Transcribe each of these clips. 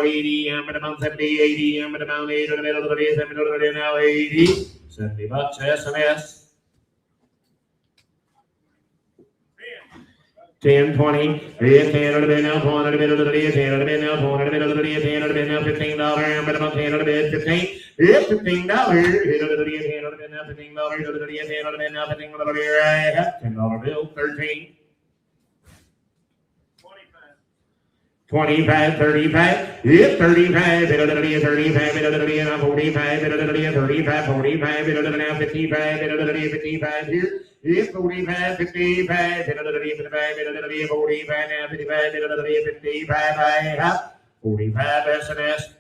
now 80, and but about 70, 80, and but about 8 in the middle of the day, 70 now 80, $70 S&S. 10, 20, 10 on the bid now, 20 on the bid of the day, 10 on the bid now, 20 on the bid of the day, 10 on the bid now, $15, and but about 10 on the bid, 15. It's $15. Hit on the day, 10 on the bid now, $15 on the day, 10 on the bid now, $15 on the day, $10 bill, 13. 25, 35, yep, 35, bit of the day, 35, bit of the day, 45, bit of the day, 35, 45, bit of the day, 55, bit of the day, 55 here, yep, 45, 55, bit of the day, 55, bit of the day, 45, now 55, bit of the day, 55, 45 S&S.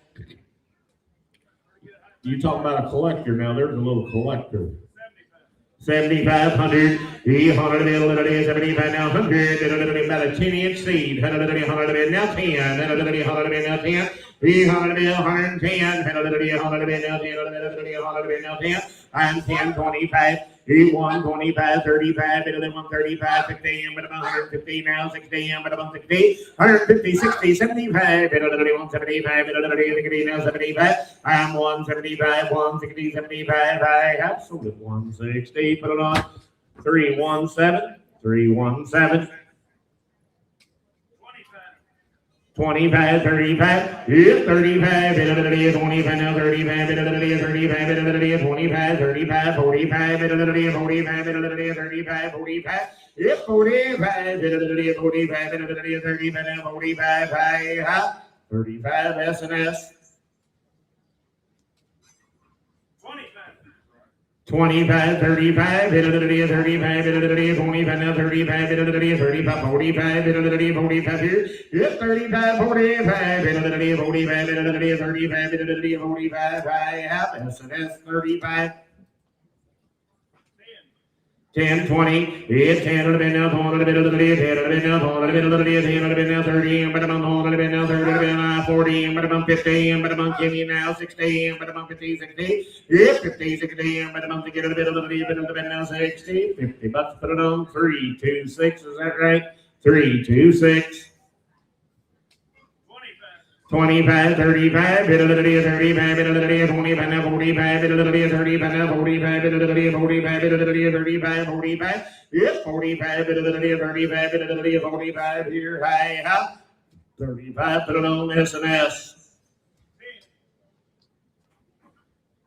You talking about a collector now, there's a little collector. 7,500, 100 middle of the day, 75 now 100, about a 10-inch seed, 100 now 10, 100 now 10, 300 mil, 110, 100 now 10, 100 now 10, and 10, 25, 1, 25, 35, bit of them 135, 60, but about 150 now, 60, but about 60, 150, 60, 75, bit of the 175, bit of the 60 now 75, and 175, 160, 75, I have sold it 160, put it on 317, 317. 25, 35, yeah, 35, bit of the day, 25, now 35, bit of the day, 35, bit of the day, 25, 35, 45, bit of the day, 45, bit of the day, 35, 45, yeah, 45, bit of the day, 45, bit of the day, 35, now 45, 35 S&S. 25, 35, bit of the day, 35, bit of the day, 25, now 35, bit of the day, 35, 45, bit of the day, 45 here, yep, 35, 45, bit of the day, 45, bit of the day, 35, bit of the day, 45, I have S&S 35. 10, 20, yeah, 10 on the bid now, 20 on the bid of the day, 10 on the bid now, 20 on the bid of the day, 10 on the bid now, 30, but I'm 20 on the bid now, 30 on the bid now, 40, but I'm 50, but I'm 50 now, 60, but I'm 50, 60, yeah, 50, 60, but I'm to get a bit of the day, bit of the bid now, 60, $50, put it on, 326, is that right? 326. 25, 35, bit of the day, 35, bit of the day, 25, now 45, bit of the day, 35, now 45, bit of the day, 45, bit of the day, 35, 45, yep, 45, bit of the day, 35, bit of the day, 45, here, high, 35, put it on S&S.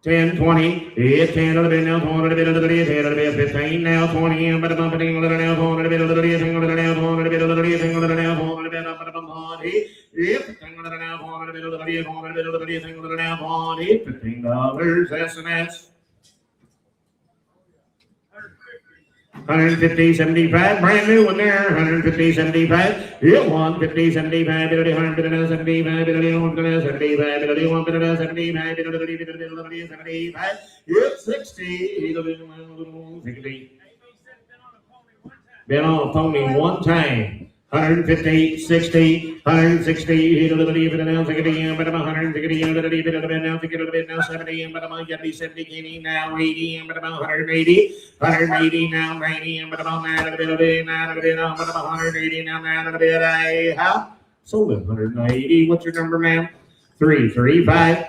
10, 20, yeah, 10 on the bid now, 20 on the bid of the day, 10 on the bid, 15 now, 20, but I'm 15 on the now, 20 on the bid of the day, 10 on the now, 20 on the bid of the day, 10 on the now, 20 on the bid of the day, yep, 10 on the now, 20 on the bid of the day, 20 on the bid of the day, 10 on the now, 20, $15 S&S. 150, 75, brand new one there, 150, 75, yeah, 150, 75, bit of the 100, 75, bit of the 175, bit of the 175, bit of the 75, yep, 60, 60. Been on a pony one time. 150, 60, 160, hit a little bit now, 60, but I'm 160, a little bit of it now, 60, a little bit now, 70, but I'm 70, now 80, but I'm 180, 180 now, 90, but I'm not a bit of it, not a bit, but I'm 180 now, not a bit, I have sold it 180. What's your number, ma'am? 335.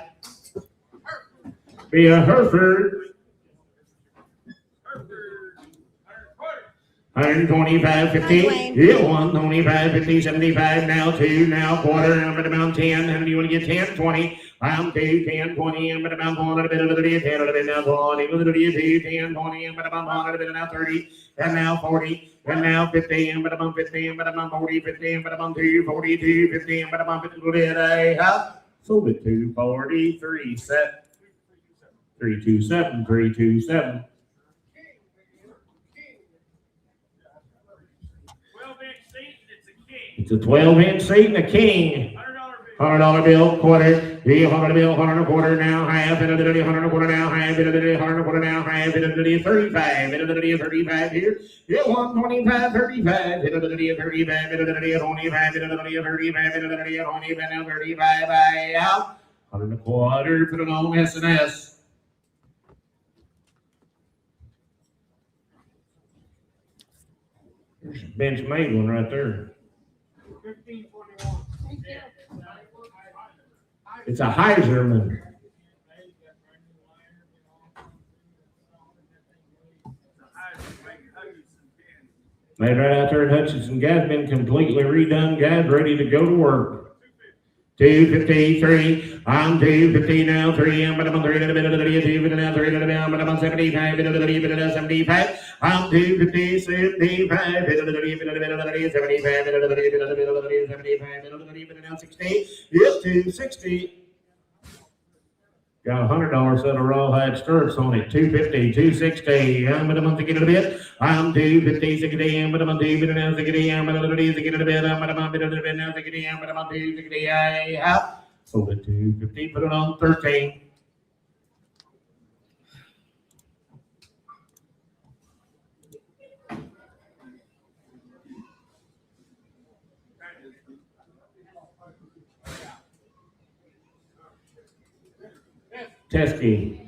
Be a Hereford. 125, 50, yeah, 125, 50, 75, now 2, now quarter, I'm at about 10, and you want to get 10, 20, I'm 2, 10, 20, I'm at about 1, a bit of the day, 10, a bit now 20, a bit of the day, 2, 10, 20, I'm at about 1, a bit now 30, and now 40, and now 50, I'm at about 50, I'm at about 40, 50, I'm at about 2, 42, 50, I'm at about 50, I have sold it 243, set 327, 327. It's a 12-inch seat and a king. $100 bill, quarter, yeah, $100 bill, 100 a quarter now, half, bit of the day, 100 a quarter now, half, bit of the day, 100 a quarter now, half, bit of the day, 35, bit of the day, 35 here, yeah, 125, 35, bit of the day, 35, bit of the day, 25, bit of the day, 35, bit of the day, 25, now 35, I out, 100 a quarter, put it on S&S. There's a bench made one right there. 1541. It's a Heiserman. Made right out there at Hutchinson. Guy's been completely redone. Guy's ready to go to work. 253. I'm 250 now. 3. I'm 3 to the bit of the 2 now. 3 to the bit. I'm 75. Bit of the 75. I'm 250. 75. Bit of the 75. Bit of the 75. Bit of the 60. Yes, 260. Got $100 set of rawhide stirrups on it. 250, 260. I'm at a month to get a bit. I'm 250, 60. I'm at a month to get a 60. I'm at a month to get a bit. I'm at a month to get a bit now. 60. I'm at a month to 60. I have sold it 250. Put it on 13. Teskey.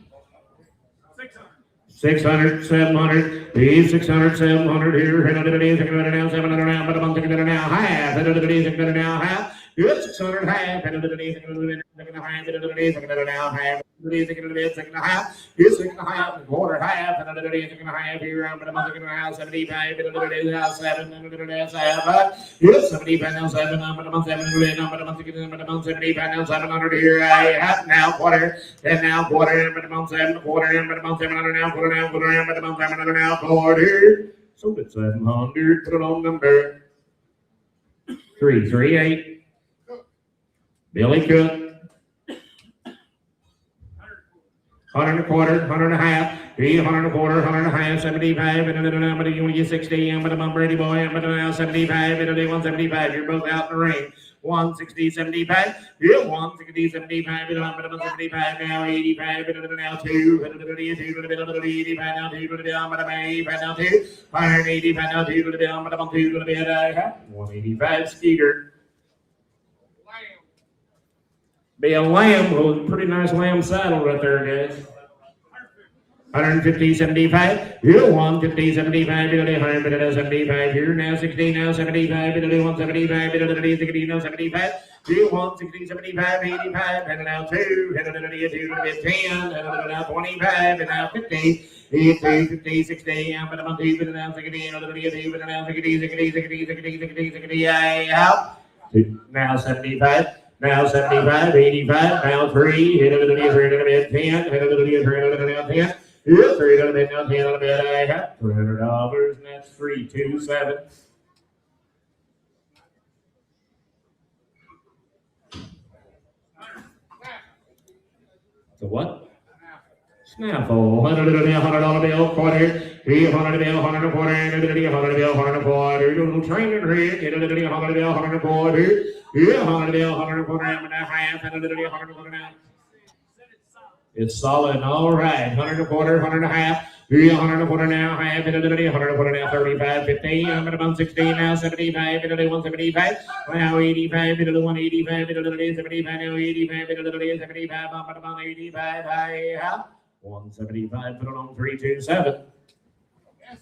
600, 700, 600, 700 here, 700 now, 700 now, but a month together now, half, 600 now, half, 600 half, 600 now, half, 6 quarter half, 6.5 here, but a month together now, 75, 7, 75 now, 7, but a month 7, but a month together, but a month 75 now, 700 here, half now, quarter, 10 now, quarter, but a month 7, quarter, but a month 700 now, quarter now, quarter, but a month 700 now, quarter. So it's 700, put it on number 338. Billy Cook. 100 and a quarter, 100 and a half, 100 and a quarter, 100 and a half, 75, and then I'm going to get 60, I'm going to Brady boy, I'm going to now 75, and then 175, you're both out in the ring. 160, 75, yeah, 160, 75, and I'm going to 75 now, 85, and then now 2, and then 85 now, 2, and then I'm going to 85 now, 2, 185 now, 2, and then I'm going to 2, and then 185 Skeeter. Be a lamb, well, pretty nice lamb saddle right there, guys. 150, 75, yeah, 150, 75, 100, 75, here, now 60, now 75, 175, 60, now 75, yeah, 160, 75, 85, and now 2, and then 2, 10, and now 25, and now 50, 50, 60, and now 2, and now 60, and now 2, and now 60, out, now 75. Now 75, 85, now 3, hit it a bit, 10, hit it a bit, 10, yeah, 3 to the bit, now 10 to the bit, I have $300, and that's 327. So what? Snaffle, $100 bill, quarter, $100 bill, 100 quarter, $100 bill, 100 quarter, little train and rig, $100 bill, 100 quarter. Yeah, 100 bill, 100 quarter, and a half, and a 100 quarter now. It's solid, all right. 100 quarter, 100 and a half. Yeah, 100 quarter now, half, and a 100 quarter now, 35, 50. I'm at about 16 now, 75, and a 175. Now 85, and a 185, and a 75, now 85, and a 75. I'm at about 85. I have 175, put it on 327. SRS.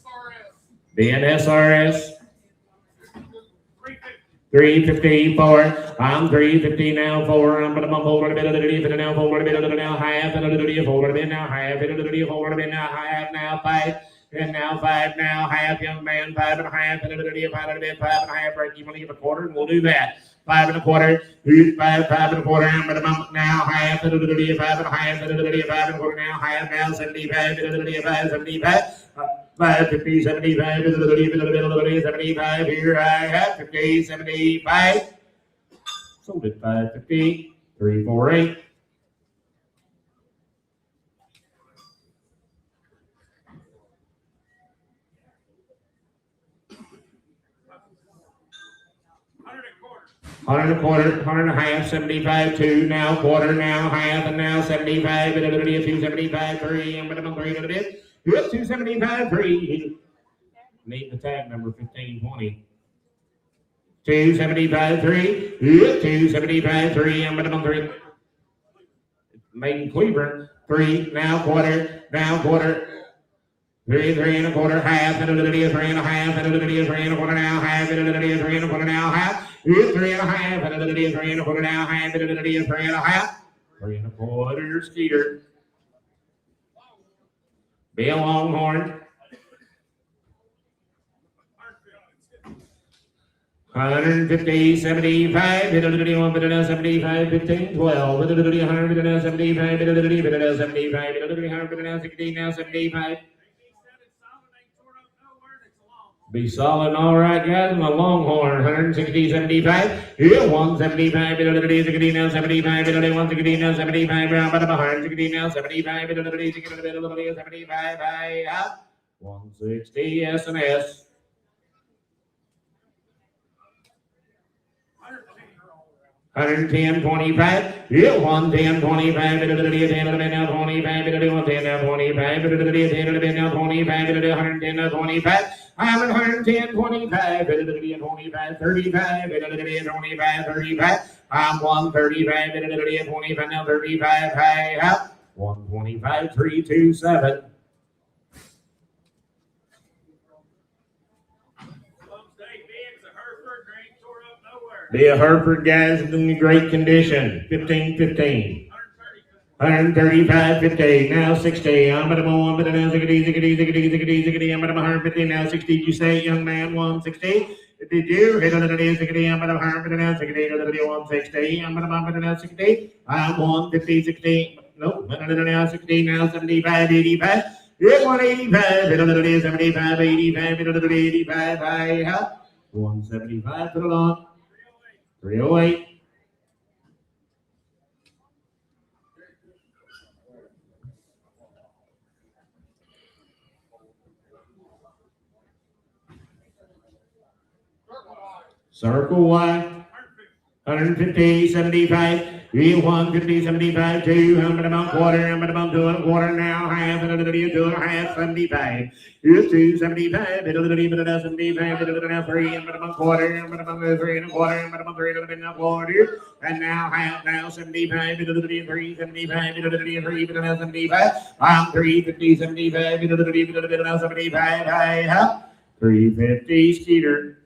Being SRS. 354. I'm 350 now. 4. I'm gonna bump over a bit of the duty, now forward a bit of the now half, and a duty forward a bit now half, and a duty forward a bit now half, now 5, and now 5, now half, young man, 5 and a half, and a duty of 5 and a bit, 5 and a half, break. You want to give a quarter, and we'll do that. 5 and a quarter, 5, 5 and a quarter, I'm gonna bump now half, and a duty of 5 and a half, and a duty of 5 and a quarter, now half, now 75, and a duty of 5, 75. 550, 75, 75, here I have 50, 75. Sold it 550, 348. $100 and a quarter, 100 and a half, 75, 2, now quarter, now half, and now 75, and a 275, 3, and a 3 and a bit. Good, 275, 3. Need the tag number 1520. 275, 3. Good, 275, 3. I'm going to 3. Made in Cleveland. 3, now quarter, 3, 3 and a quarter, half, and a 3 and a half, and a 3 and a quarter now, half, and a 3 and a quarter now, half. Good, 3 and a half, and a 3 and a quarter now, half, and a 3 and a half. 3 1/4 Skeeter. Be a Longhorn. 150, 75, 151, 75, 15, 12, 175, 75, 116, now 75. Be solid and all right, guys. And the Longhorn, 160, 75. Yeah, 175, 160, now 75, 160, now 75, round bottom, 160, now 75, 75, high up. 160, S&S. 110, 25. Yeah, 110, 25. 10 now 25. 110 now 25. 10 now 25. 110 now 25. I'm at 110, 25. 25, 35. 25, 35. I'm 135. 25 now 35. High up. 125, 327. Be a Hereford, guys, in great condition. 15, 15. 135, 50, now 60. I'm at a now 60, I'm at 150, now 60. Did you say, young man, 160? Did you? 60, I'm at 150, now 60, 160. I'm at now 60. I'm 150, 60. Nope, now 60, now 75, 85. Yeah, 185, 75, 85, 85, high up. 175, put it on. 308. Circle Y. 150, 75. 150, 75, 200 about quarter, 100 about 2 and a quarter, now half, 2 and a half, 75. 275, 75, 3 and about quarter, 3 and a quarter, 3 and a quarter, and now half, now 75, 3, 75, 3, 75. I'm 350, 75, 75, half, 350 Skeeter.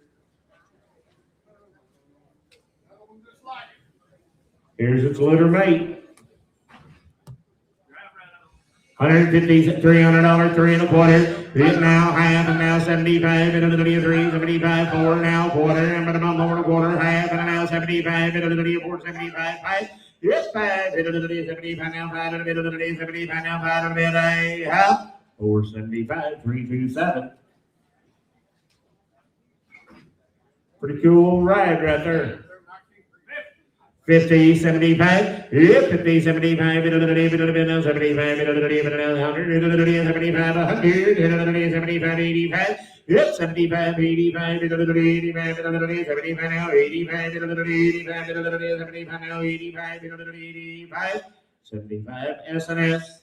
Here's its litter mate. 150, $300, 3 and a quarter. It now half and now 75, 3, 75, 4 now quarter, and about 4 and a quarter, half and now 75, 4, 75, 5. Yes, 5, 75 now 5, 75 now 5, a half. 475, 327. Pretty cool ride right there. 50, 75, yep, 50, 75, 75, 100, 75, 100, 75, 85, yep, 75, 85, 85, 75 now, 85, 85, 75 now, 85, 85, 75, S&S.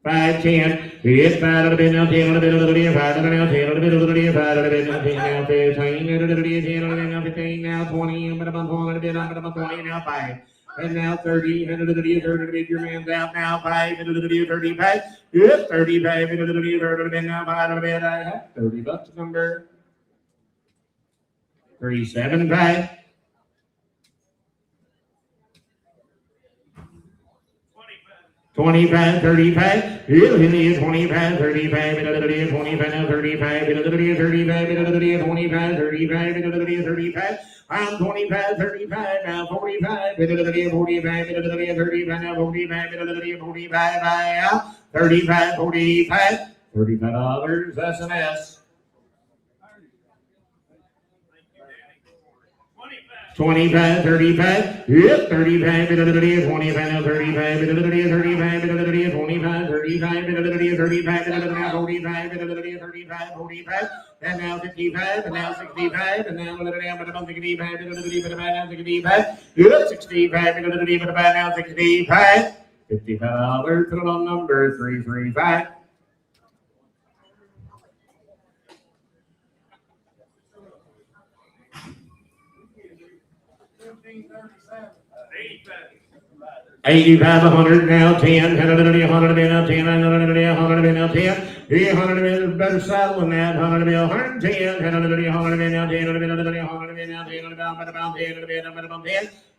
510. Yes, 5 of the now 10 of the middle, 5 of the now 10 of the middle, 5 of the now 10 now 15, 10 of the now 15 now 20, I'm about 20 now 5. And now 30, and the 30, your man's out now 5, and the 35. Yes, 35, and the 30, now 5 of the bed. I have 30 bucks number 375. 25, 35, it'll hit you 25, 35, it'll hit you 25, now 35, it'll hit you 35, it'll hit you 25, 35, it'll hit you 35. I'm 25, 35, now 45, it'll hit you 45, it'll hit you 35, now 45, it'll hit you 45, I am 35, 45, $35, S&S. 25, 35, yep, 35, 25, now 35, 35, 25, 35, 35, now 45, 35, 45, and now 55, and now 65, and now 65, now 65, yep, 65, now 65, $55, put it on number 335. 1537. 85. 85, 100 now, 10, 100 now, 10, 100 now, 10. 100 is better saddle than that. 100 bill, 110, 100 now, 10, 100 now, 10, about 10,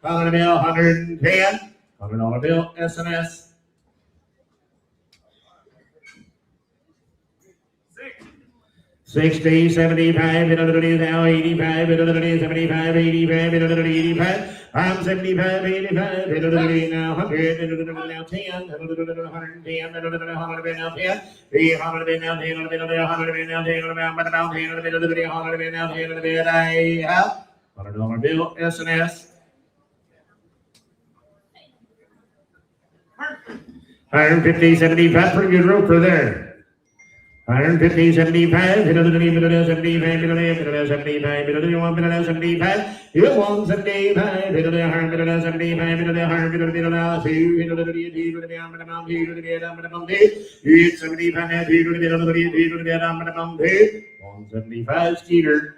100 bill, 110, $100 bill, SNS. 60, 75, now 85, 75, 85, 85. I'm 75, 85, now 100, now 10, 110, 100 now 10, 300 now 10, 100 now 10, about 10, 100 now 10, I have $100 bill, SNS. 150, 75, pretty good rope for there. 150, 75, 75, 75, 75, 75, 75, you want 75, 175 Skeeter.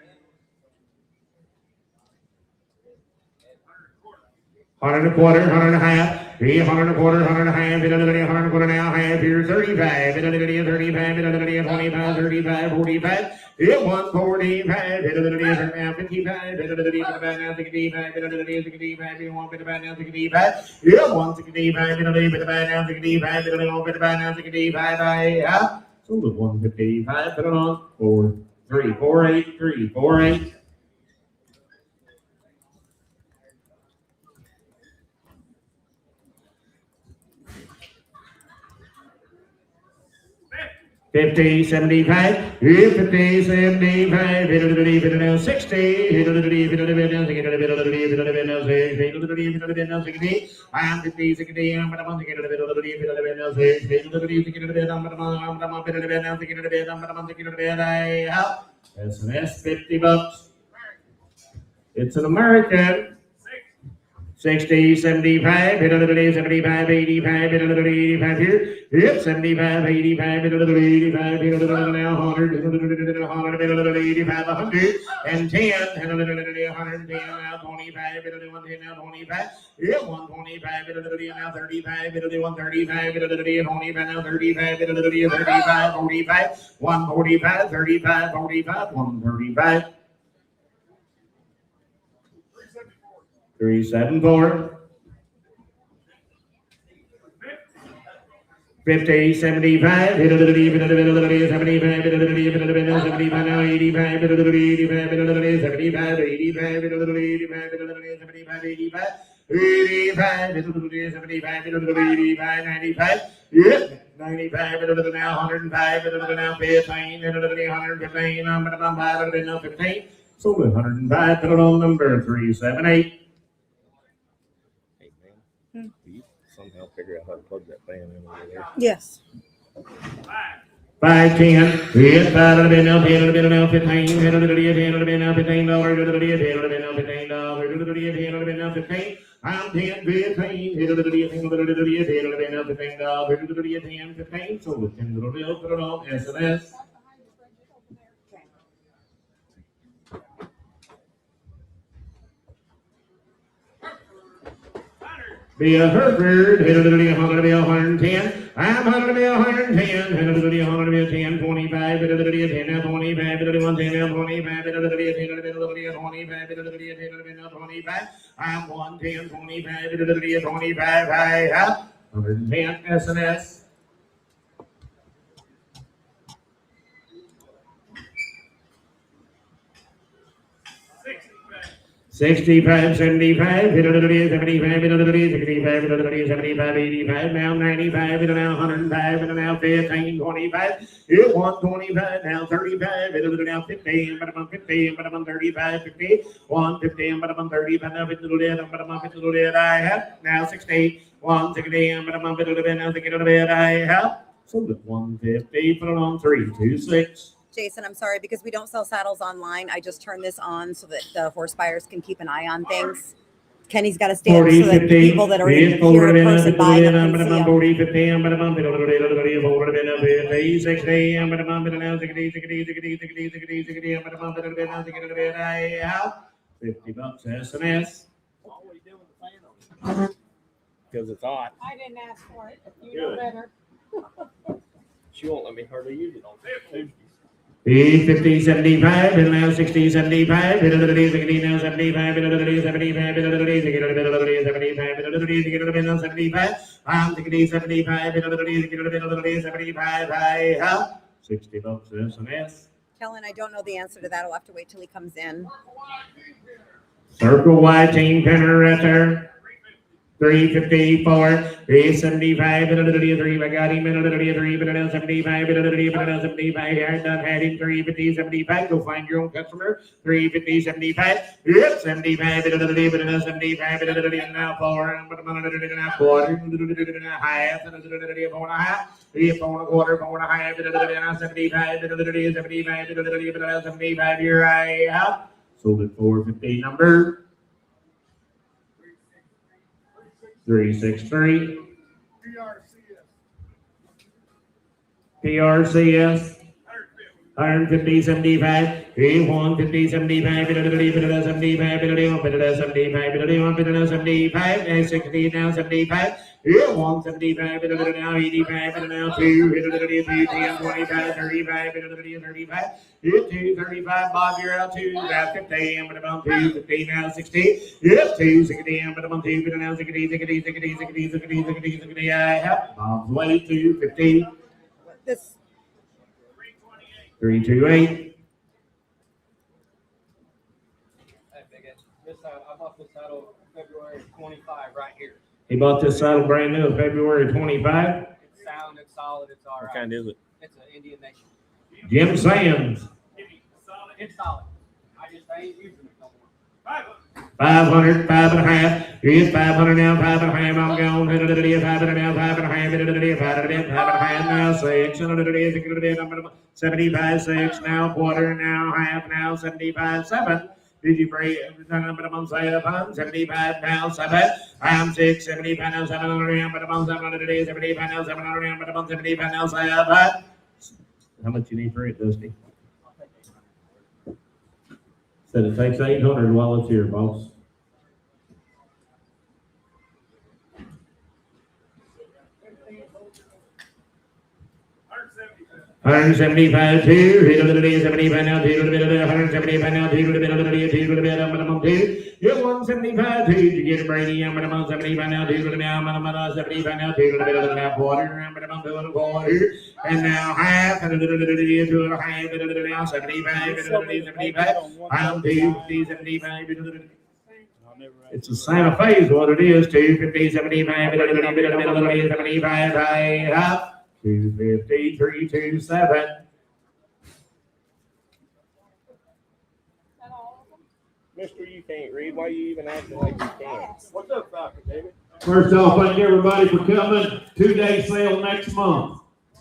100 and a quarter, 100 and a half, 100 and a quarter, 100 and a half, 100 and a quarter now, half here, 35, 35, 25, 35, 45, 145, 55, 55, 65, 65, 65, 165, so the 155, put it on, 4, 3, 4, 8, 3, 4, 8. 50, 75, 50, 75, 60, I'm 50, 60, I'm SNS, $50. It's an American. 60, 75, 75, 85, 85 here. Yep, 75, 85, 85, now 100, 85, 100, and 10, 110, now 25, 110, now 25. Yep, 125, now 35, 135, 25, now 35, 35, 45, 145, 35, 45, 135. 374. 50, 75, 75, 75, now 85, 85, 75, 85, 75, 85, 85, 75, 95, yep, 95, now 105, now 15, 115, now 15, so 105, put it on number 378. Somehow figure out how to plug that fan in over there. Yes. 5, 10, yes, 5, now 10, now 15, 10, now $15, 10, now $15, now 15. I'm 10, 15, 10, now $15, 10, 15. So with $10 bill, put it on SNS. Be a Hereford, 110, I'm 110, 10, 25, 10, now 25, 10, now 25, 25, I'm 110, 25, 25, I have 110 SNS. 65, 75, 75, 75, 85, now 95, now 105, now 15, 25, 125, now 35, now 50, but I'm 50, but I'm 35, 50, 150, but I'm 30, but now 50, but I'm 50, I have, now 60, 160, but I'm 50, now 60, I have, so the 150, put it on 326. Jason, I'm sorry, because we don't sell saddles online. I just turned this on so that the horse buyers can keep an eye on things. Kenny's got to stand 40, so that 50, people that are here in person buying them can see them. 40, 50, 50 bucks SNS. because it's hot. I didn't ask for it. You know Good. better. She won't let me hardly use it on Tuesdays. 50, 75, and now 60, 75, and another day, 60, now 75, and another day, 75, and another day, 75, and another day, 75, and another day, 75, I'm 60, 75, and another day, 75, I 60 bucks, S&S. Kellen, I don't know the answer to that. I'll have to wait till he comes in. Circle Y team Penneretter. 354, 375, and another day, 3, I got him, and another day, 3, but another 75, and another day, but another 75, I done had him, 350, 75, go find your own customer, 350, 75, yep, 75, and another day, but another 75, and another day, and now 4, but another day, and now quarter, and another half, and another day, 4 and a half, 4 and a quarter, 4 and a half, and another day, now 75, and another day, 75, and another day, but another 75, here I have, sold it 450 number. 363. PRCS. 150, 75. 150, 75. 75. 75. And 60 now 75. 175. Now 85. Now 2. 10, 25, 35. 35. 235, Bob, you're out 2, about 50, but about 2, 50, now 60, yep, 2, 60, but about 2, but now 60, 60, 60, 60, 60, 60, 60, I have Bob's way 250. This 328. Hey, Big Ed, this I bought this saddle February 25 right here. He bought this saddle brand new February 25. It's sound, it's solid, it's all What right. kind is it? It's an Indian Nation. Jim Sands. It's solid. I ain't using it no more. 500, 5.5. Here's 500 now, 5.5. I'm gone. 500 now, 5.5. 5.5 now, 6. 75, 6 now, quarter now, half now, 75, 7. Did you break? 75 now, 7. I'm 6, 75 now, 700. But I'm 700, 75 now, 700. But I'm 75 now, 7. How much you need for it, Dusty? Said it takes 800 while it's here, boss. $175 2, 75 now, 175 now, 2, you're 175 2, you get a Brady, I'm 75 now, 2, now, 75 now, 2, now, quarter, I'm doing a quarter, and now half, and to a half, now 75, 75, I'm 250, 75, it's the Santa Fe is what it is, 250, 75, 75, I have. 250, 327. Mister, you can't read. Why you even acting like you can? What's up, Falcon, David? First off, thank everybody for coming. 2-day sale next month.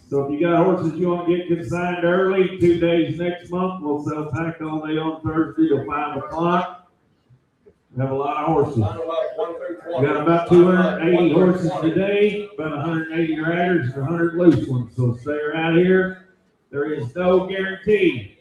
So if you got horses you want to get consigned early, 2 days next month. We'll sell tack all day on Thursday till 5 o'clock. We have a lot of horses. We got about 280 horses today, about 180 riders and 100 loose ones. So stay right here. There is no guarantee.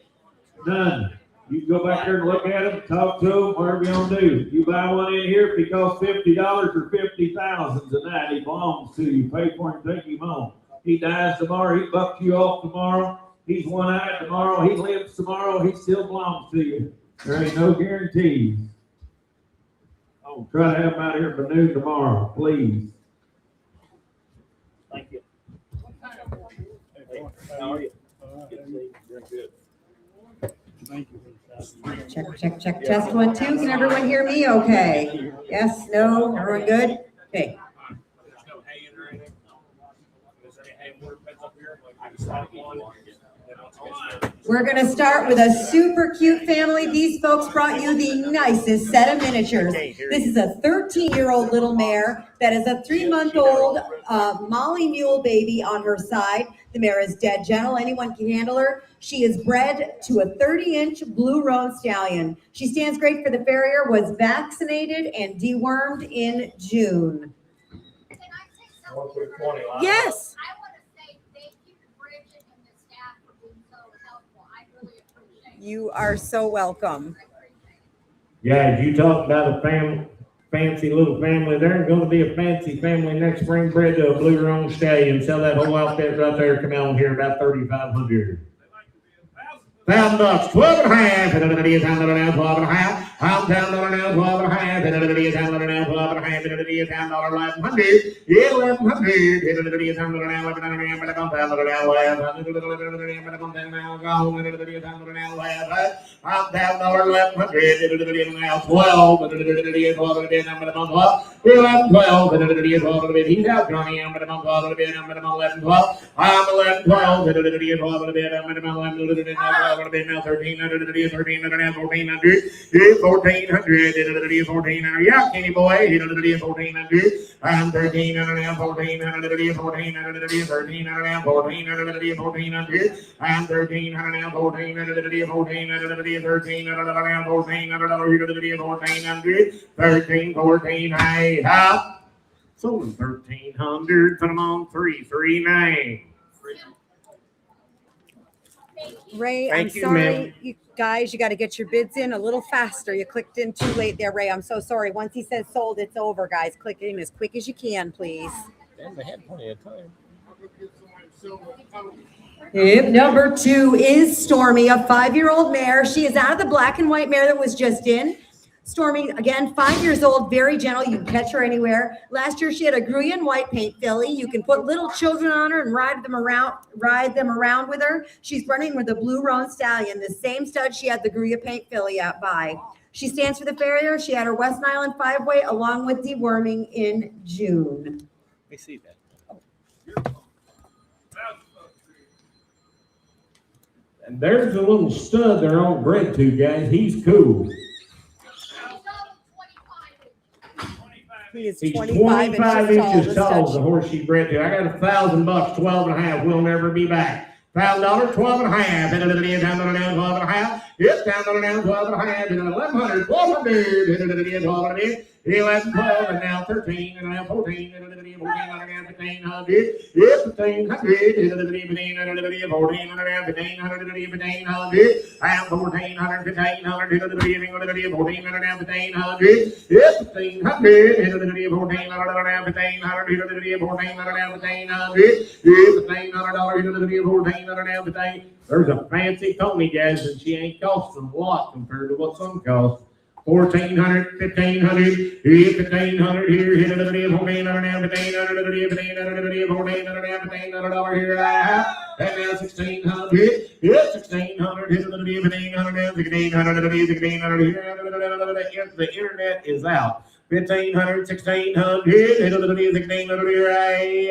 None. You can go back there and look at them, talk to them, whatever you want to do. You buy one in here, if he costs $50 or $50,000 tonight, he belongs to you. Pay for him, take him home. He dies tomorrow, he bucks you off tomorrow. He's one-eyed tomorrow, he lives tomorrow, he still belongs to you. There ain't no guarantees. Oh, try to have him out here by noon tomorrow, please. Thank you. How are you? Good. Check. Test 1, 2. Can everyone hear me okay? Yes, no, everyone good? Okay. We're going to start with a super cute family. These folks brought you the nicest set of miniatures. This is a 13-year-old little mare that is a 3-month-old Molly mule baby on her side. The mare is dead gentle. Anyone can handle her. She is bred to a 30-inch blue roan stallion. She stands great for the farrier, was vaccinated and dewormed in June. Can I say something? Yes. I want to say thank you to Bridget and the staff for being so helpful. I really appreciate it. You are so welcome. Yeah, you talked about a fancy little family. They're going to be a fancy family next spring, bred to a blue roan stallion. Sell that whole outfit right there. Come on here, about $3,500. $1,000, 12 and a half, and it is $12 and a half. $12 now, 12 and a half, and it is $12 now, 12 and a half, and it is $1100. Yeah, 1100. It is $11 now, 11 and a half, and $11 now, 11. $11 now, gone, and it is $11 now, 11. $11, 1100. It is now 12, and it is 12, and it is $11, 12. 11, 12, and it is 12, and it is he's out, Johnny. I'm $12, and it is $11, 12. I'm 11, 12, and it is 12, and it is $11, 12. Now 1,300, it is 1,300, 1,400, 1,400, it is 1,400. Yeah, Kenny boy, it is 1,400. I'm 1,300, 1,400, it is 1,400, it is 1,300, 1,400, it is 1,400. I'm 1,300, 1,400, it is 1,400, it is 1,300, 1,400, it is 1,400. 13, 14, hey, hop. So 1,300, put them on 339. Ray, Thank I'm you, sorry, ma'am. you guys, you got to get your bids in a little faster. You clicked in too late there, Ray. I'm so sorry. Once he says sold, it's over, guys. Click in as quick as you can, please. Damn, they had plenty of time. Yep, number 2 is Stormy, a 5-year-old mare. She is out of the black and white mare that was just in. Stormy, again, 5 years old, very gentle. You can catch her anywhere. Last year, she had a Gruyere white paint filly. You can put little children on her and ride them around with her. She's running with a blue roan stallion, the same stud she had the Gruyere paint filly out by. She stands for the farrier. She had her West Island 5-way along with deworming in June. Let me see that. And there's a little stud they're all bred to, guys. He's cool. He is He's 25 inches inches tall, tall. is the horse she bred to. I got $1,000, 12 and a half. We'll never be back. $1,000, 12 and a half. And it is down, 12 and a half. It's down, 12 and a half. And 1,100, 1,200. And it is 12 and a half. 11, 12, and now 13, and now 14, and it is 14, and now 1,500. It's 1,500. It is 15, and it is 14, and now 1,500. It is 1,500. And 1,400, 1,500. It is 14, and now 1,500. It's 1,500. It is 14, and now 1,500. It is 14, and now 1,500. It's $1,500. It is 14, and now 1,500. There's a fancy pony, guys, and she ain't costing a lot compared to what some cost. 1,400, 1,500, here's 1,500 here, hit it, 1,400 now, 1,500, 1,500, 1,400, $1,500 here, and now 1,600, yes, 1,600, hit it, 1,500 now, 1,600, 1,600 here, the internet is out. 1,500, 1,600, hit it, 1,600 here,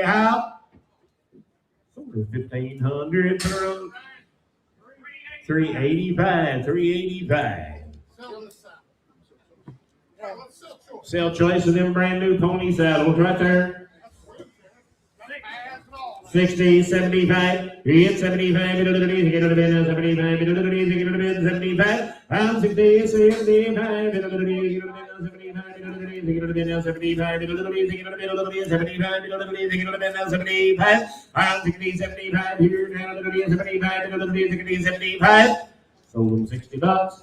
out. 1,500, 385, 385. Sell choice of them brand new pony saddles right there. 60, 75, it's 75, it is 75, 75, it is 75, I'm 60, 75, it is 75, it is 75, it is 75, I'm 60, 75, here now, it is 75, it is 75, sold them $60.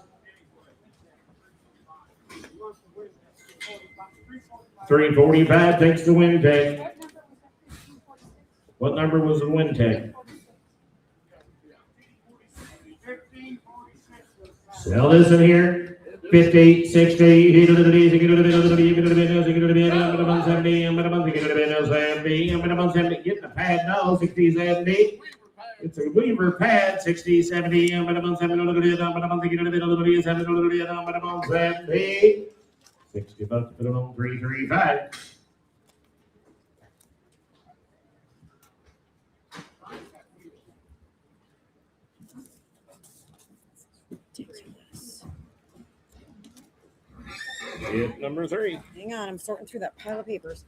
345 takes the wind tag. What number was the wind tag? Sell this in here. 50, 60, 70, 70, get the pad now, 60, 70. It's a Weaver pad, 60, 70, 70. $60, put it on 335. Yep, number 3. Hang on, I'm sorting through that pile of papers.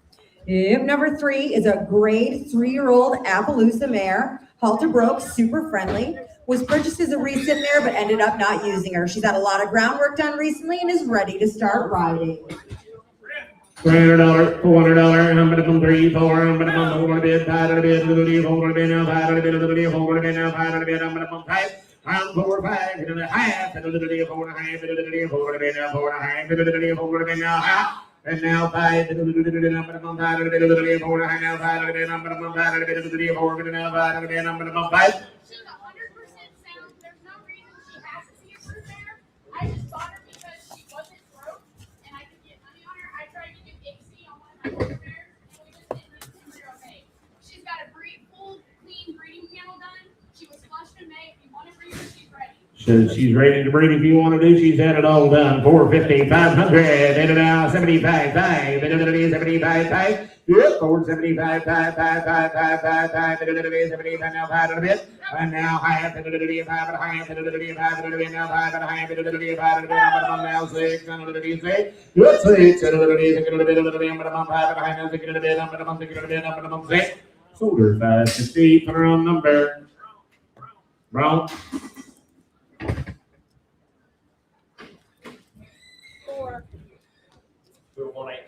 Yep, number 3 is a grade 3-year-old Appaloosa mare. Halter broke, super friendly. Was purchased as a recent mare, but ended up not using her. She's had a lot of groundwork done recently and is ready to start riding. $300, $400, I'm gonna come 3, 4, I'm gonna come over a bit, tied a bit, hold a bit now, tied a bit, hold a bit now, tied a bit, I'm gonna come 5. I'm 4, 5, and a half, and a little bit, 4 and a half, and a little bit, 4 and a bit now, 4 and a half, and a little bit, 4 and a bit now, half. And now 5, number 5, number 4, now 5, number 5, number 5. She's 100% sound. There's no reason she has to be a brood mare. I just bought her because she wasn't broke and I could get money on her. I tried to do ICSI on one of my brood mares and we just didn't get embryo okay. She's got a full, clean breeding panel done. She was flushed in May. If you want to breed her, she's ready. So she's ready to breed if you want to do. She's had it all done. 450, 500, and now 75, 5, 75, 5. Yep, 475, 5, 5, 5, 5, 5, 5, 75, now 5 a bit. And now high up, 5 and a half, 5 and a bit, now 5 and a half, 5 and a bit, now 6, and a bit, 6. Yep, 6, and a bit, 5 and a half, 6, and a bit, 6. Solder 550, put her on number. Wrong. 4.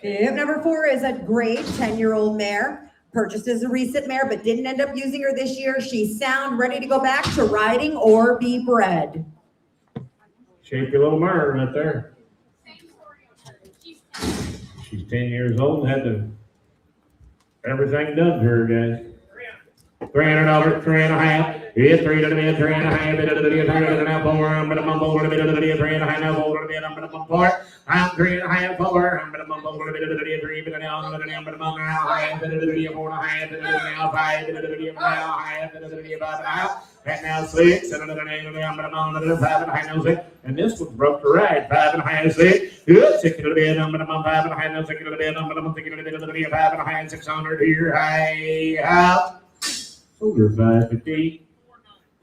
Yep, number 4 is a great 10-year-old mare. Purchased as a recent mare, but didn't end up using her this year. She's sound, ready to go back to riding or be bred. Shape your little mare right there. Same story on her. She's 10 years old, had everything done to her, guys. $300, 3.5. Yeah, 3 to the bid, 3.5, bit of the bid, 3 to the now 4, I'm gonna mumble a bit of the bid, 3.5, now 4 to the bid, I'm gonna mumble 4. I'm 3.5, 4, I'm gonna mumble a bit of the bid, 3 bit of now, I'm gonna mumble now, high, bit of the bid, 4.5, bit of the now, 5, bit of the bid, now, high, bit of the bid, 5.5. And now 6, and another name, I'm gonna mumble 5.5, now 6. And this one broke the ride, 5.5, 6. Good, 6 to the bid, I'm gonna mumble 5.5, now 6 to the bid, I'm gonna mumble 6 to the bid, 5.5, 600 here, high, out. Solder 550.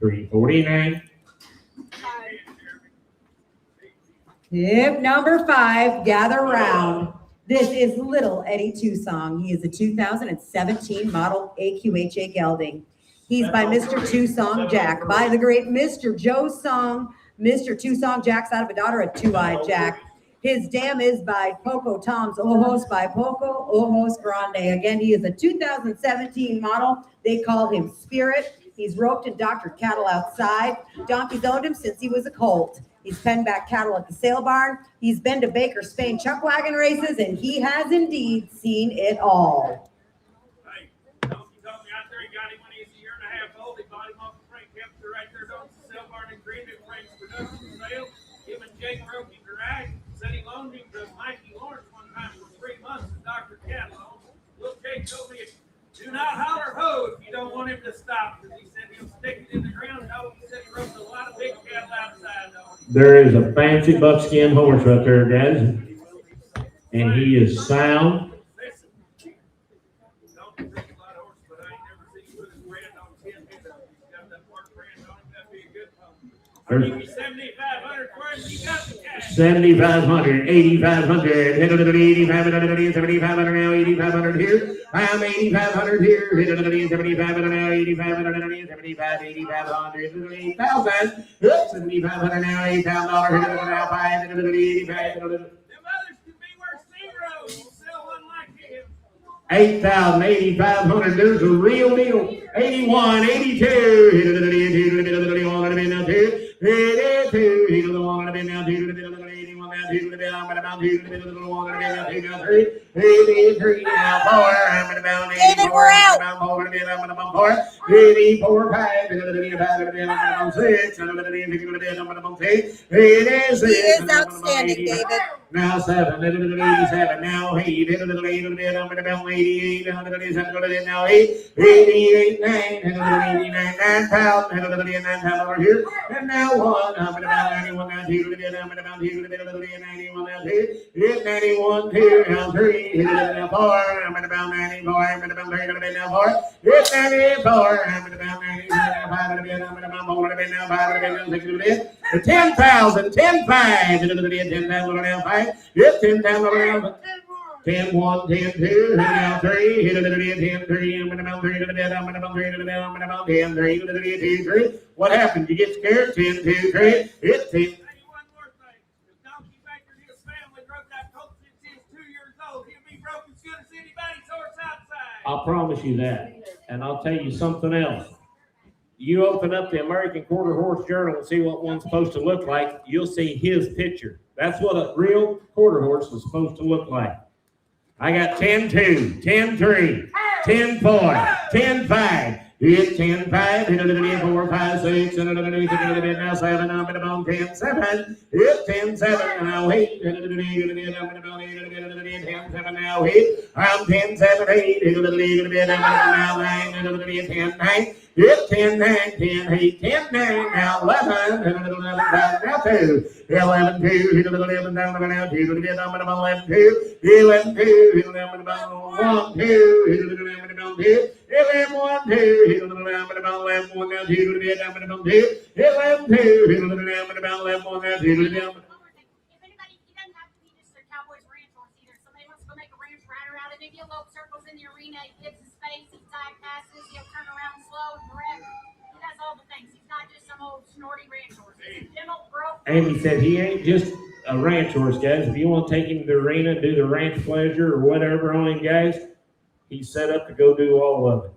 349. Yep, number 5, gather round. This is little Eddie Tucson. He is a 2017 model AQHA gelding. He's by Mr. Tucson Jack, by the great Mr. Joe Song. Mr. Tucson Jack's out of a daughter of Two-Eyed Jack. His dam is by Poco Tom's Ojos by Poco Ojos Grande. Again, he is a 2017 model. They call him Spirit. He's roped and doctored cattle outside. Donkey's owned him since he was a colt. He's penned back cattle at the sale barn. He's been to Baker Spain chuck wagon races, and he has indeed seen it all. Hey, Donkey told me out there he got him when he was a year and a half old. He bought him off the Frank Kempster right there on the sale barn in Greenville, Frank's production sale. Him and Jake Rokie Garage said he loaned him to Mikey Lawrence one time for 3 months to Dr. Cattle. Little Jake told me, do not holler ho if you don't want him to stop, because he said he'll stick it in the ground. No, he said he roped a lot of big cattle outside. There is a fancy buckskin horse right there, guys. And he is sound. Listen, don't think a lot of horses, but I ain't never seen you put his brand on 10 head. He's got that mark brand on him. That'd be a good pony. I'll give you 7,500 for him. You got the cash. 7,500, 8,500, 8,500, 7,500 now, 8,500 here. I'm 8,500 here, 7,500 now, 8,500, 75, 8,500, 8,000. 7,500 now, $8,000, now 5, 85. Them others could be worth zero. You sell one like him. 8,000, 8,500, there's a real deal. 81, 82, 81, 82, 82, he doesn't want to be now, 81, now, 2, I'm about 2, 83, now 4, I'm about 84, I'm about 4, I'm about 4, 84, 5, I'm about 6, I'm about 6, He is outstanding, David. now 7, 87, now 8, I'm about 88, now 8, 88, 9, 89, 9,000, 9,000 here, and now 1, I'm about 91, now 2, I'm about 2, 91, now 2, 91, 2, now 3, now 4, I'm at about 94, I'm at about 3, now 4, 94, I'm at about 95, I'm at about 4, now 5, now 6, 10,000, 10, 5, 10,000 now 5, 10,000 now 10, 1, 10, 2, now 3, 10, 3, I'm about 3 to the bed, I'm about 3 to the bed, I'm about 10, 3 to the bed, 2, 3. What happened? You get scared? 10, 2, 3. It's 10. Tell you one more thing. If Donkey Baker and his family broke that colt since he was 2 years old, he'll be broke as good as anybody's horse outside. I'll promise you that. And I'll tell you something else. You open up the American Quarter Horse Journal and see what one's supposed to look like, you'll see his picture. That's what a real quarter horse is supposed to look like. I got 10-2, 10-3, 10-4, 10-5. It's 10-5, hit it 4, 5, 6, and it now 7, I'm at about 10-7. It's 10-7, now 8, hit it 10-7, now 8. I'm 10-7, 8, hit it now 9, hit it 10-9. It's 10-9, 10-8, 10-9, now 11, hit it 11, now 2. 11-2, hit it 11, down now 2, hit it 11-2, 11-2, hit it 1-2, hit it 11-2. 11-1-2, hit it around about 11-1 now, hit it down about 2, 11-2, hit it around about 11-1 now, hit it down. If anybody, he doesn't have to be just a Cowboys ranch horse either. Somebody wants to go make a ranch ride around and maybe a lope circles in the arena. He gives his space, he tag passes, he'll turn around slow and direct. He does all the things. He's not just some old snorty ranch horse. He's a gentle, bro. Amy said he ain't just a ranch horse, guys. If you want to take him to the arena and do the ranch pleasure or whatever on him, guys, he's set up to go do all of it.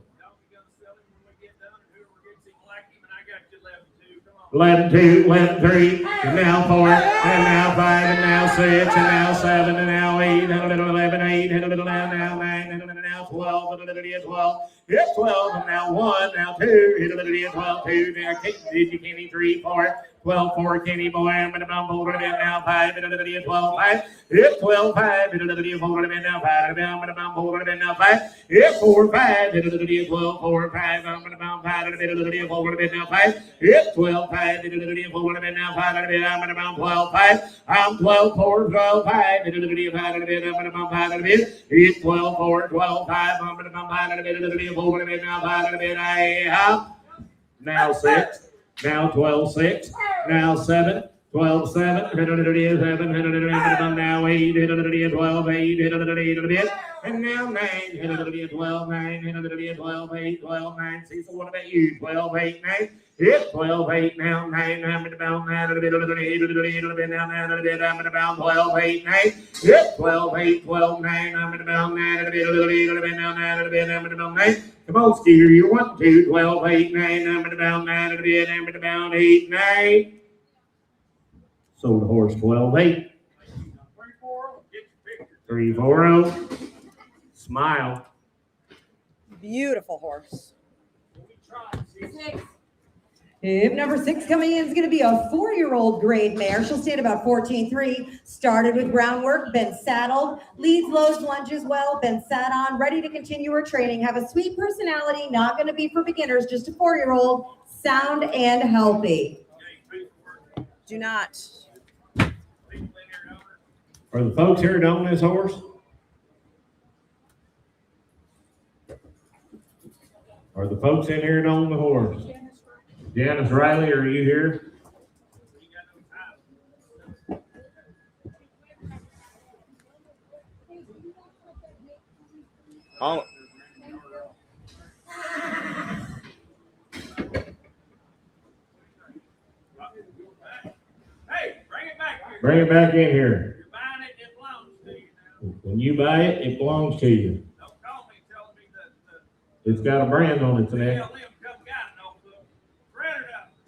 11-2, 11-3, and now 4, and now 5, and now 6, and now 7, and now 8, and a little 11-8, and a little now 9, and now 12, and a little 12. It's 12, and now 1, now 2, hit a little 12, 2, now Kenny 3, 4, 12-4, Kenny boy, I'm gonna bump over to now 5, and a little 12-5. It's 12-5, and a little 4, and now 5, and I'm gonna bump over to now 5. It's 4-5, and a little 12-4, 5, I'm gonna bump 5, and a little 4, and now 5. It's 12-5, and a little 4, and now 5, and I'm gonna bump 12-5. I'm 12-4, 12-5, and a little 5, and I'm gonna bump 5, and it's 12-4, 12-5, I'm gonna bump 5, and a little 4, and now 5, and I have now 6. Now 12-6, now 7, 12-7, 7, now 8, 12, 8, and now 9, 12, 9, 12, 8, 12, 9. See, so what about you? 12, 8, 9. It's 12, 8, now 9, I'm about 9, now 9, I'm about 12, 8, 9. It's 12, 8, 12, 9, I'm about 9, now 9, I'm about 9. Come on, Skeeter, you're 1, 2, 12, 8, 9, I'm about 9, I'm about 8, 9. Sold the horse 12, 8. 3-4-0. Smile. Beautiful horse. Hip number 6 coming in is going to be a 4-year-old grade mare. She'll stand about 14-3. Started with groundwork, been saddled, leads, lows, lunges well, been sat on, ready to continue her training. Have a sweet personality, not going to be for beginners, just a 4-year-old, sound and healthy. Do not. Are the folks here that own this horse? Are the folks in here that own the horse? Janice Riley, are you here? Oh. Hey, bring it back. Bring it back in here. You're buying it, it belongs to you now. When you buy it, it belongs to you. Don't call me telling me that It's got a brand on it today. BLM come got it, no clue.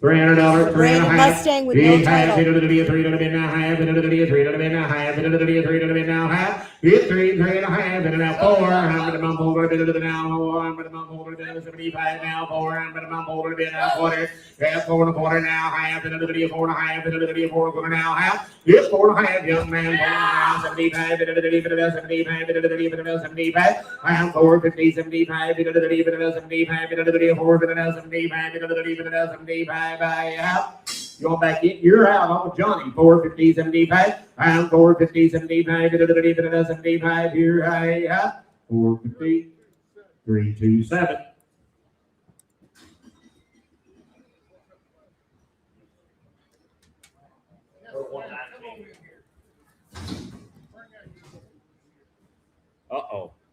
$300. $300, Brand $3.5. Mustang with no title. It'll be a $3 now half, it'll be a $3 now half, it'll be a $3 now half. It's 3.5, and now 4. I'm gonna bump over a bit of the now. I'm gonna bump over a bit of 75 now. 4. I'm gonna bump over a bit now. 40. That's 4.25 now half, and it'll be a 4.5, and it'll be a 4.25 now half. It's 4.5, young man. 75, and it'll be 75, and it'll be 75. I'm 450, 75, and it'll be 75, and it'll be a 4.75, and it'll be 75. I have. You're back in, you're out on Johnny, 450, 75. I'm 450, 75, 75, here I am. 450, 327.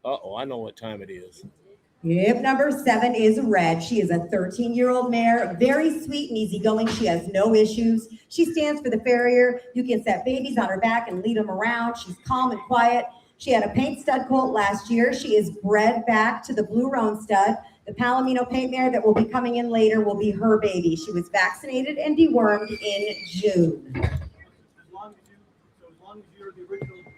Uh-oh, I know what time it is. Hip number 7 is Red. She is a 13-year-old mare, very sweet and easygoing. She has no issues. She stands for the farrier. You can set babies on her back and lead them around. She's calm and quiet. She had a paint stud colt last year. She is bred back to the Blue Roan stud. The Palomino paint mare that will be coming in later will be her baby. She was vaccinated and dewormed in June. As long as you're the original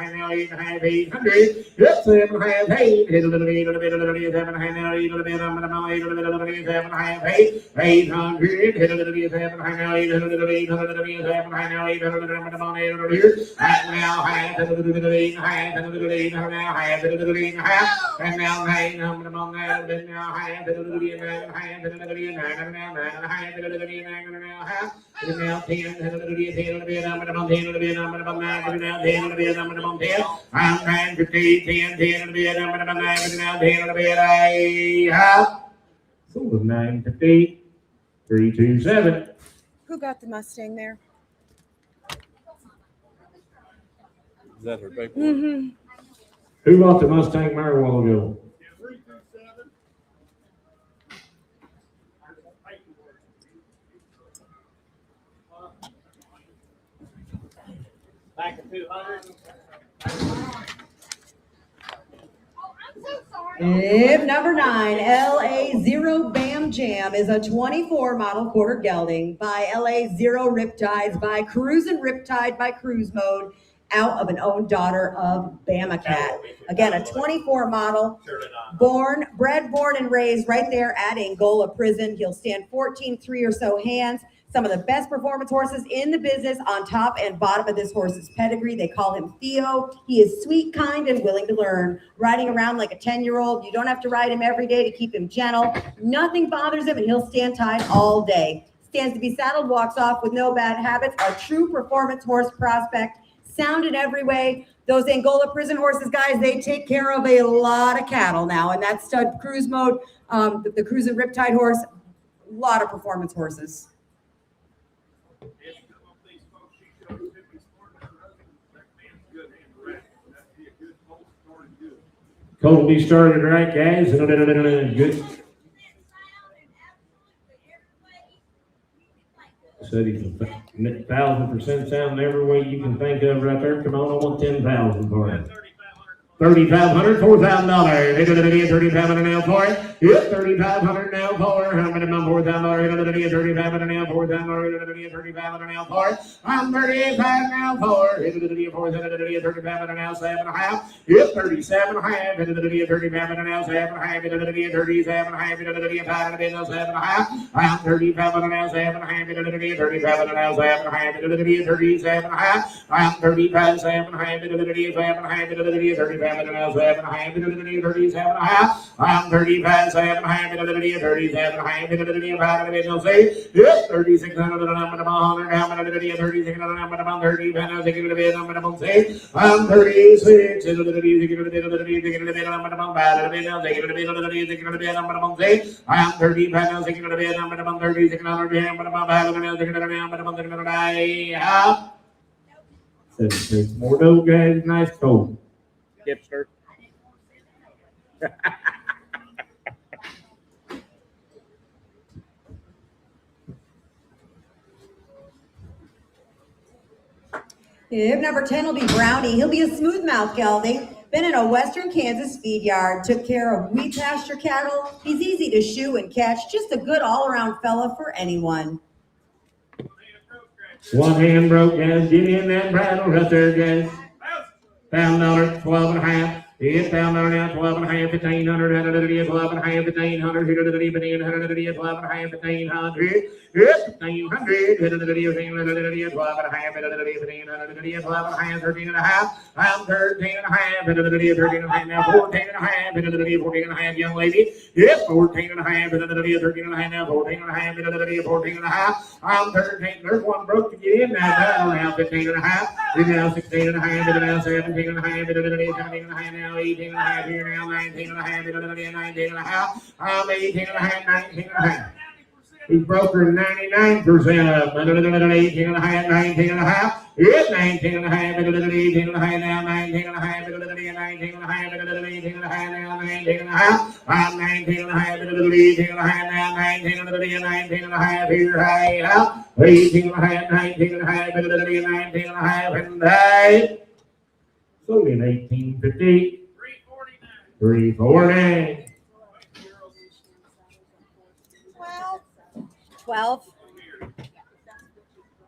high now, 8.5, 800. Yep, 7.5, 8. Hit a little bit, a little bit, 7.5 now, 8 a little bit, I'm gonna 8 a little bit, 7.5, 8. 800. Hit a little bit, 7.5 now, 800, 800, 7.5 now, 800, I'm gonna 8 a little bit. Right now, half, a little bit, 8.5, a little bit, now, half, a little bit, 8.5. And now, 9, I'm gonna that, now, half, a little bit, 9, half, a little bit, 9, and now, 9, half, a little bit, 9, and now, half. And now 10, a little bit, 10 a little bit, I'm gonna 10 a little bit, I'm gonna 9, and now 10 a little bit, I'm gonna 10. I'm 9, 15, 10, 10 a little bit, I'm gonna 9, and now 10 a little bit, I have. So it was 9, 15, 3, 2, 7. Who got the Mustang there? Is that her paperwork? Mm-hmm. Who bought the Mustang Mare a while ago? Back to 200. Oh, I'm so sorry. If number 9, LA Zero Bam Jam, is a 24 model quarter gelding by LA Zero Riptides by Cruisin' Riptide by Cruise Mode, out of an own daughter of Bama Cat. Again, a 24 model, bred, born, and raised right there at Angola Prison. He'll stand 14, 3 or so hands. Some of the best performance horses in the business, on top and bottom of this horse's pedigree. They call him Theo. He is sweet, kind, and willing to learn. Riding around like a 10-year-old. You don't have to ride him every day to keep him gentle. Nothing bothers him, and he'll stand tied all day. Stands to be saddled, walks off with no bad habits. A true performance horse prospect. Sound in every way. Those Angola Prison horses, guys, they take care of a lot of cattle now. And that stud Cruise Mode, the Cruisin' Riptide horse, a lot of performance horses. Colt be started right, guys. Good. Said he can 1,000% sound every way you can think of right there. Come on, I want 10,000 for it. $3,500, $4,000. $3,500 now for it. It's 3,500 now for. I'm at about $4,000. 3,500 now for. $35 now for. I'm 35 now for. 4,035 now 7.5. It's 37.5. 35 now 7.5. 37.5. 7.5. I'm 35 now 7.5. 35 now 7.5. 37.5. I'm 35 7.5. 37.5. 35 now 7.5. 37.5. I'm 35 7.5. 37.5. 3600. Yes, 3,600. I'm 3600. I'm 30. I'm 36. I'm 36 more dough, guys. Nice cold. Hipster. If number 10 will be Brownie. He'll be a smoothmouth gelding. Been in a western Kansas feed yard. Took care of wheat pasture cattle. He's easy to shoe and catch. Just a good all-around fella for anyone. One hand broke, guys. Get in that bridle right there, guys. $1,000, 12.5. It's $1,000 now, 12.5, 1,500, 12.5, 1,500, 1,500, 12.5, 1,500. It's 1,500, 12.5, 13.5. I'm 13.5, 13.5 now, 14.5, 14.5, young lady. It's 14.5, 13.5 now, 14.5, 14.5. I'm 13. There's one broke to get in now, 15.5. It's now 16.5, it's now 17.5, 17.5 now, 18.5 here now, 19.5, 19.5. I'm 18.5, 19.5. He's broken 99% up. 18.5, 19.5. It's 19.5, 18.5 now, 19.5, 19.5 now, 19.5. I'm 19.5, 18.5 now, 19.5 here, high up. 18.5, 19.5, 19.5, and high. So in 1850. 349. 12.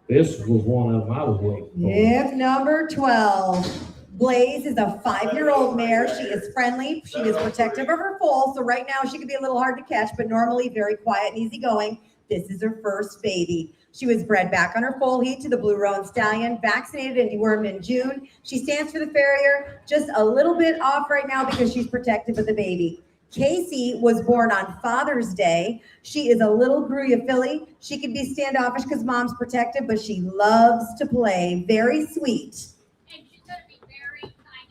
This was one of them I was waiting for. If number 12. Blaze is a 5-year-old mare. She is friendly. She is protective of her foal. So right now she can be a little hard to catch, but normally very quiet and easygoing. This is her first baby. She was bred back on her foal heat to the Blue Roan Stallion, vaccinated and dewormed in June. She stands for the farrier, just a little bit off right now because she's protective of the baby. Casey was born on Father's Day. She is a little Gruya filly. She can be standoffish because mom's protective, but she loves to play. Very sweet. And she's gonna be very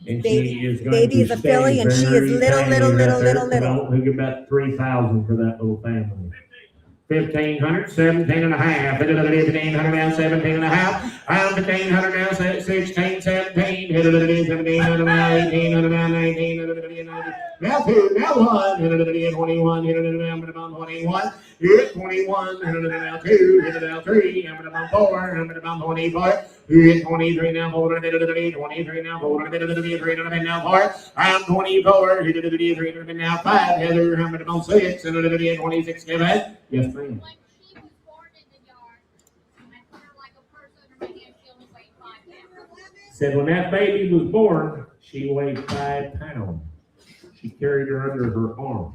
tiny. And Baby- she is going baby to is a stay filly and she is very little, tiny little, right little, there. little, little. We'll get about 3,000 for that little family. 1,500, 17.5. 1,500 now, 17.5. I'm 1,500 now, 16, 17. 1,700 now, 1,800 now, 19. Now 2, now 1. 21. 21. It's 21. Now 2. Now 3. I'm 4. I'm 24. It's 23 now, 4. 23 now, 4. 23 now, 4. I'm 24. 23 now, 5. Heather, I'm 6. 26. Yes, ma'am. When she was born in the yard, I put her like a purse under my hand. She only weighed 5 pounds. Said when that baby was born, she weighed 5 pounds. She carried her under her arm.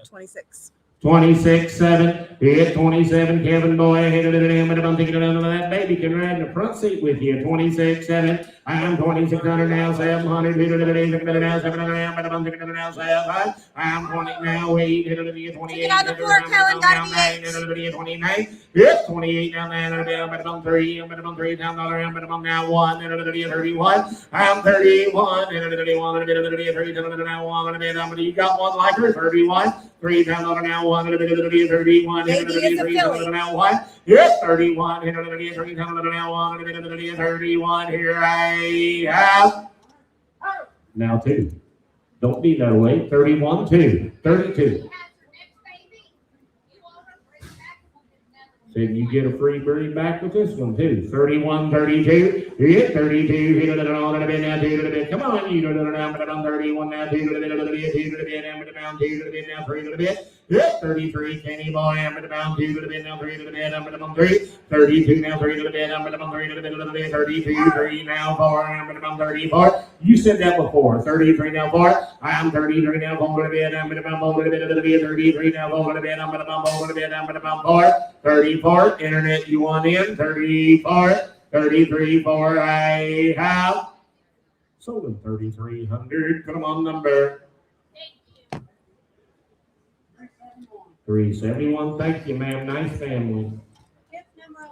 26. 26-7. It's 27. Kevin Boy. That baby can ride in the front seat with you. 26-7. I'm 2,600 now. 700. Now 700 now. 700. I'm 20 now. 8. 28. Take it on the floor, Kellen. Gotta be 8. 29. It's 28 now. 3. I'm 3 down. I'm now 1. 31. I'm 31. 31. You got one like her. 31. 3 down now. 1. 31. Baby is a filly. Now 1. Yes, 31. 31 now. 1. 31. Here I have. Now 2. Don't be that way. 31, 2. 32. She has her next baby. You want her to bring her back and we'll get another one. Said you get a free breed back with this one too. 31, 32. Hit 32. Hit it on a bit now. 2 to the bit. Come on. You do it down. But I'm 31 now. 2 to the bit. 2 to the bit. 2 to the bit. And down. 2 to the bit now. 3 to the bit. Hit 33. Kenny boy. I'm down. 2 to the bit now. 3 to the bit. I'm down 3. 32 now. 3 to the bit. I'm down 3 to the bit. 32. 3 now. 4. I'm down 34. You said that before. 33 now. 4. I'm 33 now. 4 to the bit. I'm down 4 to the bit. 33 now. 4 to the bit. I'm down 4 to the bit. I'm down 4. 34, internet you want in, 34, 33, 4, I have sold them 3,300, put them on number 371, thank you ma'am, nice family. Hip number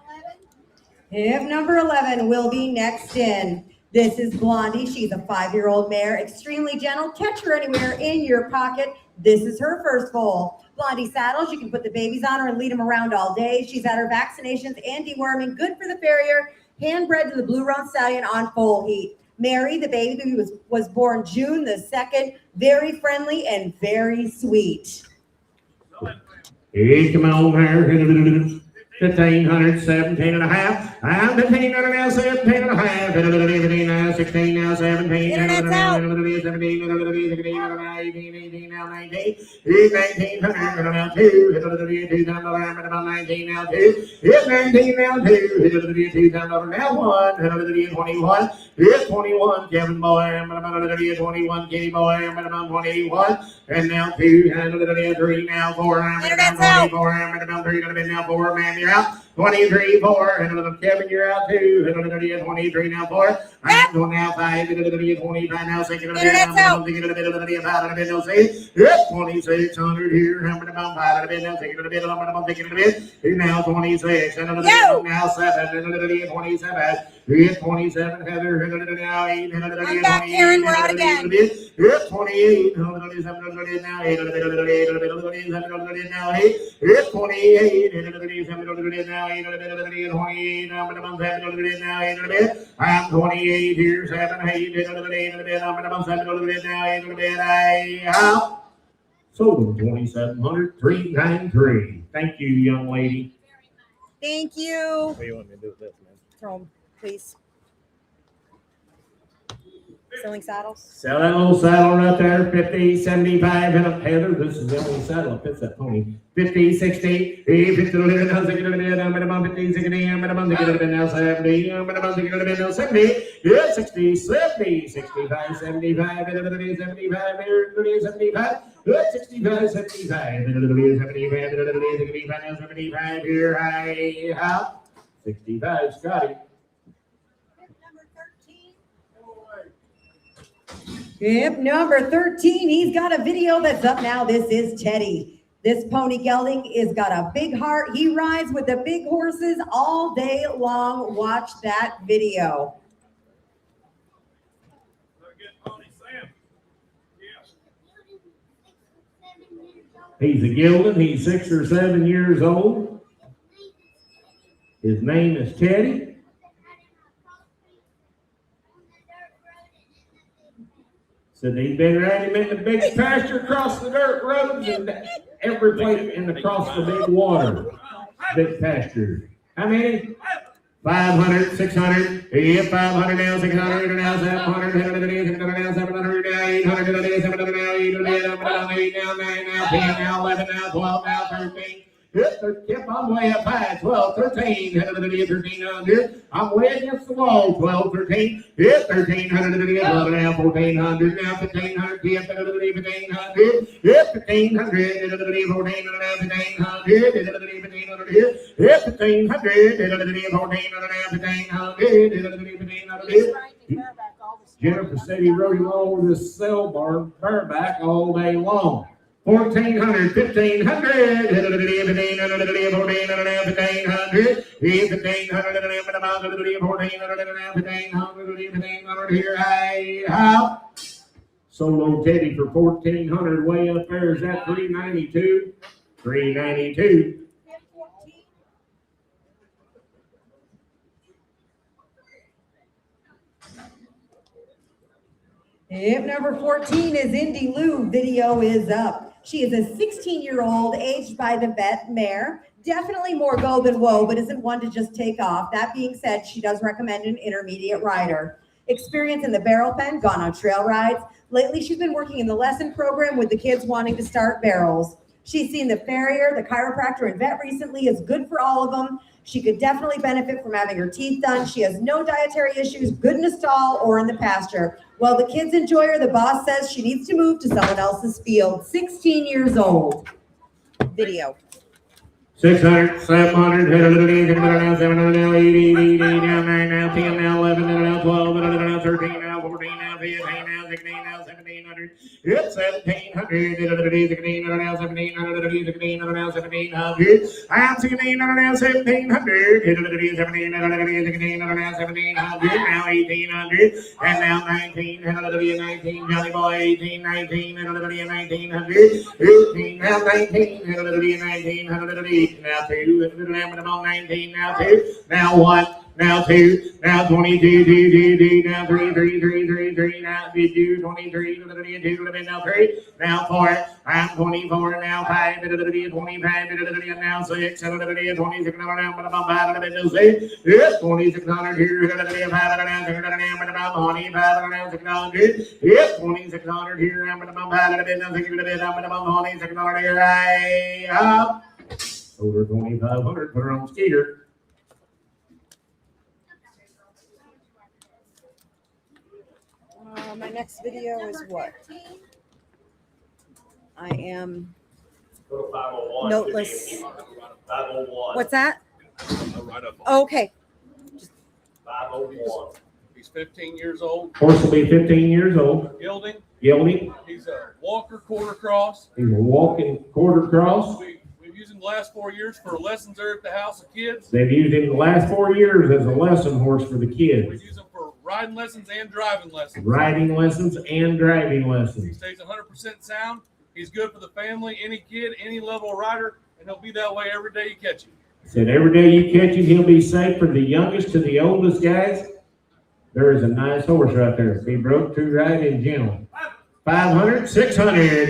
11. Hip number 11 will be next in. This is Blondie. She's a 5-year-old mare, extremely gentle. Catch her anywhere in your pocket. This is her first foal. Blondie saddles, you can put the babies on her and lead them around all day. She's had her vaccinations and deworming, good for the farrier, hand-bred to the Blue Roan Stallion on foal heat. Mary, the baby, was born June the 2nd, very friendly and very sweet. Hey, come on here. 1,500, 17 and a half. I'm 1,500 now, 17 and a half. 15 now, 16 now, 17. Internet's out. 17, 18, 18 now, 19. 1,900 now, 2. 2 down the line, about 19 now, 2. Hit 19 now, 2. 2 down the now, 1. 21. Hit 21, Kevin boy. I'm about 21, Kitty boy. I'm about 21. And now 2. 3 now, 4. I'm about 24. I'm about 3 now, 4. Man, you're out. 23, 4. And Kevin, you're out too. 23 now, 4. I'm going now 5. 25 now, 6. Internet's out. 2,600 here. I'm about 5 now, 6. Now 26. Now 7. 27. 27, Heather. Now 8. I'm back, Karen. We're out again. 28. Now 8. Now 8. 28. Now 8. 28. I'm 28 here. 7, 8. I'm about 7. Now 8. I have sold 2,700. 393. Thank you, young lady. Thank you. What do you want me to do with this, man? Throw them, please. Selling saddles. Sell that little saddle right there, 50, 75, and a Heather. This is the only saddle that fits that pony. 50, 60, 50, 60, now 60, I'm at about 50, 60, I'm at about 60, now 70, I'm at about 60, now 70, yeah, 60, 70, 65, 75, 75, 75, 65, 75, 75, here I have 65, Scotty. Hip number 13, he's got a video that's up now. This is Teddy. This pony gelding has got a big heart. He rides with the big horses all day long. Watch that video. He's a gelding. He's 6 or 7 years old. His name is Teddy. Said he's been riding him in the big pasture across the dirt roads and every place and across the big water. Big pasture. How many? 500, 600, yeah, 500 now, 600 now, 700, 600 now, 700 now, 800 now, 700 now, 800 now, 9 now, 10 now, 11 now, 12 now, 13. Yep, I'm way up high. 12, 13, 1300. I'm way against the wall. 12, 13. Yep, 1300. 11 now, 1400. Now 1500. Yep, 1500. Yep, 1500. 1400. 1500. Yep, 1500. Jennifer said he rode him all over this cell bar bareback all day long. 1,400, 1,500, 1,500, 1,500, here I have. Solo Teddy for 1,400, way up there. Is that 392? 392. Hip number 14 is Indy Lou. Video is up. She is a 16-year-old aged by the vet mare. definitely more go than whoa, but isn't one to just take off. That being said, she does recommend an intermediate rider. Experience in the barrel pen, gone on trail rides. Lately, she's been working in the lesson program with the kids wanting to start barrels. She's seen the farrier, the chiropractor, and vet recently. Is good for all of them. She could definitely benefit from having her teeth done. She has no dietary issues, good in a stall or in the pasture. While the kids enjoy her, the boss says she needs to move to someone else's field. 16 years old. Video. 600, 700, 700, now 80, now 9, now 10, now 11, now 12, now 13, now 14, now 15, now 16, now 1700. It's 1700, 16, now 1700, 16, now 1700. I'm 16, now 1700, 17, now 16, now 1700, now 1800, and now 19, 19, Johnny Boy, 18, 19, 1900, 18, now 19, 1900. Now 2, now 19, now 2, now 1, now 2, now 22, 2, now 3, 3, now 2, 23, 2, now 3, now 4, I'm 24, now 5, 25, now 6, 26, now 5, it's 2600 here, 5, now 25, now 600, it's 2600 here, 5, 600 here, up. Over 2,500, put her on Skeeter. My next video is what? I am Go to 501. noteless. 501. What's that? Right up. Okay. 501. He's 15 years old. Horse will be 15 years old. Gelding. Gelding. He's a walker quarter cross. He's a walking quarter cross. We've used him the last 4 years for lessons there at the house of kids. They've used him the last 4 years as a lesson horse for the We've kids. used him for riding lessons and driving lessons. Riding lessons and driving He lessons. stays 100% sound. He's good for the family, any kid, any level of rider, and he'll be that way every day you catch him. Said every day you catch him, he'll be safe from the youngest to the oldest guys. There is a nice horse right there. Be broke to ride and gentle. 500, 600.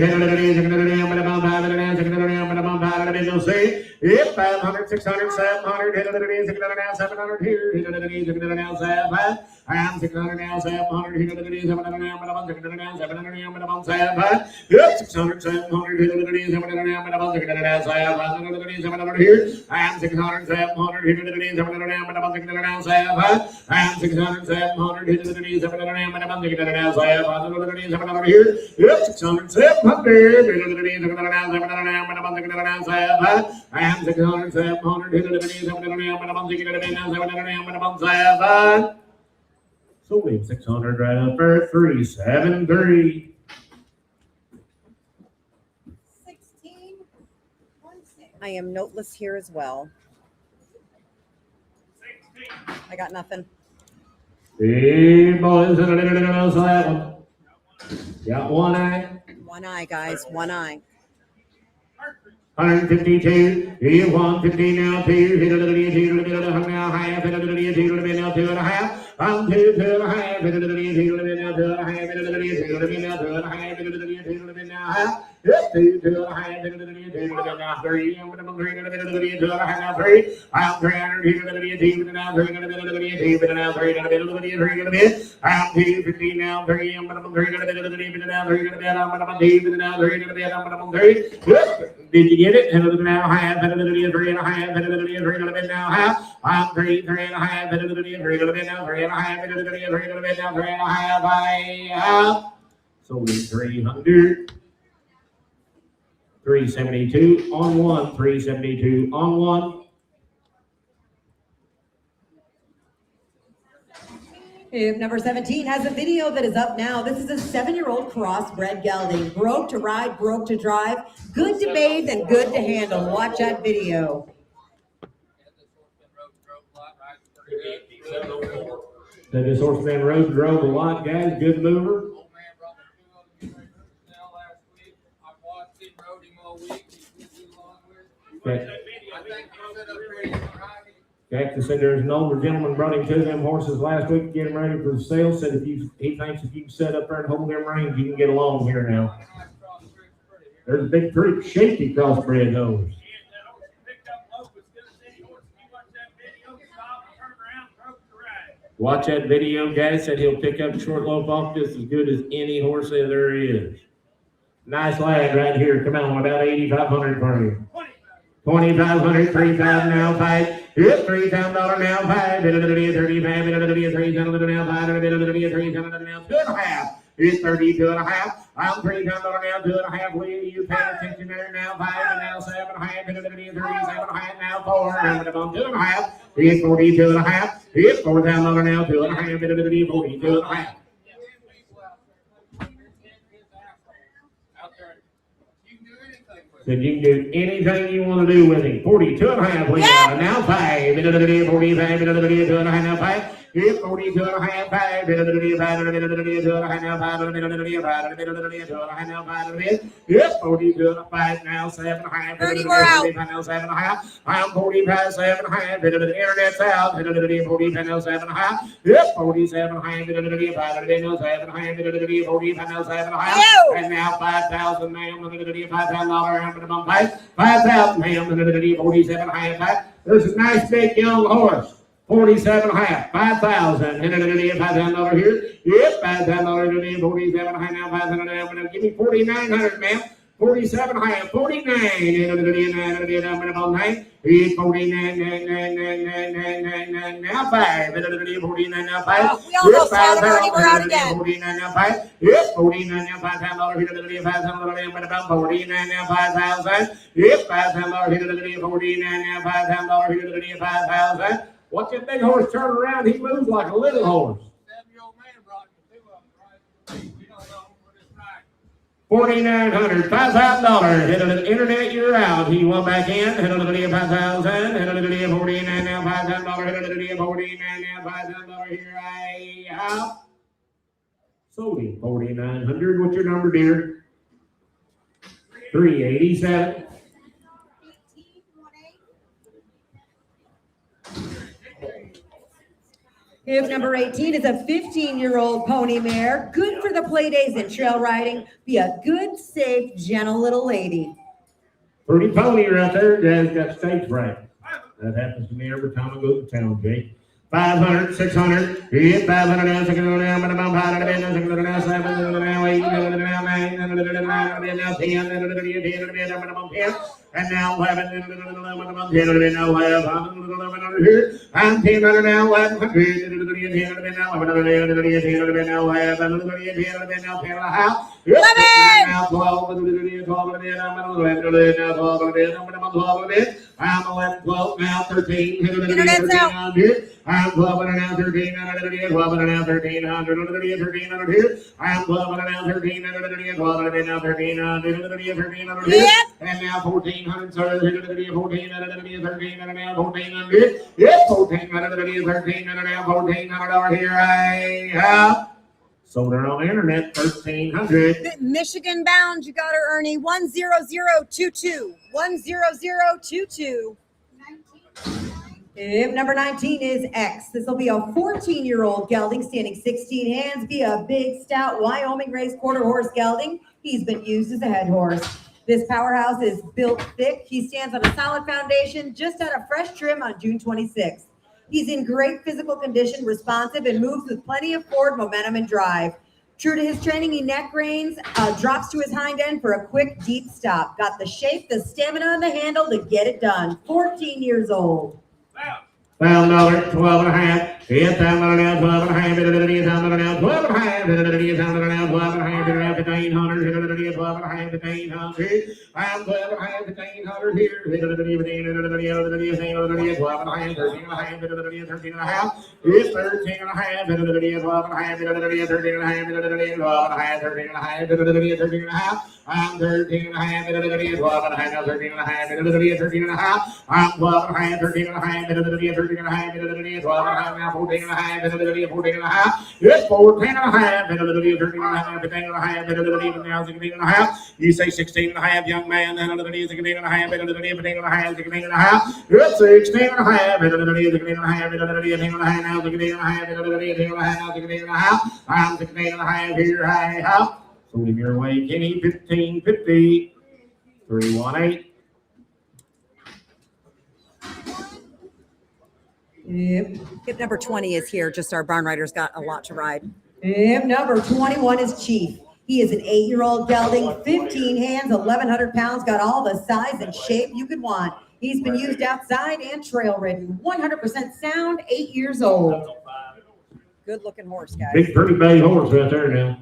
If 500, 600, 700, 700 here, 700 now, 700. I'm 600 now, 700, 700 now, 700 now, 700. Yep, 600, 700, 700 now, 700 here. I'm 600, 700, 700 now, 700. I'm 600, 700, 700 now, 700 here. Yep, 600, 700, 700 now, 700. I'm 600, 700, 700. So leave 600 right up there, 373. 16, 16. I am noteless here as well. I got nothing. Hey, boys, that one. Got one eye. One eye, guys. One eye. 152, he 150 now, 2, hit a little bit, now, half, hit a little bit, now, 2.5, I'm 2.5, hit a little bit, now, 2.5, hit a little bit, now, 2.5, hit a little bit, now, half, yes, 2.5, hit a little bit, now, 3, I'm 3, 2.5, now, 3, I'm 300, hit a little bit, now, 3, now, 3, I'm 250 now, 3, I'm 3, now, 3, did you get it? And a little bit now, half, and a little bit, 3.5, and a little bit, 3 now, half. I'm 3, 3.5, and a little bit, 3 now, 3.5, and a little bit, 3 now, 3.5, I have. So we 300. 372 on one, 372 on one. If number 17 has a video that is up now. This is a 7-year-old crossbred gelding. Broke to ride, broke to drive, good to bathe, and good to handle. Watch that video. That this horseman rode drove a lot, guys. Good mover. Old man brought me 2 of them now last week. I watched him, rode him all week. He's too long with. Okay. I think he set up pretty high. Cactus said there's an older gentleman brought him 2 of them horses last week to get him ready for the sale. Said he thinks if you can set up there and hold them reins, you can get along here now. There's a big, pretty shaky crossbred those. Watch that video, guys. Said he'll pick up short lope off just as good as any horse that there is. Nice lad right here. Come on, about 8,500 for you. 2,500, 3,000 now, 5. It's $3,000 now, 5. 35, 3,000 now, 5. 3,000 now, 2.5. It's 32.5. I'm $3,000 now, 2.5. Will you pay attention there now, 5 and now 7.5. 37.5 now, 4. Remember to 2.5. It's 42.5. It's $4,000 now, 2.5. 42.5. Said you can do anything you want to do with him. 42.5. Now 5. 45. 2.5 now 5. It's 42.5. 5. 2.5 now 5. 2.5 now 5. It's 42.5 now 7.5. Ernie, we're out. 7.5. I'm 45. 7.5. Internet's out. 45 now 7.5. It's 47.5. 45 now 7.5. And now 5,000 now. $5,000. 5,000 ma'am, 47.5. This is a nice big young horse. 47.5. 5,000. $5,000 here. Yep, $5,000. 47.5 now. 5,000. Give me 4,900, ma'am. 47.5. 49. Minimum 9. 49. Now 5. 49 now 5. We almost had it, Ernie. We're out again. 49 now 5. Yes, 49 now $5,000. $5,000. 49 now 5,000. Yes, $5,000. 49 now $5,000. 5,000. Watch that big horse turn around. He moves like a little horse. 7-year-old man brought me 2 of them, right? We don't know what it's like. 4,900, $5,000. Hit on the internet, you're out. He went back in. Hit on the video, 5,000. Hit on the video, 49 now, $5,000. Hit on the video, 49 now, $5,000. Here I out. Sold him 4,900. What's your number, dear? 387. If number 18 is a 15-year-old pony mare, good for the play days and trail riding. Be a good, safe, gentle little lady. Pretty pony right there. Dad's got stage fright. That happens to me every time I go to town, Jake. 500, 600, 500 now, 600 now, minimum 500 now, 600 now, 700 now, 800 now, 900 now, 10, minimum 10, and now 11, minimum 10, now 11, I'm 10 now, 11, 10 now, 11, now 11, now 10 and a half. 11! Now 12, I'm 11, 12, now 13, Internet's out. I'm 12 and now 13, 12 and now 1300, 1300 here. I'm 12 and now 1300, 12 and now 1300, and now 1,400, 1,400, 1,300, now 1,400. Yes, 1,400, 1,300, now 1,400 here. I have. Sold her on the internet, 1,300. Michigan bound, you got her, Ernie. 10022. 10022. If number 19 is X, this will be a 14-year-old gelding standing 16 hands, be a big, stout Wyoming race quarter horse gelding. He's been used as a head horse. This powerhouse is built thick. He stands on a solid foundation, just had a fresh trim on June 26th. He's in great physical condition, responsive, and moves with plenty of forward momentum and drive. True to his training, he neck reins, drops to his hind end for a quick, deep stop. Got the shape, the stamina, and the handle to get it done. 14 years old. $1,000, 12 and a half. $10,000 now, 12 and a half. $10,000 now, 12 and a half. $10,000 now, 12 and a half. $1,500. 12 and a half. $1,500. I'm 12 and a half. $1,500 here. 12 and a half. 13 and a half. 13 and a half. It's 13 and a half. 12 and a half. 13 and a half. 12 and a half. 13 and a half. 13 and a half. 13 and a half. I'm 13 and a half. 12 and a half. 13 and a half. 13 and a half. I'm 12 and a half. 13 and a half. 13 and a half. 12 and a half. Now 14 and a half. 14 and a half. It's 14 and a half. 13 and a half. 15 and a half. Now 16 and a half. You say 16 and a half, young man. 16 and a half. 15 and a half. 16 and a half. It's 16 and a half. 16 and a half. 18 and a half. Now 16 and a half. 18 and a half. Now 16 and a half. I'm 16 and a half. Here I have. Sold him your way, Kenny. 1550. 318. Yep. Hip number 20 is here. Just our barn rider's got a lot to ride. Yep, number 21 is Chief. He is an 8-year-old gelding, 15 hands, 1,100 pounds, got all the size and shape you could want. He's been used outside and trail ridden, 100% sound, 8 years old. Good looking horse, guys. Big, pretty big horse right there now.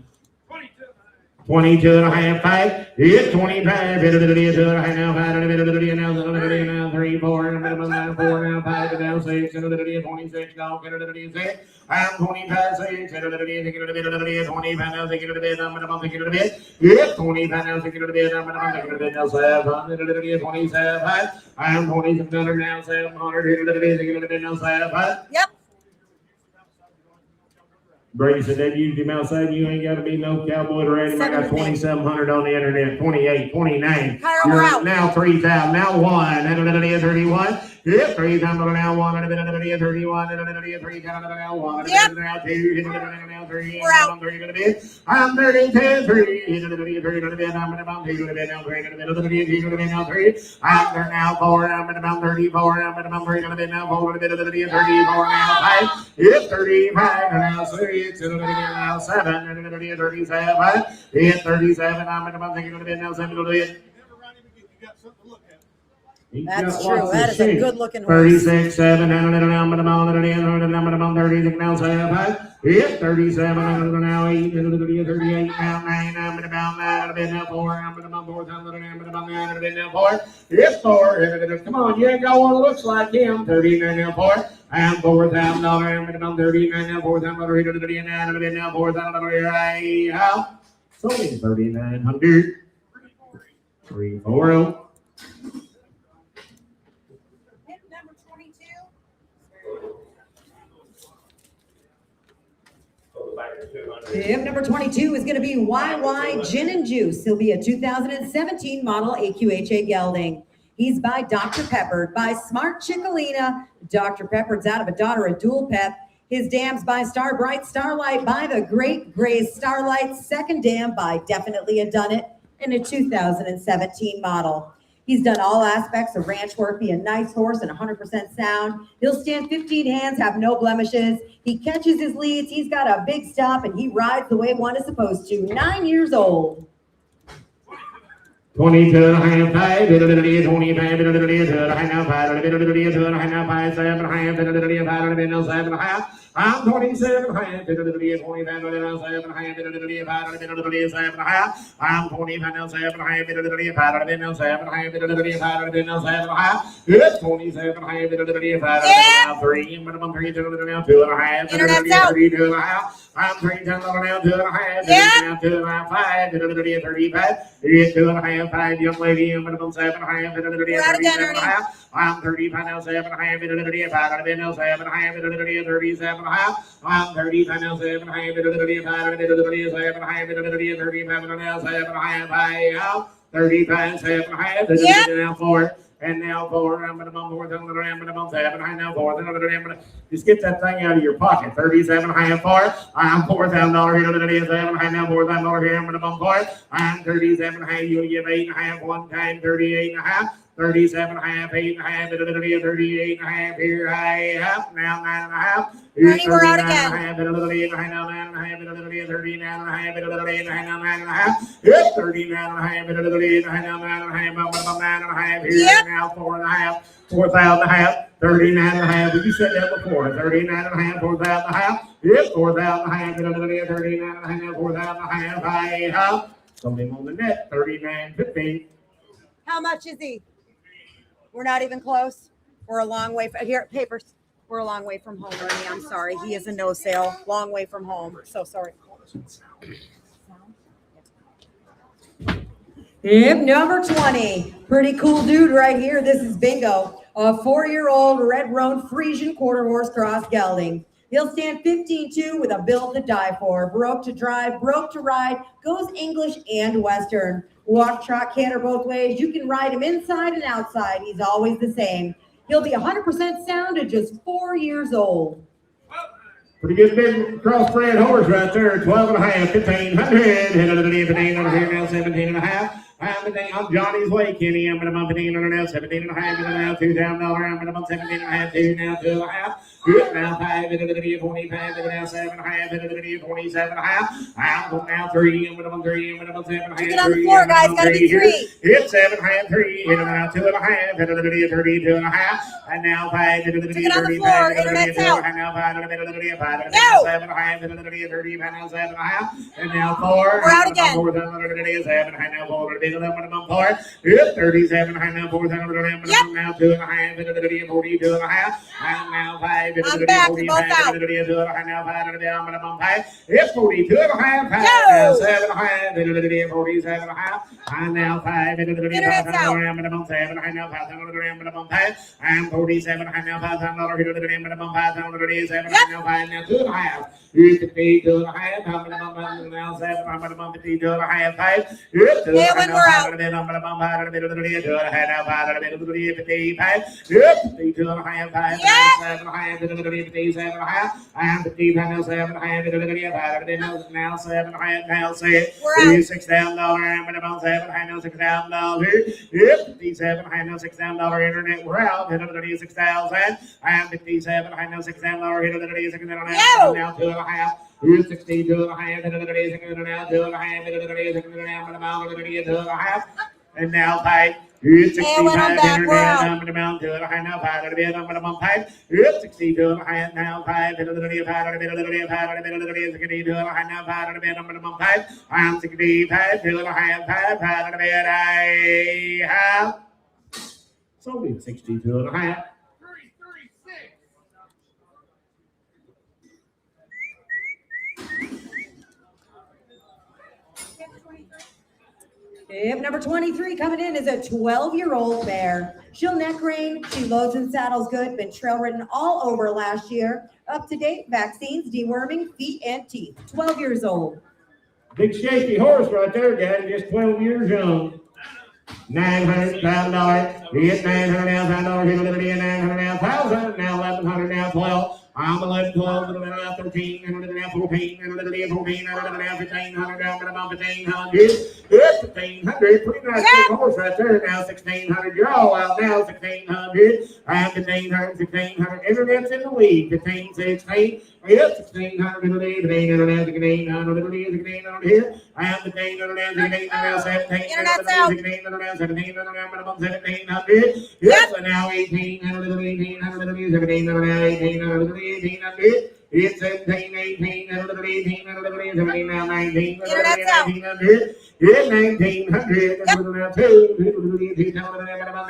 22 and a half, 5. Yeah, 25. 2 and a half now, 5. Now 3, 4, now 4, now 5, now 6. 26, now 6. I'm 25, 6. 25 now, 6 to the bed. I'm going to take it to the bed. Yeah, 25 now, 6 to the bed. I'm going to take it to the bed. Now 700, 27. I'm 27 now, 700. 6 to the bed. 6 to the bed. Now 7. Yep. Brady said that used him outside. You ain't got to be no cowboy to ride him. I got 2,700 on the internet. 28, 29. We're out. Now 3,000. Now 1. 31. Yep. 3 times now 1. 31. 3 times now 1. Yep. Now 2. Now 3. We're out. I'm 3 to the bed. I'm 30, 10, 3. 3 to the bed. I'm about 2 to the bed. Now 3 to the bed. 2 to the bed. Now 3. I'm there now 4. I'm about 34. I'm about 3 to the bed. Now 4 to the bed. 34 now 5. Yep. 35 now 6. now 7. 37. Yep. 37. I'm about 6 to the bed. Now 7 to the bed. That's true. That is a good looking horse. 36, 7, now 36, now 7, yep, 37, now 8, 38, now 9, I'm about 9, now 4, I'm about 4, I'm about 9, now 4, yep, 4, come on, you ain't got one that looks like him, 39, now 4, I'm $4,000, I'm about 39, now 4,000, 39, now 4,000, so 3,900, 340. Yep, number 22 is going to be YY Gin and Juice. He'll be a 2017 model AQHA gelding. He's by Dr. Peppered, by Smart Chickalina. Dr. Peppered's out of a daughter of Dual Pep. His dam's by Star Bright Starlight, by the Great Grays Starlight. Second dam by Definitely a Done It, in a 2017 model. He's done all aspects of ranch work, be a nice horse and 100% sound. He'll stand 15 hands, have no blemishes. He catches his leads. He's got a big stop, and he rides the way one is supposed to. 9 years old. 22 and a half, 5, 25, 5, 7, 5, I'm 27, 5, 25, 7, 5, I'm 25 now, 7, 5, 5, now 7, 5, now 7, it's 27, 5, 5, 3, but I'm 3, 2 and a half, 3, 2 and a half. I'm 3 times now, 2 and a half, now 2 and a half, 5, 35, 2 and a half, 5, young lady, I'm 7 and a half, 37 and a half. I'm 35 now, 7 and a half, 5, now 7 and a half, 37 and a half. I'm 35 now, 7 and a half, 5, 37 and a half, 37 now, 7 and a half, 5, 35, 7 and a half, now 4. And now 4, I'm going to bump 4, I'm going to bump 7, I know 4, just get that thing out of your pocket. 37 and a half 4, I'm $4,000 here today, 7, I now $4,000 here, I'm going to bump 4, I'm 37 and a half, you want to give 8 and a half one time, 38 and a half. 37 and a half, 8 and a half, 38 and a half, here I have, now 9 and a half. Honey, we're out again. 8 and a half, now 9 and a half, 39 and a half, 8 and a half, 9 and a half. Yep, 39 and a half, 8 and a half, now 9 and a half, 9 and a half, here now 4 and a half, 4,000 and a half, 39 and a half. Did you said that before? 39 and a half, 4,000 and a half. Yep, 4,000 and a half, 39 and a half, 4,000 and a half, I have. Something on the net, 39.15. How much is he? We're not even close. We're a long way from here. Papers. We're a long way from home, Ernie. I'm sorry. He is a no sale. Long way from home. So sorry. Yep, number 20. Pretty cool dude right here. This is Bingo, a 4-year-old red roan Frisian quarter horse cross gelding. He'll stand 15-2 with a build to die for. Broke to drive, broke to ride, goes English and Western. Walk, trot, canter both ways. You can ride him inside and outside. He's always the same. He'll be 100% sound at just 4 years old. Pretty good big crossbred horse right there. 12 and a half, 1,500. Now 17 and a half. I'm Johnny's Way, Kenny. I'm going to bump it in now, 17 and a half, now $2,000. I'm going to bump 17 and a half, 2 now, 2 and a half. Good now 5, 25, now 7 half, 27 half. I'm going now 3, and minimum 3, and minimum 7 half. Get on the floor, guys. Gotta be 3. Hit 7 half, 3, and now 2 and a half, 32 and a half. And now 5, 30, on the floor, internet's out. and now 5, 5, No. 7 half, 30, and now 7 half. And now 4. We're out again. 4, 7, and now 4, minimum 4. Hit 37, and now 4, 7, Yep. now 2 and a half, 42 and a half. And now 5, I'm back. You're both out. and now 5, minimum 5. It's 42 and a half, No. 7 and a half, 47 and a half. And now 5, Internet's out. minimum 7, and now 5, minimum 5. And 47, and now 5, minimum 5, 7, and now 5, now 2 and a half. It's 52 and a half, minimum now 7, minimum 52 and a half, 5. It's 2 Galen, we're out. minimum 5, 52 and a half, 55. It's 52 and a half, 5, 7 and a half, 57 and a half. And 55 now 7 and a half, now 7 and a half, now 6. We're out. $6,000, minimum 7 and now $6,000. Yep, 57 and now $6,000 internet. We're out. 6,000 and 57 and now $6,000. Now 2 and a half. 62 and a half, now 2 and a half, and now 5. It's 65 back, we're out. now 5, minimum 5. It's 62 and a half, now 5, minimum 5. I'm 65, 2 and a half, 5, I have. So it's 62 and a half. 336. Yep, number 23 coming in is a 12-year-old mare. She'll neck rein, she loads and saddles good, been trail ridden all over last year. Up to date, vaccines, deworming, feet and teeth. 12 years old. Big shaky horse right there, guys, just 12 years young. $900,000. He hit $900 now, $5. He's literally at $900 now, $1,000 now, $1,100 now, 12. I'm 11, 12, now 13, and now 14, and literally 14, and now 1,500 down, but about 1,500. It's 1,500. Pretty nice big horse right there. Now 1,600. You're all out now. 1,600. I'm 1,500, 1,600. Internet's in the lead. 15, 16. Yep, 1,600 in the lead. 1,800, 1,800 here. I'm 1,800, 1,800, 1700, 1,700. Yes, and now 1,800, 1,800, 1,700, 1,800. It's 17, 18, 18, 17, now 19, 1900. It's 1,900. Now 2,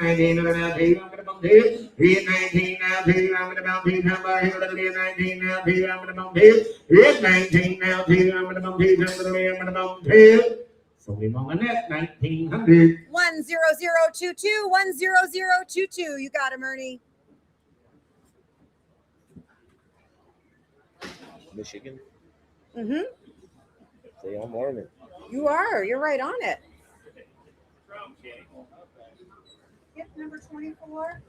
19, now 2. It's 19 now 2. I'm about 2. It's 19 now 2. I'm about 2. It's 19 now 2. I'm about 2. I'm about 2. So we on that 1,900. 10022 10022. You got him, Ernie. Michigan. Mm-hmm. Say I'm learning. You are. You're right on it. Yep, number 24.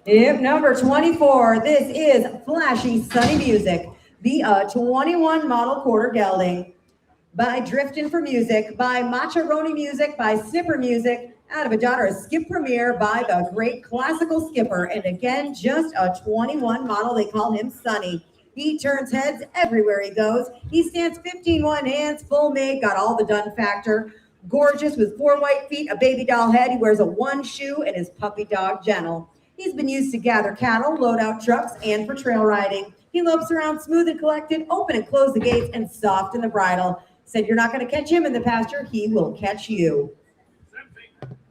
Yep, number 24. This is Flashy Sunny Music, the 21 model quarter gelding. By Driftin' for Music, by Macharoni Music, by Snipper Music, out of a daughter of Skip Premier by the great classical skipper. And again, just a 21 model. They call him Sunny. He turns heads everywhere he goes. He stands 15-1 hands, full made, got all the done factor. Gorgeous with 4 white feet, a baby doll head. He wears a 1 shoe and his puppy dog gentle. He's been used to gather cattle, load out trucks, and for trail riding. He lopes around smooth and collected, open and close the gates, and soft in the bridle. Said you're not going to catch him in the pasture, he will catch you.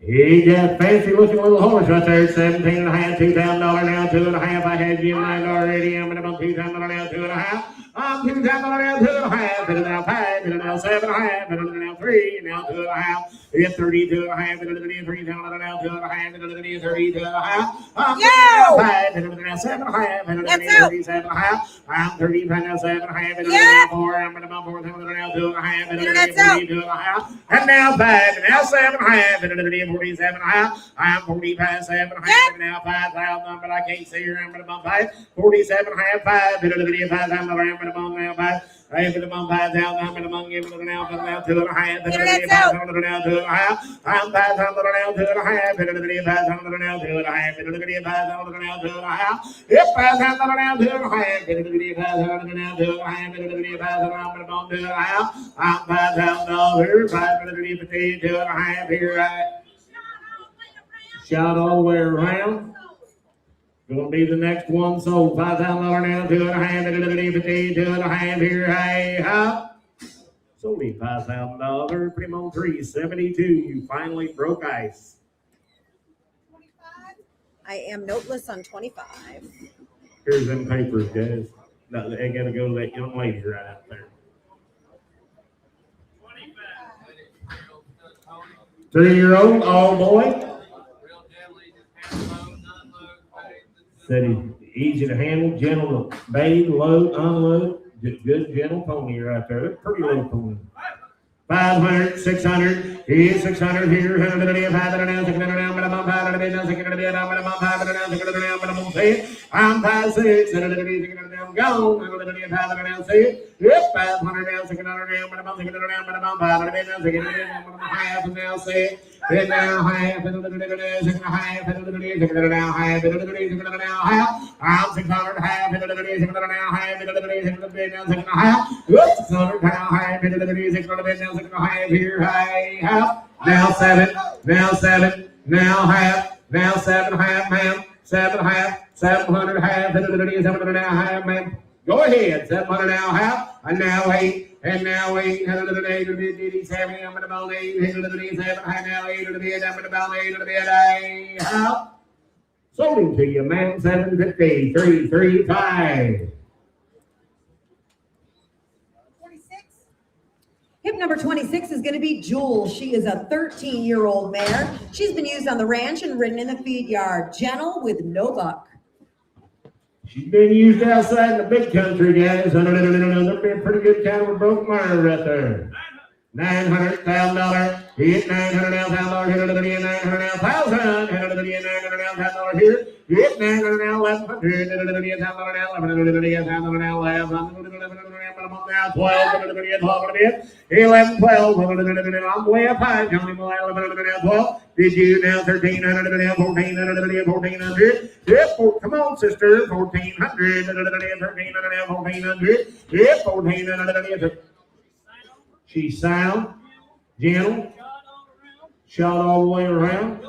He got fancy looking little horse right there. 17 and a half, $2,000 now, 2 and a half. I had you in mind already. I'm about $2,000 now, 2 and a half. I'm $2,000 now, 2 and a half. And now 5, and now 7 and a half, and now 3, and now 2 and a half. It's 32 and a half, and then 3,000 now, 2 and a half, and then 32 and a half. I'm 5, and then now 7 and a half, and then 37 and a half. I'm 35 now, 7 and a half, and then 4. I'm about 4,000 now, 2 and a half, and then 42 and a half. And now 5, and now 7 and a half, and then 47 and a half. I'm 45, 7 and a half, and now 5,000, but I can't see her. I'm about 5, 47 and a half, 5, and then 5,000, I'm about now 5. I am the among 5,000, I'm among you, now to the high, Internet's out. now to the high, I'm 5,000 now to the high, 5,000 now to the high, 5,000 now to the high, if 5,000 now to the high, 5,000 now to the high, 5,000 I'm to the high, I'm 5,000, 5,000 to the high, here shout all the way around. Gonna be the next one sold. $5,000 now, 2.5, 2.5 here, hey, hop. Sold him $5,000, put him on 372. You finally broke ice. 25. I am noteless on 25. Here's them papers, guys. No, they gotta go to that young lady right out there. 3-year-old, all boy. Real gently, just hand load, unload, pay. Said he's easy to handle, gentle to bathe, load, unload. Just good, gentle pony right there. That's a pretty little pony. 500, 600, here's 600 here, 100, 500 now, 600 now, but I'm on 500 now, 600 now, but I'm on 500 now, 600 now, but I'm on say it. I'm 5'6", 600 now, gone, 100 500 now, say it. Yep, 500 now, 600 now, but I'm on 600 now, but I'm on 500 now, 600 now, but I'm half now, say it. And now half, 600 half, 600 now, half, 600 now, half. I'm 600 half, 600 now, half, 600 now, 600 half. Whoops, 600 now, half, 600 now, high here, high, half, now 7, now 7, now half, now 7 half, ma'am, 7 half, 700 half, 700 now half, ma'am. Go ahead, 700 now half, and now 8, and now 8, 7, I'm at about 8, 7, high now 8, I'm at about 8, half. Sold him to you, ma'am, 750, 335. Hip number 26 is going to be Jewel. She is a 13-year-old mare. She's been used on the ranch and ridden in the feed yard. Gentle with no buck. She's been used outside in the big country, guys. There'll be a pretty good cattle with broke mare right there. $900,000. Hit $900,000. Hit $900,000. $1,000 here. Hit $900,000. $11,000. 12. 11, 12. I'm way up high. Johnny Boy, 12. Did you now 1,300? 1,400? 1,400? Yep. Come on, sister. 1,400. 1,300? 1,400? Yep. 1,400. She's sound, gentle, shot all the way around,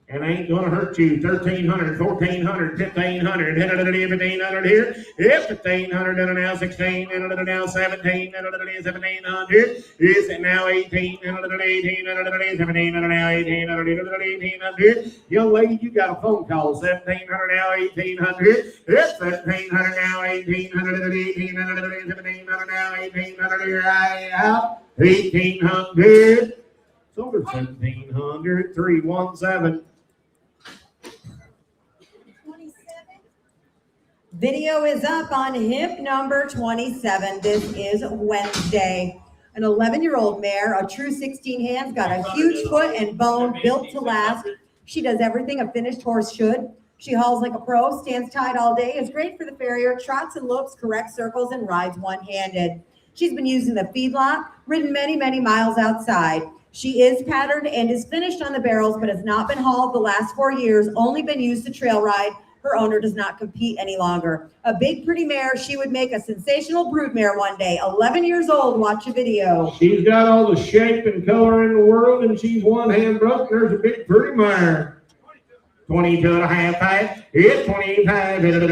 and ain't gonna hurt you. 1,300, 1,400, 1,500, 1,500 here. Yep, 1,500 now, 16, now 17, 1,700. Is it now 18, 1,800, 1,700 now, 1,800, 1,800. Young lady, you got a phone call. 1,700 now, 1,800. Yep, 1,700 now, 1,800, 1,800, 1,700 now, 1,800 here. I out. 1,800. Sold her 1,700, 317. Video is up on hip number 27. This is Wednesday. An 11-year-old mare, a true 16 hands, got a huge foot and bone, built to last. She does everything a finished horse should. She hauls like a pro, stands tied all day, is great for the farrier, trots and loops, corrects circles, and rides one-handed. She's been used in the feedlot, ridden many, many miles outside. She is patterned and is finished on the barrels, but has not been hauled the last 4 years, only been used to trail ride. Her owner does not compete any longer. A big, pretty mare. She would make a sensational broodmare one day. 11 years old. Watch a video. She's got all the shape and color in the world, and she's one hand broke. There's a big, pretty mare. 22 and a half, 5. It's 25. 2 and a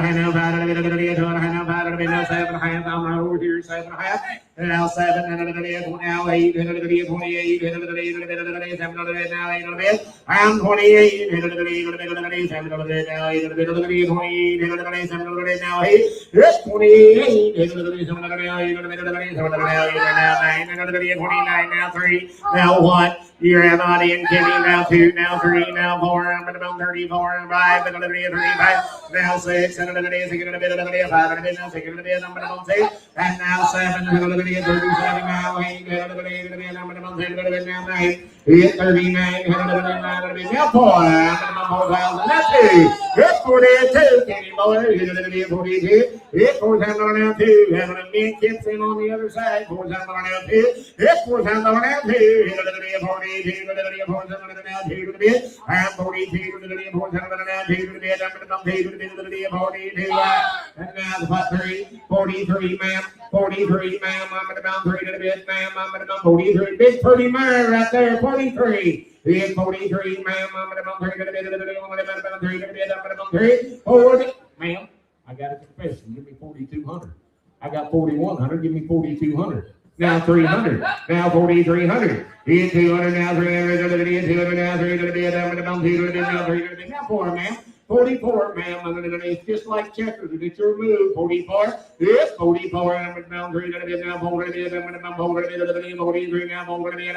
half now, 5. 2 and a half now, 5. Now 7 and a half. I'm right over here. 7 and a half. And now 7. Now 8. 28. 7 now 8. I'm 28. 7 now 8. 28. 7 now 8. It's 28. 7 now 8. 29. Now 3. Now 1. You're Emily and Kenny. Now 2. Now 3. Now 4. I'm at about 34 and 5. 35. Now 6. And now 6. And now 7. 37 now 8. Now 9. 39. Now 4. 4,000. Now two. It's 42. Kenny boy. It's 42. It's 4,000 now two. Having a big kips in on the other side. 4,000 now two. It's 4,000 now two. It's 42. It's 4,000 now two to the bid. I'm 42. It's 4,000 now two to the bid. I'm going to come to the bid. 42. And now the pot three. 43, ma'am. 43, ma'am. I'm going to come 3 to the bid, ma'am. I'm going to come 43. Big pretty man right there. 43. It's 43, ma'am. I'm going to come 3 to the bid. I'm going to come 3 to the bid. I'm going to come 3. 40. Ma'am, I got a confession. Give me 4,200. I got 4,100. Give me 4,200. Now 300. Now 4,300. It's 200. Now 300. 200. Now 3 to the bid. I'm going to come 2 to the bid. Now 3 to the bid. Now 4, ma'am. 44, ma'am. It's just like checkers. It's your move. 44. It's 44. I'm going to come 3 to the bid. Now 4 to the bid. I'm going to come 4 to the bid. 43. Now 4 to the bid.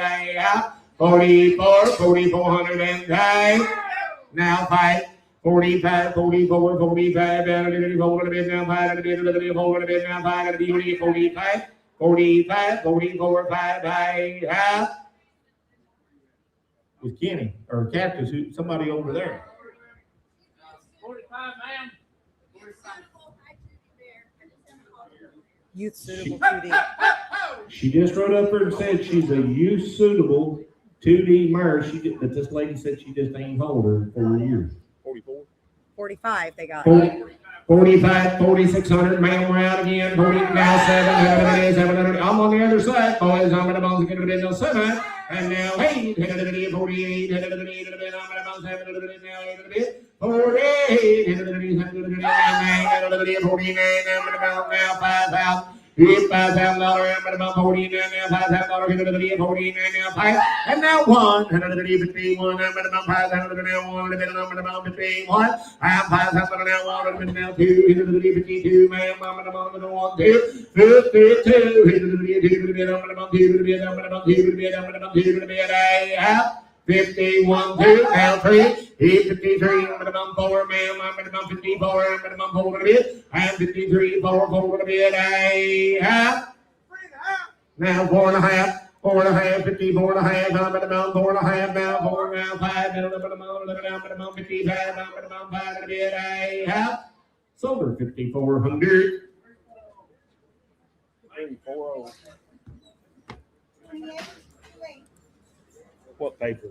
44. 4,400 and 5. Now 5. 45, 44, 45, down a little bit, now 5 to the bid, now 5 to the bid, 45, 45, 44, 5, 5, with Kenny, or Cactus, somebody over there. 45, ma'am. Youth suitable 2D. She just wrote up there and said she's a youth suitable 2D mare. But this lady said she just ain't hold her for years. 44. 45 they got. 45, 4,600, ma'am, we're out again. 40, now 700, 700. I'm on the other side, boys. I'm going to bounce again to the bid, now 7. And now 8, 48, I'm going to bounce 7 to the bid, now 8 to the bid. 48, 49, I'm going to bounce now 5,000. $5,000, I'm going to bounce 49, now $5,000, hit to the bid, 49, now 5. And now 1, 151, I'm going to bounce 5,000, now 1, I'm going to bounce 51. I'm 5,000, now 1, I'm going to bounce 2, hit to the bid, 52, ma'am, I'm going to bounce 1, 2, 52, hit to the bid, 2 to the bid, I'm going to bounce 2 to the bid, I'm going to bounce 2 to the bid, I'm going to bounce 2 to the bid, 51, 2, now 3, 53, I'm going to bump 4, ma'am, I'm going to bump 54, I'm going to bump 4 to the bid, I'm 53, 4 to the bid, now 4.5, 4.5, 54.5, I'm going to bump 4.5, now 4, now 5, I'm going to bump 55, I'm going to bump 5 to the bid, sold her 5,400. 340. 28. What paper?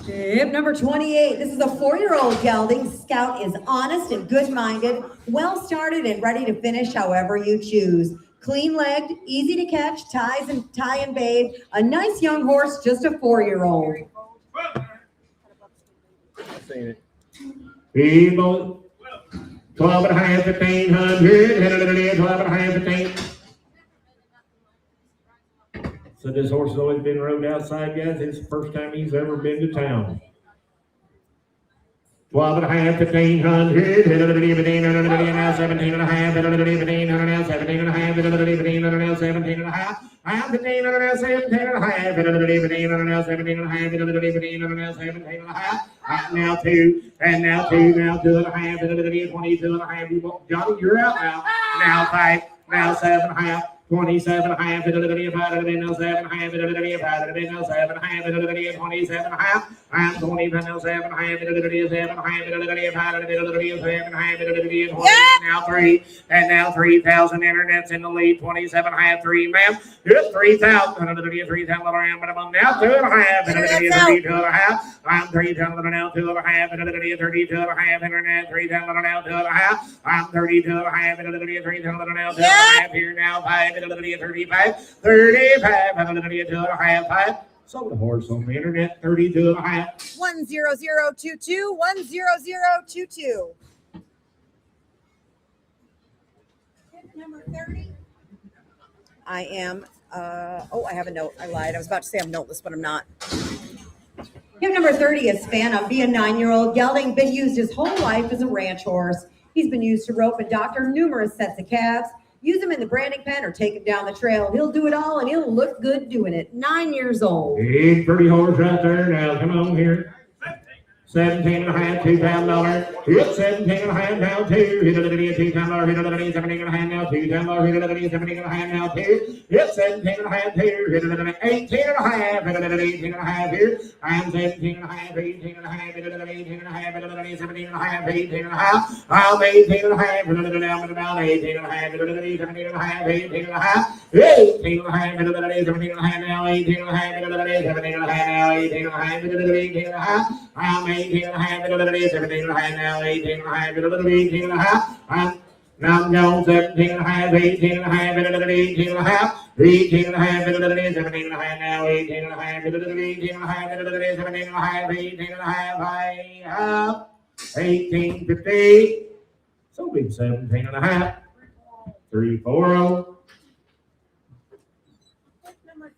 Tip number 28. This is a 4-year-old gelding. Scout is honest and good-minded, well-started and ready to finish however you choose. Clean-legged, easy to catch, tie and bathe. A nice young horse, just a 4-year-old. I've seen it. People, 12 and a half, 1,500, 12 and a half, 15. So this horse has always been rode outside, guys. It's the first time he's ever been to town. 12 and a half, 1,500, now 17 and a half, 17 and a half, 17 and a half, 17 and a half, 17 and a half, 17 and a half, 17 and a half, 17 and a half, 17 and a half, now 2, and now 2, now 2 and a half, 22 and a half, Johnny, you're out now, now 5, now 7 and a half, 27 and a half, now 7 and a half, now 7 and a half, 27 and a half, I'm 20, now 7 and a half, 7 now 3, and now 3,000, internet's in the lead, 27 and a half, 3, ma'am, it's 3,000, 3,000, now 2 and a half, 32 and a half, I'm 3,000, now 2 and a half, 32 and a half, internet, 3,000, now 2 and a half, I'm 32 and a half, 3,000, now 2 and a half, here now 5, 35, 2 and a half, 5. Sold a horse on the internet, 32 and a half. 10022, 10022. Number 30. I am, I have a note. I lied. I was about to say I'm noteless, but I'm not. Tip number 30 is Phantom. Be a 9-year-old gelding, been used his whole life as a ranch horse. He's been used to rope and doctor numerous sets of calves. Use him in the branding pen or take him down the trail. He'll do it all and he'll look good doing it. 9 years old. Big pretty horse right there now. Come on here. 17 and a half, $2,000. Hit 17 and a half now, two. Hit it again, $2,000. Hit it again, 17 and a half now, $2,000. Hit it again, 17 and a half now, two. Hit 17 and a half, two. Hit it again, 18 and a half. Hit it again, 18 and a half here. I'm 17 and a half, 18 and a half. Hit it again, 18 and a half. Hit it again, 17 and a half, 18 and a half. I'm 18 and a half. Hit it again, I'm about 18 and a half. Hit it again, 17 and a half, 18 and a half. 18 and a half. Hit it again, 17 and a half now, 18 and a half. Hit it again, 17 and a half now, 18 and a half. Hit it again, 18 and a half. I'm 18 and a half. 17 and a half now, 18 and a half, 18 and a half. Now I'm going 17 and a half, 18 and a half, 18 and a half, 18 and a half, 17 and a half now, 18 and a half, 18 and a half, 17 and a half, 18 and a half, I have 1850. So big 17 and a half, 340.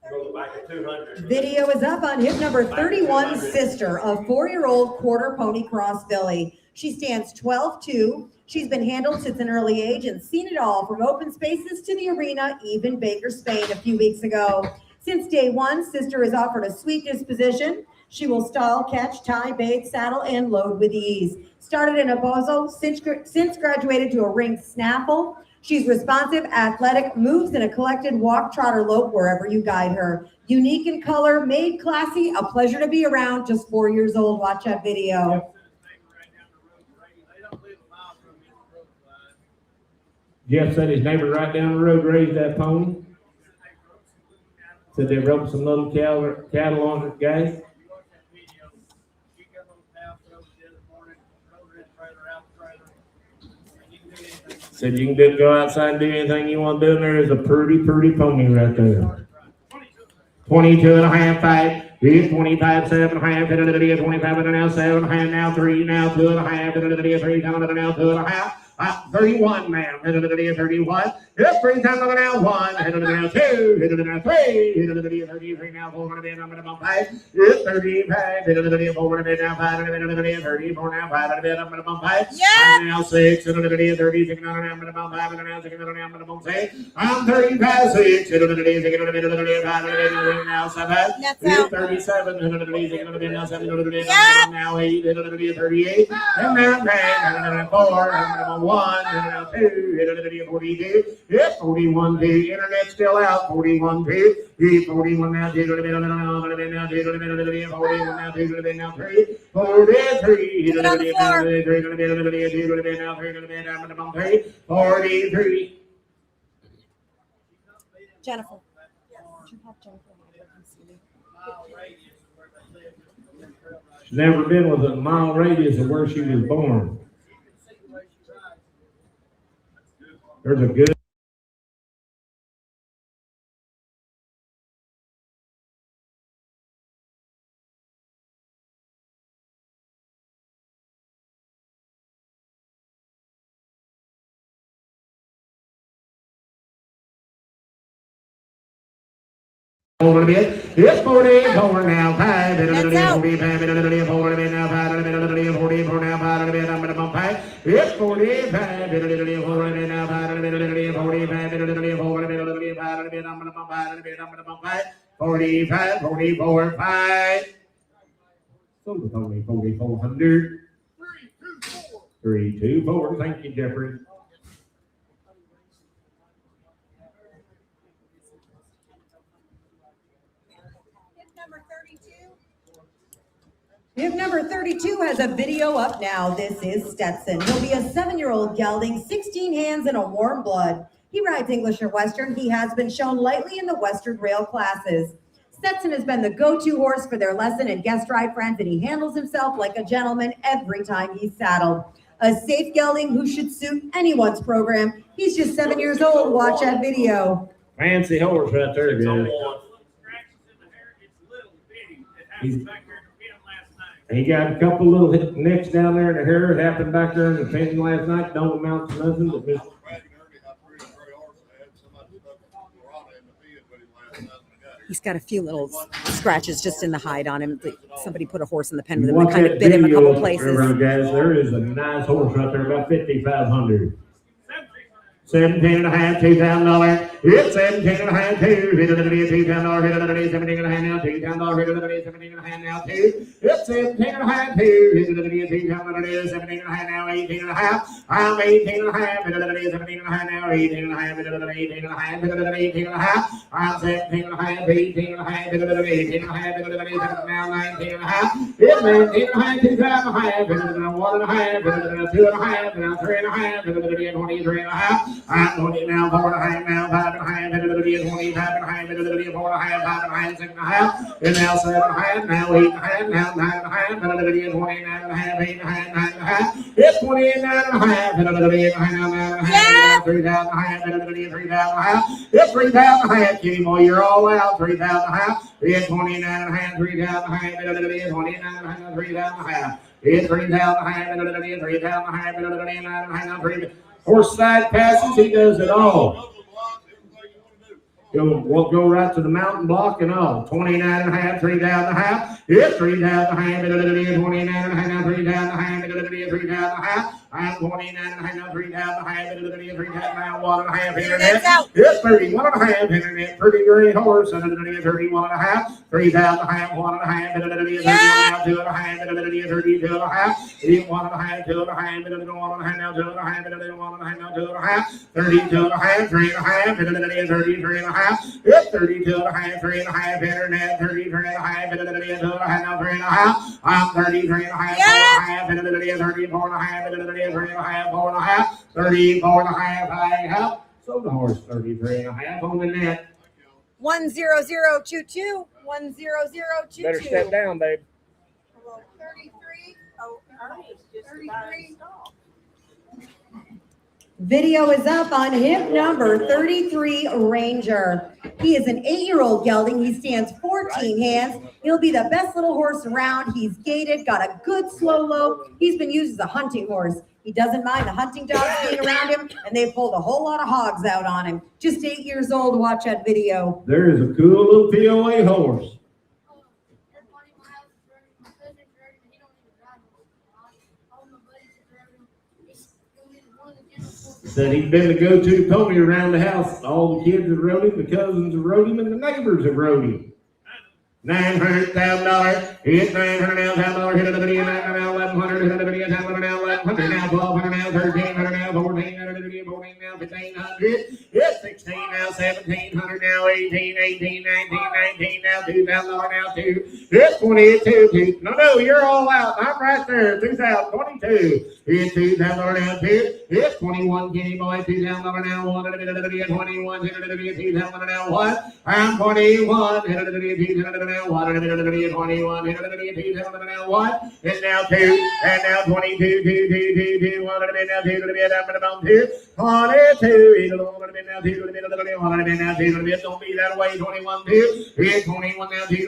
Go back at 200. Video is up on hip number 31, Sister, a 4-year-old quarter pony cross filly. She stands 12'2". She's been handled since an early age and seen it all, from open spaces to the arena, even Baker, Spain a few weeks ago. Since day one, Sister has offered a sweet disposition. She will stall, catch, tie, bait, saddle, and load with ease. Started in a bozo, since graduated to a ringed snaffle. She's responsive, athletic, moves in a collected walk, trot, or lope wherever you guide her. Unique in color, made classy, a pleasure to be around, just 4 years old. Watch that video. Jeff said his neighbor right down the road raised that pony. Said they roped some little cattle on the guys. Said you can go outside and do anything you want to do, and there is a pretty pony right there. 22 and a half, 5. Here's 25, 7 and a half, 25 and a half, 7 and a half, now 3, now 2 and a half, 3, now 2 and a half. 31 now, 31. Hit 3 times on the now 1, hit it now 2, hit it now 3, hit it 33 now 4, and I'm gonna 5. Hit 35, hit it 4, and now 5, and 34 now 5, and I'm gonna 5. Yeah. Now 6, and 36, and I'm gonna 5, and now 6, and I'm gonna 6. I'm 35, 6, hit it 5, and now 7. Hit 37, hit it now 7, now 8, hit it 38, and now 10, and 4, and 1, and 2, hit it 42. Yep, 41 2. Internet still out. 41 2. 41 now. 41 now. 41 now. 3. 43. Get it on the floor. 43. Jennifer. She's never been within a mile radius of where she was born. There's a good. Over a bit. It's 44 now. 5. 45. 44 now. 5. 44 now. 5. I'm gonna bump 5. It's 45. 44 now. 5. 45. 44. I'm gonna bump 5. I'm gonna bump 5. 45. 44. 5. So it's only 4,400. 3, 2, 4. Thank you, Jeffrey. Hip number 32 has a video up now. This is Stetson. He'll be a 7-year-old gelding, 16 hands and a warm blood. He rides English or Western. He has been shown lightly in the Western rail classes. Stetson has been the go-to horse for their lesson and guest ride friends, and he handles himself like a gentleman every time he's saddled. A safe gelding who should suit anyone's program. He's just 7 years old. Watch that video. Fancy horse right there, guys. He got a couple little nicks down there in the hair. It happened back there in the pen last night. Don't amount to nothing. But He's got a few little scratches just in the hide on him. Somebody put a horse in the pen with him and kind of bit him a couple places. Guys, there is a nice horse right there, about $5,500. 17 and a half, $2,000. It's 17 and a half, two. $2, $17 and a half now, $2, $17 and a half now, two. It's 17 and a half, two. $2, $17 and a half now, 18 and a half. I'm 18 and a half, $17 and a half now, 18 and a half, 18 and a half, 18 and a half. I'm 17 and a half, 18 and a half, 18 and a half, now 19 and a half. It's 19 and a half, 2 and a half, 1 and a half, 2 and a half, now 3 and a half, 23 and a half. I'm 20 now, 4 and a half, now 5 and a half, 25 and a half, 4 and a half, 5 and a half, 6 and a half. And now 7 and a half, now 8 and a half, now 9 and a half, 29 and a half, 8 and a half, 9 and a half. It's 29 and a half, 8 and a half, 9 and a half, 3,000 and a half, 3,000 and a half. It's 3,000 and a half, Kitty boy, you're all out, 3,000 and a half. It's 29 and a half, 3,000 and a half, 29 and a half, 3,000 and a half. It's 3,000 and a half, 3,000 and a half, 29 and a half, 3,000. Horse side passes, he does it all. We'll go right to the mountain block and all. 29 and a half, 3,000 and a half. It's 3,000 and a half, 29 and a half, 3,000 and a half, 3,000 and a half. I'm 29 and a half, now 3,000 and a half, 3,000 now 1 and a half internet. It's 31 and a half internet. Pretty great horse. 31 and a half, 3,000 and a half, 1 and a half, 31 now 2 and a half, 32 and a half. 1 and a half, 2 and a half, 1 and a half, now 2 and a half, 1 and a half, now 2 and a half. 32 and a half, 3 and a half, 33 and a half. It's 32 and a half, 3 and a half internet. 33 and a half, 2 and a half, now 3 and a half. I'm 33 and a half, 4 and a half, 34 and a half, 3 and a half, 4 and a half, 34 and a half, I have. So the horse 33 and a half on the net. 10022. 10022. Better step down, babe. 33. Oh, 33. Video is up on hip number 33, Ranger. He is an 8-year-old gelding. He stands 14 hands. He'll be the best little horse around. He's gaited, got a good slow lope. He's been used as a hunting horse. He doesn't mind the hunting dogs being around him, and they pulled a whole lot of hogs out on him. Just 8 years old. Watch that video. There is a cool little POA horse. Said he'd been the go-to pony around the house. All the kids have rode him, the cousins have rode him, and the neighbors have rode him. $900,000. It's $900,000. Hit another video now. 1,100. Hit another video now. 1,100 now. 1,200 now. 1,300 now. 1,400 now. 14 now. 1,500. It's 16 now. 1,700 now. 18, 18, 19, 19 now. $2,000 now. 2. It's 22. No, you're all out. I'm right there. 2022. It's $2,000 now. 2. It's 21. Kenny boy. $2,000 now. 1. 21. Hit another video. $2,000 now. 1. I'm 21. Hit another video. $2,000 now. 1. 21. Hit another video. $2,000 now. 1. It's now 2. And now 22. 2. 1. Now 2. 2. 22. Now 2. Now 2. Don't be that way. 21. 2. It's 21 now. 2.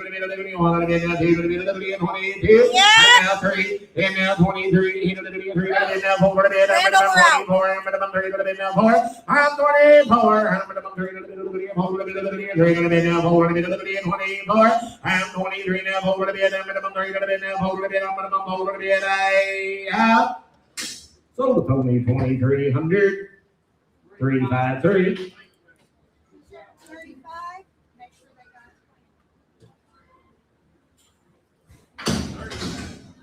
1. Now 2. 22. And now 3. And now 23. Hit another video. 3. And now 4. I'm 24. I'm 4. I'm 24. I'm 23 now. 4 to be at minimum 3 to be now. 4 to be at minimum 4 to be at a so the pony 2,300 353. 35. Make sure they got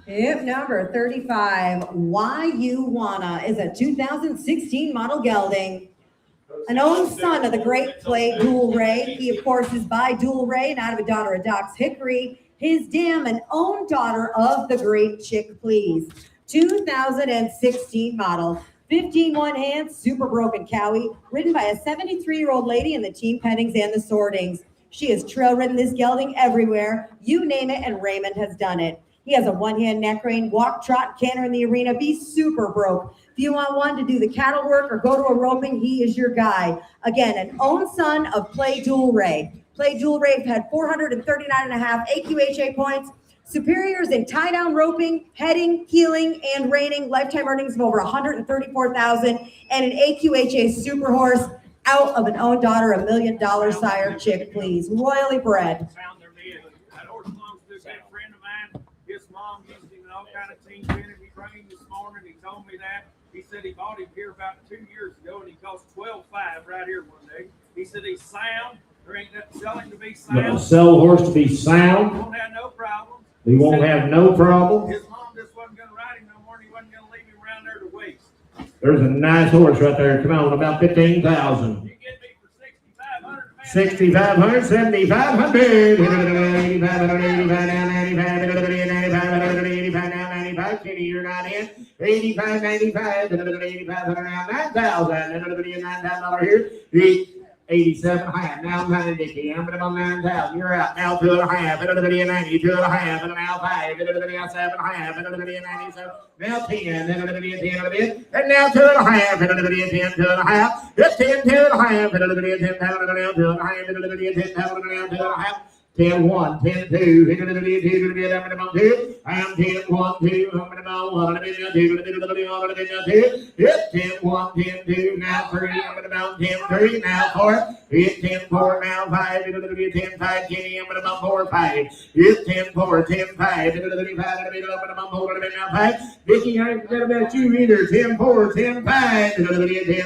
Hip number 35, Why You Wanna, is a 2016 model gelding. An own son of the great play Dual Ray. He, of course, is by Dual Ray and out of a daughter of Doc's Hickory. His dam, an own daughter of the great Chick Please. 2016 model. 15-1 hands, super broken cowie, ridden by a 73-year-old lady in the team pettings and the sortings. She has trail ridden this gelding everywhere. You name it, and Raymond has done it. He has a one-hand neck rein, walk, trot, canter in the arena, be super broke. If you want one to do the cattle work or go to a roping, he is your guy. Again, an own son of Play Dual Ray. Play Dual Ray had 439.5 AQHA points, superiors in tie-down roping, heading, heeling, and reining, lifetime earnings of over $134,000, and an AQHA super horse out of an own daughter, $1 million sire Chick Please, royally bred. Found their bed. That horse belongs to a good friend of mine. His mom used him in all kind of teams in him. He trained this morning. He told me that. He said he bought him here about 2 years ago, and he cost $12,500 right here one day. He said he's sound. There ain't nothing selling to be Gonna sound. sell a horse to be sound. Won't have no problem. He won't have no problem. His mom just wasn't gonna ride him no more, and he wasn't gonna leave him around there to waste. There's a nice horse right there. Come on, about 15,000. You get me for 6,500. 6,500, 7,500, 8,500, 85 down, 95, 95, 85 down, 95, Kenny, you're not in. 85, 95, 8,500 down, 9,000, $9,000 here. 87 half. Now I'm trying to Dickie. I'm going to 9,000. You're out. Now 2.5. 90. 2.5. And now 5. 7.5. 97. Now 10. 10 a bit. And now 2.5. 10. 2.5. It's 10. 2.5. 10. 2.5. 10. 10 1, 10 2, I'm 10 1 2, I'm 10 1 2, it's 10 1, 10 2, now 3, I'm about 10 3, now 4, it's 10 4, now 5, 10 5, Kenny, I'm about 4 5, it's 10 4, 10 5, 5, Vicky, I ain't forget about you either, 10 4, 10 5, 10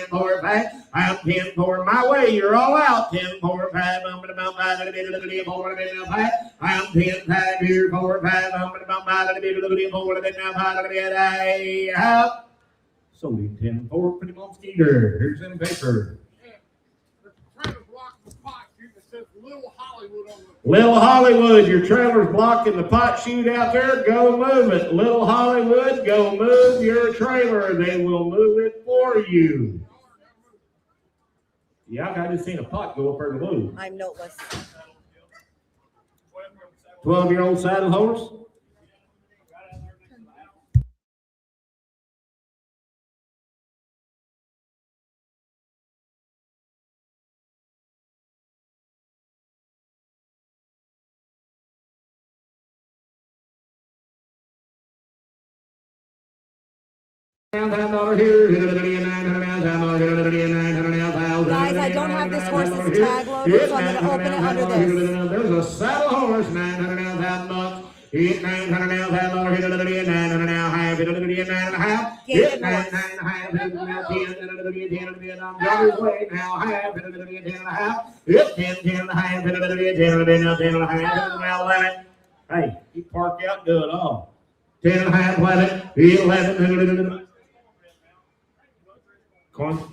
4 5, I'm 10 4 my way, you're all out, 10 4 5, I'm about 5, I'm 10 5 here, 4 5, I'm about 5, out. Sold him 10 4, put him on Skeeter. Here's some paper. Little Hollywood, your trailer's blocking the pot chute out there. Go move it. Little Hollywood, go move your trailer. They will move it for you. Yeah, I just seen a pot go up there to move. I'm noteless. 12-year-old saddle horse. Guys, I don't have this horse's tag loaded, so I'm going to open it under this. There's a saddle horse, $900,000. It's $900,000. Hit $900,000. Hit $9.5. Hit $9.5. Johnny's way now. Half. Hit $10.5. Hit $10.5. Hit $10.5. Hey, you park out good off. 10.5. 11.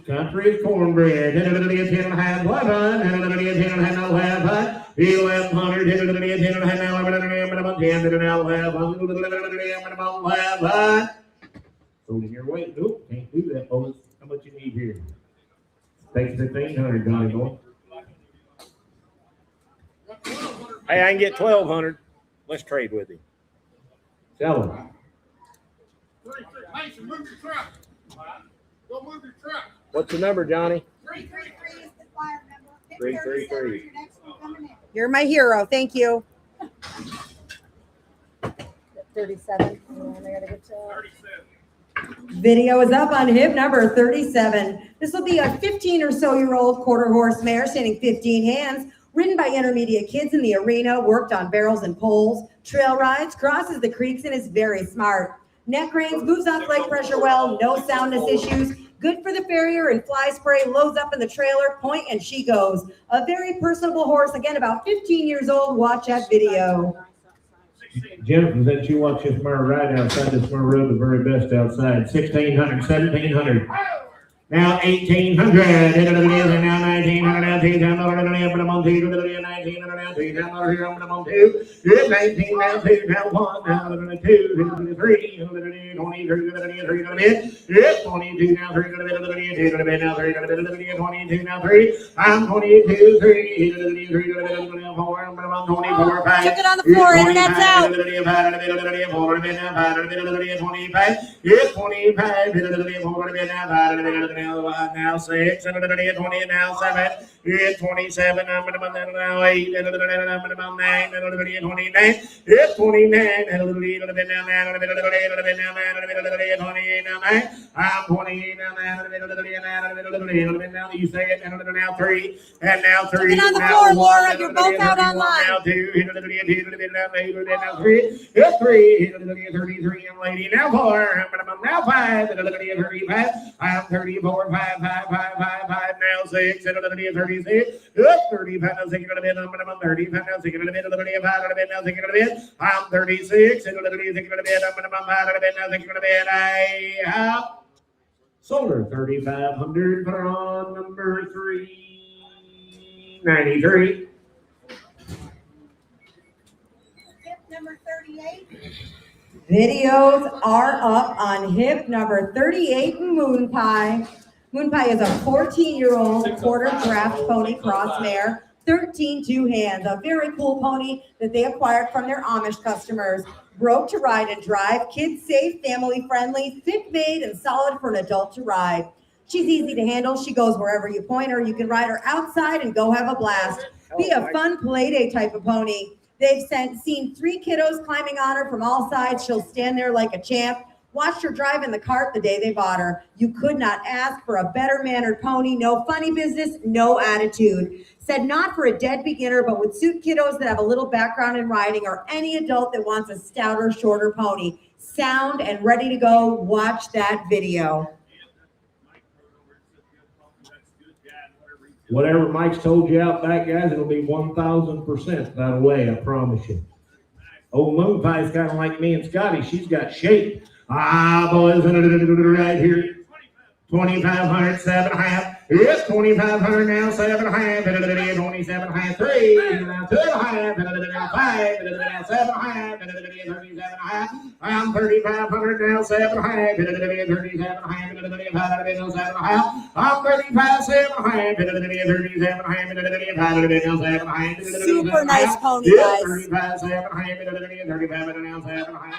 Country cornbread, 10.5, 11, 1100, 11. Sold in your weight. Nope, can't do that, folks. How much you need here? Take 1,500, Johnny boy. Hey, I can get 1,200. Let's trade with him. Sell him. Mason, move your truck. Go move your truck. What's the number, Johnny? 333 is the flyer number. 333. Your next one coming in. You're my hero. Thank you. 37. Video is up on hip number 37. This will be a 15 or so year old quarter horse mare standing 15 hands, ridden by intermediate kids in the arena, worked on barrels and poles, trail rides, crosses the creeks, and is very smart. Neck reins, moves off leg pressure well, no soundness issues, good for the farrier and fly spray, loads up in the trailer, point, and she goes. A very personable horse, again, about 15 years old. Watch that video. Jennifer said she watched this mare right outside. This mare rode the very best outside. 1,600, 1,700. Now 1,800. Now 1,900. Now 2,000. Put them on 2. 1,900. Now 2,000. Here I'm on 2. 19. Now 2. Now 1. Now 2. 3. 23. 22. Now 3. 2. Now 3. 22. Now 3. I'm 22. 3. 4. I'm 24. 5. Took it on the floor. Internet's out. 25. It's 25. Now 6, now 7, it's 27, now 8, now 9, it's 29, I'm 28 now, you say it, now 3, and now 3, Took it on the floor, Laura. You're both out online. now 2, now 3, it's 3, 33, young lady, now 4, now 5, 35, I'm 34, 5, now 6, 33, 36. Up 35 now, second to bid, minimum 35 now, second to bid, 35 to bid now, second to bid. I'm 36, second to bid, minimum 5 to bid now, second to bid. I have sold her 3,500 for on number 393. Tip number 38. Videos are up on hip number 38 Moon Pie. Moon Pie is a 14-year-old quarter draft pony cross mare, 13 two hands, a very cool pony that they acquired from their Amish customers. Broke to ride and drive, kids safe, family friendly, thick made and solid for an adult to ride. She's easy to handle. She goes wherever you point her. You can ride her outside and go have a blast. Be a fun play day type of pony. They've seen 3 kiddos climbing on her from all sides. She'll stand there like a champ. Watched her drive in the cart the day they bought her. You could not ask for a better mannered pony. No funny business, no attitude. Said not for a dead beginner, but would suit kiddos that have a little background in riding or any adult that wants a stouter, shorter pony. Sound and ready to go. Watch that video. Whatever Mike's told you out back, guys, it'll be 1,000% that way, I promise you. Old Moon Pie's kind of like me and Scotty. She's got shape. Boys, right here. 2,500, 7.5. Yes, 2,500 now, 7.5. 27.5, 3. Now 2.5. 5. 7.5. 37.5. I'm 3,500 now, 7.5. 37.5. 7.5. I'm 35, 7.5. 37.5. Super nice pony, guys. 35, 7.5. 35 now, 7.5.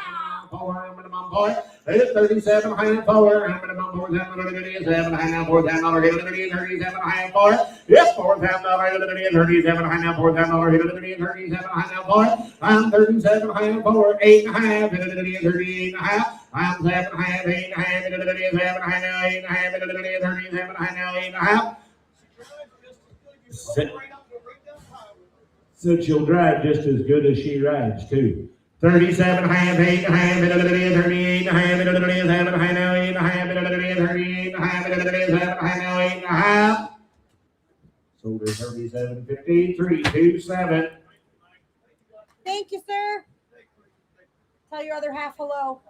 4 minimum boy. It's 37 high 4. Minimum 4 7 high now 4 $10 37 high 4. Yes, $4 37 high now 4 $37 high now 4. I'm 37 high 4 8.5 38 high. I'm 7 high 8 high 37 high now 8 high 37 high now 8.5. So she'll drive just as good as she rides too. 37 high, 8 high, 38 high, 7 high now, 8 high, 38 high, 7 high now, 8.5. Sold her 37.50, 327. Thank you, sir. Tell your other half hello.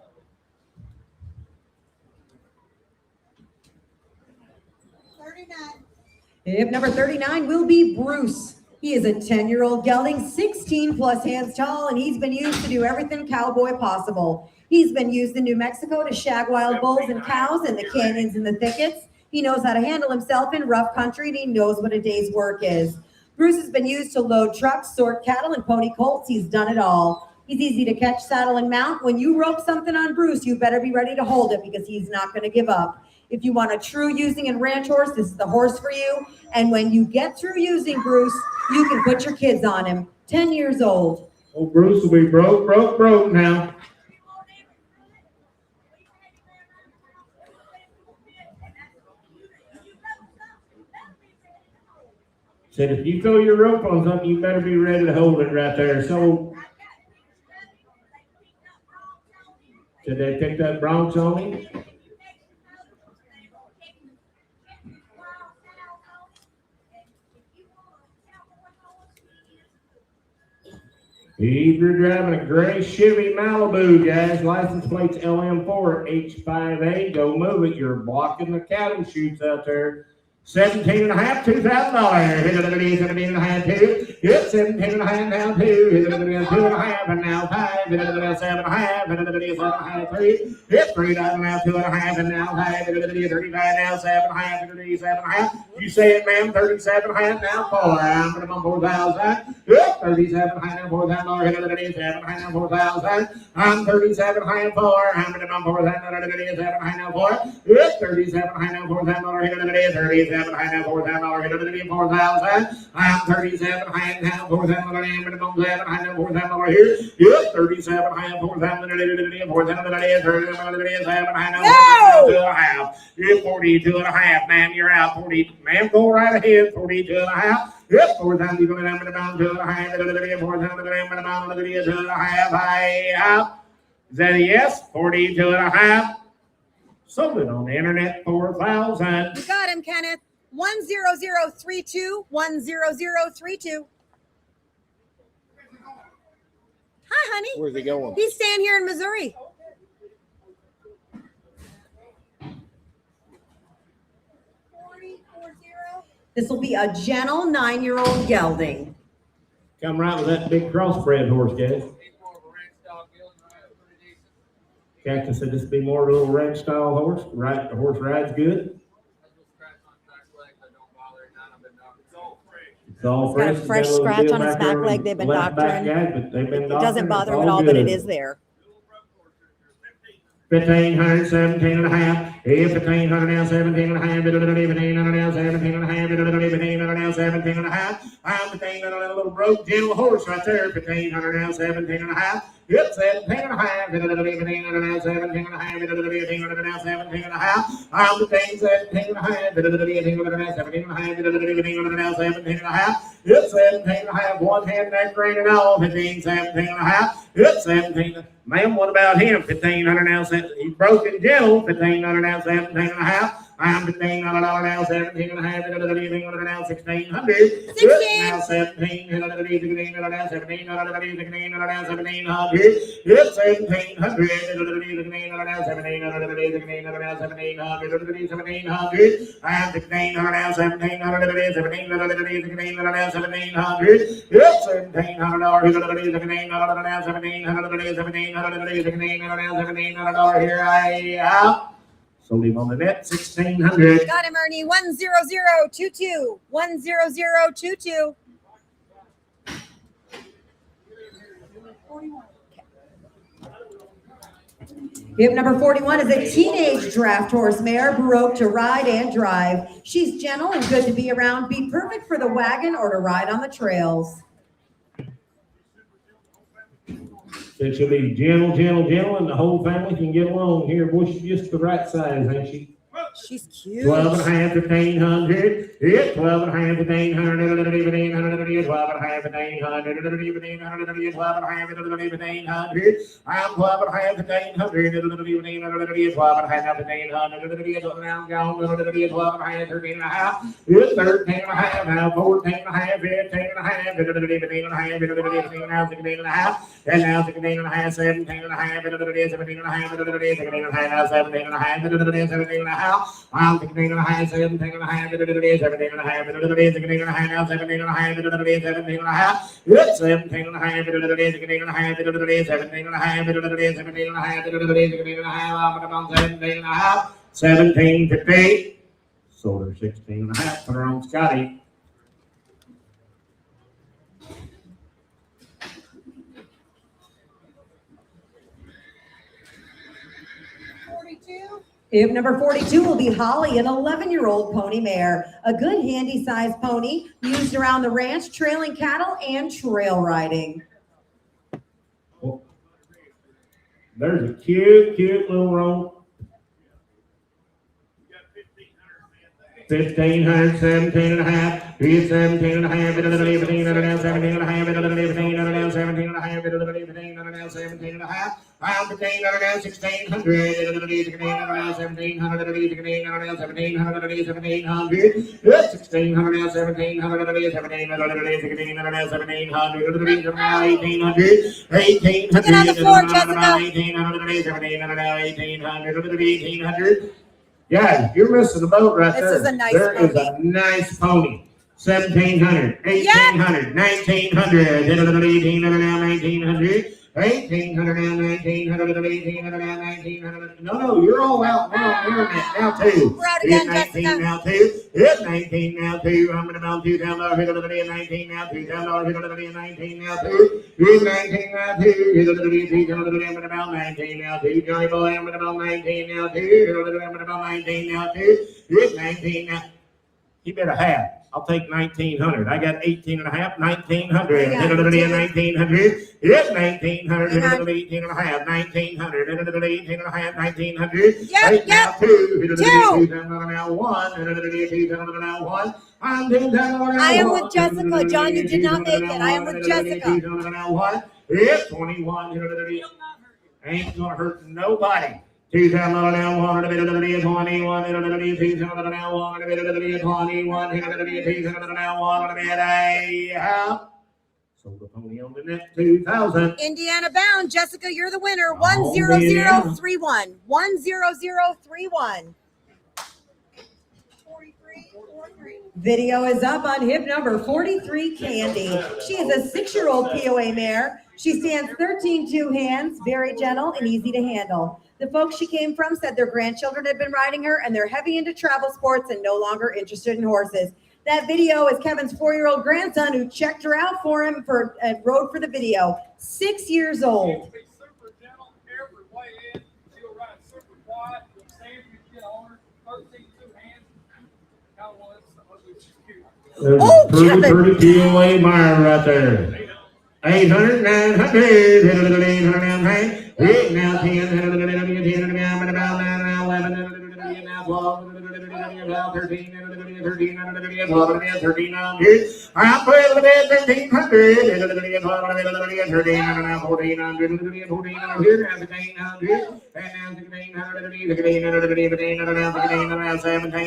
Hip number 39 will be Bruce. He is a 10-year-old gelding, 16 plus hands tall, and he's been used to do everything cowboy possible. He's been used in New Mexico to shag wild bulls and cows in the canyons and the thickets. He knows how to handle himself in rough country, and he knows what a day's work is. Bruce has been used to load trucks, sort cattle, and pony colts. He's done it all. He's easy to catch, saddle, and mount. When you rope something on Bruce, you better be ready to hold it because he's not going to give up. If you want a true using and ranch horse, this is the horse for you. And when you get through using Bruce, you can put your kids on him. 10 years old. Oh, Bruce will be broke now. Said if you throw your rope on something, you better be ready to hold it right there. So, did they pick that Bronx on me? If you're driving a gray Chevy Malibu, guys, license plates LM4H5A, go move it. You're blocking the cattle chutes out there. 17.5, $2,000. Hit it at the 17.5, 2. Yep, 17.5 now, 2. Hit it at the 2.5, and now 5. Hit it at the 7.5. Hit it at the 7.5, 3. Yep, $3 now, 2.5, and now 5. Hit it at the 35 now, 7.5. Hit it at the 7.5. You say it, ma'am, 37.5 now, 4. I'm going to bump 4,000. Yep, 37.5 now, $4,000. Hit it at the 7.5 now, 4,000. I'm 37.5, 4. I'm going to bump 4,000. Hit it at the 7.5 now, 4. Yep, 37.5 now, $4,000. Hit it at the 37. High now, $4,000. Hit it at the 4,000. I'm 37 high now, $4,000. I'm going to bump 7 high now, $4,000 here. Yep, 37 high now, $4,000. Hit it at the 4,000. 37 high now, $42.5. You're 42.5, ma'am. You're out. 40, ma'am. Go right ahead. 42.5. Yep, 4,000. You're going to down to the high. 4,000. I'm going to the high. Out. Is that a yes? 42.5. Sold it on the internet, 4,000. You got him, Kenneth. 10032, 10032. Hi, honey. Where's he going? He's staying here in Missouri. This will be a gentle 9-year-old gelding. Come right with that big crossbred horse, guys. He's more of a ranch dog build, right? Pretty decent. Captain said this would be more of a little ranch style horse. Right, the horse rides good. Has a scratch on his back leg, but don't bother it. None of it, dog. It's all fresh. It's all Got a fresh. fresh Got little scratch deal on his back there back leg. and They've been left back doctoring. guys, but they've been It doesn't doctoring. bother It's him at all, good. but it is there. 1,500, 17 and a half. Here, 1,500 now, 17 and a half. 1,500 now, 17 and a half. 1,500 now, 17 and a half. I'm 1,500 on a little broke gentle horse right there. 1,500 now, 17 and a half. Yep, 17 and a half. 1,500 now, 17 and a half. 1,500 now, 17 and a half. I'm 17 and a half. 1,500 now, 17 and a half. 1,500 now, 17 and a half. Yep, 17 and a half. One hand neck ring and all. 15, 17 and a half. Yep, 17. Ma'am, what about him? 1,500 now, he's broken gentle. 1,500 now, 17 and a half. I'm $1,500 now, 17 and a half. 1,500 now, 1,600. 16. Now 17. 1,500 now, 1,700. 1,500 now, 1,700. Yep, 1,700. 1,500 now, 1,700. 1,500 now, 1,700. 1,700. I'm 1,600 now, 1,700. 1,700. 1,600 now, 1,700. Yep, $1,700. 1,500 now, 1,700. 1,700 here I am. Sold him on the net, 1,600. Got him, Ernie. 10022. 10022. Group number 41 is a teenage draft horse mare, Baroque to ride and drive. She's gentle and good to be around. Be perfect for the wagon or to ride on the trails. Said she'll be gentle, and the whole family can get along here. Boy, she's just the right size, ain't she? She's cute. 12 and a half, 1,500. Yeah, 12 and a half, 1,500. 12 and a half, 1,500. 12 and a half, 1,500. I'm 12 and a half, 1,500. 12 and a half, 1,500. Now gone. 12 and a half, 13 and a half. 13 and a half, now 14 and a half, 15 and a half. 15 and a half, now 16 and a half. And now 16 and a half, 17 and a half. 17 and a half, 17 and a half, now 17 and a half. 17 and a half. I'm 16 and a half, 17 and a half, 17 and a half, 16 and a half, now 17 and a half, 17 and a half, 17 and a half, 16 and a half, 17 and a half, 17 and a half, 16 and a half, I'm about 17 and a half, 17.50. Sold her 16 and a half, put her on Scotty. Group number 42 will be Holly, an 11-year-old pony mare. A good handy-sized pony used around the ranch, trailing cattle and trail riding. There's a cute little roan. 1,500, 17 and a half. He's 17 and a half. 17 and a half. 17 and a half. 17 and a half. 17 and a half. 17 and a half. I'm 15 and a half. 1,600. 17 and a half. 1,700. 17 and a half. 1,700. 1,700. 1,600 now. 1,700. 1,700. 16 and a half. 1,700. 1,800. 1,800. Get on the floor, Jessica. 1,800. 1,800. 1,800. Guys, you're missing the boat right there. This is a nice There pony. is a nice pony. 1,700, 1,800, 1,900, 1,800 now, 1,900, 1,800 now, 1,900, 1,800 now, 1,900. No, you're all out now on the internet now too. We're out again, It's 19 Jessica. now too. It's 19 now too. I'm gonna bounce $2,000 hit of the day, 19 now, $2,000 hit of the day, 19 now too. It's 19 now too. Hit of the day, $2,000 I'm gonna bounce 19 now too. Johnny boy, I'm gonna bounce 19 now too. Hit of the day, I'm gonna bounce 19 now too. It's 19 now. He better have. I'll take 1,900. I got 18 and a half, 1,900. Hang on, Hit of the day, Jimmy. 1,900. It's 1,900. Hit Hang of on. the day, 18 and a half, 1,900. Hit of the day, 18 and a half, 1,900. Yep, Eight now, two. Hit of the day, Two. 2,000 now, one. Hit of the day, 2,000 now, one. I'm 2,000 now, I am one. with Jessica. John, you did not make it. I am with Jessica. 2,000 now, one. It's 21. Hit of the day. Ain't gonna hurt nobody. 2,000 now, 121, 2,000 now, 121, 2,000 now, 1 sold the pony on the net, 2,000. Indiana bound. Jessica, you're the winner. Oh, 10031. 10031. 43. Video is up on hip number 43, Candy. She is a 6-year-old POA mare. She stands 13 2 hands, very gentle and easy to handle. The folks she came from said their grandchildren had been riding her and they're heavy into travel sports and no longer interested in horses. That video is Kevin's 4-year-old grandson who checked her out for him and rode for the video. 6 years old. She'll be super gentle every way in. She'll ride super quiet. You'll stand, you get on her. 13 2 hands. How was she's cute. There's Oh, a pretty, Kevin. pretty POA mile right there. 800, 900, 800, 8 now 10, 10, now 11, now 12, now 13, 13, 12, 13, I'm 12, 1300, 13, now 1400, 14, now 1600, and now 1600, 1600, now 17, now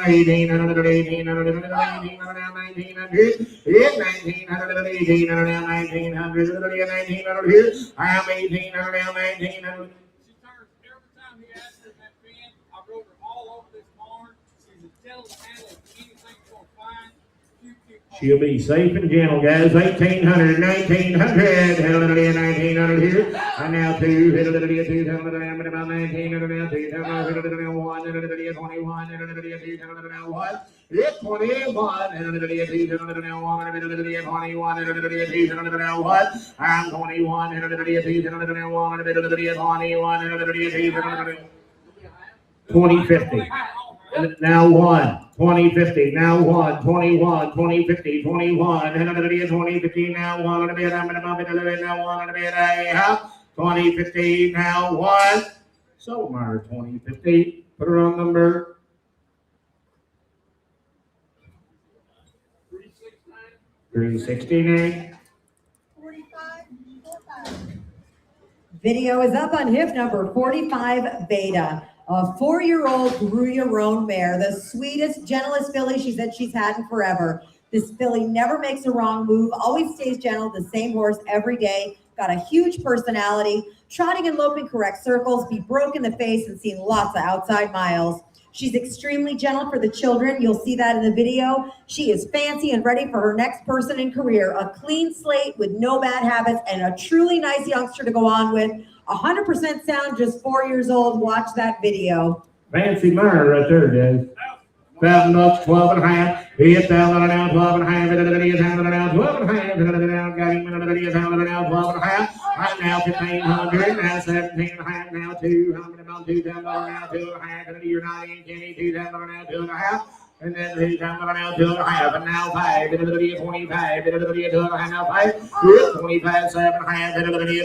1800, 1800, 1900, 1900, I'm 1800, now 1900. She turns every time he asks her in that pen. I rode her all over this barn. She's as gentle to handle as anything you're going to find. Cute. She'll be safe and gentle, guys. 1800, 1900, 1900 here. And now 2, 2,000, about 1900, now 2,000, 1, 21, 2,000, now 1. It's 21, 2,000, now 1, 21, 2,000, now 1. I'm 21, 2,000, now 1, 21, 2050. Now 1, 2050, now 1, 21, 2050, 21, 2050, now 1, a bit, I'm going to bump it a little bit, now 1, a bit, 2050, now 1. So, Mar 2050, put her on number 369. 45. Video is up on hip number 45, Beta. A 4-year-old Gruyere mare, the sweetest, gentlest filly she said she's had in forever. This filly never makes a wrong move, always stays gentle, the same horse every day. Got a huge personality, trotting and loping correct circles, be broke in the face and seen lots of outside miles. She's extremely gentle for the children. You'll see that in the video. She is fancy and ready for her next person in career. A clean slate with no bad habits and a truly nice youngster to go on with. 100% sound, just 4 years old. Watch that video. Fancy mare right there, guys. $1,000, 12 and a half. It's $1,000 now, 12 and a half. It's $1,000 now, 12 and a half. Got him $1,000 now, 12 and a half. Right now, 1,500. Now 17 and a half. Now 200. About $2,000 now, 2 and a half. And you're not in Kenny. $2,000 now, 2 and a half. And then $2,000 now, 2 and a half. And now 5. 25. 2 and a half. Now 5. 25, 7 and a half.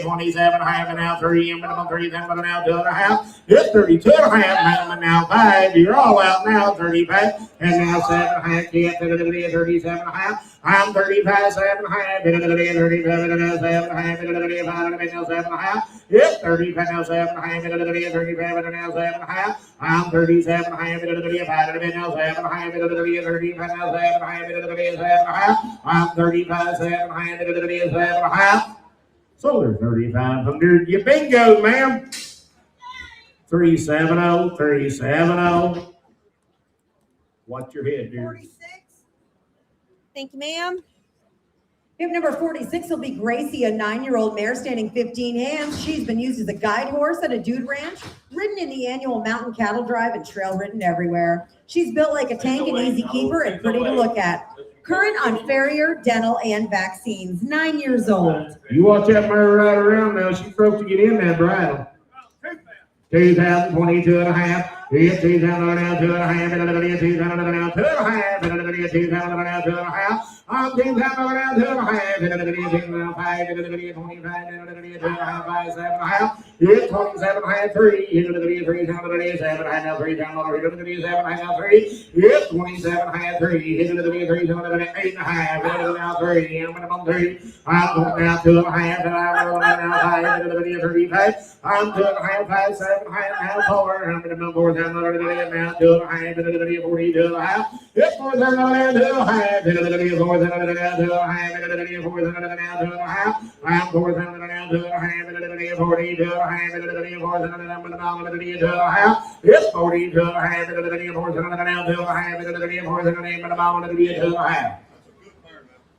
27 and a half. And now 3. And about $3,000 now, 2 and a half. It's 32 and a half. And now 5. You're all out now, 35. And now 7 and a half. 37 and a half. I'm 35, 7 and a half. 37 and a half. 7 and a half. It's 35 now, 7 and a half. 37 and now 7 and a half. I'm 37 and a half. 35 now 7 and a half. 35 now 7 and a half. 7 and a half. I'm 35, 7 and a half. 7 and a half. So there's 3,500. You bingo, ma'am. 370, 370. Watch your head, dude. 46. Thank you, ma'am. Hip number 46 will be Gracie, a 9-year-old mare standing 15 hands. She's been used as a guide horse at a dude ranch, ridden in the annual mountain cattle drive, and trail ridden everywhere. She's built like a tank and easy keeper and pretty to look at. Current on farrier, dental, and vaccines. 9 years old. You watch that mare ride around now. She's broke to get in that bridle. 2,022 and a half. It's 2,000 now, 2 and a half. 2,000 now, 2 and a half. I'm 2 times over now, 2 and a half. 2 and a half, 5, 25, 5, 7 and a half. It's 27 and a half, 3. 3 times over there, 7 and a half, now 3 times over here. 7 and a half, now 3. It's 27 and a half, 3. 3 times over there, 8 and a half. Now 3. I'm going 3. I'm going now 2 and a half, and I'm going now 5. 35. I'm 2 and a half, 5, 7 and a half, now 4. I'm going to 4 times over there, now 2 and a half, 42 and a half. It's 4 times over there, 2 and a half. 4 times over there, 2 and a half, 2 and a half. 4 times over there, 2 and a half. I'm 4 times over there, 2 and a half, 42 and a half. 4 times over there, 2 and a half. It's 42 and a half. 4 times over there, 2 and a half, 4 times over there, 2 and a half.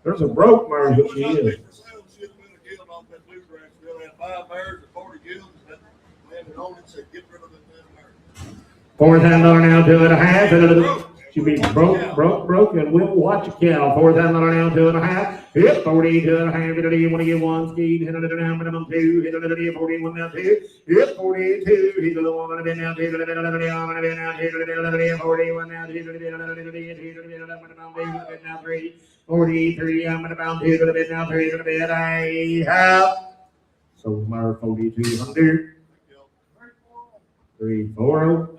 There's a broke mare that she is. 4 times over now, 2 and a half. She'll be broke, and we'll watch a cow. 4 times over now, 2 and a half. It's 42 and a half. You want to get 1 speed. Hit it down, minimum 2. Hit it 41 now, 2. It's 42. He's the one going to be now, 2. 41 now, 2. Now 3. 43. I'm going to bound 2 to the bit now, 3 to the bit. I have. So, my 4,200. 340.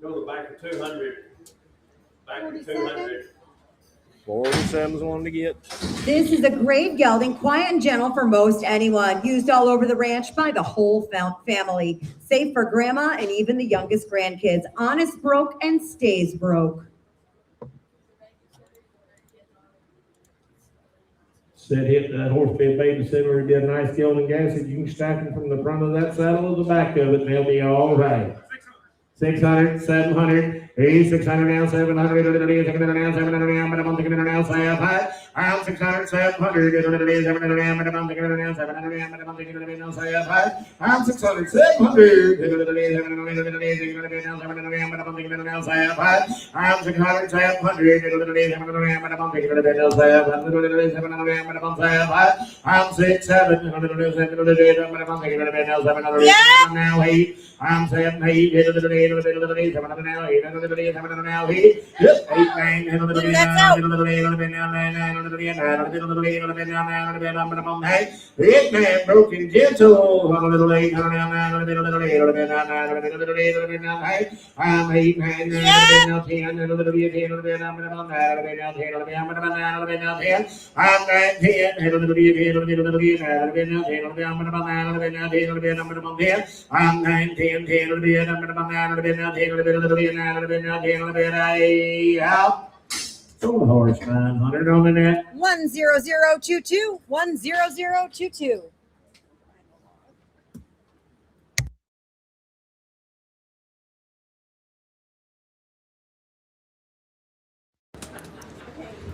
Go back to 200. Back to 200. 47's one to get. This is a great gelding, quiet and gentle for most anyone. Used all over the ranch by the whole family. Safe for grandma and even the youngest grandkids. Honest broke and stays broke. Said hit that horse be a babysitter and did a nice gelding gas. You can stack them from the front of that saddle to the back of it, and they'll be all right. 600, 700, 600 now, 700, 700 now, 700 now, but I'm thinking now, say up high. I'm 600, 700, 700 now, but I'm thinking now, 700 now, but I'm thinking now, say up high. I'm 600, 700, 700 now, 700 now, but I'm thinking now, say up high. I'm 600, 700, 700 now, but I'm thinking now, say up high. 700 now, but I'm say up high. I'm 6, 700, 700, but I'm thinking now, 700 now, 8. I'm 7, 8, 700 now, 8 now, 8. Yes, 8, 9, 9, 8, 9, broken gentle. I'm 8, 9, 10, I'm 19. Sold horse 900 on the net. 10022. 10022.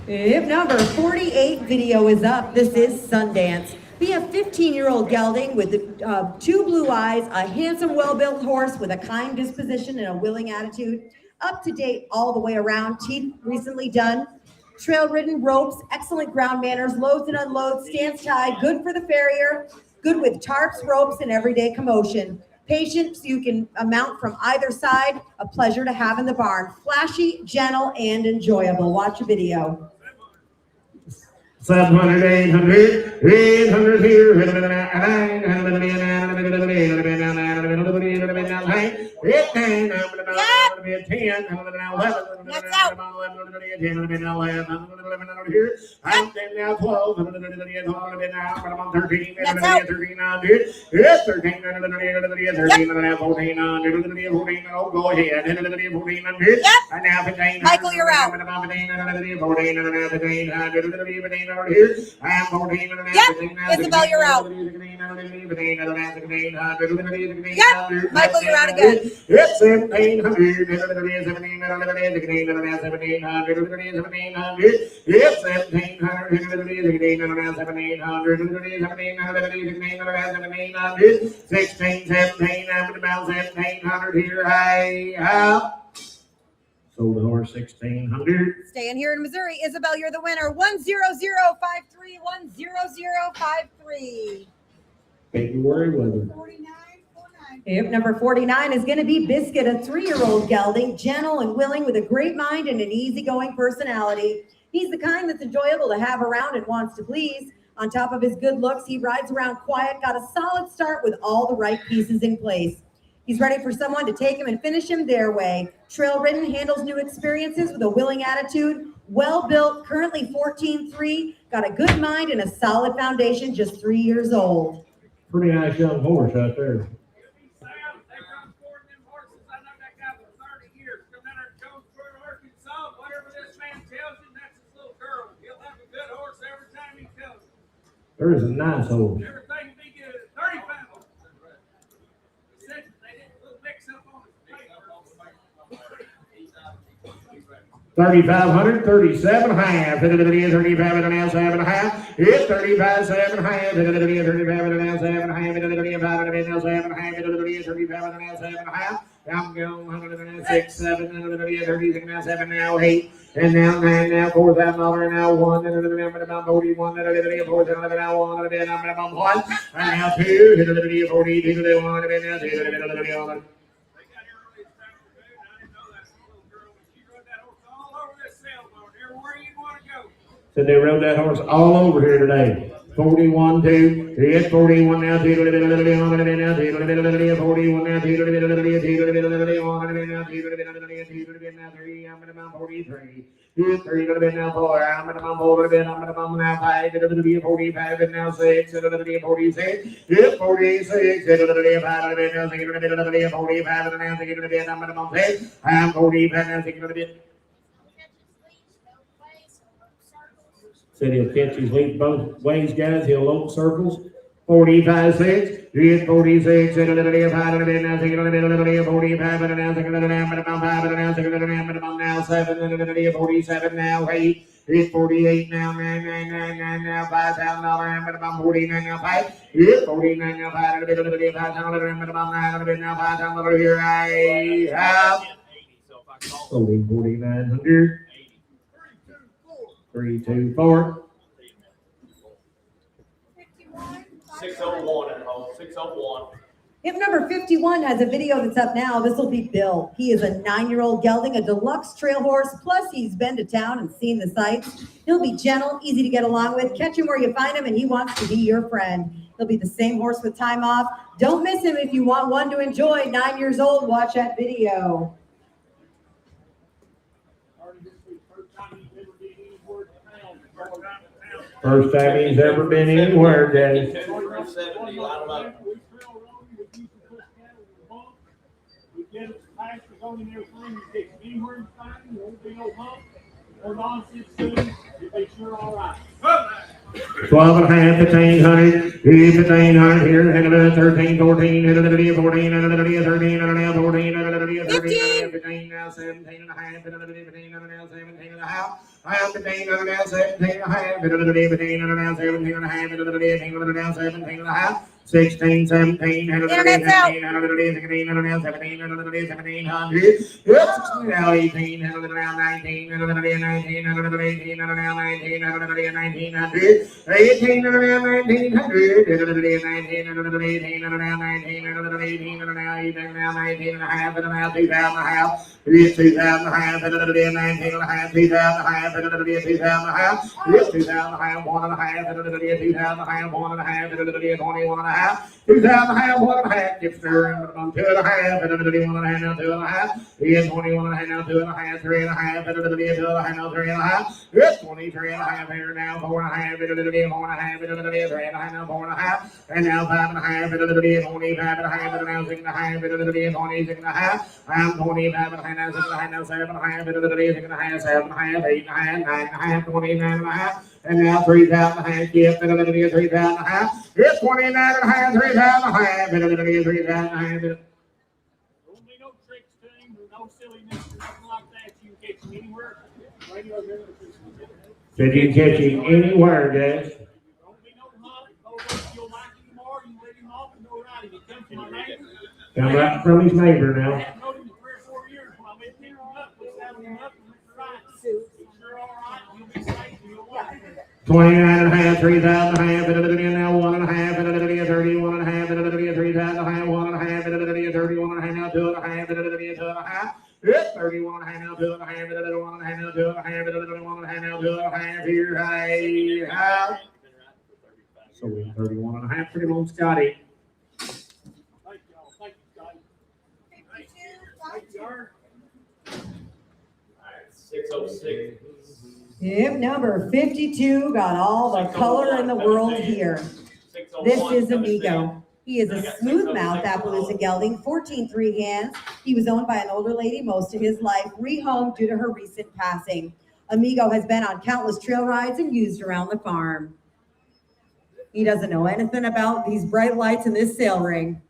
If number 48 video is up, this is Sundance. Be a 15-year-old gelding with 2 blue eyes, a handsome, well-built horse with a kind disposition and a willing attitude. Up to date all the way around, teeth recently done. Trail-ridden ropes, excellent ground manners, loads and unloads, stands tied, good for the farrier, good with tarps, ropes, and everyday commotion. Patience you can mount from either side, a pleasure to have in the barn. Flashy, gentle, and enjoyable. Watch a video. 700, 800, 800 here, 900, Michael, you're out. Here. I'm 14 and a half. Yep, Isabel, you're out. Yep, Michael, you're out again. It's 1700. It's 1700. 16, 17, I'm about 1700 here. I have. Sold the horse 1600. Staying here in Missouri. Isabel, you're the winner. 10053. 10053. February weather. 49, 49. Yep, number 49 is going to be Biscuit, a 3-year-old gelding, gentle and willing with a great mind and an easygoing personality. He's the kind that's enjoyable to have around and wants to please. On top of his good looks, he rides around quiet, got a solid start with all the right pieces in place. He's ready for someone to take him and finish him their way. Trail ridden, handles new experiences with a willing attitude, well built, currently 14.3, got a good mind and a solid foundation, just 3 years old. Pretty nice young horse right there. Sam, they run four of them horses. I know that guy for 30 years. Come down there to Jonesboro, Arkansas. Whatever this man tells him, that's his little girl. He'll have a good horse every time he tells him. There is a nice horse. Everything will be good. 35. He said they didn't mix up on his paper. 3,500, 37 half. 35 and a half, 7 half. It's 35, 7 half. 35 and a half, 7 half. 35 and a half, 7 half. 35 and a half, 7 half. I'm going 106, 7, 36 now, 7 now, 8, and now 9, now $4,000, now 1, and then about 41, and then 4,000, now 1, and then I'm 1, and now 2, and then 42, and then 1, and then 2, and then 1. They got here early this afternoon. I didn't know that little girl. She rode that horse all over this sailboat. Everywhere you want to go. So they rode that horse all over here today. 41, 2, it's 41 now, 2, and then now 2, 41 now, 2, 1, and then now 2, now 3, I'm at about 43. 3 now 4, I'm at about 4, I'm at about now 5, 45, and now 6, and then 46. It's 46, and then 5, and now 6, and then 45, and now 6, and then I'm at about 6. I'm 45 now, 6, and then. Said he'll catch his lead both ways, guys. He'll load circles. 45, 6. He's 46. And then 5, and then now 6, and then 45, and then now 6, and then about 5, and then now 6, and then about now 7, and then 47 now 8. It's 48 now, 9, 9, 9, 9 now, $5,000, and about 49 now 5. It's 49 now 5, and then $5,000, and about 9, and then now $5,000 here I have. Only 4,900. 3, 2, 4. 601 at home, 601. If number 51 has a video that's up now, this will be Bill. He is a 9-year-old gelding, a deluxe trail horse, plus he's been to town and seen the sights. He'll be gentle, easy to get along with, catch him where you find him, and he wants to be your friend. He'll be the same horse with time off. Don't miss him if you want one to enjoy. 9 years old, watch that video. First time he's ever been anywhere, Jay. 370, line them up. We get it past the zone and everything, you get anywhere you find it, there won't be no hump, or nonsense soon, you'll be sure all right. 12 and a half, 1,500. He's 1,500 here. And another 13, 14, and another 14, and another 13, and another 14, and another 13, 15, now 17 and a half, and another 15, and now 17 and a half. I am 15, and now 17 and a half, and another 15, and now 17 and a half, and another 18, and now 17 and a half. 16, 17, and another 17, and another 16, and another 17, and another 1,700. Oops, now 18, and another 19, and another 19, and another 18, and now 19, and another 1,900. 18, and now 1,900, and another 19, and another 18, and now 19, and another 18, and now 18, and now 19 and a half, and now 2,000 and a half. It's 2,000 and a half, and another 19 and a half, 2,000 and a half, and another 2,000 and a half. It's 2,000 and a half, 1 and a half, and another 2,000 and a half, 1 and a half, and another 21 and a half. 2,000 and a half, 1 and a half, keep stirring, but I'm 2 and a half, and another 1 and a half, now 2 and a half. It's 21 and a half, now 2 and a half, 3 and a half, and another 2 and a half, now 3 and a half. It's 23 and a half here now, 4 and a half, and another 4 and a half, and another 3 and a half, now 4 and a half, and now 5 and a half, and another 25 and a half, and now 6 and a half, and another 26 and a half. I'm 25 and a half, now 6 and a half, now 7 and a half, and another 6 and a half, 7 and a half, 8 and a half, 9 and a half, 29 and a half. And now 3,000 and a half, yep, and another 3,000 and a half. It's 29 and a half, 3,000 and a half, and another 3,000 and a half. There won't be no tricks to him, or no silliness, or nothing like that. You can catch him anywhere. Radio here. Said you can catch him anywhere, guys. There won't be no hunt. If you'll like him tomorrow, you let him off and go right. If he comes from my neighbor. Come right from his neighbor I now. haven't known him in 3 or 4 years. When I met him up, we saddled him up and went to right. He's sure all right. You'll be safe and you'll like him. 29 and a half, 3,000 and a half, and another now 1 and a half, and another 31 and a half, and another 3,000 and a half, now 1.5, 31.5, now 2.5, 2.5. It's 31.5 now 2.5, 1.5 now 2.5, 1.5 now 2.5 here, high. So we 31.5 for the old Scotty. Thank y'all. Thank you, Scotty. 52, 52. 606. Hip number 52 got all the color in the world here. This is Amigo. He is a smooth-mouthed Appaloosa gelding, 14-3 hands. He was owned by an older lady most of his life, rehomed due to her recent passing. Amigo has been on countless trail rides and used around the farm. He doesn't know anything about these bright lights in this sail ring.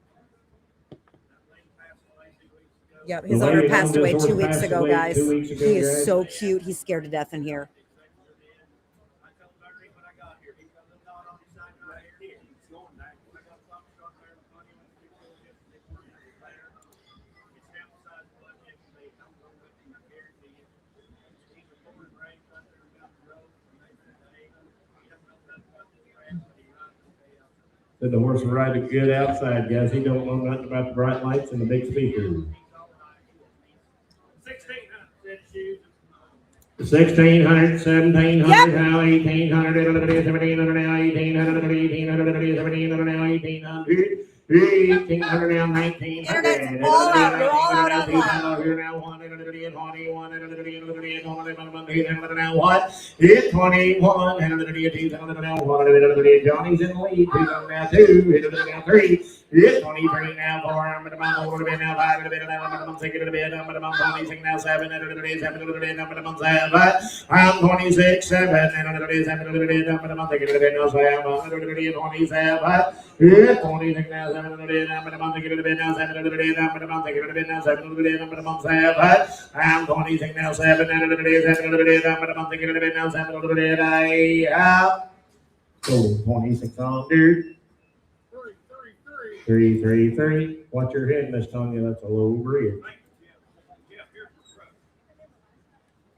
Yep, his owner passed away 2 weeks ago, guys. He is so cute. He's scared to death in here. Said the horse will ride it good outside, guys. He don't know nothing about the bright lights and the big speakers. 1,600, 1,700, now 1,800, 1,700, now 1,800, 1,800, now 1,800. 1,800 now 1,900. Internet's all out. We're all out online. Here now 1, 21, now what? It's 21, now 1, Johnny's in the lead. Now 2, now 3. It's 23 now 4. I'm going to now 5. I'm 6 now 7. I'm 26, 7. I'm 27. It's 26 now 7. I'm going to get a bit now 7. I'm 26 now 7. So 2600. 333. Watch your head, Miss Tanya. That's a low bridge.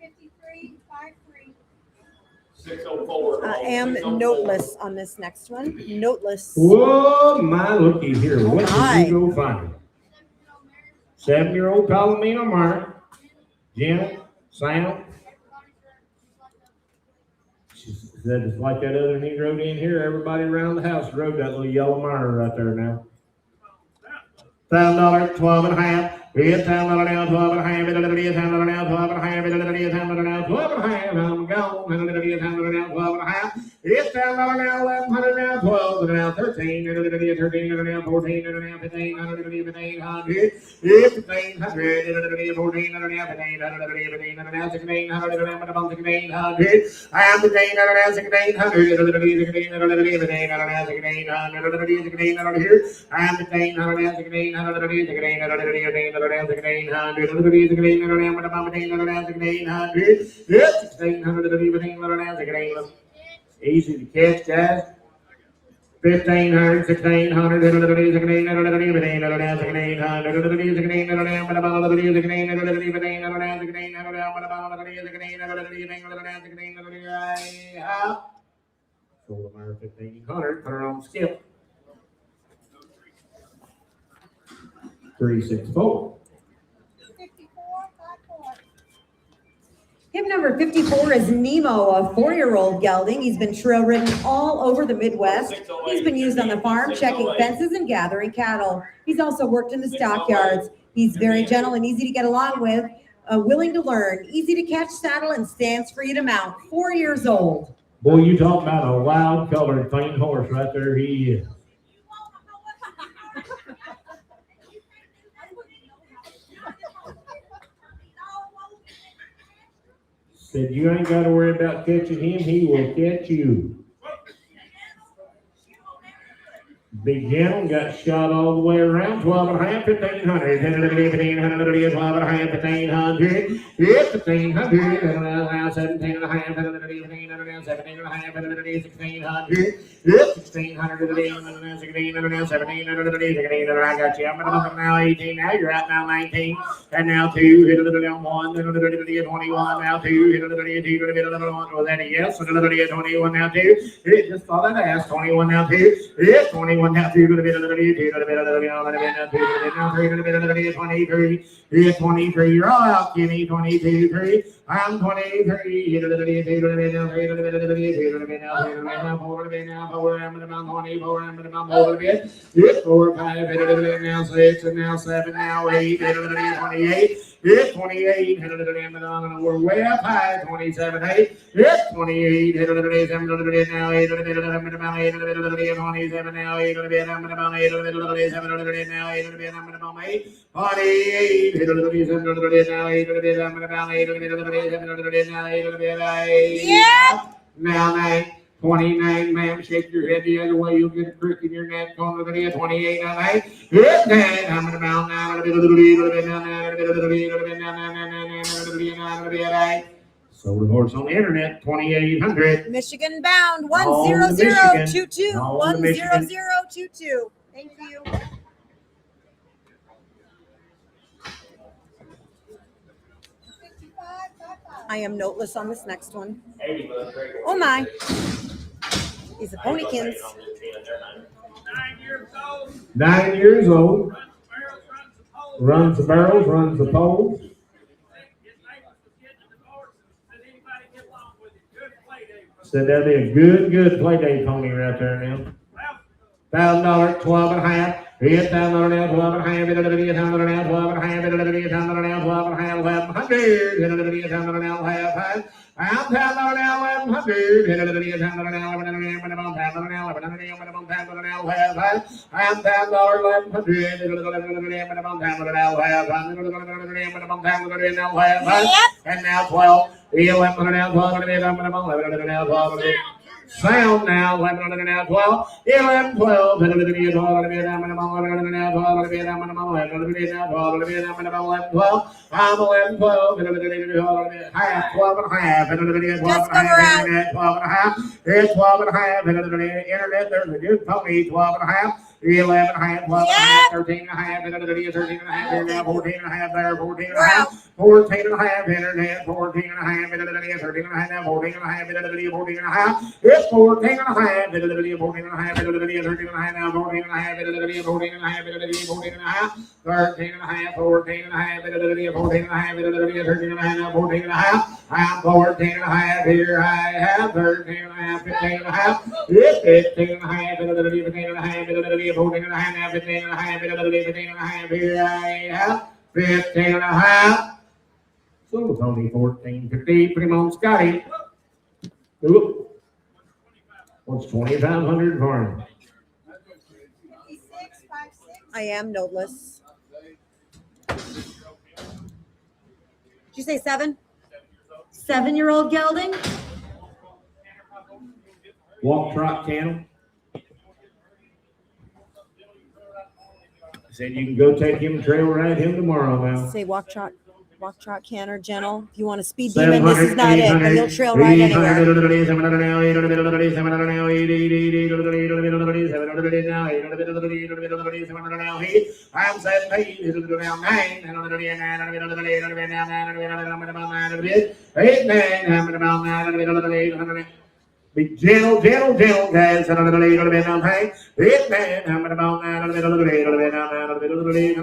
53, 53. 604. I am noteless on this next one. Noteless. Whoa, my looky here. What my. did you go find? 7-year-old Palomino Mark. Janet, Sam. She said it's like that other he rode in here. Everybody around the house rode that little yellow miner right there now. $1,000, 12.5. It's $1,000 now, 12.5. It's $1,000 now, 12.5. It's $1,000 now, 12.5. I'm gone. It's $1,000 now, 12.5. It's $1,000 now, 1,100 now, 12 now, 13. It's $13 now, 14. It's $15. It's $1,500. It's $1,400 now, 1,500. Now 1,600. I'm $1,600 now, 1,600. I'm easy to catch, guys. 1,500, 1,600, 1,500, put her on skip. 364. 54, 54. Hip number 54 is Nemo, a 4-year-old gelding. He's been trail ridden all over the Midwest. He's been used on the farm, checking fences and gathering cattle. He's also worked in the stockyards. He's very gentle and easy to get along with, willing to learn, easy to catch saddle, and stands for you to mount. 4 years old. Boy, you talk about a wild colored faint horse right there. He is. Said you ain't got to worry about catching him. He will catch you. Big Gentle got shot all the way around. 12.5, 1,500. 1,500, 12.5, 1,500. It's 1,500. 17.5, 1,500, 17.5, 1,600. It's 1,600. 1,600, 1,700. I got you. I'm going to now 18. Now you're out now 19. And now 2. 1. 21. Now 2. 2. Was that a yes? 21 now 2. It just thought I'd ask. 21 now 2. It's 21 now half, 2 to the bit of the 2 to the bit of the 2 to the bit of the 2 to the bit of the 3 to the bit of the 23. Here's 23. You're all out, Kenny. 22, 3. I'm 23. Hit to the 2 to the bit of the 3 to the bit of the 2 to the bit of the 3 to the bit of 4 to the bit now 4. I'm at about 24. I'm at about 4 to the bit. It's 4, 5. Hit to the bit now 6 and now 7 now 8. Hit to the bit 28. It's 28. Hit to the bit and we're way up high. 27, 8. It's 28. Hit to the bit 7 to the bit now 8 to the bit of the about 8 to the bit of the 27 now 8 to the bit. I'm at about 8 to the bit of the 7 to the bit now 8 to the bit. I'm at about 8. 48. Hit to the bit 7 to the bit now 8 to the bit. I'm at about 8 to the bit of the 7 to the bit now 8 to the bit. Yeah. Now 9. 29, ma'am, shake your head the other way, you'll get a crick in your neck. On the video, 28, now 9. Hit 9. I'm at about 9 to the bit now 9 to the bit now 9. Sold a horse on the internet, 2,800. Michigan bound, On to 10022. On to Michigan. 10022. Thank you. 55, 55. I am noteless on this next one. 80 bucks, great. Oh my. These are ponykins. 9 years old, 9 years old, runs the barrels, runs the poles. runs the barrels, runs the poles. His neighbors was getting a divorce, and said anybody get along with it. Good play day. Said that'd be a good play day pony right there now. $1,000, 12 and a half. $1,000 now, 12 and a half. $1,000 now, 12 and a half. $1,000 now, 12 and a half. 1,100. $1,000 now, half. I'm $10 now, 1,100. $1,000 now, 11 now, 11 now, half. I'm $10, 1,100. And now 12. $1,100 now, 12 now, 12. Sound now, 11 now, 12, 11, 12, 11, 12, 11, 12, I'm 11, 12, half, 12 and a half, 12 and a half, 12 and a half, it's 12 and a half, internet, there's a good pony, 12 and a half, 11 and a half, 12 and a half, 13 and a half, 13 and a half, here now, 14 and a half, there, 14 and a half, 14 and a half, internet, 14 and a half, 13 and a half, now 14 and a half, 14 and a half, it's 14 and a half, 14 and a half, 13 and a half, now 14 and a half, 14 and a half, 14 and a half, 13 and a half, 14 and a half, 14 and a half, 13 and a half, now 14 and a half, I'm 14 and a half, here I have 13 and a half, 15 and a half, it's 15 and a half, 15 and a half, 14 and a half, now 15 and a half, 15 and a half, here I have 15 and a half. So it's only 14.50. Put him on Scotty. Oop. What's 2,500 for him? 56, 56. I am noteless. Did you say 7? 7-year-old gelding? Walk, trot, cantle. Said you can go take him trail ride him tomorrow now. Say walk, trot, canter, gentle. If you want a speed demon, this is not it, but he'll trail ride anywhere. I'm 17. Be gentle, gentle, gentle, guys. And a little bit on high. It man, I'm about 9, a little bit, a little bit, a little bit, a little bit, 10,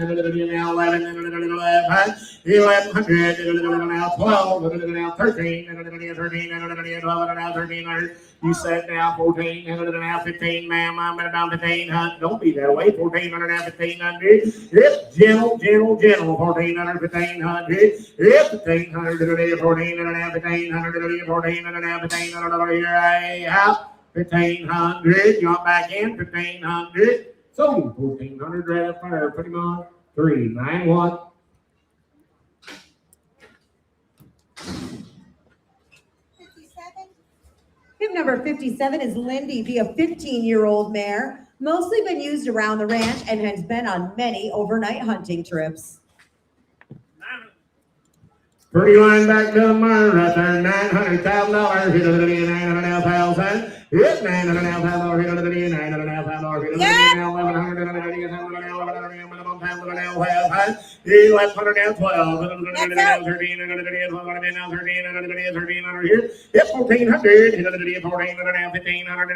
a little bit, now 11, a little bit, 1,100, a little bit, now 12, a little bit, now 13, a little bit, 13, a little bit, 12, now 1,300. You said now 14, a little bit, now 15, ma'am. I'm at about 1,500. Don't be that way. 1,400, now 1,500. It's gentle, gentle, gentle. 1,400, 1,500. It's 1,500, 1,400, now 1,500. 14 and a half, 1,500 here I have 1,500. You want back in 1,500. So 1,400 right up there. Put him on 391. 57, Hip number 57 is Lindy, be a 15-year-old mare, mostly been used around the ranch and has been on many overnight hunting trips. Pretty line back to mine right there, $900,000. Hit a little $900,000. It's $900,000. Hit a little $900,000. $1,100. It's 1400, 1500, I'm the thing that I'm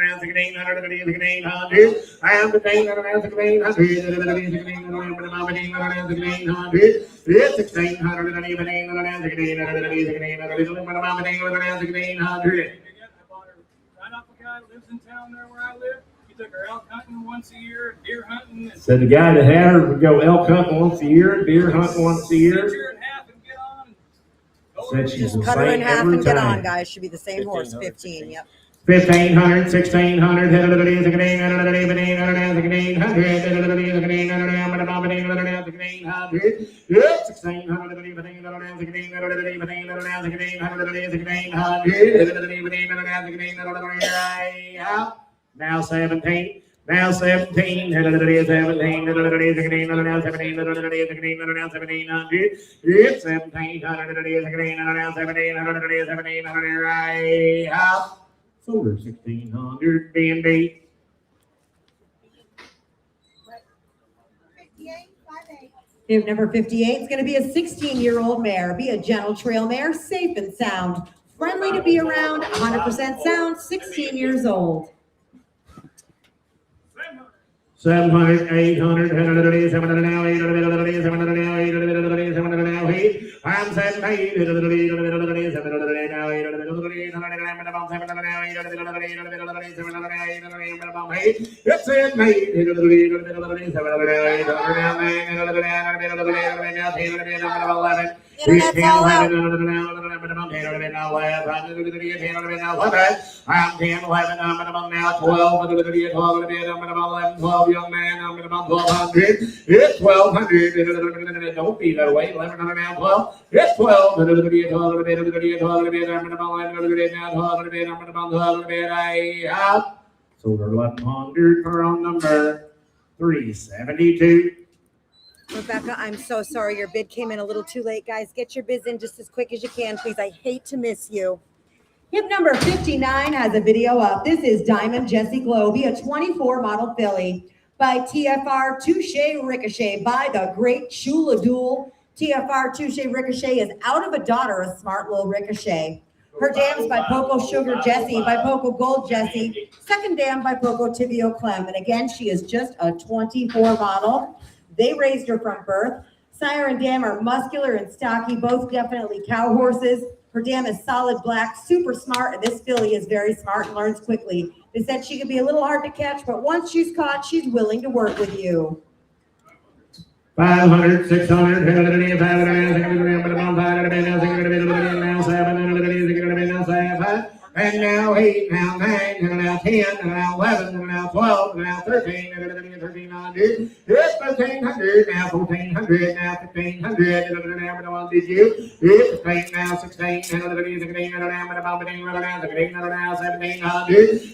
the main hundred, it's 1600, and even 800. Right off a guy that lives in town there where I live. He took her elk hunting once a year, deer hunting. So the guy that had her would go elk hunting once a year, deer hunting once a year. Cut her in half and get on. Said she's the Cut her in same half every and get time. on, guys. Should be the same horse. 15. Yep. 1500, 1600, 1600. Now 17. Now 17, 17, 17, 1700, it's 1700, right out. Solar 1600 B&B. 58, 58. Tip number 58 is going to be a 16-year-old mare. Be a gentle trail mare, safe and sound, friendly to be around, 100% sound, 16 years old. 700, 800, 700, 700 now, 800, 700 now, 800, 700 now, I'm 700, 700 now, 800, it's 700, Internet's all out. I'm 10, 11, I'm now 12, 11, 12, young man, I'm 1200, it's 1200, don't be that way, 1100 now, 12, it's 12, I'm 1200, so they're 1100 for on number 372. Rebecca, I'm so sorry. Your bid came in a little too late, guys. Get your bids in just as quick as you can, please. I hate to miss you. Hip number 59 has a video up. This is Diamond Jessie Globe, a 24 model filly by TFR Touche Ricochet by the great Shula Duel. TFR Touche Ricochet is out of a daughter, a smart little Ricochet. Her dam's by Poco Sugar Jessie, by Poco Gold Jessie. Second dam by Poco Tibio Clem. And again, she is just a 24 model. They raised her from birth. Sire and dam are muscular and stocky, both definitely cow horses. Her dam is solid black, super smart, and this filly is very smart and learns quickly. They said she could be a little hard to catch, but once she's caught, she's willing to work with you. 500, 600, 700, and now 8, now 9, and now 10, and now 11, and now 12, and now 13, and 1300, it's 1300, now 1400, now 1500, and did you? It's 15, now 16, and now 17, and now 1700,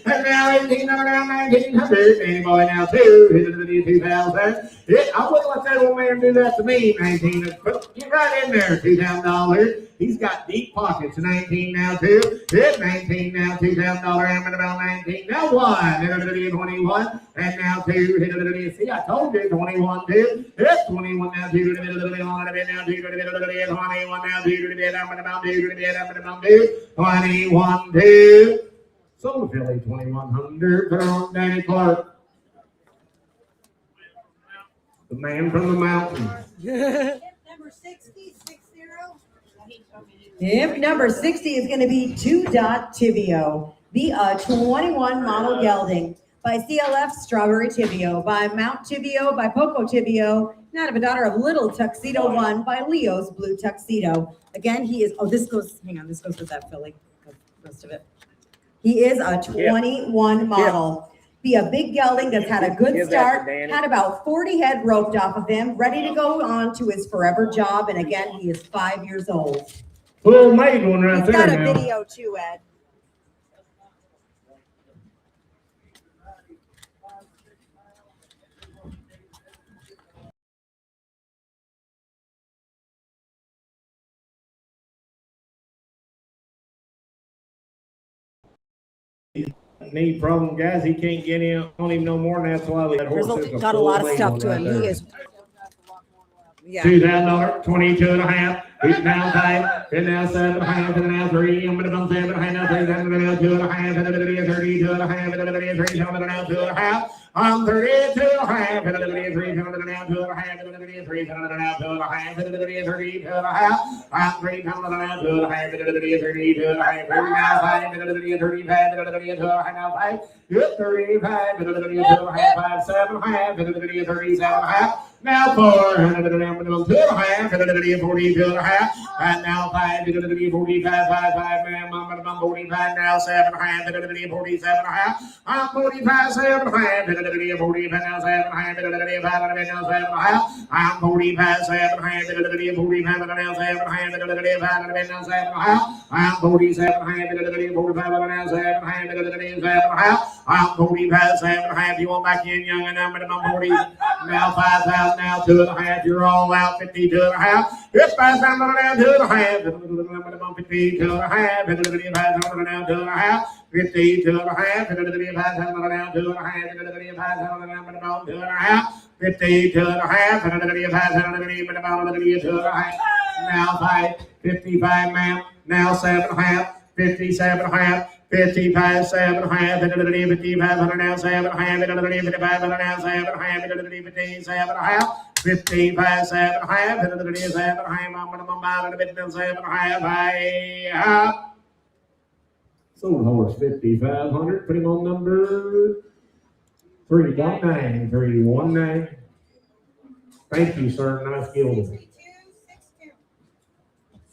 and now 18, and now 1900, and boy, now 2000. I wouldn't let that old man do that to me, 19. Get right in there, $2,000. He's got deep pockets. 19 now, 2. It's 19 now, $2,000. I'm about 19. Now 1. 21. And now 2. See, I told you, 21, 2. It's 21 now, 2. Now 2. 21 now, 2. I'm about 2. 21, 2. Sold Philly 2100 from Danny Clark. The man from the mountains. Number 60, 60. Hip number 60 is going to be 2 Tibio. Be a 21 model gelding by CLF Strawberry Tibio, by Mount Tibio, by Poco Tibio, not of a daughter of Little Tuxedo 1 by Leo's Blue Tuxedo. Again, he is, this goes with that filly, the rest of it. He is a 21 model. Be a big gelding that's had a good start, had about 40 head roped off of him, ready to go on to his forever job. And again, he is 5 years old. Full made one right He's there got a now. video too, Ed. Knee problem, guys. He can't get in on him no more, and that's why we got There's horses. got a lot of stuff to him. He is Yeah. $2,000, 22 and a half. It's now 5, it's now 7 and a half, it's now 3. I'm gonna bump 7 and a half, now 3, I'm gonna now 2 and a half, and then it is 32 and a half, and then it is 3, I'm gonna now 2 and a half. I'm 32 and a half, and then it is 3, I'm gonna now 2 and a half, and then it is 3, I'm gonna now 2 and a half, and then it is 32 and a half. I'm 3, I'm gonna now 2 and a half, and then it is 32 and a half, and now 5, and then it is 35, and then it is 2 and a half, now 5. It's 35, and then it is 2 and a half, 5, 7 and a half, and then it is 37 and a half. Now 4, and then I'm gonna 2 and a half, and then it is 42 and a half, and now 5, and then it is 45, 5, 5, man, I'm 45, now 7 and a half, and then it is 47 and a half. I'm 45, 7 and a half, and then it is 45, now 7 and a half, and then it is 5, and then now 7 and a half. I'm 45, 7 and a half, and then it is 45, and then now 7 and a half, and then it is 5, and then now 7 and a half. I'm 47 and a half, and then it is 45, and then now 7 and a half, and then it is 7 and a half. I'm 45, 7 and a half, you want back in young, and I'm 40, now 5,000, now 2 and a half, you're all out, 52 and a half. It's 5,000, now 2 and a half, and I'm 52 and a half, and then it is 5,000, now 2 and a half. 52 and a half, and then it is 5,000, now 2 and a half, and then it is 5,000, now 2 and a half. 52 and a half, and then it is 5,000, and then it is 2 and a half. Now 5, 55, ma'am, now 7 and a half, 57 and a half. 55, 7 and a half, and then it is 55, and now 7 and a half, and then it is 55, and now 7 and a half, and then it is 57 and a half. 55, 7 and a half, and then it is 7 and a half, I'm gonna buy it a bit, 7 and a half, I have. Sold horse 5,500, put him on number 319, 319. Thank you, sir, nice gilding. 62, 62.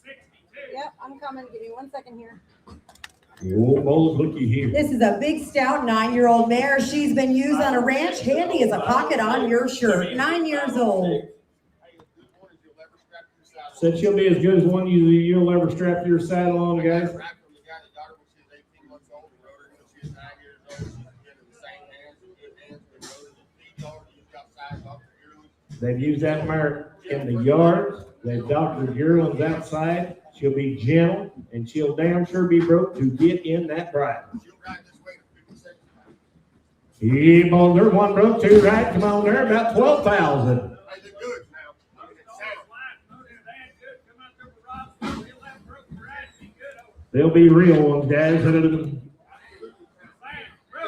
62. Yep, I'm coming. Give me 1 second here. Oh, looky here. This is a big, stout 9-year-old mare. She's been used on a ranch, handy as a pocket on your shirt. 9 years old. Said she'll be as good as one you'll ever strap your saddle on, guys. They've used that mare in the yards. They've doctored yearlings outside. She'll be gentle, and she'll damn sure be broke to get in that bridle. Keep on there, one broke, 2 right. Come on there, about 12,000. They'll be real ones, guys.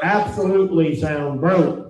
Absolutely sound broke.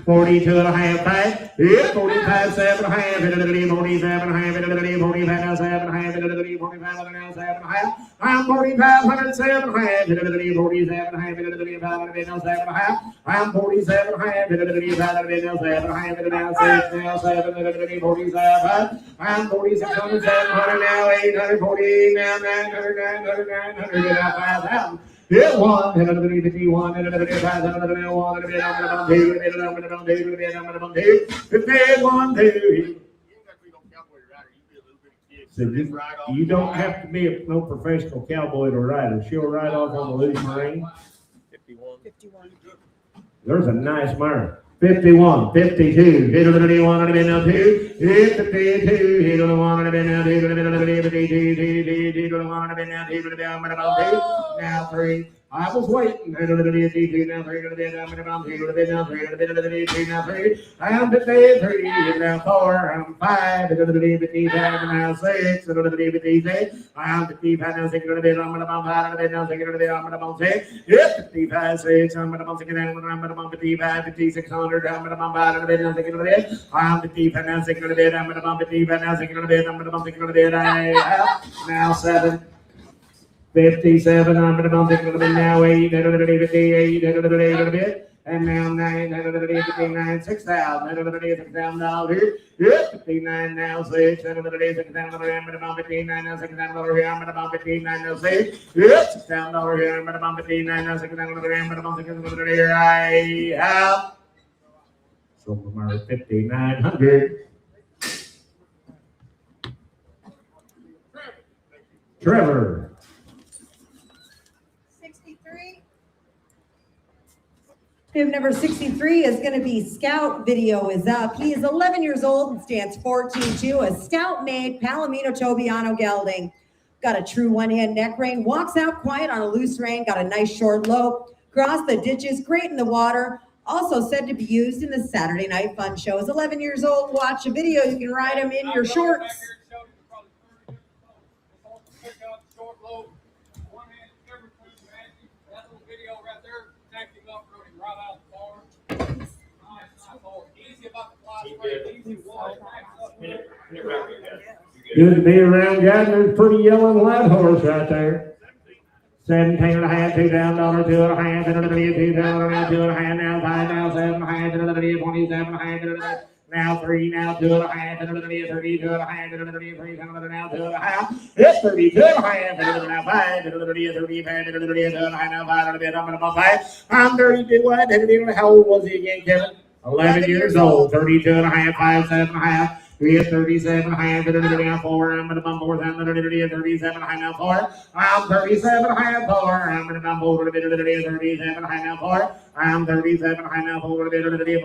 42 and a half, 5. Yeah, 45, 7 and a half, and then it is 47 and a half, and then it is 45, now 7 and a half, and then it is 45, and now 7 and a half. I'm 45, 7 and a half, and then it is 47 and a half, and then it is 5, and then now 7 and a half. I'm 47 and a half, and then it is 5, and then now 7 and a half, and then now 6, now 7, and then it is 47. I'm 4600, 700, now 840, now 900, 900, now 5,000. It won, and another 51, and another 5, and another 1, and another 2, and another 2, and another 2, 51, 2. So you don't have to be no professional cowboy to ride her. She'll ride off on the loose rein. 51. There's a nice mare. 51, 52, hit on the 1 and a bit now 2, hit the 2, hit on the 1 and a bit now 2, hit on the 52, hit on the 1 and a bit now 2, hit on the 2, now 3. I was waiting. Hit on the 2, now 3, hit on the bit now 2, hit on the bit now 3, hit on the bit now 2, now 3. I'm 53, and now 4, I'm 5, hit on the 55, and now 6, hit on the 56. I'm 55, now 6, hit on the bit, I'm going to bump 5, on the bit now 6, hit on the bit, I'm going to bump 6. Hit 55, 6, I'm going to bump 6, I'm going to bump 55, 5600, I'm going to bump 5 on the bit, now 6 on the bit. I'm 55, now 6 on the bit, I'm going to bump 55, now 6 on the bit, I'm going to bump 6 on the bit. I have now 7. 57, I'm going to bump it, now 8, 58, 8 on the bit, and now 9, 59, 6,000, $6,000, 59, now 6, 6,000, I'm going to bump 59, now 6,000 here, I'm going to bump 59, now 6, $6,000 here, I'm going to bump 59, now 6,000 I'm going to bump 6,000 here, I have. So from our 5,900. Trevor. 63. Bib number 63 is going to be Scout. Video is up. He is 11 years old and stands 14'2", a Scout-made Palomino Tobiano gelding. Got a true one-hand neck rein, walks out quiet on a loose rein, got a nice short lope, cross the ditches, great in the water. Also said to be used in the Saturday Night Fun Show. Is 11 years old. Watch a video. You can ride him in your shorts. Short load, one hand, every food, that little video right there, tacked him up, rode him right out the barn. Easy about the fly spray, easy water. Good to be around, guys. There's a pretty yellow and white horse right there. 17 and a half, $2,000, 2.5, $2,000, 2.5, now 5, now 7.5, 27 and a half, now 3, now 2.5, 32 and a half, 33, now 2.5. It's 32 and a half, now 5, 35, now 5, I'm 32, how old was he again, Kevin? 11 years old, 32 and a half, 5, 7.5. We have 37 high, 4. I'm going to bump 4, 37 high now 4. I'm 37 high 4. I'm going to bump over to 37 high now 4. I'm 37 high now 4. I'm going to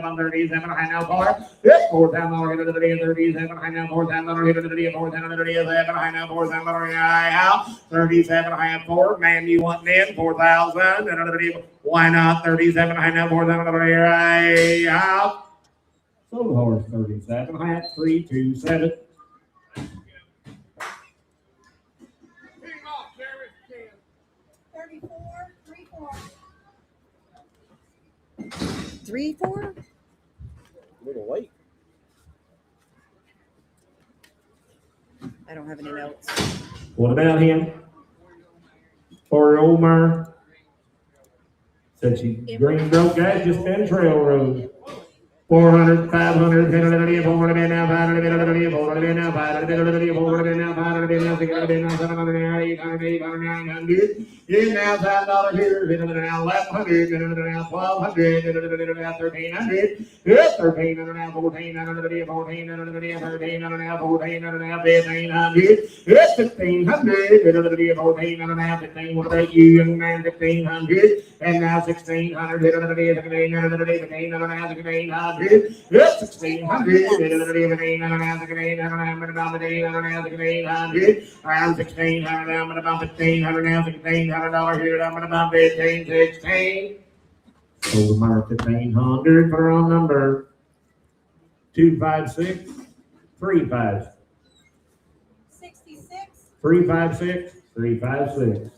bump 37 high now 4. It's $4,000 37 high now 4,000 37 high now 4,000 high 37 high 4. Man, you want then 4,000? Why not 37 high now 4,000 high? Sold horse 37, hat 327. Pick him off, Jerry, if you can. 3-4. 34. A little late. I don't have any notes. What about him? 4-year-old mare. Said she green broke guys just been trail road. 400, 500, 10, 400, now 500, 400, now 500, 400, now 500, now 600, now 700, now 800, 800, 900. In now $5 here, now 1,100, now 1,200, now 1,300. It's 1,300, now 1,400, 1,400, 1,300, now 1,400, now 1,500. It's 1,500, 1,400, now 15. What about you, young man? 1,500, and now 1,600, 1,500, now 1,600. It's 1,600. I'm 1,600. I'm 1,600. I'm gonna bump $1,500 now. $1,600 here. I'm gonna bump $15, 16. Sold mark $1,500 for on number 256 35 66. 356 356.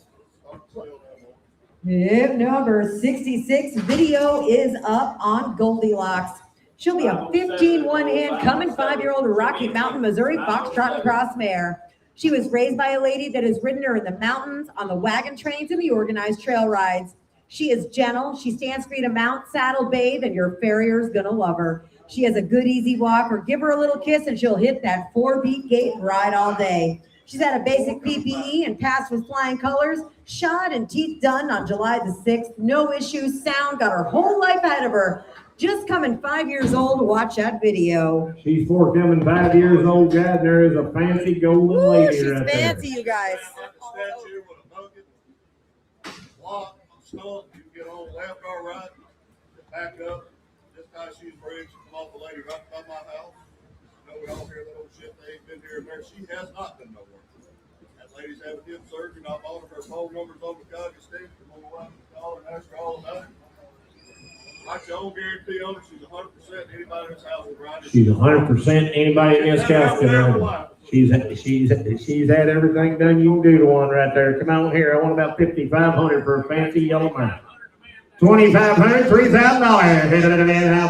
Yep, number 66 video is up on Goldilocks. She'll be a 15 one-hand coming 5-year-old Rocky Mountain, Missouri Foxtrot Cross mare. She was raised by a lady that has ridden her in the mountains, on the wagon trains, and the organized trail rides. She is gentle. She stands for you to mount, saddle, bathe, and your farrier's gonna love her. She has a good, easy walk, or give her a little kiss and she'll hit that 4-beat gait and ride all day. She's had a basic PPE and passed with flying colors, shod and teeth done on July the 6th. No issues, sound, got her whole life ahead of her. Just coming 5 years old to watch that video. She's coming 5 years old, guys. There is a fancy golden Ooh, lady she's right fancy, you guys. Statue with a bucket, block, stump, you can get on left or right, back up. This time she's raised from off the lady right by my house. You know, we all hear that old shit, they ain't been here and there. She has not been nowhere. That lady's having hip surgery, and I bought her phone numbers on the cog and stick. I'm gonna go out and call her and ask her all about it. I can own guarantee on her, she's 100% anybody in this house will ride it. She's 100% anybody in this house can ride. She's had everything done you can do to one right there. Come on here. I want about $5,500 for a fancy yellow mare. $2,500, $3,000. Now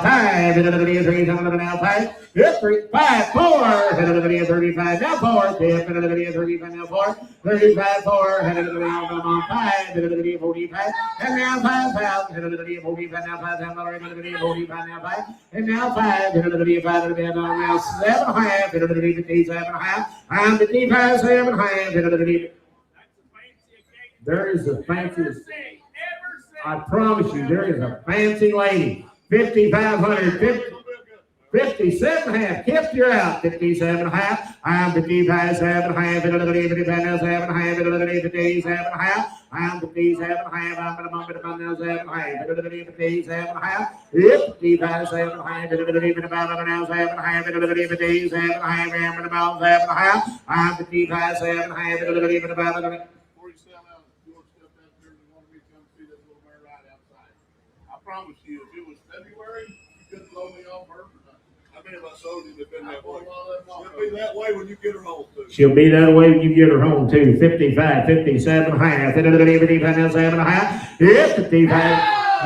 5, $3,000 now 5. It's 3, 5, 4. 35 now 4. 35 now 4. 35 4. Now 5. 45 and now 5,000. 45 now 5,000. 45 now 5 and now 5. 5 now 7 half. 57 half. I'm 55 7 half. There is the fanciest. I promise you, there is a fancy lady. 5,500, 57 half. Kept you out. 57 half. I'm 55 7 half. 55 now 7 half. 57 half. I'm 57 half. I'm gonna bump it up now 7 half. 57 half. 55 7 half. 55 now 7 half. 57 half. I'm gonna bump 7 half. I'm 55 7 half. 55. promise you, if it was February, you couldn't blow me off her. How many of my soldiers have been that way? She'll be that way when you get her home too. She'll be that way when you get her home too. 55, 57 half. 55 now 7 and a half. Yeah, 55.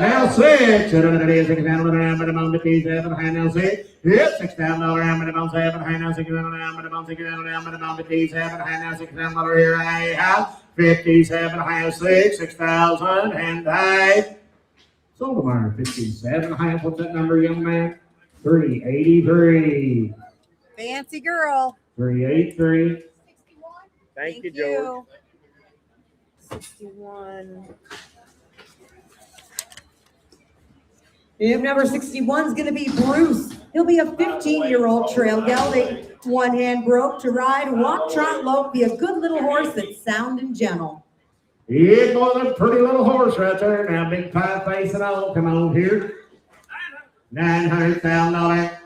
Now 6. 57 minimum 57 half now 6. Yep, $6,000 minimum 7 half now 6 minimum 6 minimum 57 half now $6,000 here I have 57 half 6 6,000 and I sold them 57 half. What's that number, young man? 383. Fancy girl. 383. Thank you, George. 61. If number 61 is going to be Bruce. He'll be a 15-year-old trail gelding. One hand broke to ride, walk, trot, lope, be a good little horse that's sound and gentle. Yeah, boy, that's a pretty little horse right there. Now, big pie face and all. Come on here. $900,000,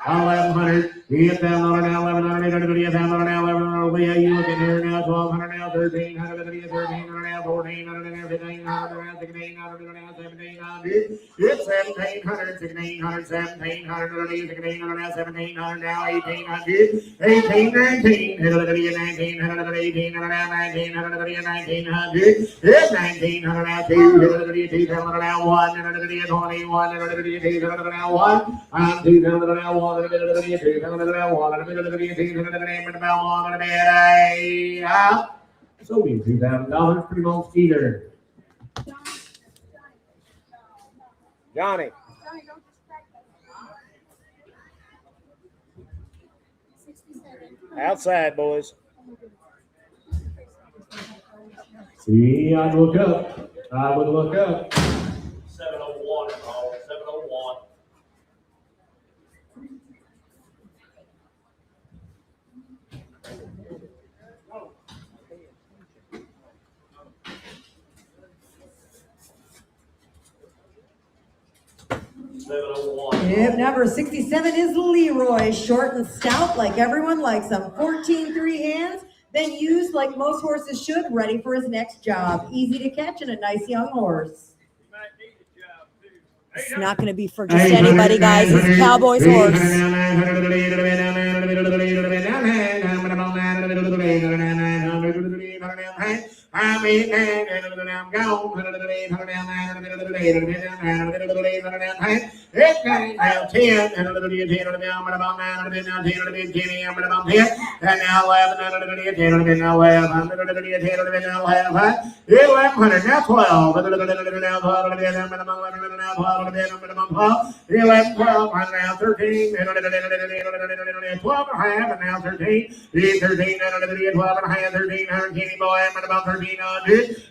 $1,100, $8,000 now, $1,100, $8,000 now, $1,100. Yeah, you looking here now, $1,200 now, $1,300, $1,300 now, $1,400 now, $1,500 now, $1,600 now, $1,700. It's $1,700, $1,600, $1,700, $1,600 now, $1,700 now, $1,800, $1,800, $1,900, $1,800 now, $1,900, it's $1,900 now, $2,000 now, $1,000 now, $1,000 I'm 2,000 now, $1, 2,000 now, $1, 2,000 so we $2,000 pretty much either. Johnny. Outside, boys. See, I'd look up. I would look up. 701, Paul. 701. If number 67 is Leroy, short and stout like everyone likes him. 14 3 hands, then used like most horses should, ready for his next job. Easy to catch and a nice young horse. It's not going to be for just anybody, guys. It's a Cowboys horse. I'm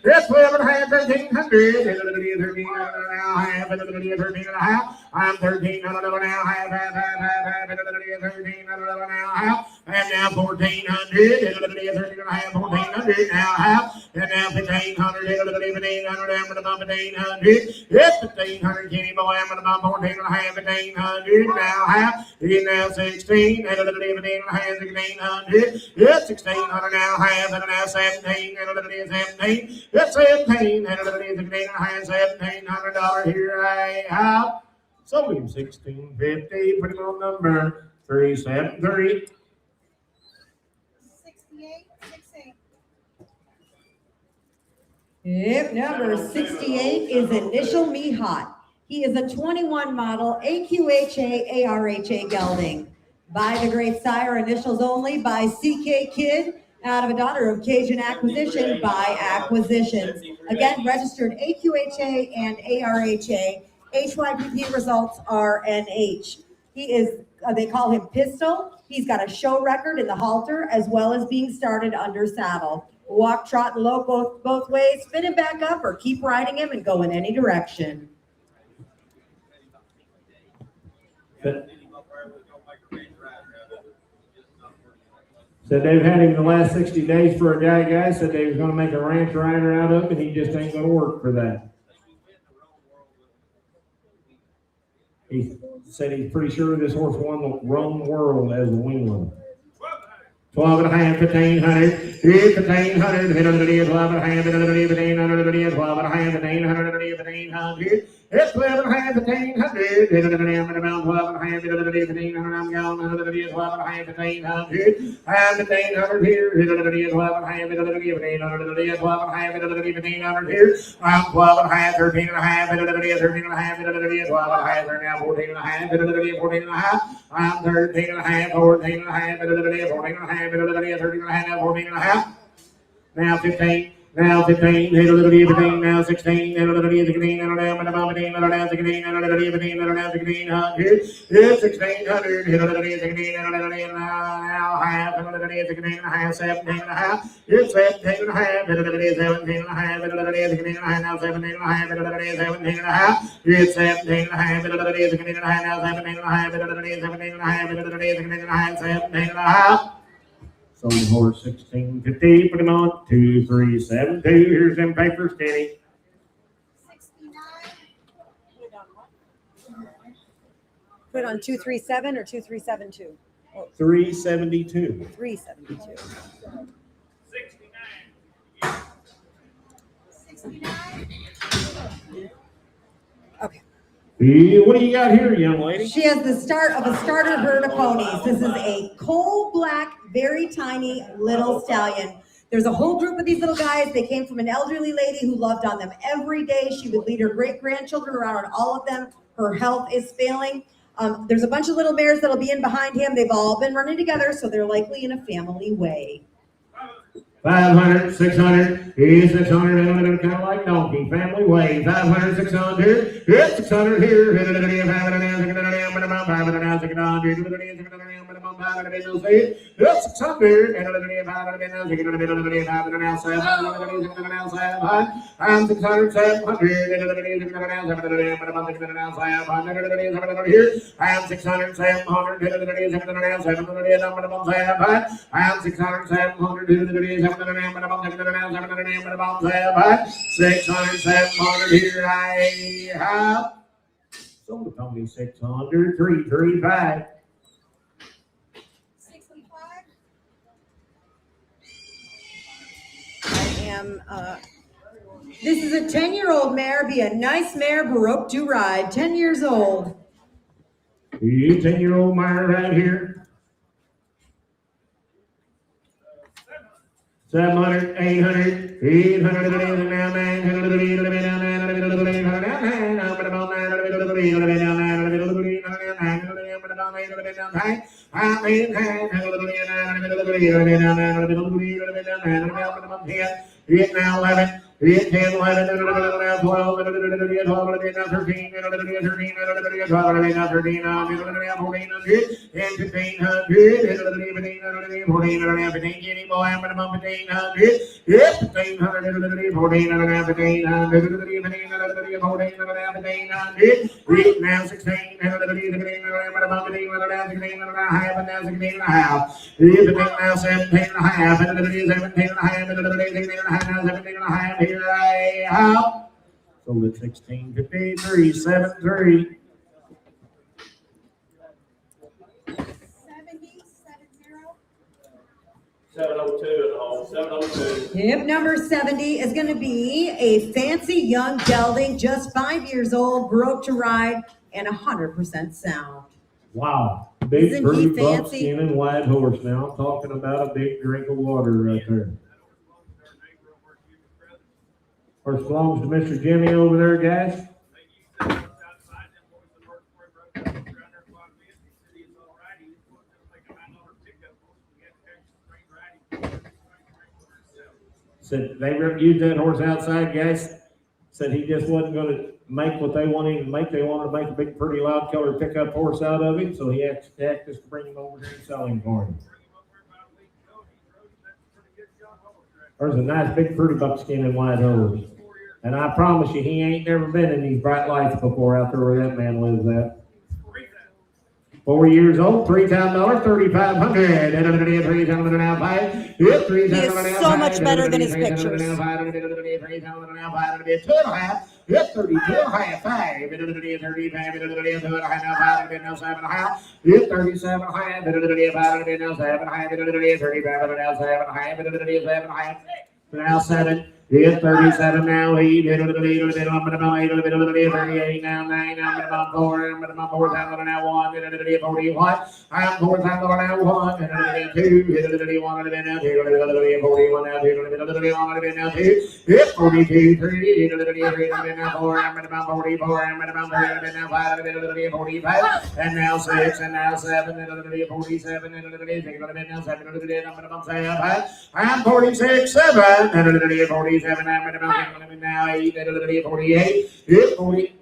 That's 12 and a half, 1,300. I'm 1,300 now, half, 1,300 now, and now 1,400, 1,300 now, half, and now 1,500, 1,500, yes, 1,500, Kenny boy, I'm about 14 and a half, 1,500 now, half, and now 16, 1,500, yes, 1,600 now, half, and now 17, 17, yes, 17, and $1,700 here I have. So we have 1650, put him on number 373. 68. If number 68 is Initial Me Hot. He is a 21 model AQHA ARHA gelding. By the great sire, initials only, by CK Kid, out of a daughter of Cajun Acquisition, by Acquisitions. Again, registered AQHA and ARHA. HYPP results are NH. He is, they call him Pistol. He's got a show record in the halter as well as being started under saddle. Walk, trot, and lope both ways, spin him back up or keep riding him and go in any direction. Said they've had him the last 60 days for a guy. Said they was going to make a ranch rider out of him, and he just ain't going to work for that. He said he's pretty sure this horse won the Rome World as a wingman. 12 and a half, 1,500, 1,500, 12 and a half, 1,500, 12 and a half, 1,800, 1,800, It's 12 and a half, 1500. Hit it around about 12 and a half, 1500. I'm gone. 12 and a half, 1500. I'm 1500 here. Hit it 12 and a half, 1500. 12 and a half, 1500 here. I'm 12 and a half, 13 and a half, 13 and a half, 12 and a half. They're now 14 and a half, 14 and a half. I'm 13 and a half, 14 and a half, 14 and a half, 13 and a half, 14 and a half. Now 15. Now 15, hit a little bit 15, now 16, hit a little bit 16, now 17, now 16, now 17, now 1600, hit 1600, hit a little bit 16, now half, hit a little bit 16 and a half, 17 and a half, hit 17 and a half, hit a little bit 17 and a half, hit a little bit 16 and a half, now 17 and a half, hit a little bit 17 and a half, hit 17 and a half, hit a little bit 16 and a half, now 17 and a half, hit a little bit 17 and a half, hit a little bit 16 and a half, 17 and a half. Sold horse 1650, put him on 2372. Here's them papers, Kenny. 69. Put on 237 or 2372? 372. 372. 69. Okay. What do you got here, young lady? She has the start of a starter herd of ponies. This is a coal black, very tiny little stallion. There's a whole group of these little guys. They came from an elderly lady who loved on them every day. She would lead her great-grandchildren around on all of them. Her health is failing. There's a bunch of little mares that'll be in behind him. They've all been running together, so they're likely in a family way. 500, 600, he's 600, kind of like donkey, family way. 500, 600, it's 600 here. It's 600, it's 600, 600 here I have. Sold the pony 600, 335. 65. I am, This is a 10-year-old mare. Be a nice mare, Baroque to ride. 10 years old. 10-year-old mare right here. 700, 800, 800 now, 8 now 11. 10, 11, 12, 12, 13, 13, 17 here I have. Sold at 1653, 73. 702 at home, 702. Hip number 70 is going to be a fancy young gelding, just 5 years old, Baroque to ride, and 100% sound. Wow. Big, Isn't pretty he buck fancy? skin and wide horse. Now I'm talking about a big drink of water right there. First belongs to Mr. Jimmy over there, guys. Said they used that horse outside, guys. Said he just wasn't going to make what they wanted him to make. They wanted to make a big, pretty loud color pickup horse out of him. So he had to just bring him over here and sell him for him. There's a nice, big, pretty buckskin and white horse. And I promise you, he ain't never been in these bright lights before out there where that man lives at. 4 years old, $3,000, 3,500. he is so much better than his pictures. 7. It's 37 now, 8, 38 now, 9, 4, now 1, 41. I'm 4 times now 1, 2, 41 now 2, 41 now 2, 41 now 2. It's 42, 3, now 4, I'm about 44, I'm about 30, now 5, 45, and now 6, and now 7, 47, and now 7, I'm 46, 7, and 47, I'm about now 8, 48, it's 40. Jimmy,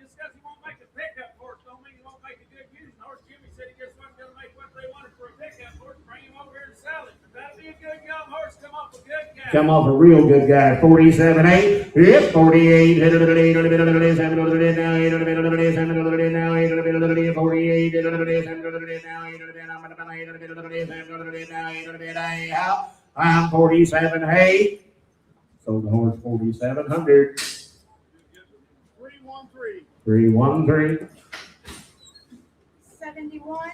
just because he won't make a pickup horse, don't mean he won't make a good using horse. Jimmy said he just wasn't gonna make what they wanted for a pickup horse, bring him over here and sell it. But that'll be a good young horse, come off a good guy. Come off a real good guy. 47, 8. It's 48. 7, 48. I'm 47, 8. Sold the horse 4,700. 313. 313. 71.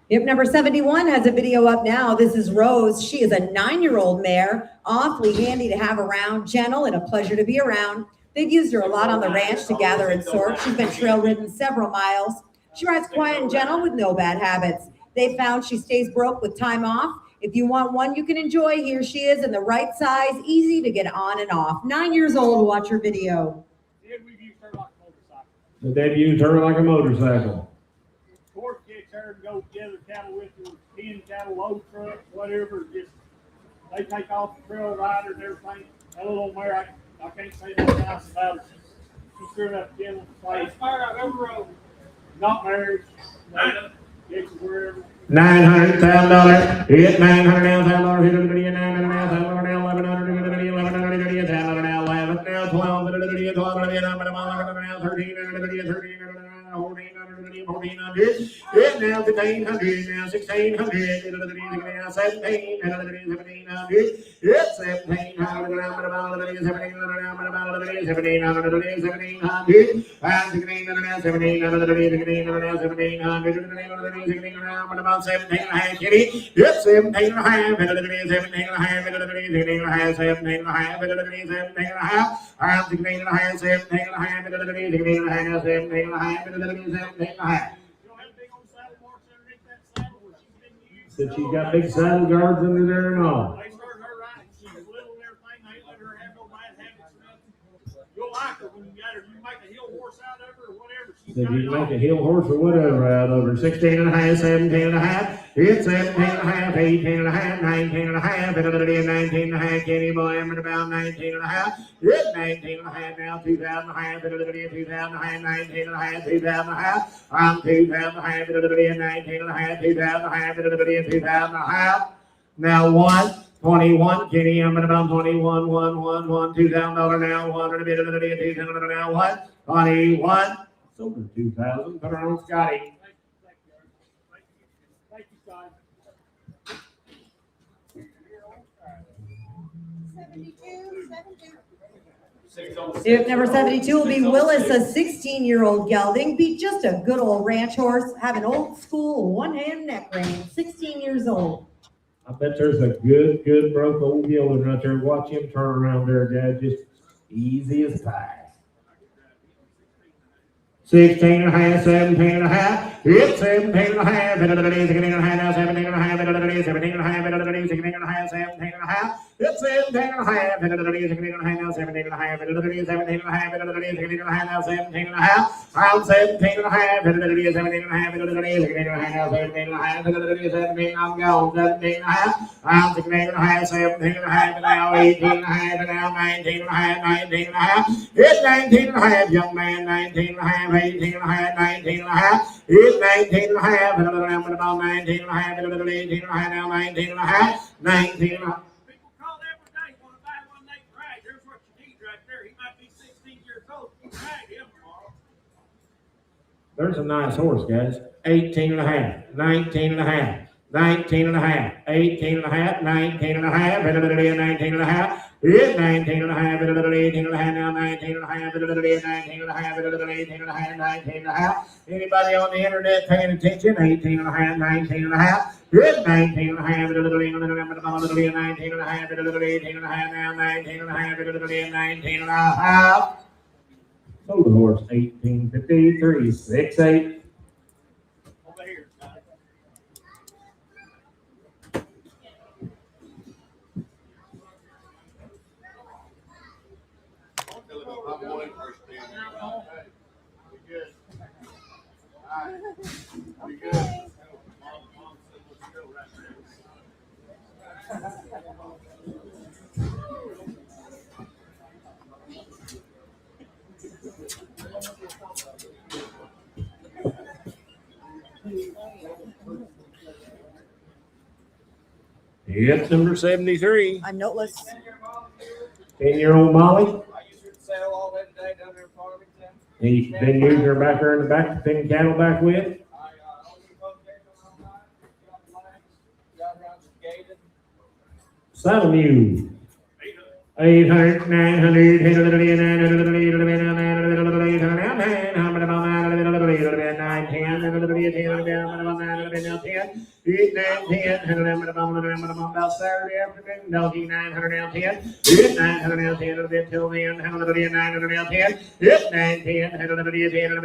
Yep, number 71 has a video up now. This is Rose. She is a 9-year-old mare, awfully handy to have around, gentle and a pleasure to be around. They've used her a lot on the ranch to gather and sort. She's been trail ridden several miles. She rides quiet and gentle with no bad habits. They found she stays broke with time off. If you want one you can enjoy, here she is in the right size, easy to get on and off. 9 years old, watch her video. Then we've used her like a motorcycle. So they've used her like a motorcycle. Horse gets her and go gather cattle with her, 10 cattle, load trucks, whatever. Just they take off the trail rider and everything. That little old mare, I can't say nothing nice about her. She's sure enough gentle. Best mare I've ever rode. Not married. Gets her wherever. $900,000. It's $900,000. Hit $900,000. $1100,000. $12. It's now $1,500, now $1,600, now $1,700, it's $1,700, So she's got big saddle guards under there and all. They started her riding. She was little and everything. They ain't let her have no bad habits or nothing. You'll like her when you got her. You make a hill horse out of her or whatever. She's So got you it make a all. hill horse or whatever out of her. 16 and a half, 17 and a half. It's 17 and a half, 18 and a half, 19 and a half. 19 and a half. Kenny boy, I'm at about 19 and a half. It's 19 and a half now. 2,000 and a half. 2,000 and a half. 19 and a half. 2,000 and a half. I'm 2,000 and a half. 19 and a half. 2,000 and a half. 2,000 and a half. Now 21, Kenny, I'm at about 21, $2,000 now, $2,000 now, what? 21, sold her 2,000, put her on Scotty. Thank you, son. 72. 72. If number 72 will be Willis, a 16-year-old gelding, beat just a good old ranch horse, have an old school one-hand neck rein, 16 years old. I bet there's a good broke old gelding right there. Watch him turn around there, Dad, just easy as pie. 16 and a half, 17 and a half. It's 17 and a half. 17 and a half now, 17 and a half. 17 and a half, 16 and a half, 17 and a half. It's 17 and a half. 16 and a half now, 17 and a half. 17 and a half, 16 and a half now, 17 and a half. I'm 17 and a half. 17 and a half, 16 and a half now, 17 and a half. 17, I'm gone. 17 and a half. I'm 16 and a half, 17 and a half, now 18 and a half, and now 19 and a half, 19 and a half. It's 19 and a half, young man, 19 and a half, 18 and a half, 19 and a half. It's 19 and a half, and about 19 and a half, 18 and a half, now 19 and a half, 19 and a half. People call every day, want to buy one they can ride. There's what you need right there. He might be 16 years old. You can ride him tomorrow. There's a nice horse, guys. 18 and a half, 19 and a half, 19 and a half, 18 and a half, 19 and a half, 19 and a half. It's 19 and a half, 18 and a half, now 19 and a half, 19 and a half, 18 and a half, 19 and a half. Anybody on the internet paying attention? 18 and a half, 19 and a half. Good 19 and a half, 19 and a half, 18 and a half, now 19 and a half, 19 and a half. Sold the horse 1853, 6-8. Over here. I'm going first, Steve. We good. All right. We good. Yep, number 73. I'm noteless. 10-year-old Molly. I used to sell all that day down there in Farmington. He's been using her back there in the back to pin cattle back with. I only put there all night, got flags, got around gated. Saddle Mule. 800, 900, about Saturday afternoon, doggy 900 out 10, 900 out 10, a bit till then, 900 out 10, 910,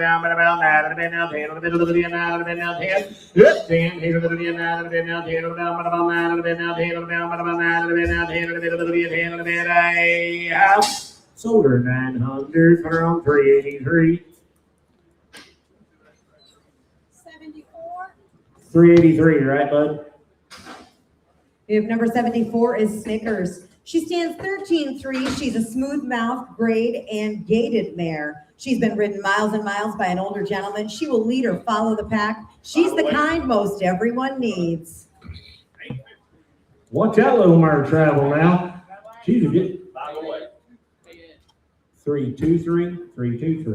about 900 out 10, a bit of the 900 out 10, 10, 900 out 10, about 900 out 10, about 900 out 10, a bit of the 10, a bit a sold her 900 for on 383. 74. 383, right, bud? If number 74 is Snickers. She stands 13-3. She's a smooth-mouthed, grade, and gaited mare. She's been ridden miles and miles by an older gentleman. She will lead or follow the pack. She's the kind most everyone needs. Watch out, little mare travel now. She's a good. By the way, 323, 323.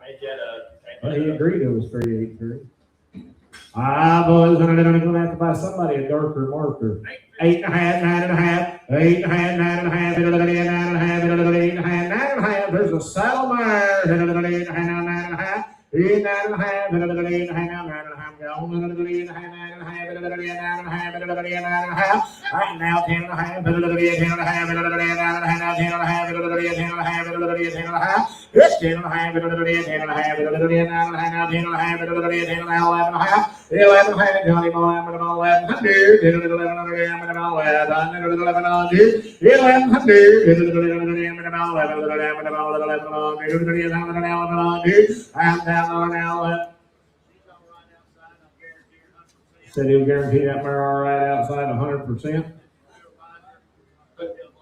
ain't that Well, he agreed it was 383. Boys, I'm going to have to buy somebody a darker marker. 8.5, 9.5, 8.5, 9.5, 8.5, 9.5. There's a saddle mare. 8.5, 9.5. 8.5, 9.5. Right now, 10.5, 10.5. It's 10.5, 11.5, Johnny Boy, 1100, 1100. I'm down now. Said he'll guarantee that mare all right outside 100%.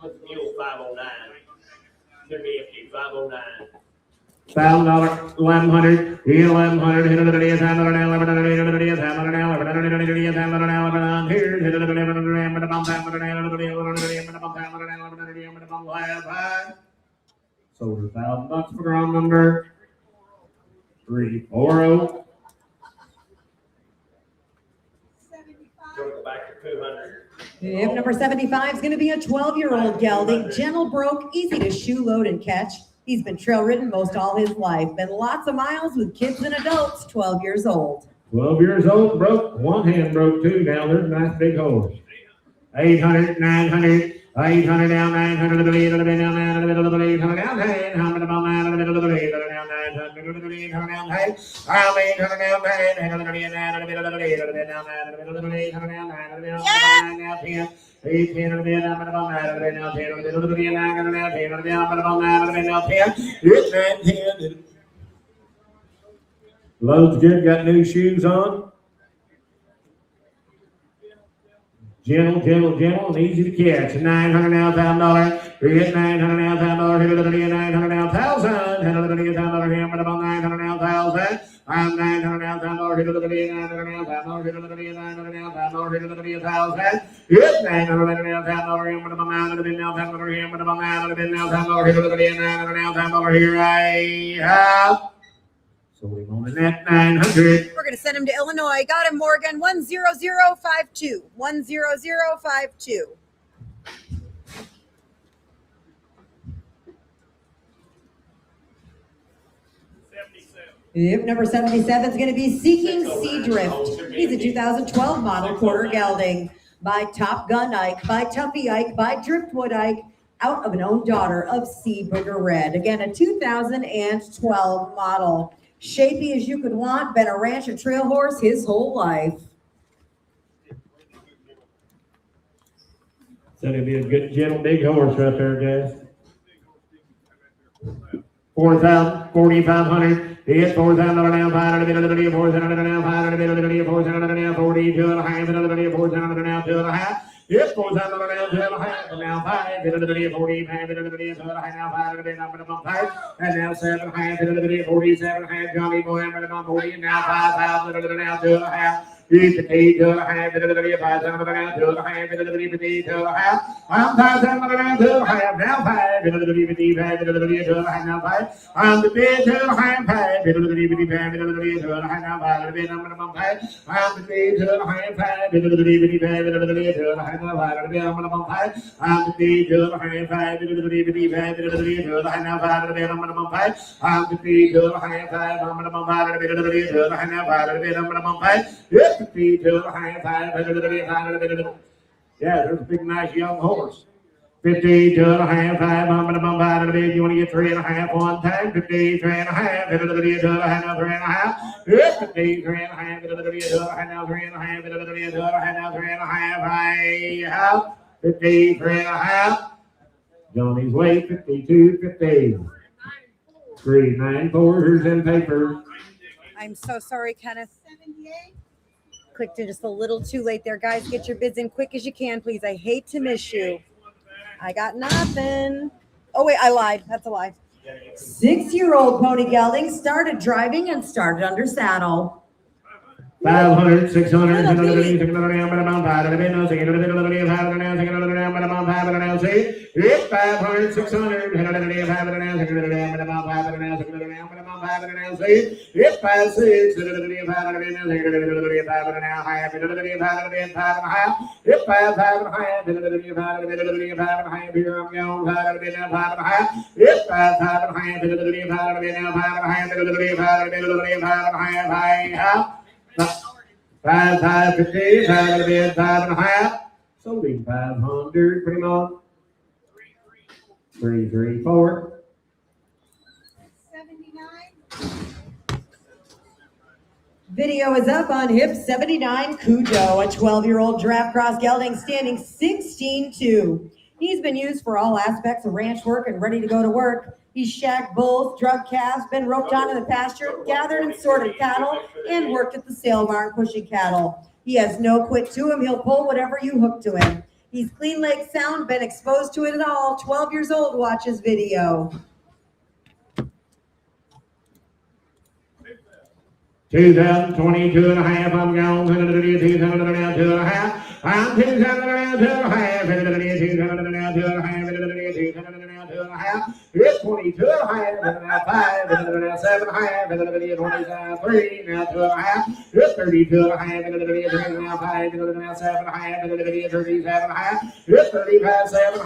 put the mule 509. Should be empty, 509. $1,000, 1100, 1100, sold her $1,000 for ground number 340. 75. Go back to 200. If number 75 is going to be a 12-year-old gelding, gentle broke, easy to shoe, load, and catch. He's been trail ridden most all his life. Been lots of miles with kids and adults, 12 years old. 12 years old, broke. One hand broke too. Down there's a nice big horse. 800, 900, 800 down, 900 to the lead, 800 down, 900 to the lead, 800 down, 900 about 900 to the lead, 800 down, 900 to the lead, 800 down, 800 down, 900 to the lead, 800 down, 900 down, 900 to the lead, 800 down, 900 down, 10. 18 of the bid, I'm about 900 now, 10 of the bid, 900 now, 10 of the bid, I'm about 900 now, 10. It's 910. Load's good, got new shoes on. Gentle, and easy to catch. 900 now, $1,000. We get 900 now, $1,000. Hit it 900 now, 1,000. Hit it $1,000. Here, but about 900 now, 1,000. I'm 900 now, $1,000. Hit it 900 now, $1,000. Hit it 900 now, $1,000. Hit it 1,000. It's 900 now, $1,000. Here, but about 900 now, $1,000. Here, but about 900 now, $1,000. Hit it 900 now, $1,000. Here I have. So we're on the net 900. We're going to send him to Illinois. Got him, Morgan. 10052. 10052. Yep, number 77 is going to be Seeking Sea Drift. He's a 2012 model quarter gelding by Top Gun Ike, by Tuffy Ike, by Driftwood Ike, out of an own daughter of Sea Booger Red. Again, a 2012 model. Shapy as you could want, been a ranch and trail horse his whole life. So it'll be a good, gentle, big horse right there, guys. 4,000, 4,500. It's 4,000 now, 500, 4,000 now, 500, 4,000 now, 42 and a half, 4,000 now, 2 and a half. It's 4,000 now, 2 and a half, now 5, 45, now 5, and now 7 and a half, 47 and a half, Johnny Boy, now 40, and now 5,000, now 2 and a half. It's the key to the half, 5,000 now, 2 and a half, 2 and a half. I'm 5,000 now, 2 and a half, now 5, 2 and a half, now 5. I'm the big 2 and a half, 5, 2 and a half, now 5, I'm the big 2 and a half, 5, 2 and a half, 5, 2 and a half, 5, I'm the big 2 and a half, 5, 2 and a half, 5, I'm the big 2 and a half, 5, 2 and a half, 5, I'm the big 2 and a half, 5, I'm the big 2 and a half, 5, I'm the big 2 and a half, 5. It's the big 2 and a half, 5, yeah, there's a big, nice young horse. 52 and a half, 5, I'm going to bump out of the big. You want to get 3 and a half one time? 53 and a half, 2 and a half, 3 and a half. 53 and a half, 2 and a half, 3 and a half, 2 and a half, 3 and a half. I have 53 and a half. Johnny's way, 52, 50. 394, in paper. I'm so sorry, Kenneth. 78. Clicked in just a little too late there, guys. Get your bids in quick as you can, please. I hate to miss you. I got nothing. Oh, wait, I lied. That's a lie. 6-year-old pony gelding started driving and started under saddle. 500, 600, Little bitty. it's 500, 600, it's 5, 6, it's 5, 5, 50, 5 and a half. Sold him 500, pretty much. 3, 3, 4. 79. Video is up on hip 79 Cujo, a 12-year-old draft cross gelding standing 16-2. He's been used for all aspects of ranch work and ready to go to work. He's shagged bulls, drug calves, been roped onto the pasture, gathered and sorted cattle, and worked at the sale barn pushing cattle. He has no quit to him. He'll pull whatever you hook to him. He's clean leg sound, been exposed to it at all. 12 years old, watch his video. 2022 and a half, I'm gone. 2,000 now, 2 and a half. I'm 2,000 now, 2 and a half. 2,000 now, 2 and a half. 2,000 now, 2 and a half. It's 22 and a half. Now 5. 7 and a half. 23 now, 2 and a half. It's 32 and a half. Now 5. Now 7 and a half. 37 and a half. It's 35, 7 and a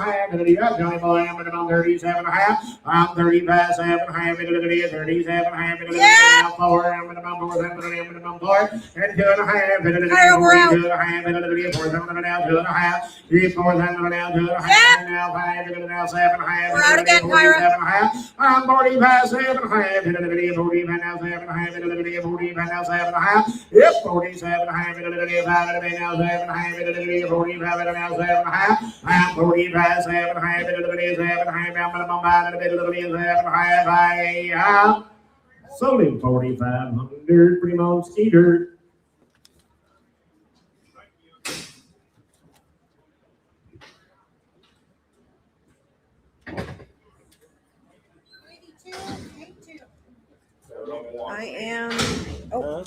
half. Johnny Boy, I'm 37 and a half. I'm 35, 7 and a half. 37 and a half. Now 4. I'm 4. And 2 and a half. 2 and a half. 2 and a half. 3, 4 now, 2 and a half. Now 5. Now 7 and a half. We're out again, Kyra. I'm 45, 7 and a half. 45 now, 7 and a half. 45 now, 7 and a half. It's 47 and a half. 5 now, 7 and a half. 45 now, 7 and a half. I'm 45, 7 and a half. 7 and a half. I'm 7 and a half. I have sold him 4,500, pretty much Skeeter. I am. Oh,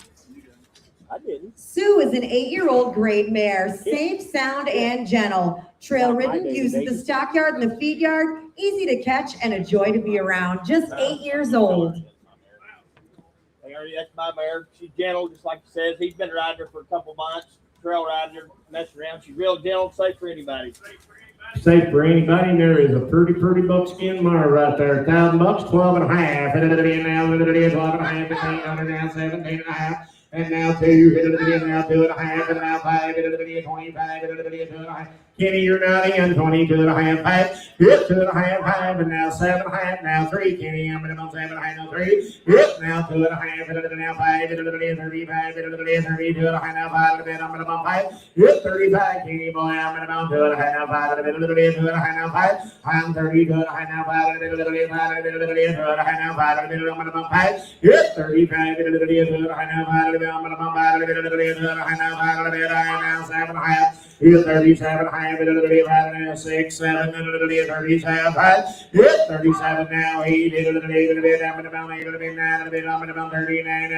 I didn't. Sue is an 8-year-old grade mare, safe, sound, and gentle. Trail ridden, uses the stockyard and the feed yard, easy to catch and a joy to be around. Just 8 years old. That's my mare. She's gentle, just like he says. He's been riding her for a couple months, trail riding her, messing around. She's real gentle, safe for anybody. Safe for anybody, and there is a pretty buckskin mare right there. $1,000, 12 and a half. And now 12 and a half, 1500, now 17 and a half. And now 2, now 2 and a half, and now 5, 25, 2 and a half. Kenny, you're not in. 22 and a half, 5. Yep, 2 and a half, 5, and now 7 and a half, now 3. Kenny, I'm going to 7 and a half, now 3. Yep, now 2 and a half, and now 5, 35, 32 and a half, now 5, I'm going to 5. Yep, 35. Kenny, boy, I'm going to 2 and a half, now 5, 2 and a half, now 5. I'm 32 and a half, now 5, 2 and a half, now 5, I'm going to 5. Yep, 35, 2 and a half, now 5, I'm going to 5, 2 and a half, now 7 and a half. 37, high, 6, 7, 37, 5, 37 now, 8, 8, 39, 39,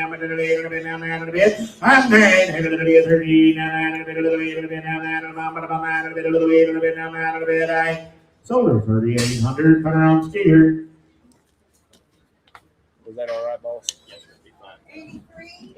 I'm 39, sold her 3,800, put her on steer. Was that all right, boss? 83,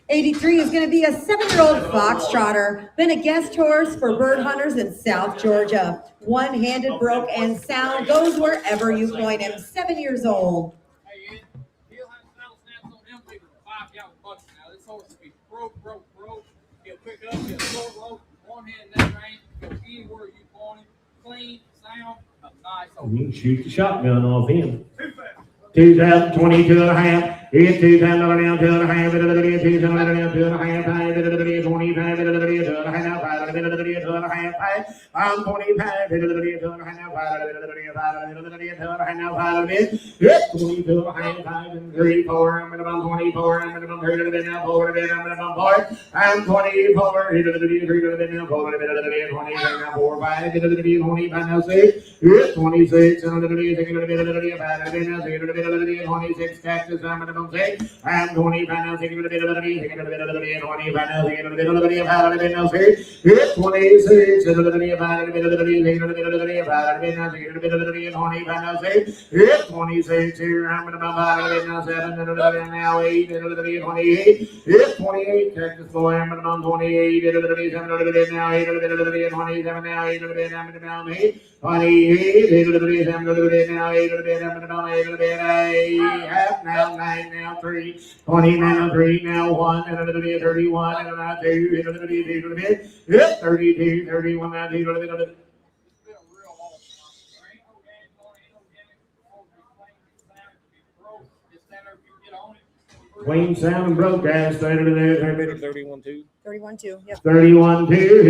83 is going to be a 7-year-old foxtrotter, been a guest horse for bird hunters in South Georgia. One-handed, broke, and sound, goes wherever you point him. 7 years old. Hey, Ed, he'll have saddle snaps on him people 5 gallon buckets now. This horse will be broke. He'll pick up, he'll short rope, one hand in that range, go anywhere you want him. Clean, sound, a nice horse. You can shoot the shotgun off him. 2022 and a half. It's 2,000 now, 2 and a half, 2,000 now, 2 and a half, 5, 25, 2 and a half, 5, 2 and a half, 5. I'm 25, 2 and a half, 5, 2 and a half, 5, 22 and a half, 5, and 3, 4, I'm going to 24, I'm going to 30 now, 4, I'm going to 4, I'm 24, 3 now, 4, 20 now, 4, 5, 25 now, 6, 26, and 26, Texas, I'm going to say, I'm 25 now, 6, 25 now, 6, 26, 26 here, I'm going to now 7, now 8, 28, 28, Texas boy, I'm going to 28, 27, now 8, 27, now 8, now 8, 28, 27, now 8, now 9, now 3, 20, now 3, now 1, and 31, and now 2, 32, 31, now 2, Queen sound and broke guys, 31-2. 31-2. Yep. 31, 2,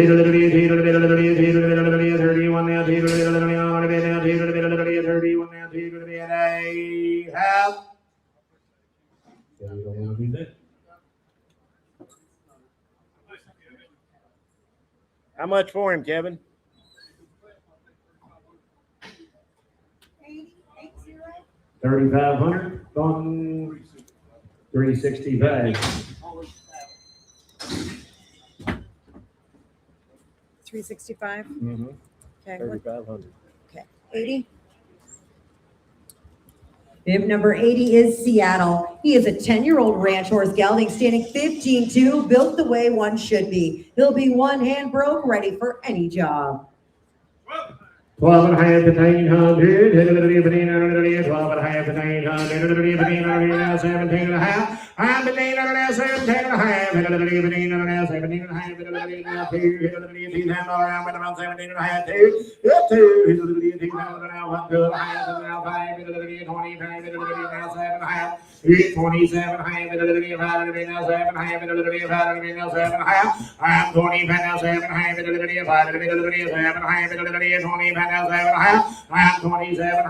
31 now, 31 now, half. You don't want to do that. How much for him, Kevin? 3,500 on 365. 365. Mm-hmm. Okay. 3,500. Okay. 80. Bib number 80 is Seattle. He is a 10-year-old ranch horse gelding, standing 15-2, built the way one should be. He'll be one hand broke, ready for any job. 12 and a half to 1,900, 12 and a half to 1,900, 17 and a half. I'm 17 and a half, 17 and a half, 17 and a half, 17 and a half, 17 and a half, 2, I'm at about 17 and a half, 2, 2, now 5, now 25, now 7 and a half, 27 and a half, now 7 and a half, now 7 and a half, I'm 25 now, 7 and a half, 7 and a half, 25 now, 7 and a half, I'm 27 and a half,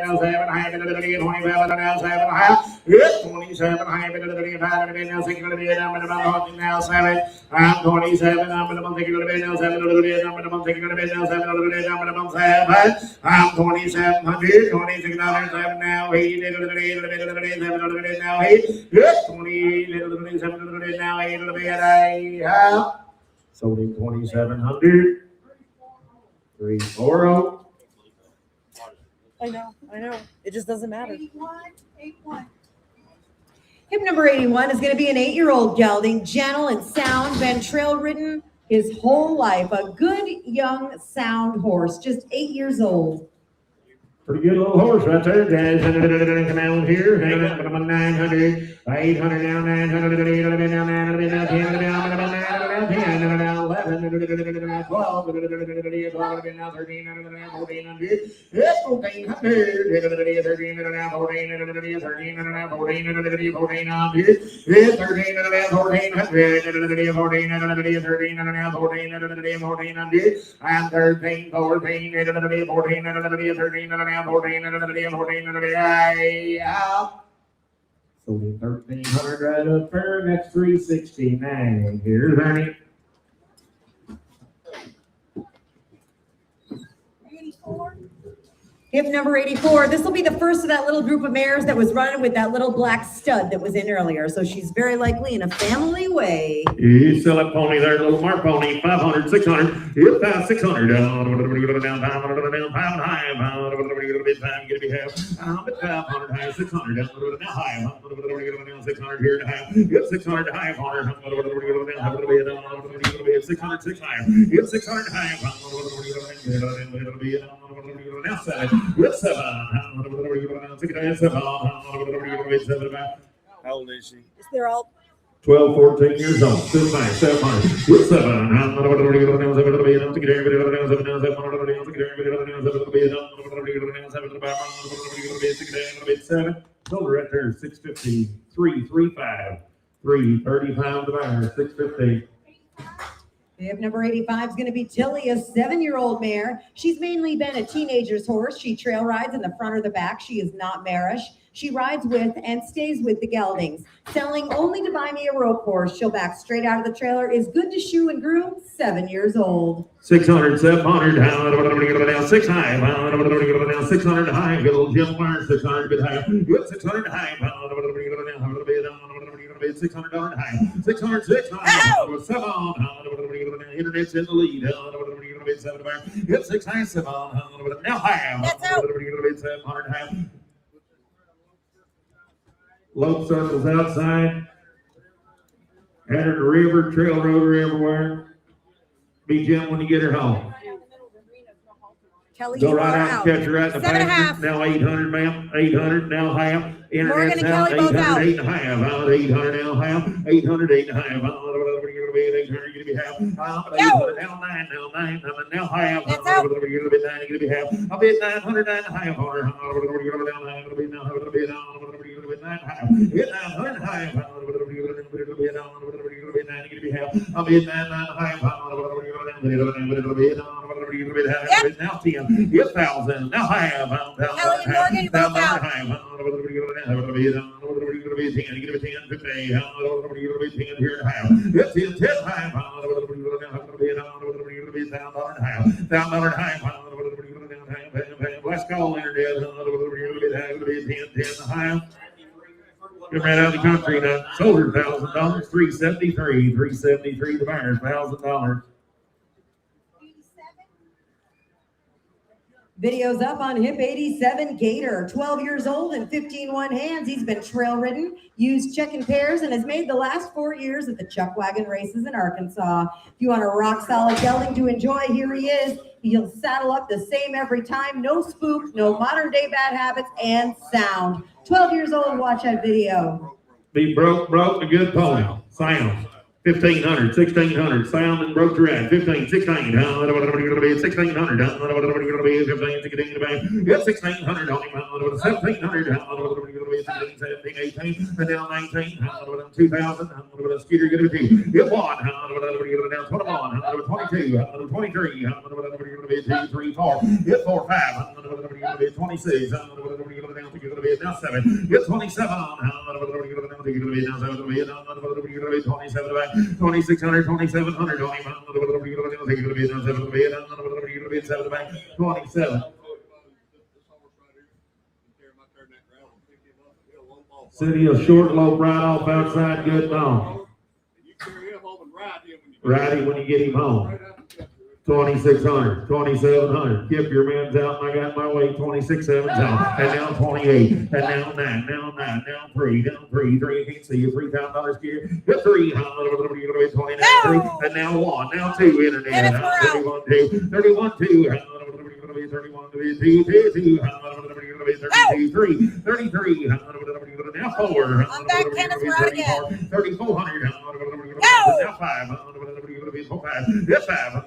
now 7 and a half, 25 now, 7 and a half, 27 and a half, now 6 now 7, I'm 27, I'm 6 now 7, I'm 6 I'm 2700, 26 7 now, 8, 7 now 8, 28, 7 now 8, sold him 2,700, 340. I know. It just doesn't matter. 81. Hip number 81 is going to be an 8-year-old gelding, gentle and sound, been trail ridden his whole life. A good, young, sound horse, just 8 years old. Pretty good little horse right there, guys. Come out here. 900, 800 now, 900 now, 900 now, 10 now, 10 now, 11, now 12, 12 now, 13, 1400, 1400, 13 now, 14, 13 now, 14, 1400, 13 now, 1400, 13 now, 14, 1400, and 13, 14, 14, 13 now, 14, 14, so 1300 right up there, that's 369. Here's Ernie. 84. Hip number 84. This will be the first of that little group of mares that was running with that little black stud that was in earlier. So she's very likely in a family way. You sell that pony there, little Mark pony, 500, 600, hip 600, down, down, high, get to be half, 500, high, 600, down, now high, 600 here to high, hip 600 high, 600, 600 high, hip 600 high, now 7, hip 7, How old is she? They're all 12, 14 years old, 700, 700, with 7. Total right there, 650, 335, 335 to buy, 650. Hip number 85 is going to be Tilly, a 7-year-old mare. She's mainly been a teenager's horse. She trail rides in the front or the back. She is not marish. She rides with and stays with the geldings. Selling only to buy me a rope horse. She'll back straight out of the trailer. Is good to shoe and groom, 7 years old. 600, 700, down 6 high, down 600 high, good little Jim Fire, 600 bit high, good 600 high, $600 high, 600, 600, 7, internet's in the lead, 7, hit 6 high, 7, now high, 700 high. Lope circles outside, enter the river, trail rotor everywhere. Be Jim when you get her home. Kelly, Go you right are out and catch her right in the 7.5. Now 800, ma'am. 800, now half. Morgan and out. Kelly both 800, out. 8 and a half. 800, now half. 800, 8 and a half. 800, you're gonna be half. 800, now 9, now 9, now half. That's out. You're gonna be 9, you're gonna be half. I'll be at 900, 9 and a half. You're gonna be down, you're gonna be down, you're gonna be down, you're gonna be 9 half. Hit 900 and a half. You're gonna be down, you're gonna be 9, you're gonna be half. I'll be at 9, 9 and a half. Now 10, hit 1,000, now half. Kelly and Morgan, you both out. Let's go, Internet. You're right out of the country now. Sold her $1,000, 373, 373 the buyers, $1,000. Video's up on Hip 87 Gator, 12 years old and 15 one hands. He's been trail ridden, used checking pairs, and has made the last 4 years at the Chuck Wagon races in Arkansas. If you want a rock solid gelding to enjoy, here he is. He'll saddle up the same every time. No spook, no modern day bad habits, and sound. 12 years old, watch that video. Be broke, a good pony. Sound. 1,500, 1,600, sound and broke red. 15, 16, 1600, 15, 16, 16, 1600, 1,700, 17, 18, and now 19, 2,000, Skeeter get a 2. Hit 1, now 21, 22, 23, 2, 3, 4, hit 4, 5, 26, now 7, hit 27, 27, 2,600, 2,700, 27. City of short lope right off outside, good long. Ride him when you get him home. 2,600, 2,700. Keep your man's out, and I got my weight. 26 sevens out, and now 28, and now 9, now 9, now 3, now 3. You can't see you. $3,000 gear. Get 3, 29, 3, and now 1, now 2. Internet. 31, 2, 31, 2. 31, 2, 2, 2, 32, 3, 33. Now 4. I'm back, Kenneth. We're out again. 3,400. Now 5. 5. Yes, 5.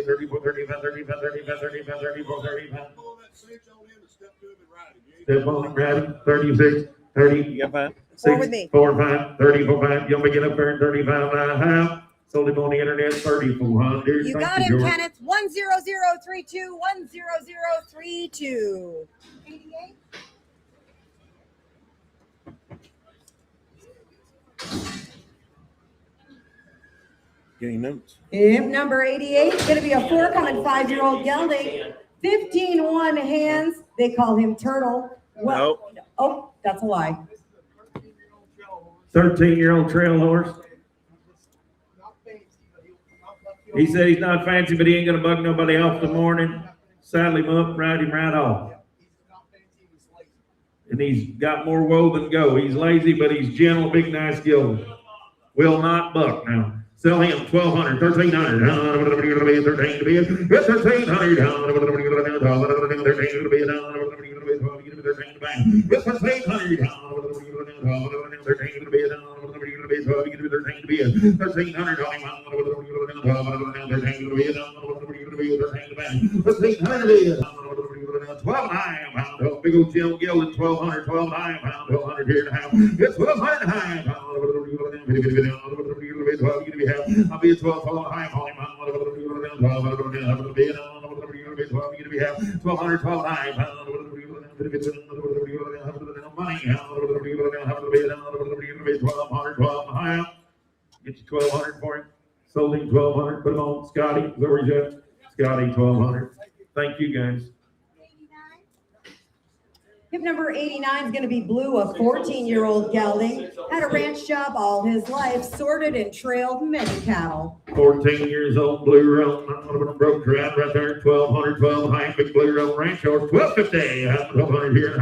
34, 35, 35, 35, 35, 34, 35. Pull that cinch on in and step to him and ride it. Step on him, grab him. 36, 30. You got 5? 4 with me. 4, 5, 34, 5. You'll make it up there in 35 and a half. Sold him on the internet, 3,400. You got him, Kenneth. 10032, 10032. 88. Getting notes. Hip number 88 is going to be a 4.5-year-old gelding. 15-1 hands. They call him Turtle. Well, oh, that's a lie. 13-year-old trail horse. He said he's not fancy, but he ain't gonna bug nobody off the morning. Saddle him up, ride him right off. And he's got more woe than go. He's lazy, but he's gentle, big, nice gelding. Will not buck now. Sell him 1,200, 1,300. 13 to be it. 1,300. 13 to be it. 13 to bang. 1,300. 13 to be it. 13 to be it. 1,300 on him. 13 to be it. 13 to bang. 1,300 to be it. 12 high pound. Big old Jim Gillen, 1,200, 12 high pound. 1,200 here and a half. It's 1,200 high pound. I'll be a 12 high on him. 1,200, 12 high pound. Money. 1,200 high. Get you 1,200 for him. Sold him 1,200. Put him on Scotty. Where's that? Scotty, 1,200. Thank you guys. Hip number 89 is going to be Blue, a 14-year-old gelding. Had a ranch job all his life, sorted and trailed many cattle. 14 years old, blue roan, broke ground right there, 1,200, 12 high, big blue roan ranch horse, 1,250, 1,200 here,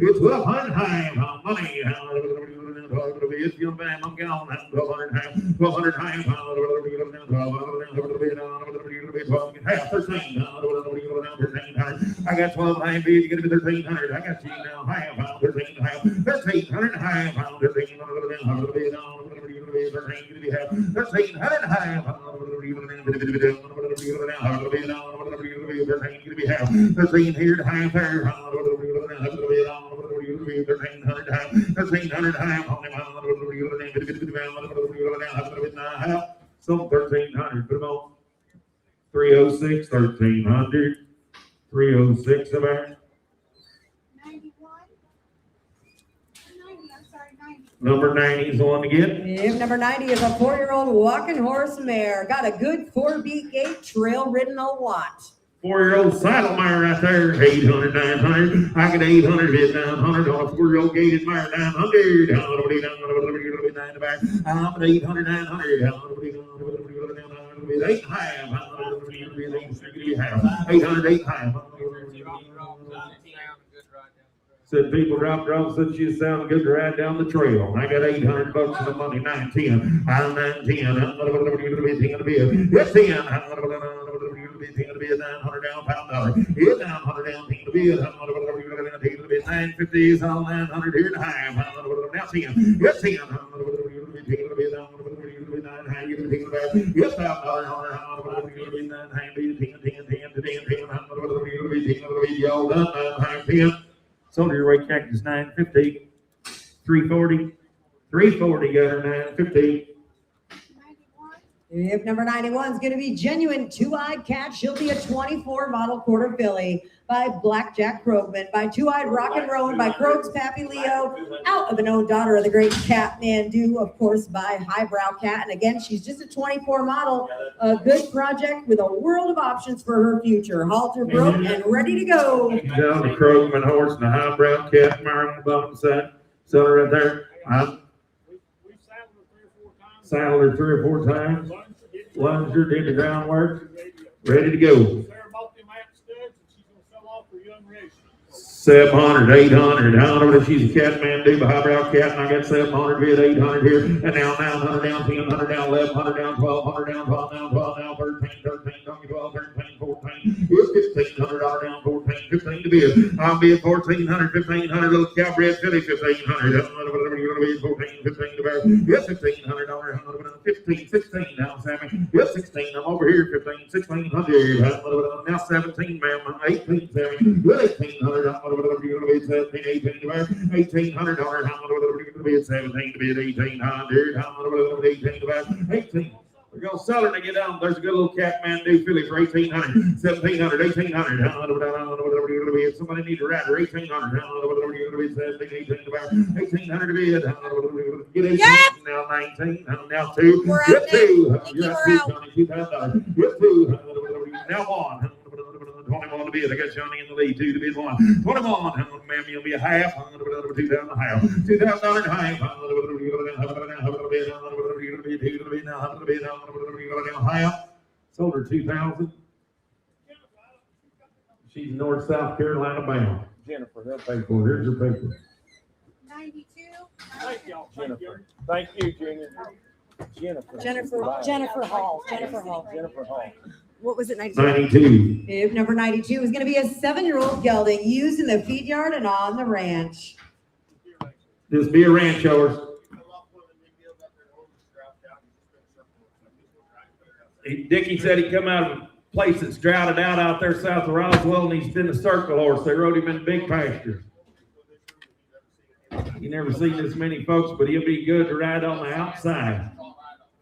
it's 1,200 high, money, it's your man, I'm gone, 1,200 high, 1,200 high, 13, I got 12 high, you get to be 1,300, I got you now, high, 13 high, 1,300 high, 1,300 high, 13 here to high there, 1,300 high, 1,300 high, so 1,300, put them on. 306, 1,300, 306 about. 91. 90, I'm sorry, 90. Number 90 is the one to get. Hip number 90 is a 4-year-old walking horse mare. Got a good 4-beat gait, trail ridden a lot. 4-year-old saddle mare right there, 800, 900. I get 800, hit 900 on a 4-year-old gated mare, 900. I'm at 800, 900. 8 high. 800, 8 high. Said people drop drops, said she sound good to ride down the trail. I got $800 in the money, 910. I'm 910. I'm going to be it's 10. I'm going to be a $900 pound dollar. It's $900 to be a $950 is all 900 here and high. Now 10. It's 10. Yes, sold your weight cactus 950, 340, 340 got her 950. 91. Hip number 91 is going to be Genuine Two-Eyed Cat. She'll be a 24 model quarter filly by Blackjack Krogman, by Two-Eyed Rock and Roan, by Krog's Pappy Leo, out of an own daughter of the great Cat Mandu, of course, by Highbrow Cat. And again, she's just a 24 model, a good project with a world of options for her future. Halter broke and ready to go. Down the Krogman horse and the Highbrow Cat mare on the bottom side. So right there, We've saddled her 3 or 4 times. saddled her 3 or 4 times. Lunged her, did the groundwork. Ready to go. Sarah bought them app studs and she's gonna sell off her young race. 700, 800. I don't know if she's a Kathmandu, a highbrow cat, and I got 700 here, 800 here, and now 900 down, 1000 down, 1100 down, 1200 down, 12 down, 12 down, 13, 12, 13, 14. Here's $1,500 down, 14, 15 to bid. I'll bid 1,400, 1,500, little cowbred filly, 1,500. Whatever you're gonna bid, 14, 15 to bid. Yes, $1,500, 15, 16 now, Sammy. Yes, 16. I'm over here, 15, 1600. Now 17, ma'am. 18, Sammy. Well, 1,800. Whatever you're gonna be 17, 18 to bid. $1,800. Whatever you're gonna be 17 to bid. 1,800. Whatever 18 to bid. 18. We're gonna sell her to get down. There's a good little Kathmandu filly for 1,800, 1,700, 1,800. Whatever you're gonna be. Somebody need to ride her. 1,800. Whatever you're gonna be 17, 18 to bid. 1,800 to bid. Get 18. Now 19. Now 2. We're out Get 2. Nikki, You're we're out. $2,000. Get 2. Now 1. 21 to bid. I got Johnny in the lead. 2 to bid 1. 21. Ma'am, you'll be a half. 2,000 a half. $2,000 a half. Sold her 2,000. She's North South Carolina bound. Jennifer, they'll pay Well, for it. here's your paper. 92. Thank y'all. Thank you. Jennifer. Thank you, Junior. Jennifer Hall. Jennifer Hall. Jennifer Hall. What was it? 92. 92. If number 92 is going to be a 7-year-old gelding used in the feed yard and on the ranch. This be a ranch horse. Dickie said he come out of a place that's droughted out there south of Roswell, and he's been a circle horse. They rode him in big pastures. You never seen this many folks, but he'll be good to ride on the outside.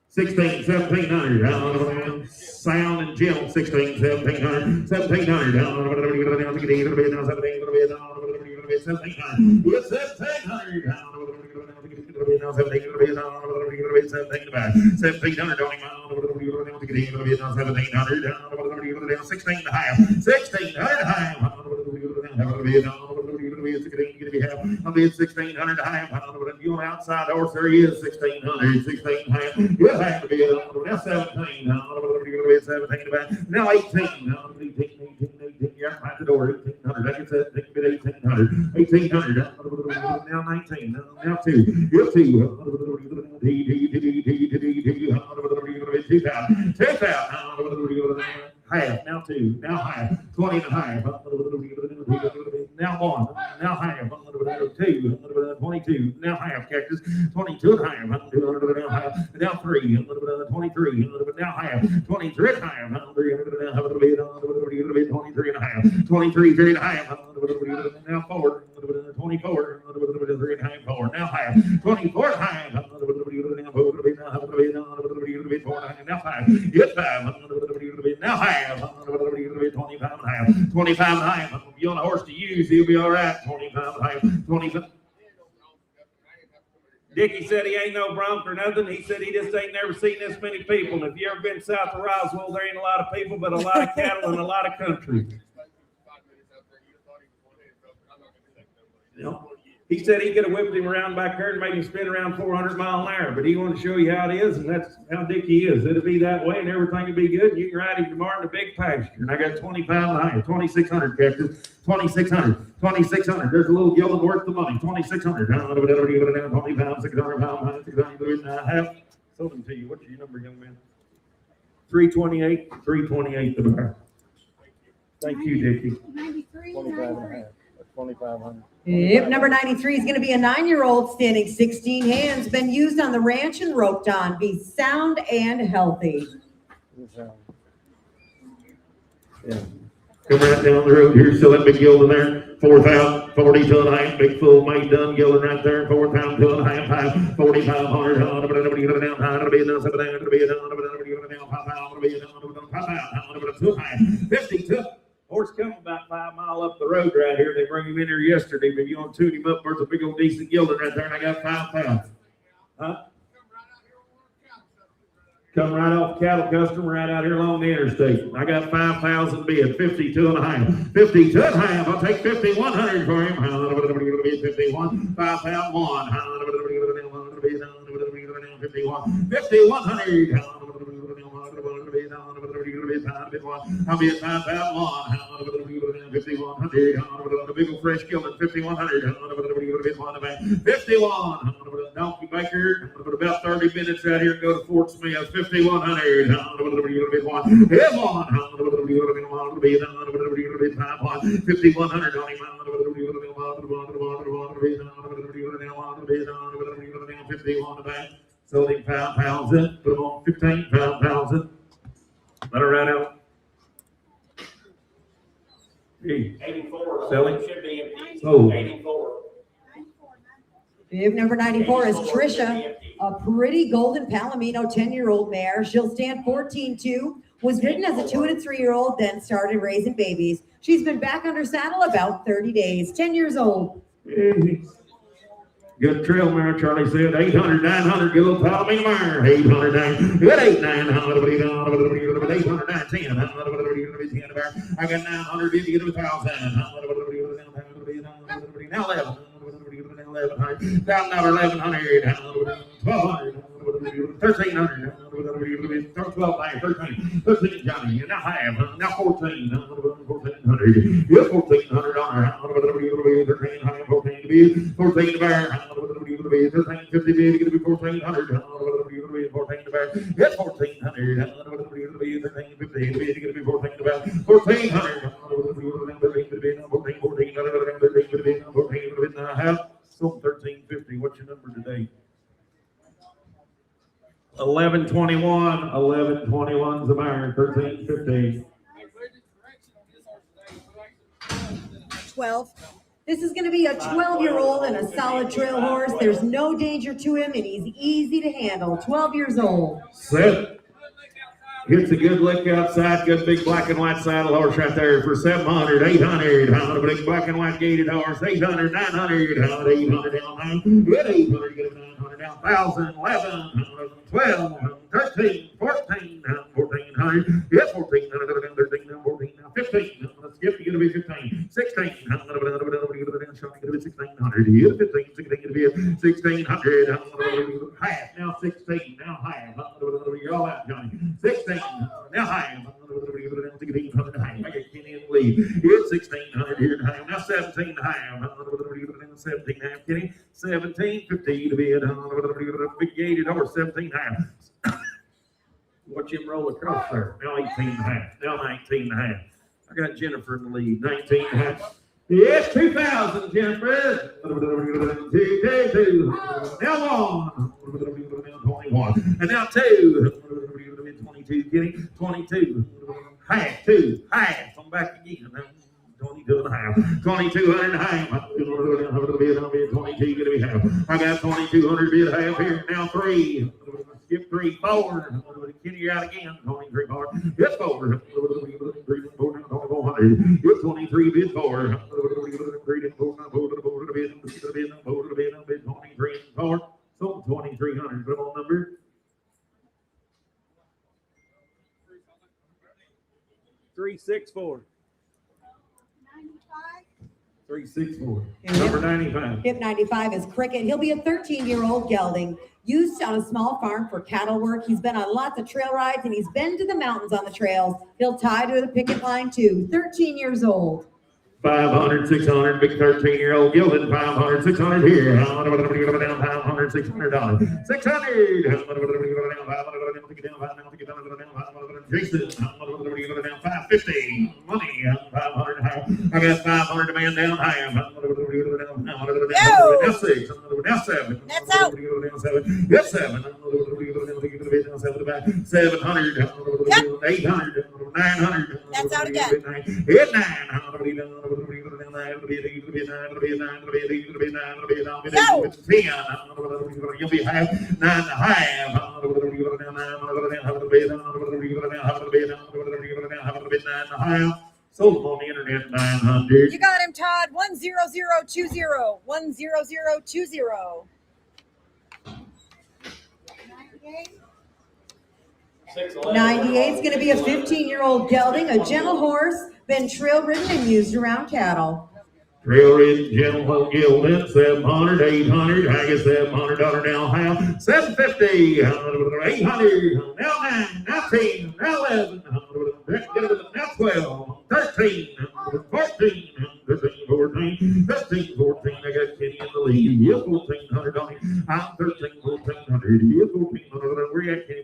16, 1,700. Sound and Jim, 16, 1,700. 1,700. 1,700. 1,700. Don't even 1,700. 16 and a half. 16 and a half. I'll be at 1,600 and a half. You an outside horse, there he is, 1,600, 16 and a half. You'll have to be now 17. Now 18. 18. You're at the door. 1,800. Like I said, 1,800. 1,800. Now 19. Now 2. You're 2. 2,000. 2,000. Half. Now 2. Now half. 20 and a half. Now 1. Now half. 2. 22. Now half. Cactus. 22 and a half. Now 3. 23. Now half. 23 and a half. 23 and a half. 23, 3 and a half. Now 4. 24. 3 and a half. 4. Now half. 24 and a half. Now 5. Get 5. Now half. 25 and a half. 25 and a half. If you want a horse to use, he'll be all right. 25 and a half. 25. Dickie said he ain't no bronc or nothing. He said he just ain't never seen this many people. And if you ever been south of Roswell, there ain't a lot of people, but a lot of cattle and a lot of country. You know, he said he could have whipped him around back there and made him spin around 400 miles an hour, but he wanted to show you how it is, and that's how Dickie is. It'll be that way, and everything will be good, and you can ride him tomorrow in the big pasture. And I got 25 and a half, 2,600, Captain. 2,600, 2,600. There's a little gelding worth the money. 2,600. 25, 600, 600, sold them to you. What's your number, young man? 328, 328 the bar. Thank you, Dickie. 93. 25 and a half. 2,500. Yep, number 93 is going to be a 9-year-old standing 16 hands, been used on the ranch and roped on. Be sound and healthy. Yeah. Come right down the road here, still that big gelding there. 4,000, 42 and a half, big full made done gelding right there. 4,000, 2 and a half, 4,500. 52. Horse come about 5 miles up the road right here. They bring him in here yesterday, but you want to tune him up. There's a big old decent gelding right there, and I got 5,000. Huh? Come right off cattle customer right out here along the interstate. I got 5,000 bid, 52 and a half. 52 and a half. I'll take 5,100 for him. 51, 5,001. 51, 5,100. I'll be at 5,001. 5,100. The big old fresh gelding 5,100. 51. Donkey Baker. About 30 minutes out here and go to Fort Smith. 5,100. 5,100 on him. 51 back. Sold him 5,000. Put him on 15, 5,000. Let her ride out. Hey, 84. Selling? Should be empty. Sold. 84. Bib number 94 is Trisha, a pretty golden Palomino 10-year-old mare. She'll stand 14-2, was ridden as a 2 and a 3-year-old, then started raising babies. She's been back under saddle about 30 days, 10 years old. Good trail mare, Charlie said. 800, 900, good little Palomino mare. 800, 900, good 8, 900, 800, 910. I got 900, did you get 1,000? Now 11. 1,100. Down another 1,100. 1,200. 1,300. 12, 13. 13, Johnny. Now half. Now 14. 1,400. Yeah, 1,400 on her. 13, 14 to be. 14 to bear. 13, 50 bid. Going to be 1,400. 14 to bear. Yes, 1,400. 13, 50 bid. Going to be 14 to bear. 1,400. 14 sold 1350. What's your number today? 1121. 1121's the buyer. 1350. 12. This is going to be a 12-year-old and a solid trail horse. There's no danger to him, and he's easy to handle. 12 years old. Set. Gets a good lick outside. Good big black and white saddle horse right there for 700, 800. A big black and white gated horse. 800, 900. 800 down. Good 800. Get 900 down. 1,000, 11, 12, 13, 14, 1,400. Yes, 1,400. 13, 14, 15. Let's get to be 15. 16. Get to be 1,600. 15, 16 to be 1,600. Half. Now 16. Now half. You're all out, Johnny. 16. Now half. 1,600 half. I got Kenny in the lead. It's 1,600 here to half. Now 17 half. 17 half, Kenny. 17.50 to be at big gated horse. 17 half. Watch him roll across there. Now 18 half. Now 19 half. I got Jennifer in the lead. 19 half. Yes, 2,000, Jennifer. 2. Now 1. 21. And now 2. 22, Kenny. 22. Half. 2. Half. I'm back again. 22 and a half. 2,200 and a half. 22 gonna be half. I got 2,200 bid half here. Now 3. Skip 3, 4. Kenny, you're out again. 23, 4. It's 4. 400. It's 23 bid 4. 23 and 4. So 2,300. Good old number. 364. 364. Number 95. Hip 95 is Cricket. He'll be a 13-year-old gelding. Used on a small farm for cattle work. He's been on lots of trail rides, and he's been to the mountains on the trails. He'll tie to the picket line, too. 13 years old. 500, 600, big 13-year-old gelding. 500, 600 here. 500, 600 $600. 600. Jason, 550. Money. 500. I got 500 demand down high. Now 6. Now 7. That's out. Yes, 7. 700. 800. 900. That's out again. Hit 900. 10. You'll be half. 9.5. Sold on the internet 900. You got him, Todd. 10020. 10020. 98 is going to be a 15-year-old gelding, a gentle horse, been trail ridden and used around cattle. Trail Ridge, Gentle, Gildan, 700, 800, I guess $700 now half, 750, 800, now 9, now 10, now 11, now 12, 13, 14, 13, 14, 15, 14, I got Kenny in the lead, yeah, $1,400, I'm 13, 1,400, yeah, 1,400, where you at, Kenny?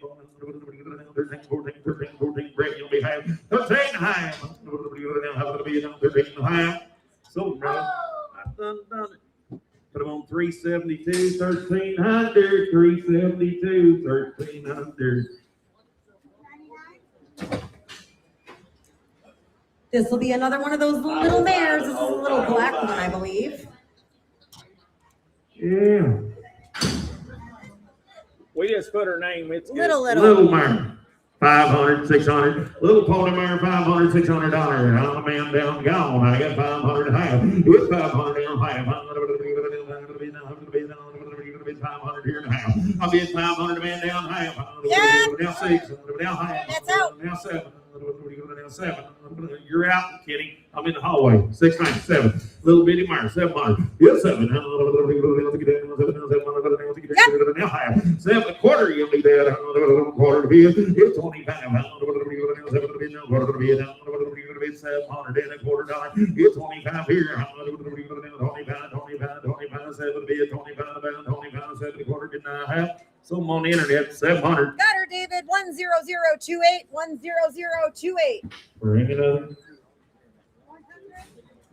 13, 14, 13, 14, break, you'll be half, 13 high, 13 high. So, brother, I've done it. Put them on 372, 1300, 372, 1300. This will be another one of those little mares. This is a little black one, I believe. Yeah. We just put her name. It's good. Little mare. 500, 600, little pony mare, $500, $600. I'm a man down gone. I got 500 and a half. It's 500 and a half. 500 here and a half. I'll be at 500 a man down half. Yeah. Now 6, now half. That's out. Now 7. Now 7. You're out, Kenny. I'm in the hallway. 697. Little bitty mare, 700. Yeah, 7. Now half. 7 a quarter. You'll be there. Quarter to be. It's 25. 700 and a quarter dollar. It's 25 here. 25, 7 be 25, 7 a quarter, didn't I have? Some on the internet, 700. Got her, David. 10028. 10028. Bring it up.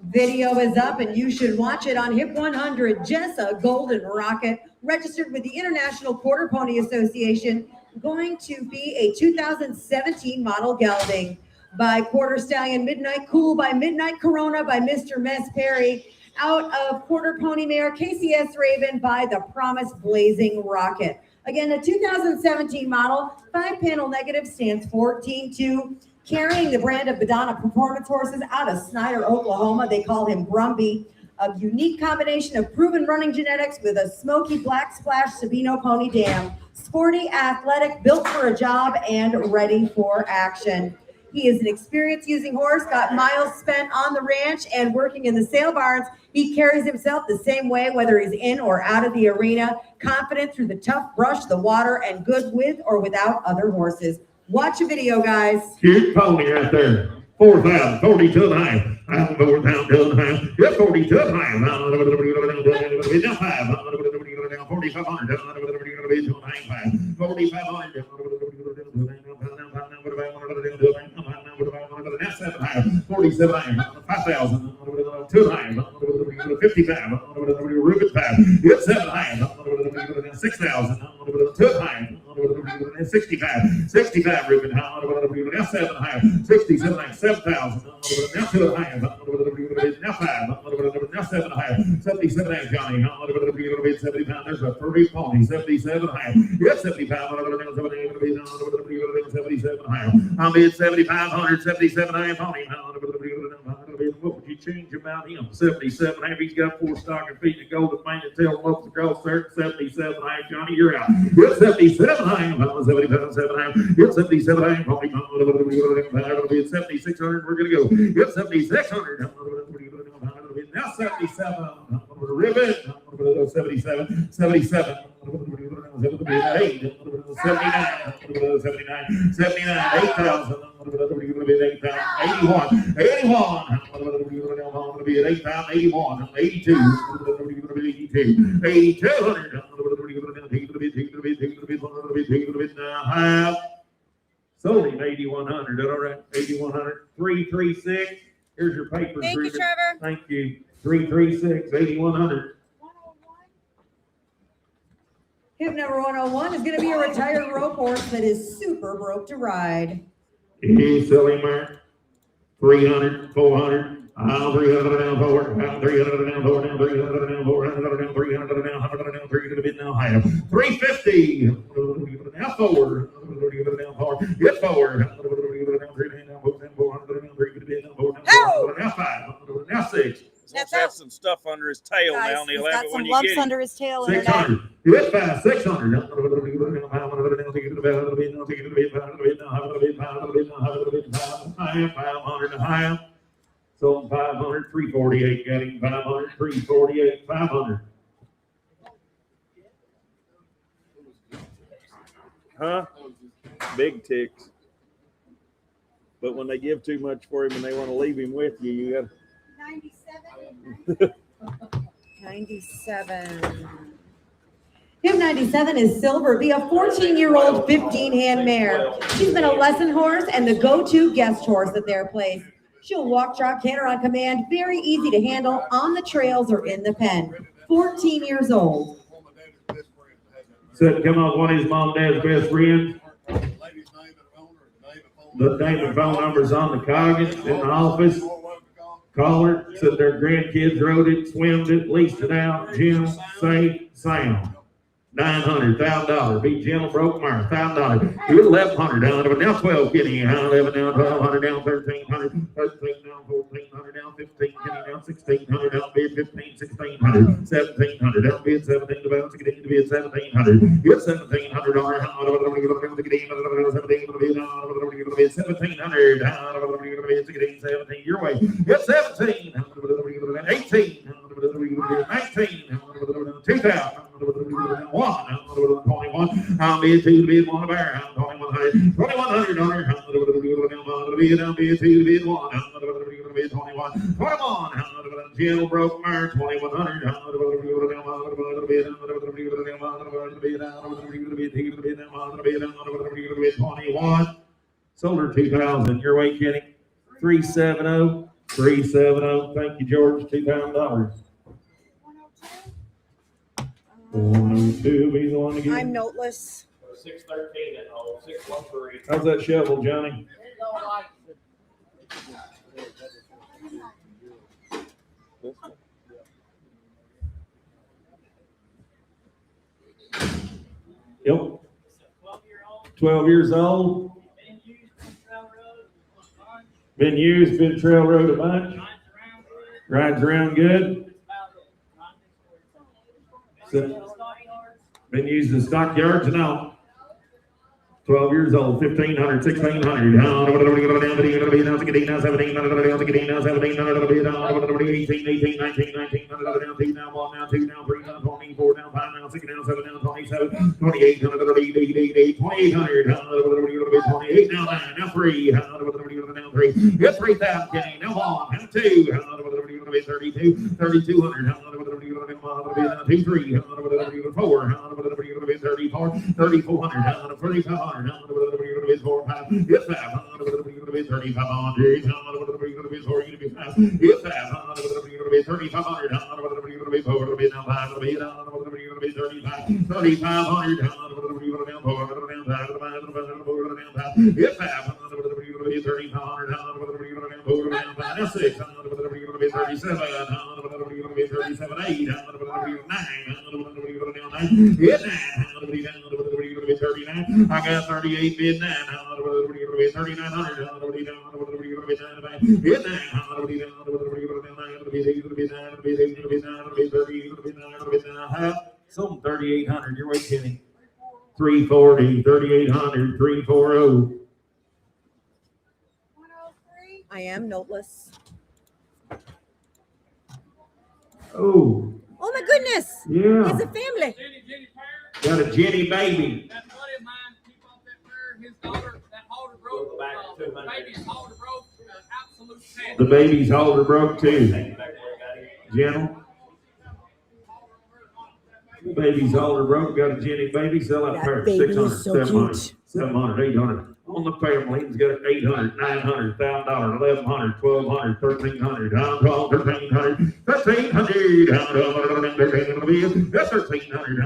Video is up and you should watch it on Hip 100. Jess, a golden rocket, registered with the International Quarter Pony Association, going to be a 2017 model gelding by Quarter Stallion Midnight Cool, by Midnight Corona, by Mr. Mess Perry, out of Quarter Pony Mare KCS Raven by the Promise Blazing Rocket. Again, a 2017 model, 5-panel negative, stands 14-2, carrying the brand of Badana Performance horses out of Snyder, Oklahoma. They call him Brumby. A unique combination of proven running genetics with a smoky black splash Sabino pony dam. Sporty, athletic, built for a job, and ready for action. He is an experienced using horse, got miles spent on the ranch and working in the sale barns. He carries himself the same way, whether he's in or out of the arena, confident through the tough brush, the water, and good with or without other horses. Watch a video, guys. Cute pony right there. 4,000, 42 and a half. I'm 4,000 and a half. Yeah, 42 and a half. Now 4,500. 4,500. Now 7,500. 47,000. 5,000. 2,500. 55. Ruben 5. It's 7,500. 6,000. 2,500. 65. 65 Ruben. Now 7,500. 67. 7,000. Now 2,500. Now 5. Now 7,500. 77 Johnny. 75. There's a pretty pony. 77 half. Yes, 75. 77 half. I'm in 7,500. 77 half pony. What would you change about him? 77 half. He's got 4 stocking feet and golden mane and tail ropes across there. 77 half. Johnny, you're out. Yes, 77 half. 77 half. Yes, 77 half pony. 7,600. We're gonna go. Yes, 7,600. Now 77. Ribbon. 77. 77. 78. 79. 79. 79. 8,000. 81. 81. 8,000. 81. 82. 8,200. Sold him 8,100. All right, 8,100. 336. Here's your papers. Thank you, Trevor. Thank you. 336. 8,100. Hip number 101 is going to be a retired rope horse that is super broke to ride. He's selling mare. 300, 400. 300 down forward. 300 down forward. 300 down forward. 300 down 300 down 100 down 300 bit now higher. 350. Now forward. Down forward. Get forward. Down 300 down 400 down 300 bit now forward. Now 5. Now 6. That's have some stuff under his tail Guys, now, and he'll he's have got it some when you lumps get him. under his tail and 600. Get 5. 600. 500 higher. Sold 500, 348, got him 500, 348, 500. Huh? Big ticks. But when they give too much for him and they want to leave him with you, you got 97. 97. Him 97 is Silver, be a 14-year-old 15-hand mare. She's been a lesson horse and the go-to guest horse at their place. She'll walk, trot, canter on command, very easy to handle on the trails or in the pen. 14 years old. Said come up one of his mom and dad's best friends. The name and phone number's on the Coggins in the office. Call her, said their grandkids rode it, swimmed it, leased it out, gym, safe, sound. $900,000. Be gentle, broke mare, $1,000. Do $1,100 down to now 12 Kenny, 11 down, 1,200 down, 1,300, 13 down, 1,400 down, 15 Kenny down, 1,600 down, bid 15, 1,600, 1,700 down, bid 17 to bounce, get into bid 1,700. Get $1,700 $1,700 17 your way. Get 17, 18, 19, 2,000. 21. I'll be a two to bid one a bear. 2,100. 2,100 down bid two to bid one. 21. 21. Jill broke mare. 2,100. Bid 21. Sold her 2,000. Your way, Kenny. 370. 370. Thank you, George. $2,000. 102, be the one again. I'm noteless. 613 at home, 613. How's that shovel, Johnny? Yep. 12 years old. Been used, been trail road a bunch. Rides around good. Been used in Stockyards now. 12 years old, 1,500, 1,600. 18, 19, 19, now 1, now 2, now 3, now 24, now 5, now 6, now 7, now 27, 28, 2,800, 28, now 9, now 3, now 3. Get 3,000, Kenny, now 1, now 2, 32, 3,200, 2, 3, 4, 34, 3,400, 3,500. It's 5. It's 500. It's 3,500. It's 3,500. I got 38 bid 9. 3,900. Some 3,800. You're way, Kenny. 340, 3,800, 340. 103. I am noteless. Oh. Oh my goodness. Yeah. It's a family. Jenny Pear, Got a Jenny baby. that buddy of mine, he bought that mare, his daughter, that halter broke. Go back to 200. Baby's halter broke, absolute The panic. baby's halter broke too. Gentle. The baby's halter broke. Got a Jenny baby. Sell that That pair. baby 600, is so 700, cute. 700, 800. On the family, he's got 800, 900, $1,000, 1,100, 1,200, 1,300, down 12, 1,300, 1,300, down 1,300, that's 1,300,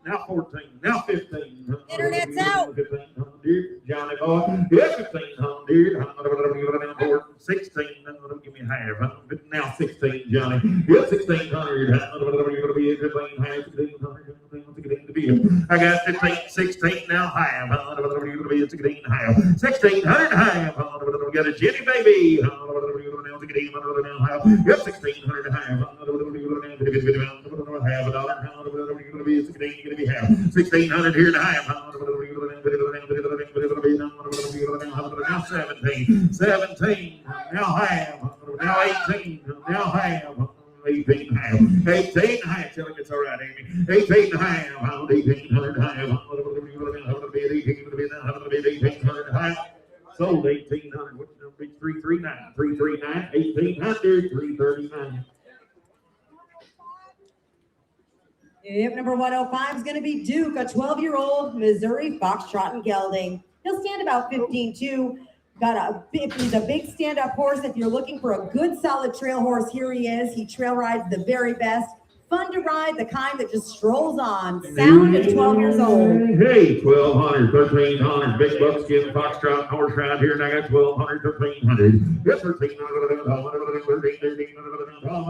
now 14, now 15. Internet's out. 1,500, Johnny boy, yeah, 1,500, 16, give me half, now 16, Johnny, yeah, 1,600, I got 15, 16, now half, 16 half, 1,600 half, got a Jenny baby, yep, 1,600 half, half a dollar, 1,600 here and a half, now 17, 17, now half, now 18, now half. 18 and a half. 18 and a half. Tell him it's all right, Amy. 18 and a half. 1800 and a half. 1800 and a half. Sold 1800. What's the number? 339. 339. 1800. 339. Yep, number 105 is going to be Duke, a 12-year-old Missouri Foxtrot and Gelding. He'll stand about 15-2. He's a big stand-up horse. If you're looking for a good, solid trail horse, here he is. He trail rides the very best. Fun to ride, the kind that just strolls on. Sound at 12 years old. Hey, 1200, 1300, big buckskin foxtrot horse ride here, and I got 1200, 1300. Yes, 1300, 1300, 1300, 1400, now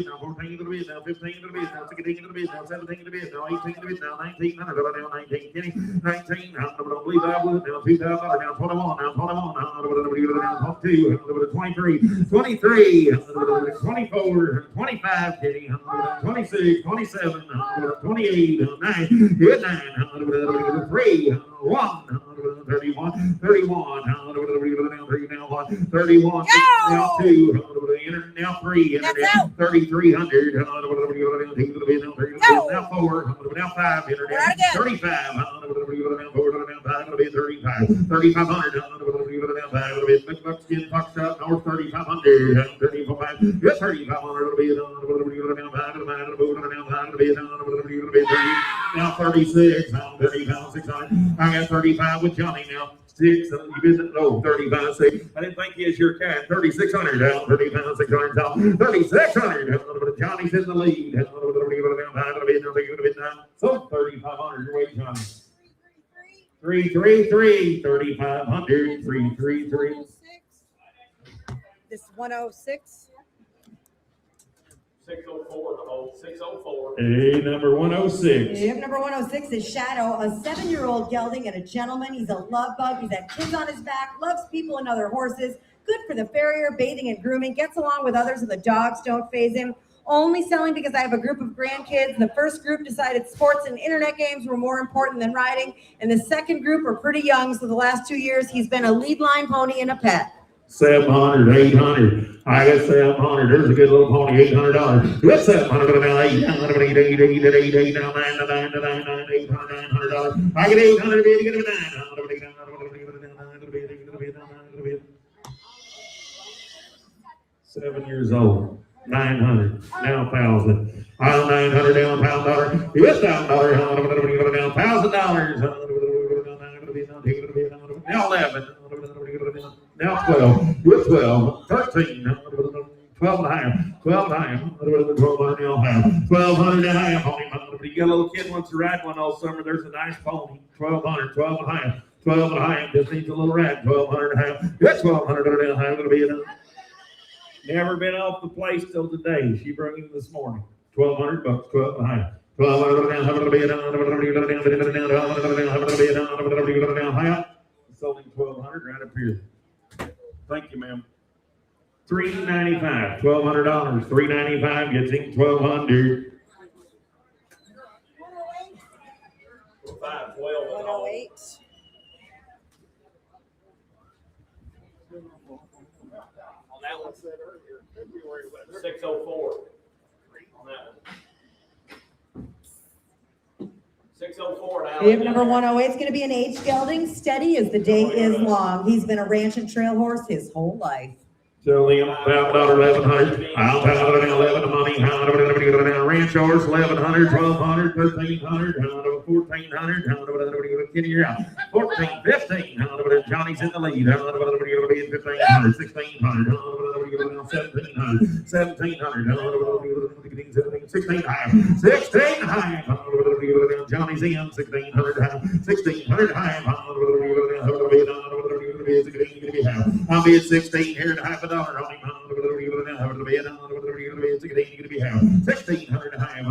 1500, now 1600, now 1700, now 1800, now 1900, now 19, 19, I don't believe I would, now 2000, now 21, now 21, now 22, 23, 23, 24, 25, 26, 27, 28, 9, 9, 3, 1, 31, 31, 31, now 2, now 3, now 3,300, now 4, now 5, 35, 3,500, big buckskin foxtrot, north 3,500, 35, yes, 3,500, now 36, now 35, 600. I got 35 with Johnny now. 6, you visit, no, 35, 6. I didn't think he was your cat. 3,600 down, 35, 600 down, 3,600. Johnny's in the lead. So 3,500, your way, Johnny. 333, 3,500, 333. This 106. 604, the whole 604. Hey, number 106. Yep, number 106 is Shadow, a 7-year-old gelding and a gentleman. He's a love bug. He's had kids on his back, loves people and other horses. Good for the farrier, bathing and grooming. Gets along with others, and the dogs don't faze him. Only selling because I have a group of grandkids. The first group decided sports and internet games were more important than riding, and the second group are pretty young. So the last 2 years, he's been a lead line pony and a pet. 700, 800. I got 700. There's a good little pony, $800. What's 700 now? 800, 800, now 900, 800. I get 800, you get 900. 7 years old. 900, now 1,000. I'm 900 down, $1,000. Yes, $1,000. Now $1,000. Now 11. Now 12. With 12. 13. 12 and a half. 12 and a half. 1,200 now half. 1,200 and a half. You got a little kid wants to ride one all summer. There's a nice pony. 1,200. 12 and a half. 12 and a half. Just needs a little ride. 1,200 and a half. That's 1,200 and a half. It'll be enough. Never been off the place till today. She brought him this morning. 1,200 bucks, 12 and a half. 1,200. Sold him 1,200 right up here. Thank you, ma'am. $395, $1,200. $395 gets him 1,200. 108. On that one, 604. On that one. 604 now. Yep, number 108 is going to be an H gelding, steady as the day is long. He's been a ranch and trail horse his whole life. So Liam, $1,100. I'll $1,11 money. Ranch horse, 1,100, 1,200, 1,300, 1,400. Kitty, you're out. 14, 15. Johnny's in the lead. 1,500, 1,600, 1,700, 1,700, 16 high. 16 high. Johnny's in 1,600 high. 1,600 high. I'll be at 16 here to half $1 on him. 1,600 high.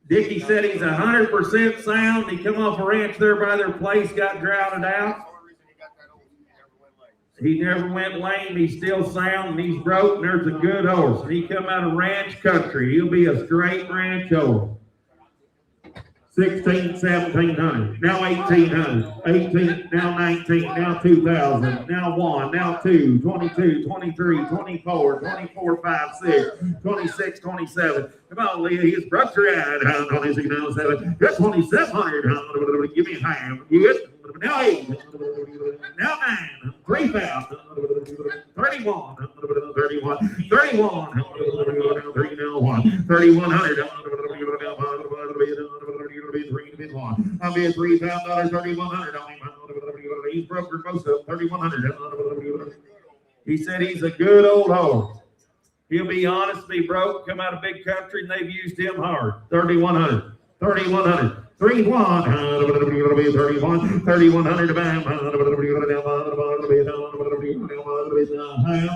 Dickie said he's 100% sound. He come off a ranch there by their place, got droughted out. He never went lame. He's still sound, and he's broke, and there's a good horse. And he come out of ranch country. He'll be a straight ranch horse. 16, 1700, now 1800, 18, now 19, now 2000, now 1, now 2, 22, 23, 24, 24, 5, 6, 26, 27. Come on, Leah, he's broke your ad. 26, now 7, that's 2700. Give me a hand. Good. Now 8, now 9, 3,000, 31, 31, 31, 3,100. I'll be at $3,000, 3,100 on him. He's broke for most of them, 3,100. He said he's a good old horse. He'll be honest, be broke, come out of big country, and they've used him hard. 3,100, 3,100. 3,100, 31, 3,100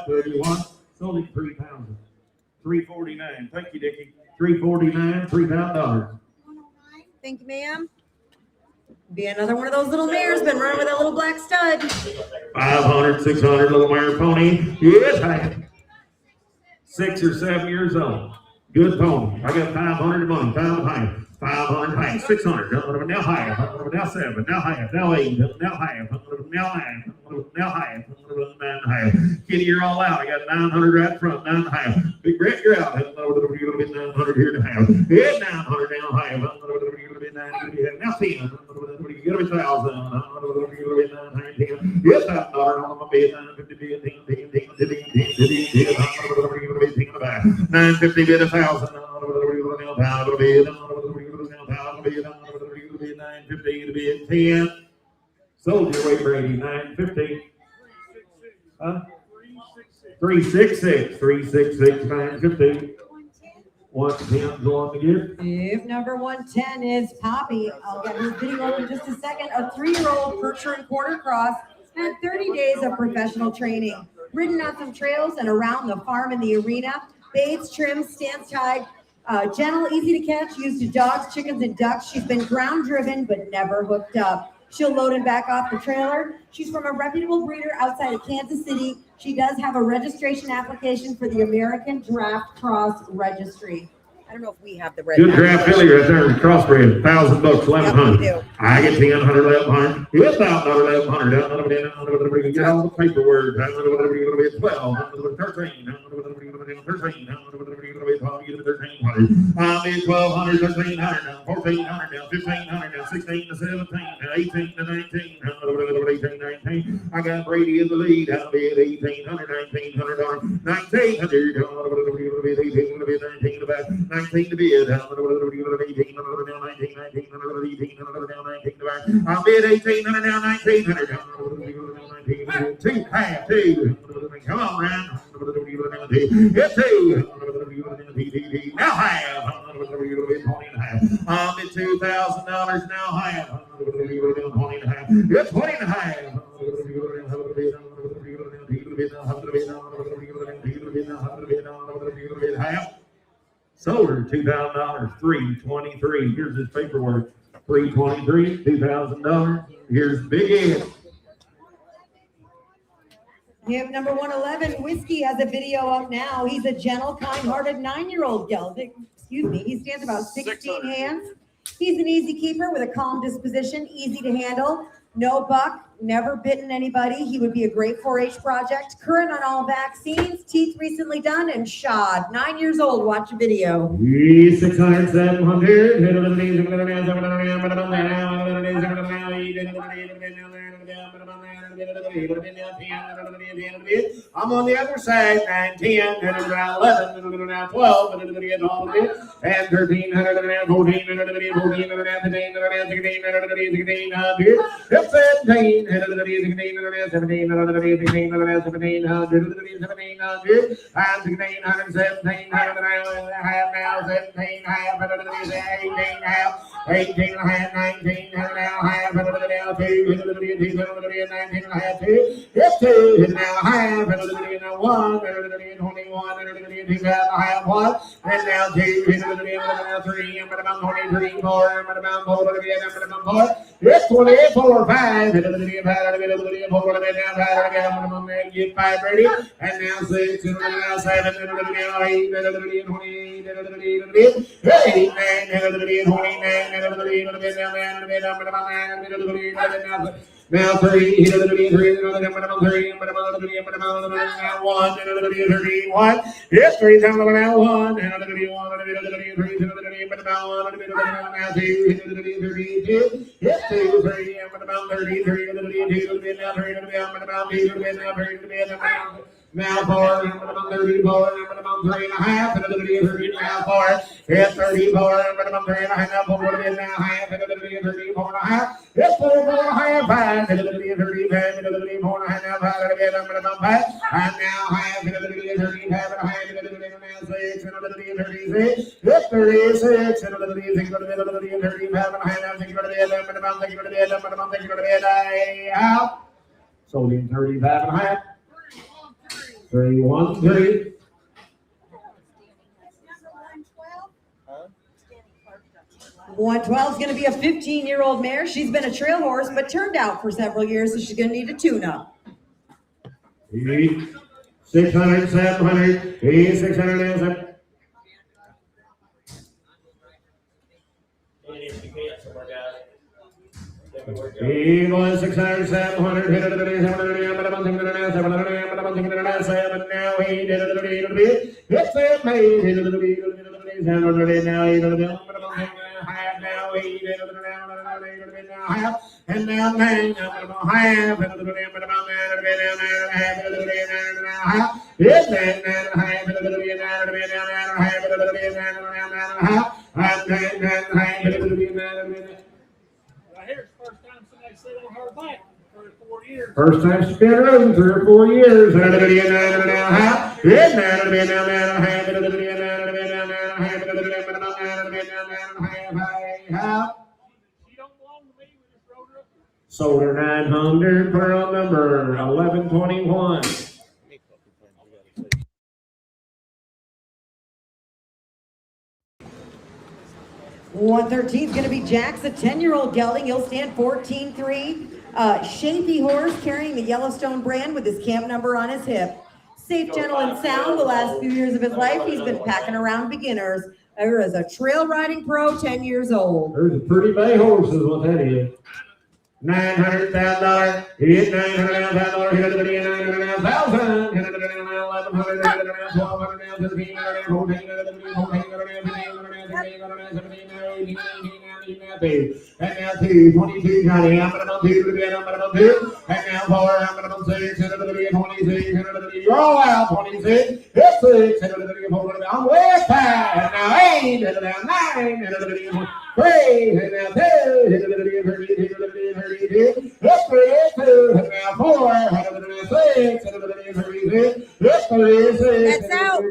31, sold him 3,000, 349. Thank you, Dickie. 349, $3,000. Thank you, ma'am. Be another one of those little mares been running with that little black stud. 500, 600, little mare pony. Yes, I am. 6 or 7 years old. Good pony. I got 500 money. 500. 500, high, 600, now higher, now 7, now higher, now 8, now higher, now 9, now higher, 9 higher. Kitty, you're all out. I got 900 right front, 9 higher. Big Brett, you're out. 900 here to have. Yeah, 900 now higher. Now 10. Get a 1,000. Yes, $1,000 on my bed. 950 bid 1,000. 950 to be at 10. Sold your way, Brady. 950. 366. 366. 950. 110 going to give. If number 110 is Poppy, I'll get her video up in just a second. A 3-year-old Percher and Quarter Cross had 30 days of professional training, ridden on some trails and around the farm in the arena. Baits, trims, stance tied, gentle, easy to catch, used to dogs, chickens, and ducks. She's been ground driven, but never hooked up. She'll load and back off the trailer. She's from a reputable breeder outside of Kansas City. She does have a registration application for the American Draft Cross Registry. I don't know if we have the red. Good draft filly right there, crossbred, $1,000, 1,100. Yep, I get 10, 100, 1,100. It's $1,000, 1,100. Get all the paperwork. 12, 13, 13, 1,200. I'm in 1,200, 1,300, 1,400, 1,500, 16 to 17, 18 to 19, 18, 19. I got Brady in the lead. I'll be at 1,800, 1,900, 1,900, 19 to back. 19 to bid. 18, 19, 19 to back. I'll bid 1,800 now, 1,900. 2, half, 2. Come on, Ryan. Get 2. Now half. I'm at $2,000 now half. Get 20 and a half. Half. Sold her $2,000, $323. Here's his paperwork. $323, $2,000. Here's Big Ed. We have number 111, Whiskey, has a video up now. He's a gentle, kind-hearted 9-year-old gelding. Excuse me. He stands about 16 hands. He's an easy keeper with a calm disposition, easy to handle. No buck, never bitten anybody. He would be a great 4-H project. Current on all vaccines, teeth recently done, and shod. 9 years old. Watch a video. 600, 700. I'm on the other side. 9, 10, 11, 12, and 13, 14, 14, 17, 18, 19, and a half, 2. It's 2 and now a half, and now 1, and 21, and 2 and a half, 1, and now 2, and now 3, and about 23, 4, and about 4, and about 4. It's 24, 5, and 4, and now get 5 ready, and now 6, and now 7, and now 8, and 28, and 8, 9, and 29, and now 3, 3, 3, now 1, it's 3 times now 1, and 3, 1, and 3, 3, now 2, 32, it's 2, 3, and about 33, and 32, now 3, and about 2, now 3, now 4, and about 34, and about 3 and a half, and 33, now 4, it's 34, and about 3 and a half, now 4, and now half, and 34 and a half, it's 4, 4 and a half, 5, and 35, and 34 and a half, now 5, and about 5, and now half, and 35 and a half, and now 6, and 36, it's 36, and 36, and 35 and a half, now 6, and about 6, and out. Sold him 35 and a half. 3, 1, 3. 112 is going to be a 15-year-old mare. She's been a trail horse, but turned out for several years, so she's going to need a tune-up. 600, 700, 600, he was 600, 700, 700, now he did it. It's a maid, now he did it. And now 9, half, and about it's 9, I hear it's the first time somebody said on her back for 3 or 4 years. First time she's been around 3 or 4 years. She don't belong to me. We just wrote her up. Sold her 900 per on number 1121. 113 is going to be Jax, a 10-year-old gelding. He'll stand 14-3. Shapy horse carrying the Yellowstone brand with his camp number on his hip. Safe, gentle, and sound. The last few years of his life, he's been packing around beginners. There is a trail riding pro, 10 years old. There's a pretty bay horse is what that is. $900,000. He is $900,000. He doesn't be $900,000. He doesn't be $1,100. $1,200. $1,500. And now 2, 22, Johnny, I'm going to do it, I'm going to do. And now 4, I'm going to 6, and it'll be 26, and it'll be roll out 26, it's 6, and it'll be 4, I'm way back, and now 8, and now 9, and it'll be 3, and now 2, and it'll be 32, it's 32, and now 4, and it'll be 6, and it'll be 36, it's 36. That's out.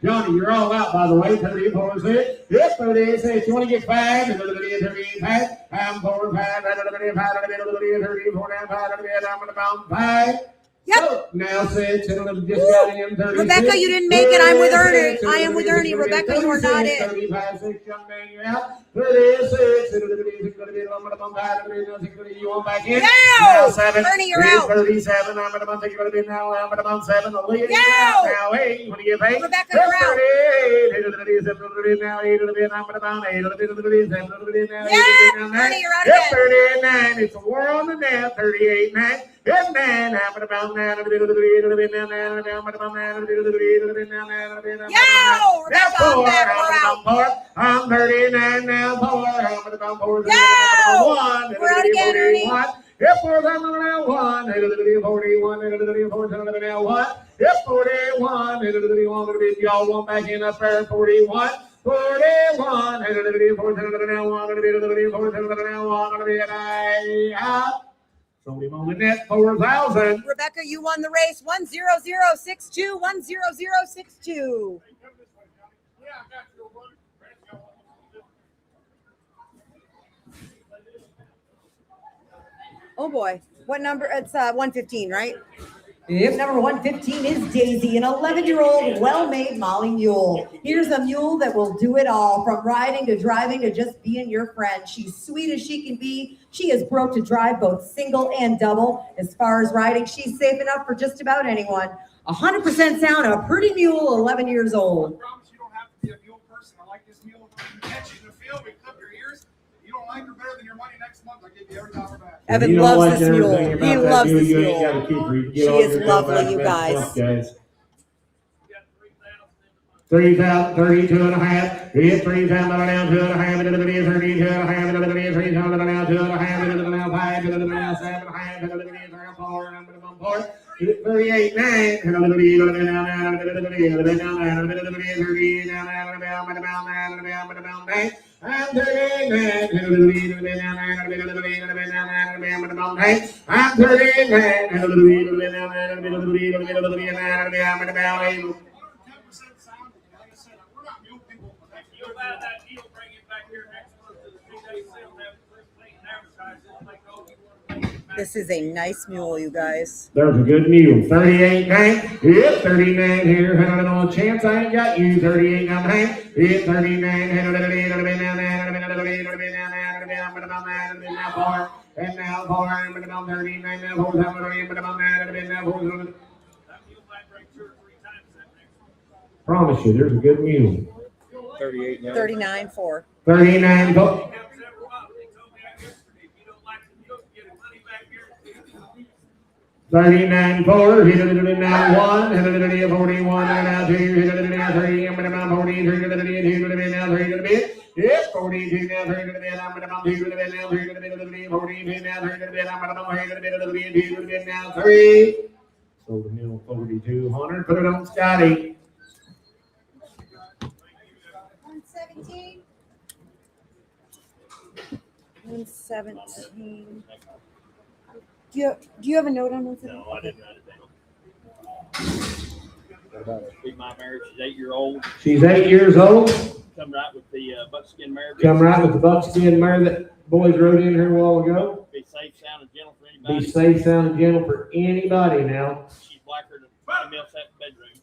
Johnny, you're all out, by the way. 34, 6. It's 36. You want to get 5? And it'll be 38, 5. I'm 4, 5. And it'll be 5. And it'll be 34, 5. And I'm going to bound 5. Yep. So, now 6. And it'll just got in 36. Rebecca, you didn't make it. I'm with Ernie. I am with Ernie. Rebecca, you are not in. 35, 6. Young man, you're out. 36. And it'll be 6. I'm going to bound 5. And it'll be you want back in. Now 7. Ernie, you're out. 37. I'm going to bound 6. I'm going to bound 7. The lead is No. out. Now 8. You want to get 8? Rebecca, you're out. Now 8. It'll be now. It'll be 7. It'll be now. Yeah. Ernie, you're out It's again. 39. It's a war on the net. 38, 9. It's 9. I'm about 9. It'll be now. Yo, Rebecca, I'm back. We're out. I'm 39 now. 4. I'm about 4. Yo. 1. We're out again, Ernie. It's 4. I'm now 1. It'll be 41. It'll be 4. I'm now 1. It's 41. It'll be 1. It'll be y'all want back in up there. 41. 41. It'll be 4. It'll be now 1. It'll be 4. It'll be now 1. It'll be out. Sold him on the net 4,000. Rebecca, you won the race. 10062. 10062. Yeah, I got your one. Oh boy. What number? It's 115, right? If number 115 is Daisy, an 11-year-old well-made Molly mule. Here's a mule that will do it all, from riding to driving to just being your friend. She's sweet as she can be. She is broke to drive both single and double. As far as riding, she's safe enough for just about anyone. 100% sound, a pretty mule, 11 years old. I promise you don't have to be a mule person. I like this mule. You catch it in the field, we clip your ears. You don't like her better than your money next month, I'll give you every dollar back. Evan loves this mule. He loves this mule. She is lovely, you guys. 3,000, 32 and a half. It's 3,000 down 2 and a half. It is 32 and a half. It is 3,000 down 2 and a half. It is now 5. It is now 7 and a half. It is now 4. I'm going to 4. 38, 9. It is now 9. It is now 9. It is now 9. It is now 9. It is now 9. I'm 39. You'll have that deal, bring it back here next month to the 3-day sale, have it first plate and advertise it, like all you want to make it back. This is a nice mule, you guys. There's a good mule. 38, 9. It's 39 here. Had no chance I ain't got you. 38, 9. It's 39. And now 4. And now 39. Now 4. That mule might break 2 or 3 times that next one. Promise you, there's a good mule. 38 now. 39, 4. 39. They told me that yesterday. If you don't like the mule, get your money back here. 39, 4, hit it now 1, hit it 41, and now 2, hit it now 3, and now 43, hit it now 3, hit it yes, 42 now 3, hit it now 2, hit it now 3, hit it 42 now 3, hit it now 3. So the middle 4,200, put it on Scotty. 117. 117. Do you have a note on 117? No, I didn't write it down. Be my mare. She's 8-year-old. She's 8 years old. Come right with the buckskin mare. Come right with the buckskin mare that boys rode in here a while ago. Be safe, sound, and gentle for anybody. Be safe, sound, and gentle for anybody now. She's blacker than the Millsap bedroom.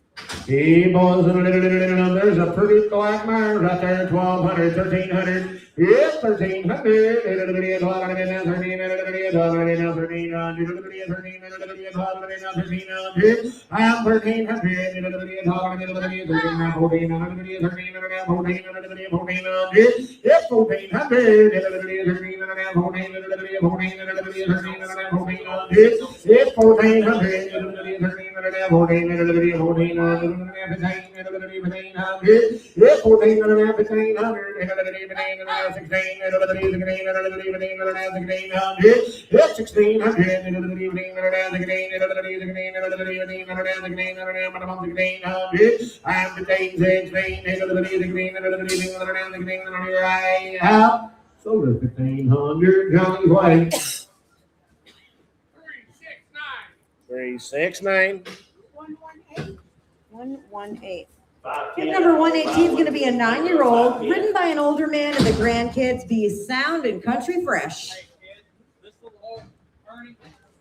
Hey, boys, there's a pretty black mare right there, 1,200, 1,300. Yes, 1,300. I'm 1,600. So the 1,500 Johnny's way. 369. 118. 118. Tip number 118 is going to be a 9-year-old, ridden by an older man and the grandkids. Be sound and country fresh. Hey, kid, this little old Ernie,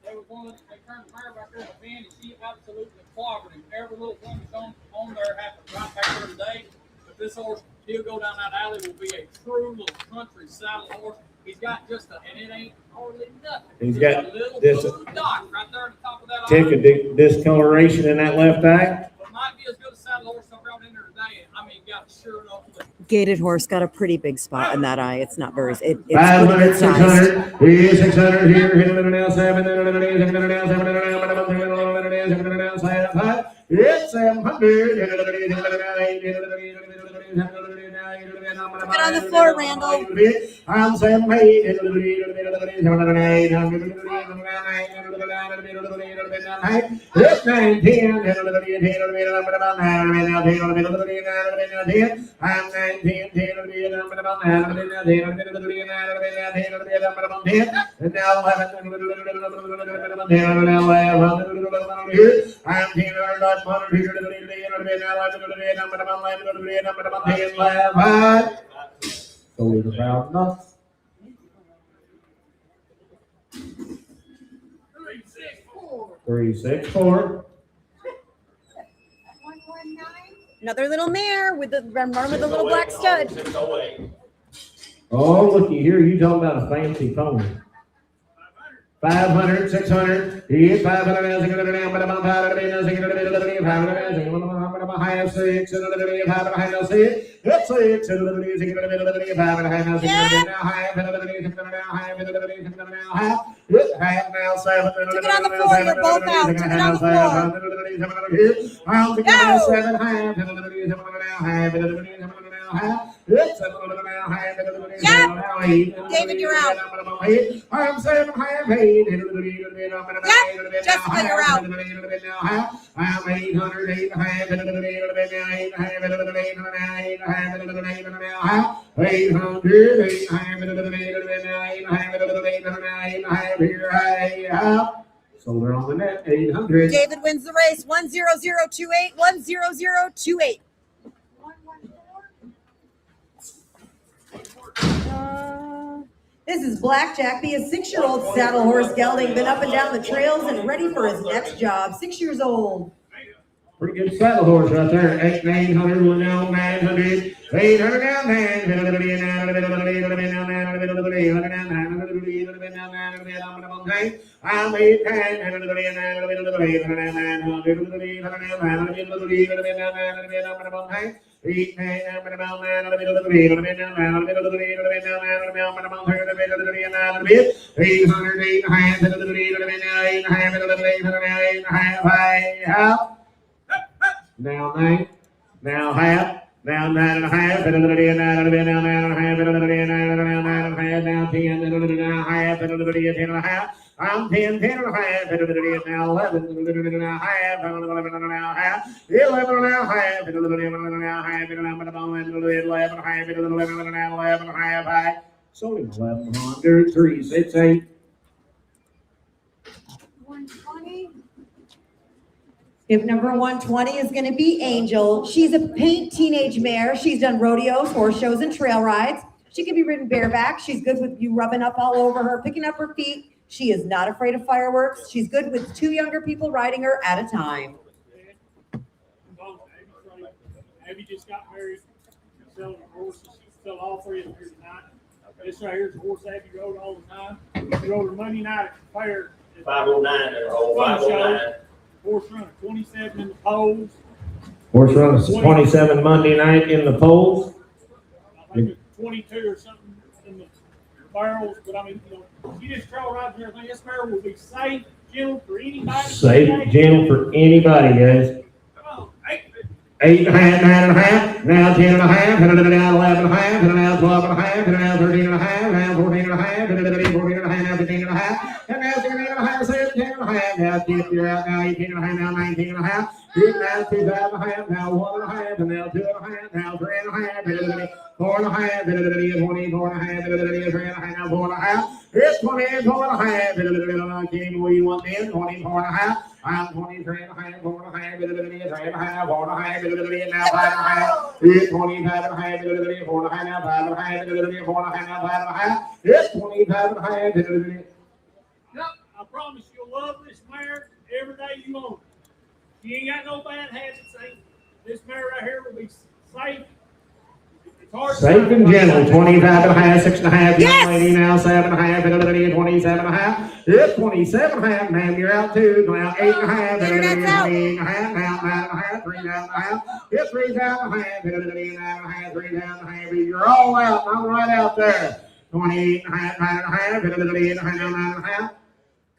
they were going, they turned the mare back there in the van, and she absolutely clobbered him. Every little thing that's on there had to drop back there today. But this horse, he'll go down that alley, will be a true little country saddle horse. He's got just a, and it ain't hardly nothing. He's Just got a little this blue dot right there at the top of that tick eye. of discoloration in that left eye. But might be as good a saddle horse I brought in there today. I mean, got sure enough look. Gated horse got a pretty big spot in that eye. It's not very, it's pretty 500, good size. 600. Here's 600 here. Hit it now 7. Hit it now 7. It's 700. Get on the floor, Randall. I'm 700. It's 9, 10. I'm 9, 10. And now 11. I'm 10. So it's about enough. 364. 119. Another little mare with the little black stud. 608. Oh, looky here, you talking about a fancy pony. 500, 600, he is 500, 600, but about 500, 600, 500, high 6, 500, high 6, 6, 600, 500, high 6, now high, 600, high, half now 7, Took it on the floor, you're both out. Took it on the floor. I'll take it 7 high, 700, high, 700, high. David, you're out. I'm 7 high, 8. Jessica, you're out. I'm 800, 8 high, 800, 8 high, 800, 8 high, so we're on the net, 800. David wins the race. 10028, 10028. 114. This is Blackjack, be a 6-year-old saddle horse gelding, been up and down the trails and ready for his next job. 6 years old. Pretty good saddle horse right there. 800, we're now 900. 800 down, 900. I'm 800. Now 9, now half, now 9.5, now 9.5, now 10, now half, 10.5. I'm 10, 10.5, now 11, now half, 11 now half, 11 now half, 11 now half, 11 now 11 half, high. So 1100, 368. 120. If number 120 is going to be Angel, she's a paint teenage mare. She's done rodeos, horse shows, and trail rides. She can be ridden bareback. She's good with you rubbing up all over her, picking up her feet. She is not afraid of fireworks. She's good with 2 younger people riding her at a time. Abby just got married, selling horses. She sold all 3 of them here tonight. This right here is a horse Abby rode all the time. She rode her Monday night at the fair. 509 there, old 509. Horse running 27 in the polls. Horse runs 27 Monday night in the polls. I think it's 22 or something in the barrels, but I mean, you know, she just trail rides and everything. This mare will be safe, gentle for anybody. Safe, gentle for anybody, guys. Come on, 8.5, 9.5, now 10.5, now 11.5, now 12.5, now 13.5, now 14.5, 14.5, now 15.5, and now 16.5, 17.5, now 10, you're out, now 18.5, now 19.5, now 2.5, now 1.5, and now 2.5, now 3.5, 4.5, 24.5, 3.5, now 4.5, it's 24.5, King, what do you want then? 24.5. I'm 23.5, 4.5, 3.5, 4.5, now 5.5, it's 25.5, 4.5, now 5.5, 4.5, now 5.5, it's 25.5. Yep, I promise you'll love this mare every day you own it. She ain't got no bad habits. This mare right here will be safe. Safe and gentle, 25.5, 6.5, young lady now 7.5, 27.5, it's 27.5, ma'am, you're out too, now 8.5, 8.5, now 9.5, 3.5, it's 3.5, 9.5, 3.5, you're all out, I'm right out there, 28.5, 9.5, 9.5.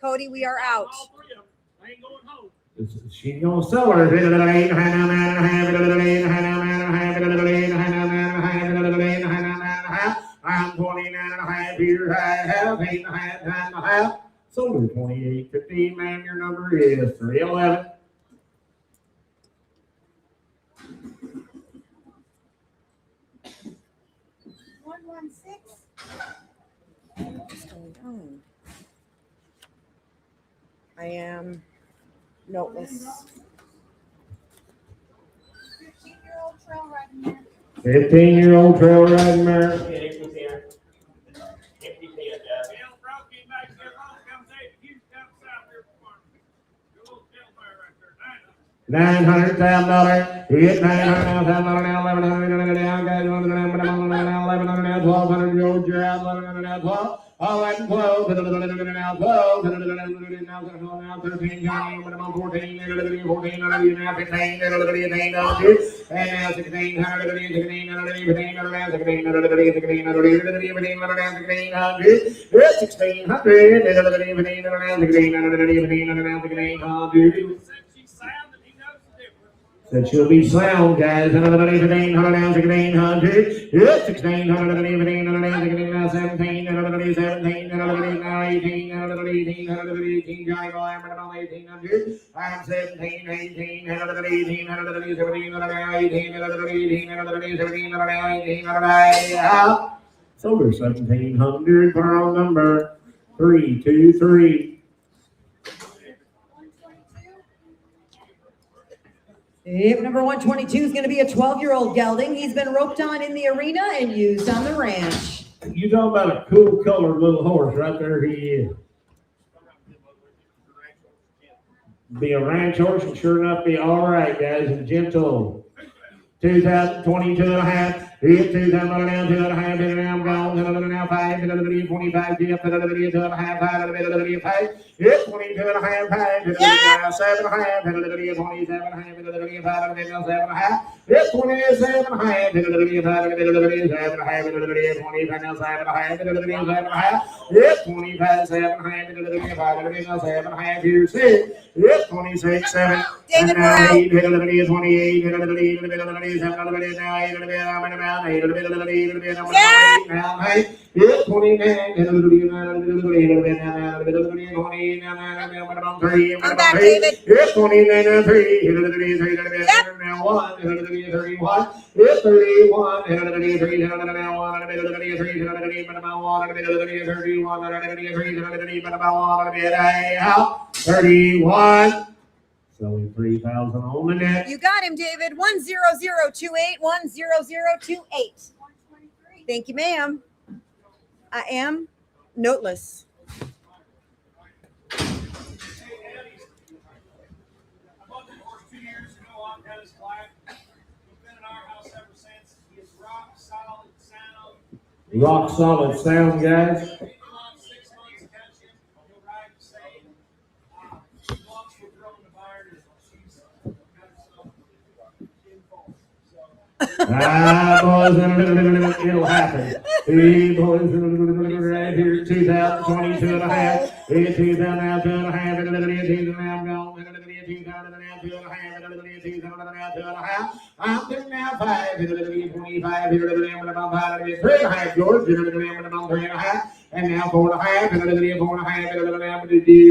Cody, we are out. All 3 of them. I ain't going home. She's gonna sell her, 8.5, 9.5, I'm 29.5 here, I have 8.5, 9.5, sold her 28.15, ma'am, your number is 311. I am noteless. 15-year-old trail riding mare. 15-year-old trail riding mare. Empty 10, Jeff. Yeah, Brock came back and said, "Oh, come David, you come south here for $900,000. Hit $900,000 now. $1,100 now. Guys, $1,100 now. $1,100 now. $1,200. George, you're out. $1,100 now. $12. All right, 12. Now 12. Now 13. 14. 14. Now 15. 18. And now 16. 16. Said she'll be sound, guys. Another 1500 now, 1600. Yeah, 1600, 1500, now 17, another 17, another now 18, another 18, another 18, Johnny Boy, I'm 1800. I'm 17, 18, another 18, another 17, another 18, another 18, another 17, another 18, another so we're 1700 for number 323. Yep, number 122 is going to be a 12-year-old gelding. He's been roped on in the arena and used on the ranch. You talking about a cool colored little horse right there, he is. Be a ranch horse and sure enough be all right, guys, and gentle. 2022 and a half. Hit 2,000 now, 2.5, and now I'm gone. Now 5, 25, 2 and a half, 5, 5. Hit 22 and a half, 5, 7 and a half, 27 and a half, 5, 7 and a half. Hit 27 and a half, 5, 7 and a half, 25 now 7 and a half, 7 and a half. Hit 25, 7 and a half, 5, 7 and a half. Here's 6. Hit 26, 7. David, we're out. 8, 28, 7, now 8, now 8, now 8. Yeah, 29, I'm back, David. yeah, 29, 3, now 1, 31, yeah, 31, 33, now 1, 33, out, 31. So 3,000 on the net. You got him, David. 10028, 10028. Thank you, ma'am. I am noteless. Rock solid sound, guys. Boys, it'll happen. Hey, boys, right here, 2022 and a half. Hey, 2000 now, 2 and a half. 2000 now, gone. 2000 now, 2 and a half. 2000 now, 2 and a half. I'm doing now 5. 25. 3 and a half, George. 3 and a half. And now 4 and a half. 4 and a half.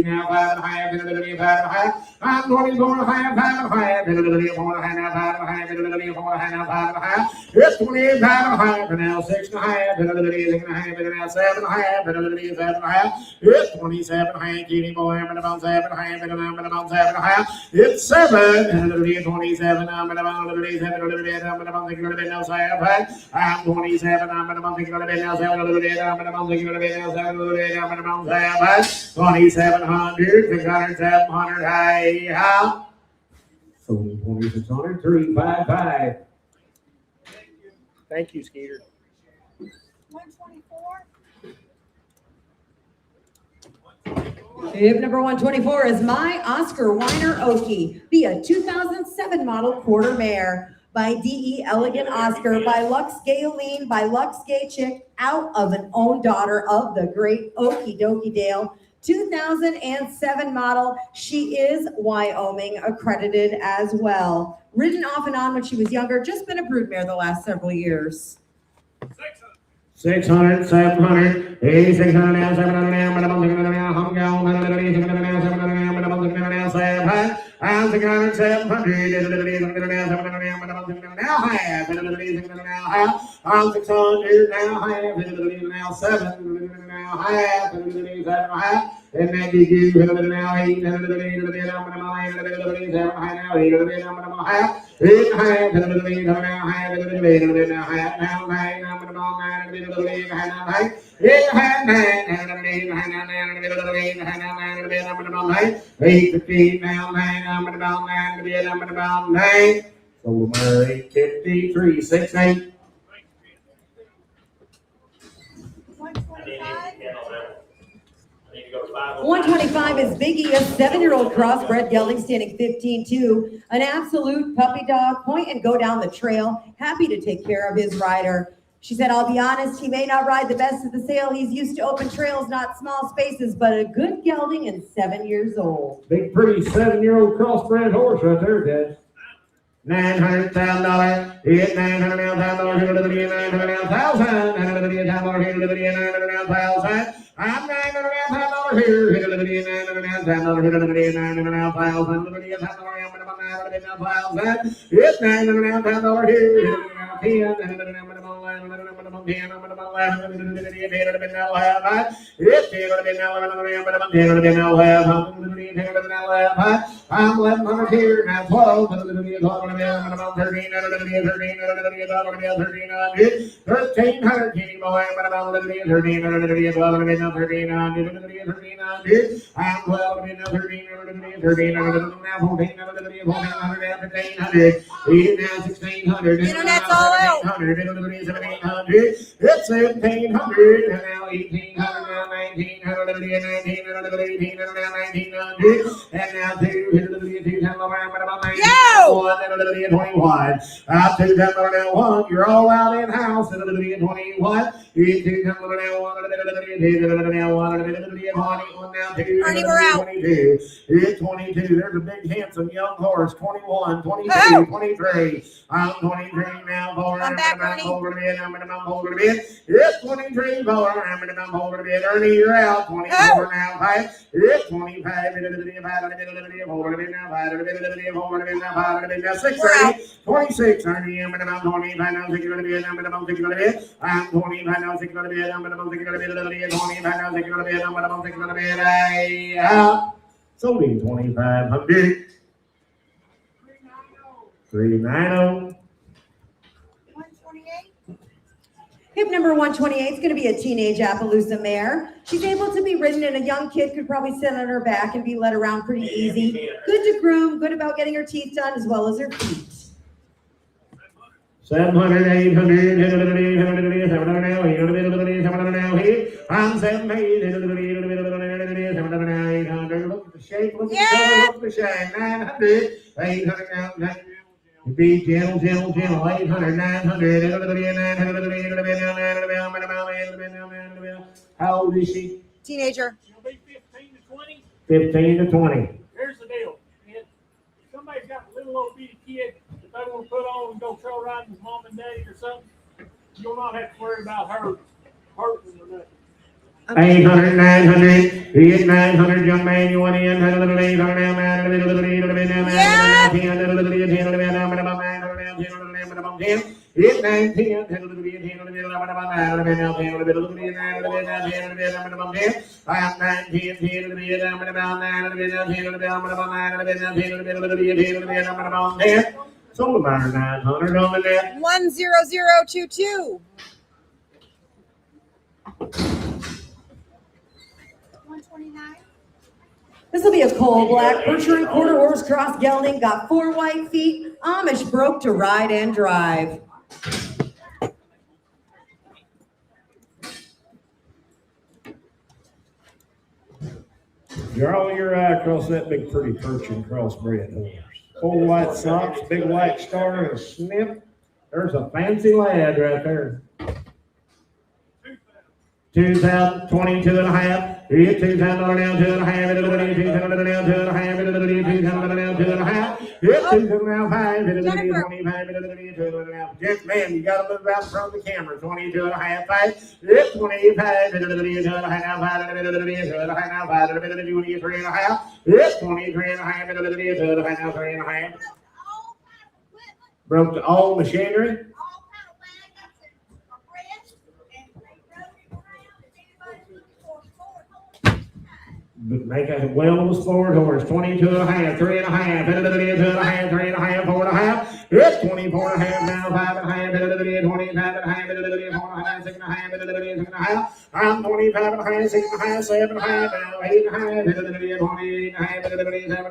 Now 5 and a half. 5 and a half. I'm 24 and a half. 5 and a half. 4 and a half. Now 5 and a half. 4 and a half. Now 5 and a half. It's 25 and a half. And now 6 and a half. 6 and a half. And now 7 and a half. 7 and a half. It's 27 and a half. Kitty boy. I'm about 7 and a half. And I'm about 7 and a half. It's 7. And 27. I'm about 7. I'm about 6 now 7. I'm 27. I'm about 6 now 7. I'm about 6 now 7. I'm about 7. 2,700. 600. 700. Hey, how? So 2,600. 355. Thank you, Skeeter. 124. Tip number 124 is My Oscar Weiner Okie. Be a 2007 model quarter mare by D.E. Elegant Oscar, by Lux Gayoline, by Lux Gay Chick, out of an own daughter of the great Okie Dokie Dale. 2007 model. She is Wyoming accredited as well. Ridden off and on when she was younger, just been a broodmare the last several years. 600, 700, 600 now, 700 now, but I'm thinking now, I'm going, 600 now, 700 now, but I'm thinking now, 700, I'm thinking 700, 700 now, 700 now, but I'm thinking now, half, 600 now, half, I'm 600 now, half, now, 700 now, half, 7 half, and 92, now 8, now 8, now 8, half. 8 half, now half, now 9, now 9, now 9, 8 half, 9, 8, 15, now 9, so 853, 6, 8. 125 is Biggie, a 7-year-old crossbred gelding standing 15-2. An absolute puppy dog, point and go down the trail. Happy to take care of his rider. She said, I'll be honest, he may not ride the best of the sale. He's used to open trails, not small spaces, but a good gelding and 7 years old. Big, pretty 7-year-old crossbred horse right there, guys. $900,000. Hit $900,000. Hit $900,000. $900,000. I'm $900,000 here. Hit $900,000. Hit $900,000. Hit $900,000 here. I'm 1100 here, now 12, 1300, 1300, Kenny boy, I'm 1300, I'm 12, 1600, Internet's all out. 1700, it's 1700, and now 1800, now 1900, 1900, now 1900, and now 200, 21, out to now 1, you're all out in house, 21, Ernie, we're out. 22, it's 22, there's a big handsome young horse, 21, 22, 23, I'm 23 now, for I'm back, Ernie. it's 23, for Ernie, you're out, 24 now, 5, it's 25, 6, 26, Ernie, I'm 25 now, 6, I'm 25 now, 6, sold him 2,500. 390. 128. Hip number 128 is going to be a teenage Appaloosa mare. She's able to be ridden, and a young kid could probably sit on her back and be led around pretty easy. Good to groom, good about getting her teeth done as well as her feet. 700, 800, 800, 700 now, 800, 700 now, here. I'm 700, 700 now, 800. Look at the shape, look at the color, look at the shine. 900, 800 now, be gentle, 800, 900, 900, how old is she? Teenager. She'll be 15 to 20. 15 to 20. Here's the deal. If somebody's got a little old bitty kid that they want to put on and go trail riding with mom and daddy or something, you'll not have to worry about her hurting or nothing. 800, 900, he is 900, young man, you want in, 800 now, 900 it's 910, 10, sold about 900 on the net. 10022. 129. This will be a coal black Berkshire and quarter horse cross gelding. Got 4 white feet. Amish broke to ride and drive. Draw your eye across that big pretty Persian crossbred horse. 4 white socks, big white star, and a snip. There's a fancy lad right there. 2,000, 22 and a half. Here's $2,000 now, 2 and a half. $2,000 now, 2 and a half. $2,000 now, 2 and a half. Here's $2,000 now, 5. Yes, man, you gotta move out from the camera. 22 and a half, 5. Here's 25. 2 and a half, 5. 2 and a half, 5. 23 and a half. Here's 23 and a half. 2 and a half, now 3 and a half. Broke the all machinery. Make a well sport horse, 22 and a half, 3 and a half, 2 and a half, 3 and a half, 4 and a half. It's 24 and a half now, 5 and a half, 25 and a half, 4 and a half, 6 and a half, 6 and a half. I'm 25 and a half, 6 and a half, 7 and a half, now 8 and a half, 28 and a half, 7 and a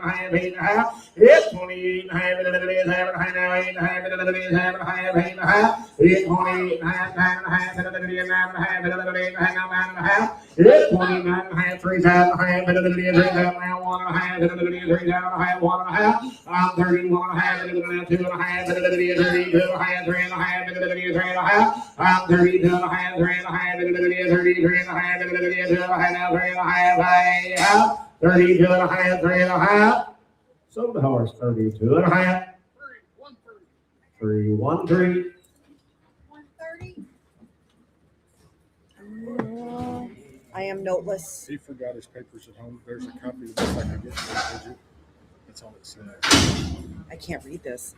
half, 8 and a half. It's 28 and a half, 7 and a half, now 8 and a half, 7 and a half, 8 and a half. It's 28 and a half, 9 and a half, 7 and a half, 8 and a half, 9 and a half. It's 29 and a half, 3 and a half, 3 now 1 and a half, 3 down and a half, 1 and a half. I'm 31 and a half, 2 and a half, 32 and a half, 3 and a half, 3 and a half. I'm 32 and a half, 3 and a half, 33 and a half, 2 and a half, now 3 and a half, 32 and a half, 3 and a half. So the horse 32 and a half. 3, 1, 3. 130. I am noteless. He forgot his papers at home. There's a copy of this I can get for you. That's all it says. I can't read this.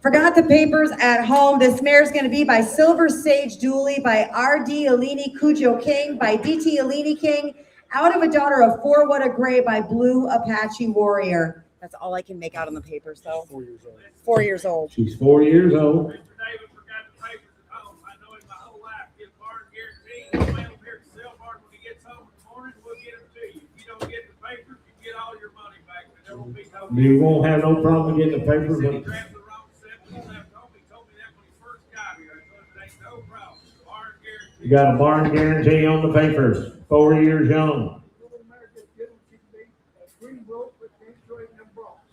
Forgot the papers at home. This mare is going to be by Silver Sage Dooley, by R.D. Alini Cujo King, by D.T. Alini King, Out of a Daughter of Four What a Gray by Blue Apache Warrior. That's all I can make out on the papers, though. 4 years old. 4 years old. She's 4 years old. Mr. David forgot the papers at home. I know him my whole life. Get barn guarantee. He'll mail them here to sale barn when he gets home in the morning. We'll get them to you. If you don't get the papers, you get all your money back. But there won't be no. You won't have no problem getting the papers. He grabbed the wrong set and left home. He told me that when he first got here. I told him it ain't no problem. Barn guarantee. You got a barn guarantee on the papers. 4 years young.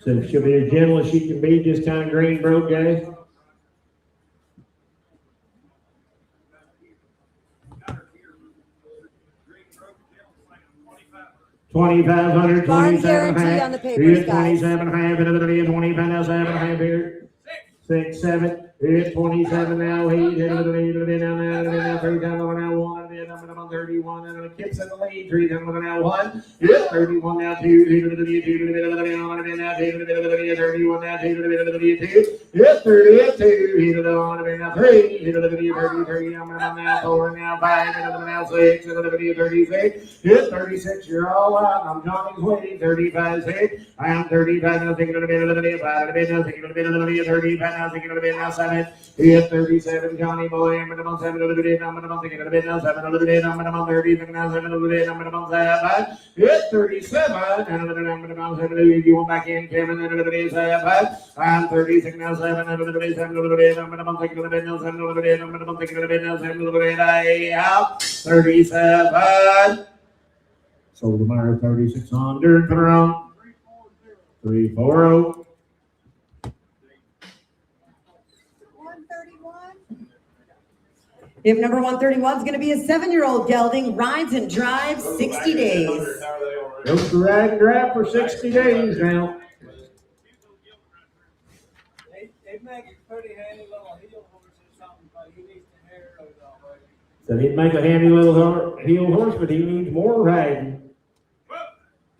So she'll be as gentle as she can be, just kind of green broke, guys. $2,500, Barn guarantee on the papers, guys. 27 and a half, another 25 now, 7 and a half here. 6, 7. It's 27 now. He's now 3 down now 1. And I'm 31 and it kicks in the lead. 3 down now 1. It's 31 now 2. 31 now 2. It's 32. He's now 3. 33. I'm now 4 now 5. Now 6. 36. It's 36. You're all out. I'm Johnny's way. 35 6. I am 35 now. Thinking of the bit of the bit. 35 now. Thinking of the bit now. 7. It's 37, Johnny boy. I'm going to 7 of the day. I'm going to thinking of the bit now. 7 of the day. I'm going to 30. Now 7 of the day. I'm going to 7. It's 37. And I'm going to 7. You want back in, Kevin? And the day 7. I'm 36 now. 7 of the day. 7 of the day. I'm going to thinking of the bit now. 7 of the day. I'm going to thinking of the bit now. 7 of the day. I have 37. So the Meyer 3600. Put her on. 340. 131. If number 131 is going to be a 7-year-old gelding, rides and drives 60 days. Goes to ride and drive for 60 days now. They make it pretty handy little heel horse or something, but he needs to hair those already. So he'd make a handy little heel horse, but he needs more riding.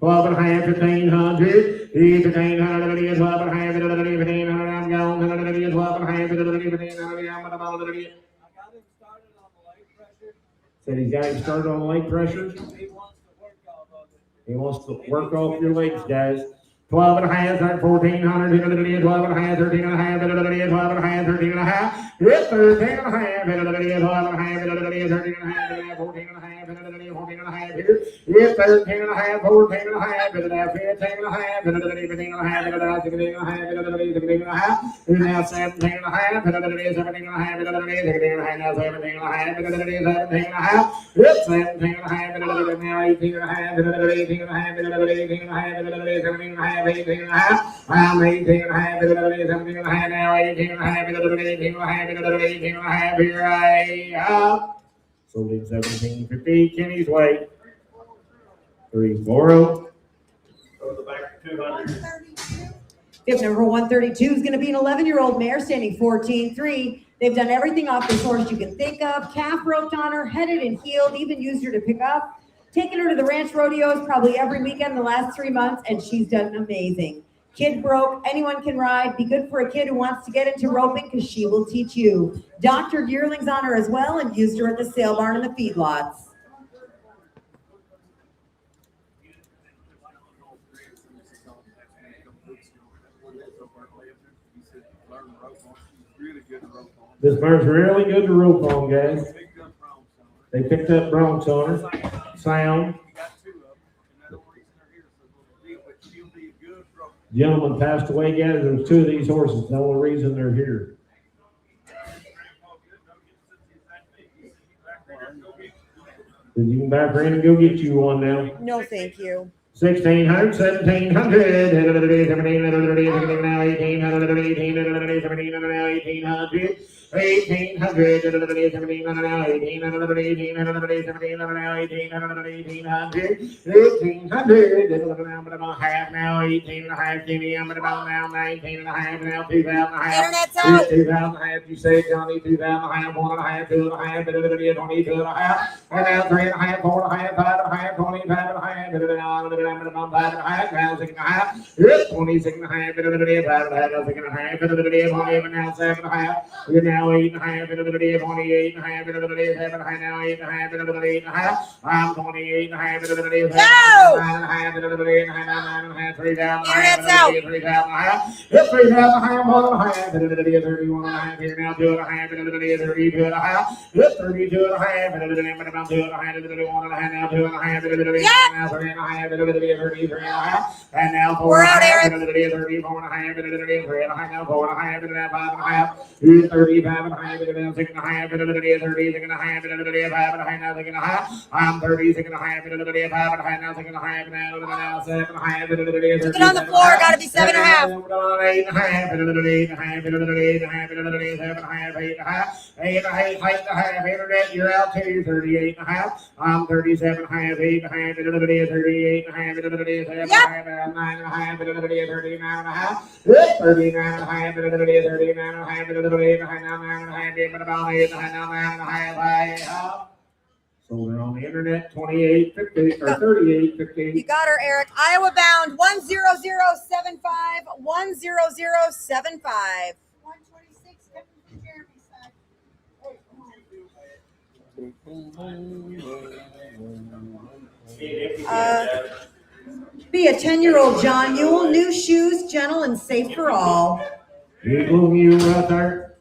12 and a half, 1,500. 1,500, 12 and a half, 1,500. I'm going. 12 and a half, 1,500. I'm about to. Said he's got him started on leg pressure. He wants to work off your legs, guys. 12 and a half, 1,400, 12 and a half, 13 and a half, 12 and a half, 13 and a half. It's 13 and a half, 12 and a half, 13 and a half, 14 and a half, 14 and a half here. It's 13 and a half, 14 and a half, 15 and a half, 15 and a half, 16 and a half, 17 and a half, 16 and a half. It's now 17 and a half, 17 and a half, 16 and a half, now 17 and a half, 17 and a half. It's 17 and a half, now 18 and a half, 18 and a half, 18 and a half, 17 and a half. 18 and a half. I'm 18 and a half, 17 and a half, now 18 and a half, 18 and a half, 18 and a half, here I am. Sold in 1750, Kenny's way. 340. Go to the back to 200. 132. If number 132 is going to be an 11-year-old mare standing 14-3. They've done everything off this horse you can think of. Calf roped on her, headed and heeled, even used her to pick up. Taken her to the ranch rodeos probably every weekend the last 3 months, and she's done amazing. Kid broke, anyone can ride. Be good for a kid who wants to get into roping because she will teach you. Doctored yearlings on her as well and used her at the sale barn and the feedlots. He said, learn the rope on. She's really good at rope on. This bird's really good to rope on, guys. Picked up Bronx on her. They picked up broncs on her. Sound. You got two of them, and that's the only reason they're here, so we'll deal with, she'll be a good rope. Gentleman passed away, guys. There's two of these horses. The only reason they're here. You can back in and go get you one now. No, thank you. 1600, 1700, 1700, now 1800, 1800, 1700, 1800, 1700, now 1800, 1800, 1700, now 1800, 1800, 1800, about half now, 18 and a half, Jimmy, I'm about now 19 and a half, now 2,000 and a half. Internet's out. 2,000 and a half, you say, Johnny, 2,000 and a half, 1 and a half, 2 and a half, 22 and a half, and now 3 and a half, 4 and a half, 5 and a half, 25 and a half, 5 and a half, now 6 and a half, 26 and a half, 5 and a half, 6 and a half, 27 now 7 and a half, we're now 8 and a half, 28 and a half, 7 and a half, now 8 and a half, 8 and a half, I'm 28 and a half, 9 and a half, 8 and a half, 9 and a half, 3,000 Internet's out. 3,000 and a half, it's 3,000 and a half, 1 and a half, 31 and a half, here now 2 and a half, 32 and a half, it's 32 and a half, about 2 and a half, 31 and a half, now 2 and a half, now 3 and a half, 33 and a half, and now 4 We're and a out, half, Eric. 34 and a half, 3 and a half, now 4 and a half, 5 and a half, 35 and a half, 6 and a half, 36 and a half, 5 and a half, now 6 and a half, I'm 36 and a half, 5 and a half, now 6 and a half, now 7 and a half, Put it on the floor, gotta be 7 and a half. 8 and a half, 8 and a half, 8 and a half, 7 and a half, 8 and a half, 8 and a half, 8 and a half, internet, you're out too, 38 and a half, I'm 37 and a half, 8 and a half, 38 and a half, 37 and a half, 9 and a half, 39 and a half, 39 and a half, 39 and a half, 38 and a half, 9 and a half, 8 and a half, so they're on the internet, 28, 50, or 38, 50. You got her, Eric. Iowa bound 10075, 10075. 126 coming from Jeremy's side. Be a 10-year-old John Yule, new shoes, gentle and safe for all. Equal you right there.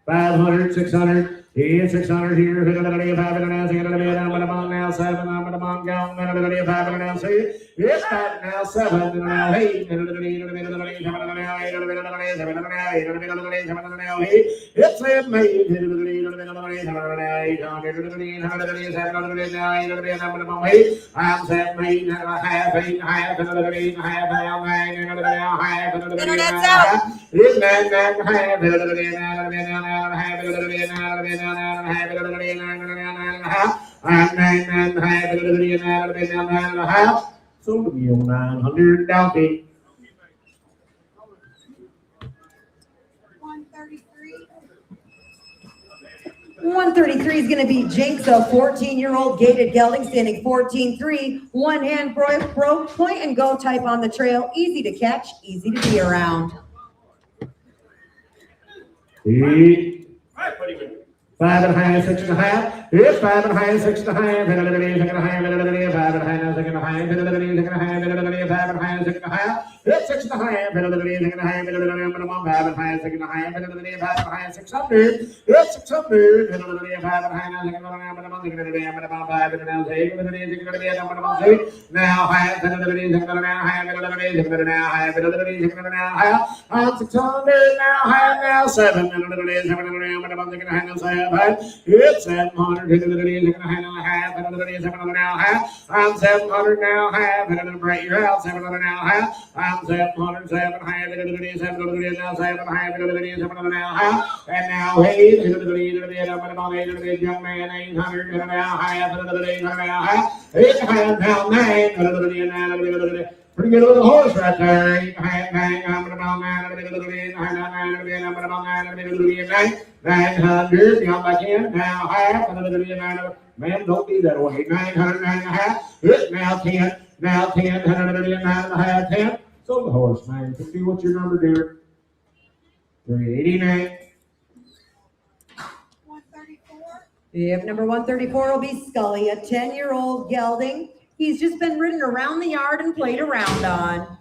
500, 600. Here, 600 here. 5 now, 6 now, 7. I'm gonna go. 5 now, 6. It's 5 now, 7 now, 8. It's 7 I'm 7 8 and a half, 8 and a half, 8 and a half, 9 and a half, Internet's out. it's 9 and a half, 9 and a half, 9 and a half. Sold me on 900 donkey. 133. 133 is going to be Jinx, a 14-year-old gated gelding standing 14-3. One hand broke, point and go type on the trail. Easy to catch, easy to be around. 5 and a half, 6 and a half. It's 5 and a half, 6 and a half. 5 and a half, 6 and a half. 5 and a half, 6 and a half. 5 and a half, 6 and a half. 5 and a half, 6 and a half. It's 6 and a half. 5 and a half, 6 and a half. 5 and a half, 6 and a half. 5 and a half, 600. It's 600. 5 and a half, 6 and a half. 5 and a half, 6 and a half. Now half. 6 and a half. I'm 600 now. Half now 7. It's 700, I'm 700 now, half, and break your out, 700 now, half, I'm 700, 7 half, 700 now, 7 half, 700 now, half, and now 8, young man, 800 now, half, 800 now, half, 8 half, now 9, pretty good little horse right there. 8 half, 9, I'm about 900, come back in, now half, man, don't be that way. 900, 9 and a half, it's now 10, now 10, 9 and a half, 10. So the horse, man, see what's your number, dear? 389. 134. Yep, number 134 will be Scully, a 10-year-old gelding. He's just been ridden around the yard and played around on.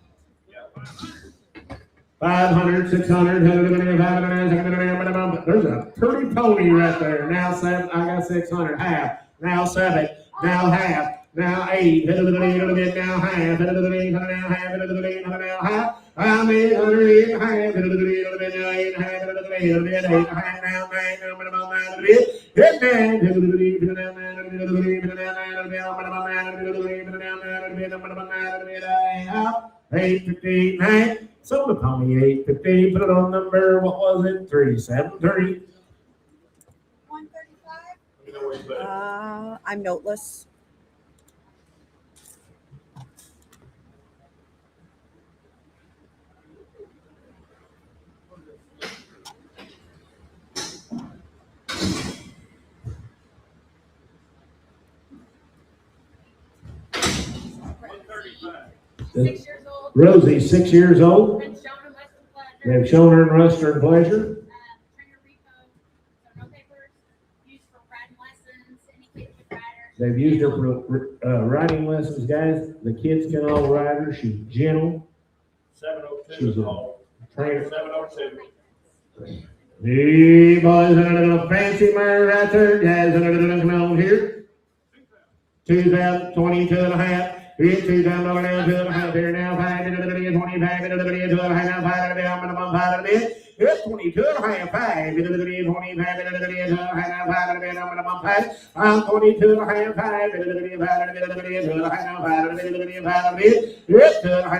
500, 600, 100, 500, there's a pretty pony right there. Now 7, I got 600, half. Now 7, now half. Now 8, now half, now half. I'm 800, half, now 8, half, now 859. So the pony 850, put it on number, what was it? 373. 135. I'm noteless. Rosie, 6 years old. They've shown her in luster and pleasure. They've used her for riding lessons, guys. The kids can all ride her. She's gentle. 702 is all. Trainer. 702. Hey, boys, a fancy mare right there, guys. Come on here. 2022 and a half. Here's 2,000 over now, 2.5 here now, 5, 25, 2.5, now 5, I'm gonna bump 5 a bit. It's 22 and a half, 5, 25, 2.5, 5, I'm gonna bump 5. I'm 22 and a half, 5, 25, 5, it's 2 and a half,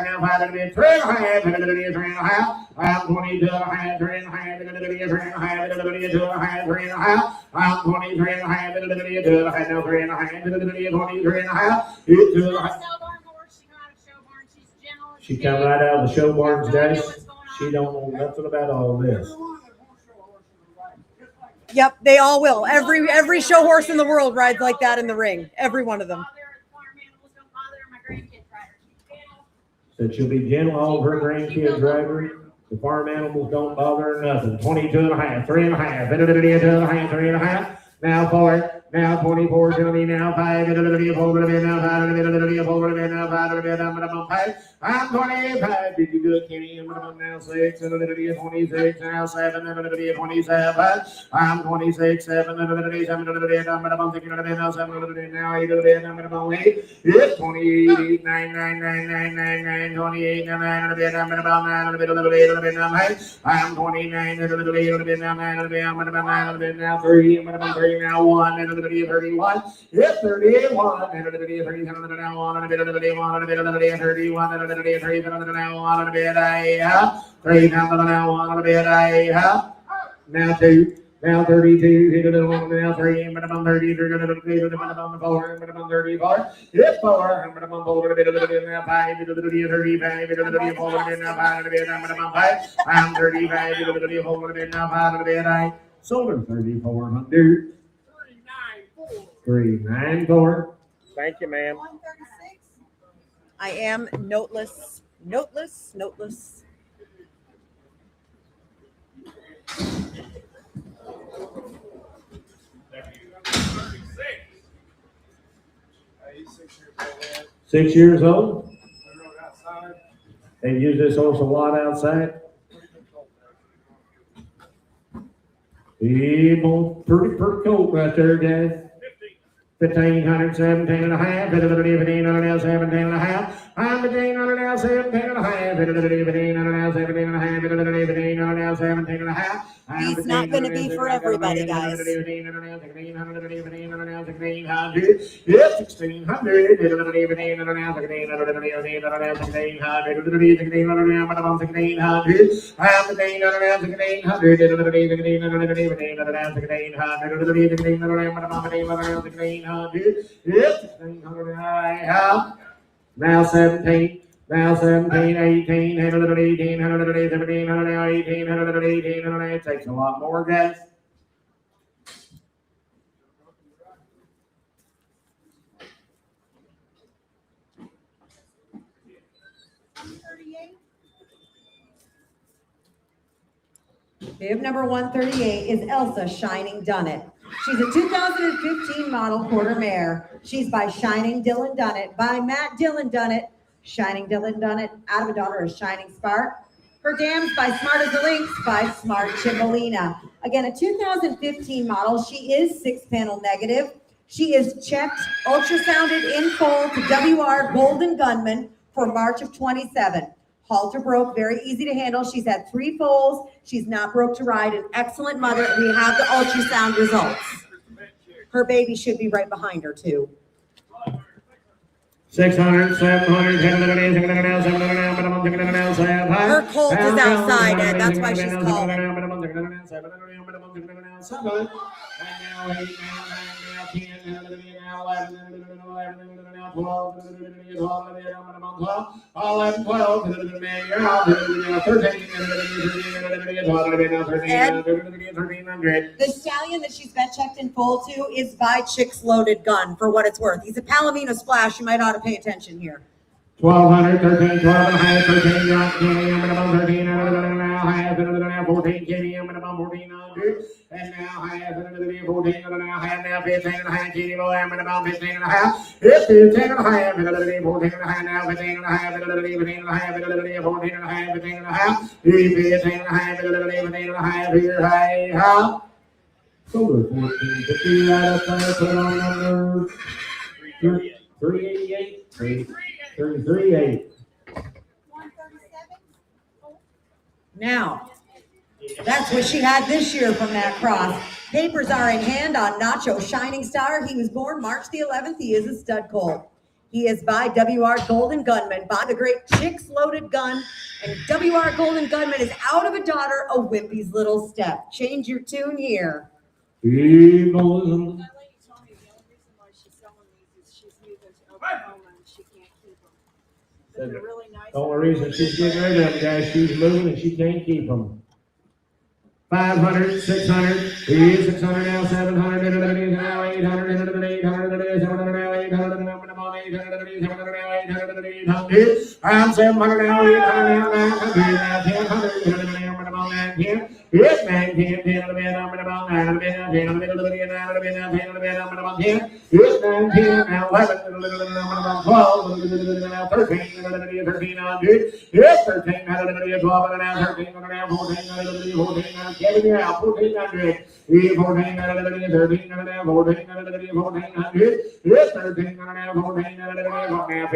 5, 3 and a half. I'm 22 and a half, 3 and a half, 2 and a half, 3 and a half. I'm 23 and a half, 2 and a half, now 3 and a half, 23 and a half. It's 2 and a half. She come right out of the show barns, guys. She don't know nothing about all this. Yep, they all will. Every show horse in the world rides like that in the ring. Every one of them. Said she'll be gentle, all of her grandkids ride her. The farm animals don't bother her nothing. 22 and a half, 3 and a half, 2 and a half, 3 and a half. Now 4, now 24, to me now 5, now 5, now 5, I'm 25. Did you good, Kenny? I'm now 6, and 26, now 7, and 27. I'm 26, 7, and 7, I'm thinking of now 7, now 8, I'm 8. It's 28, 9, 9, 9, 9, 9, 9, 28, 9, I'm about 9, I'm 29, I'm now 3, I'm 3, now 1, and 31. It's 31, and 33, now 1, and 31, and 31, and 33, now 1, and 3, now 1, and now 2. Now 32, now 3, but I'm 33, but I'm 4, but I'm 34. It's 4, but I'm 4, but I'm now 5, but I'm 35, but I'm 4, but now 5, but I'm 5. I'm 35, but I'm 4, but now 5, but I sold her 3,400. 394. Thank you, ma'am. 136. I am noteless. Six years old. They use this horse a lot outside. Pretty cold right there, guys. 1,500, 17 and a half, 1,500 now, 17 and a half. I'm 1,500 now, 17 and a half, 1,500 now, 17 and a half, 1,500 now, 17 and a half. He's not going to be for everybody, guys. It's 1,600. Now 17. Now 17, 18, 118, 118, 17, 118, 118, 118. It takes a lot more, guys. Bib number 138 is Elsa Shining Dunnett. She's a 2015 model quarter mare. She's by Shining Dylan Dunnett, by Matt Dylan Dunnett. Shining Dylan Dunnett, out of a daughter of Shining Spark. Her dams by Smart as the Lynx by Smart Chibolina. Again, a 2015 model. She is 6-panel negative. She is checked, ultrasounded in full to WR Golden Gunman for March of 27. Halter broke, very easy to handle. She's had 3 foals. She's not broke to ride. An excellent mother. We have the ultrasound results. Her baby should be right behind her too. 600, 700, 700, Her colt is outside, Ed. That's why she's calling. The stallion that she's been checked in full to is by Chick's Loaded Gun, for what it's worth. He's a Palomino Splash. You might ought to pay attention here. 1200, 13, 12 and a half, 13, John Kenny, minimum 13, and now half, and 14, Kenny, minimum 1400, and now half, and 14, and now half, now 15 and a half, Kenny, minimum 15 and a half, it's 15 and a half, and 14 and a half, now 15 and a half, and 15 and a half, and 14 and a half, 15 and a half, 15 and a half, and 15 and a half, here, high, half. So the 14, 50 out of 5, put on number 388, 33.8. 137. Now, that's what she had this year from that cross. Papers are in hand on Nacho Shining Star. He was born March the 11th. He is a stud colt. He is by WR Golden Gunman, by the great Chick's Loaded Gun. And WR Golden Gunman is out of a daughter, a Wimpy's Little Step. Change your tune here. That lady told me the only reason why she's selling these is she's moving to Oklahoma and she can't keep them. But they're really nice. The only reason she's getting rid of them, guys, she's moving and she can't keep them. 500, 600, 600 now, 700, now 800, 800, 700 now, 800, now 800, 700 now 800, I'm 700 now, 800 now, 900 now, 1000, now 10, it's 9, 10, 10, I'm about 9, I'm 10, 10, I'm 10, I'm 10, it's 9, 10, now 11, I'm about 12, now 13, 1300, it's 13, 12, now 13, now 14, 14, Kevin, you're out, 1400, 14, 13, 14, 1400, it's 13, 14, now 15, 1500, it's 1500, 14, 1500,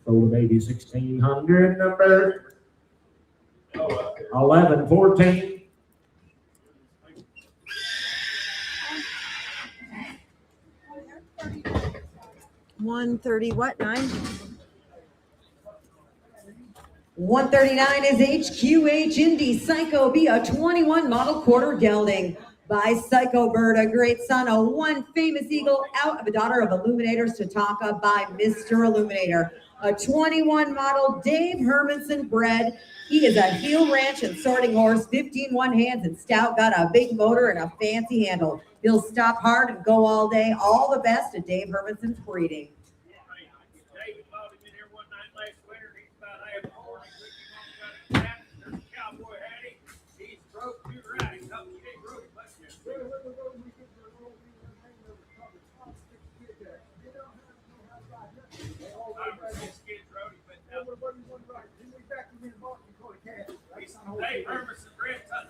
So the baby 1600 number 11, 14. 130 what, 9? 139 is HQH Indy Psycho B, a 21 model quarter gelding by Psycho Bird, a great son of one famous eagle out of a daughter of Illuminators Tatanka by Mr. Illuminator. A 21 model Dave Hermanson bred. He is a heel ranch and sorting horse, 15 one hands and stout, got a big motor and a fancy handle. He'll stop hard and go all day. All the best of Dave Hermanson's breeding. David bought him in here one night last winter. He's about half born. He got a cowboy hattie. He's broke too right. He ain't broke much yet. Dave Hermanson,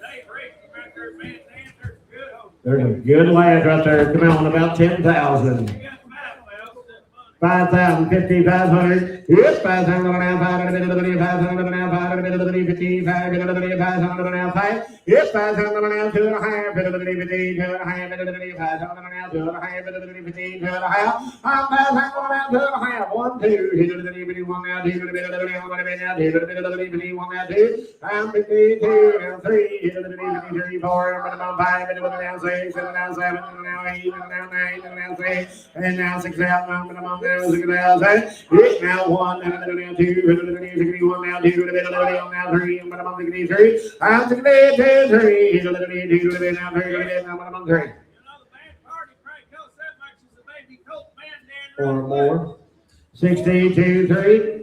Dave Rick, right there, man, there's good. There's a good lad right there. Come on, about 10,000. 5,000, 50, 500. Yes, 5,000 now, 500, 5,000 now, 500, 50, 5,000 now, 5. Yes, 5,000 now, 2 and a half, 50, 2 and a half, 5,000 now, 2 and a half, 50, 2 and a half. I'm 5,000 now, 2 and a half. 1, 2, 1 now, 2, 1 now, 2. I'm 52 now, 3, 3, 4, I'm 5, and now 6, and now 7, and now 8, and now 9, and now 6, and now 6,000. It's now 1, and now 2, and now 1 now 2, and now 3, and now 3. I'm 3, 2, 3, now 3, You know, the bad party crank up Four more. 62-3.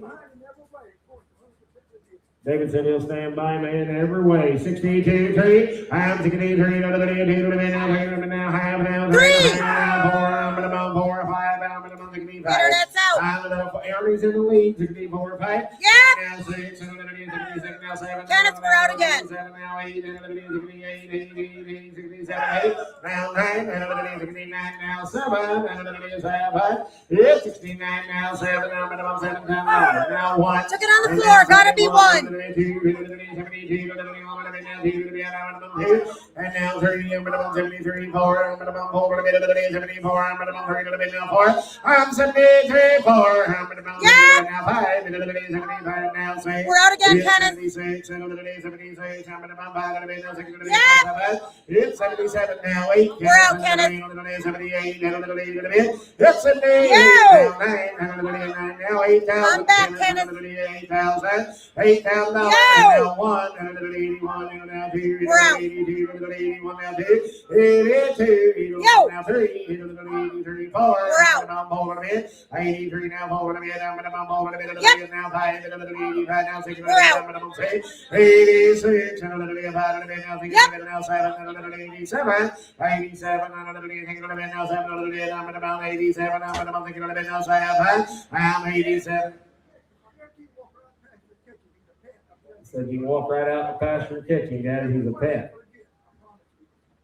David said he'll stand by me in every way. 62-3. I'm 63. Now half now. 4. Four. 5. Internet's out. Ernie's in the lead. 64. 5. Yep. Now 6. Now 7. Kenneth, we're out again. 7. Now 8. 67. 8. Now 9. 69. Now 7. 7. It's 69. Now 7. Now 7. Now 1. Took it on the floor. Gotta be 1. And now 30, 73, 4, 74, I'm 73, 4, now 5, now 6. We're out again, Kenneth. 76, 76, it's 77 now, 8. We're out, Kenneth. 78, it's 78, now 8,000. I'm back, Kenneth. 8,000. 8,000. Now 1, and 81, now 2, we're out. 82, 81, now 2, 82, now 3, 83, 4, we're out. 83, now 4, Yep. now 5, 85, now 6, we're out. 86, now 7, Yep. now 7, 87, 87, now 7, 87, now 7, I'm 87. Said you can walk right out the pasture kitchen, Daddy. He's a pet.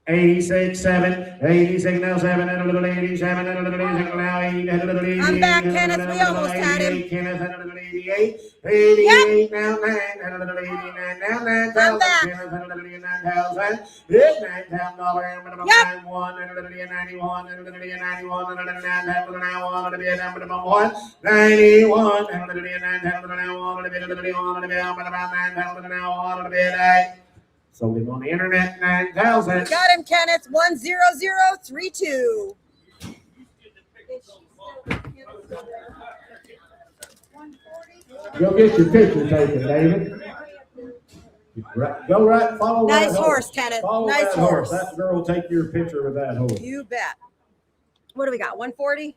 86, 7, 86, now 7, and a little 87, and a little 86, now 8, and a little 88. I'm back, Kenneth. We almost had him. Kenneth, and a little 88, 88, now 9, and a little 89, now 9,000. Kenneth, and a little 9,000. It's $9,000, and a little 91, and a little 91, and a little 91, and a little 9,000, now 1, and a little 1, 91, and a little 9,000, now 1, and a little 1, and a little 9,000, now 1, and a little 8. Sold him on the internet, 9,000. Got him, Kenneth. 10032. Go get your picture taken, David. Go right, follow that Nice horse, Kenneth. Follow Nice that horse. That girl will take your picture with that horse. You bet. What do we got? 140?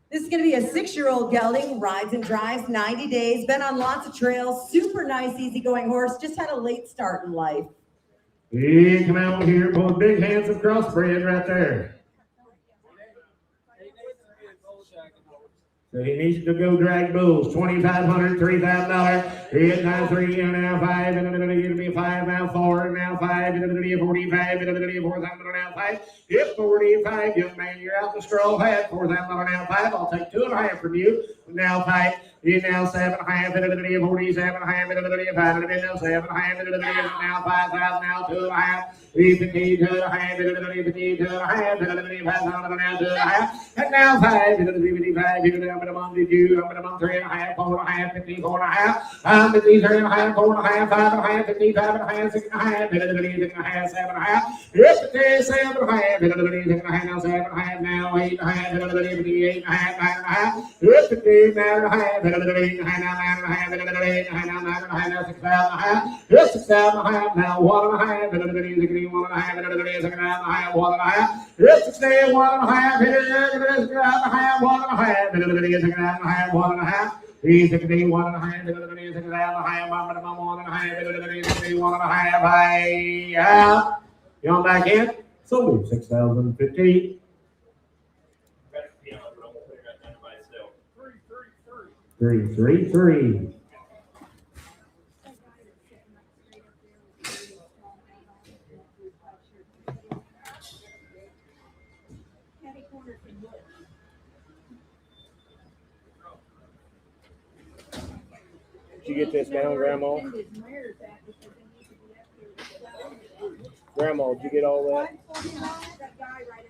This is going to be a 6-year-old gelding, rides and drives 90 days, been on lots of trails, super nice, easygoing horse, just had a late start in life. He come out here, pull a big handsome crossbred right there. So he needs to go drag bulls, $2,500, $3,000. It's now 3, and now 5, and then it'll be 5, now 4, and now 5, and then it'll be 45, and then it'll be 4,000, now 5. It's 45, young man, you're out the straw hat, 4,000, now 5. I'll take 2.5 from you. Now 5, it's now 7.5, and it'll be 47.5, and it'll be 5, and now 7.5, and it'll be now 5,000, now 2.5. It's 52.5, and it'll be 52.5, and it'll be 5,000, now 2.5. And now 5, and it'll be 55, and I'm going to month you, I'm going to month 3.5, 4.5, 54.5. I'm 53.5, 4.5, 5.5, 55.5, 6.5, and it'll be 6.5, 7.5. It's 7.5, and it'll be 6.5, now 7.5, now 8.5, and it'll be 8.5, 9.5. It's 9.5, and it'll be 9.5, now 9.5, and it'll be 9.5, now 6.5. It's 6.5, now 1.5, and it'll be 1.5, and it'll be 6.5, 1.5. It's 1.5, and it'll be 1.5, and it'll be 6.5, 1.5. He's 1.5, and it'll be 6.5, 1.5, and it'll be 1.5. Yeah. You on back in? So 6,050. 333. Did you get this down, Grandma? Grandma, did you get all that?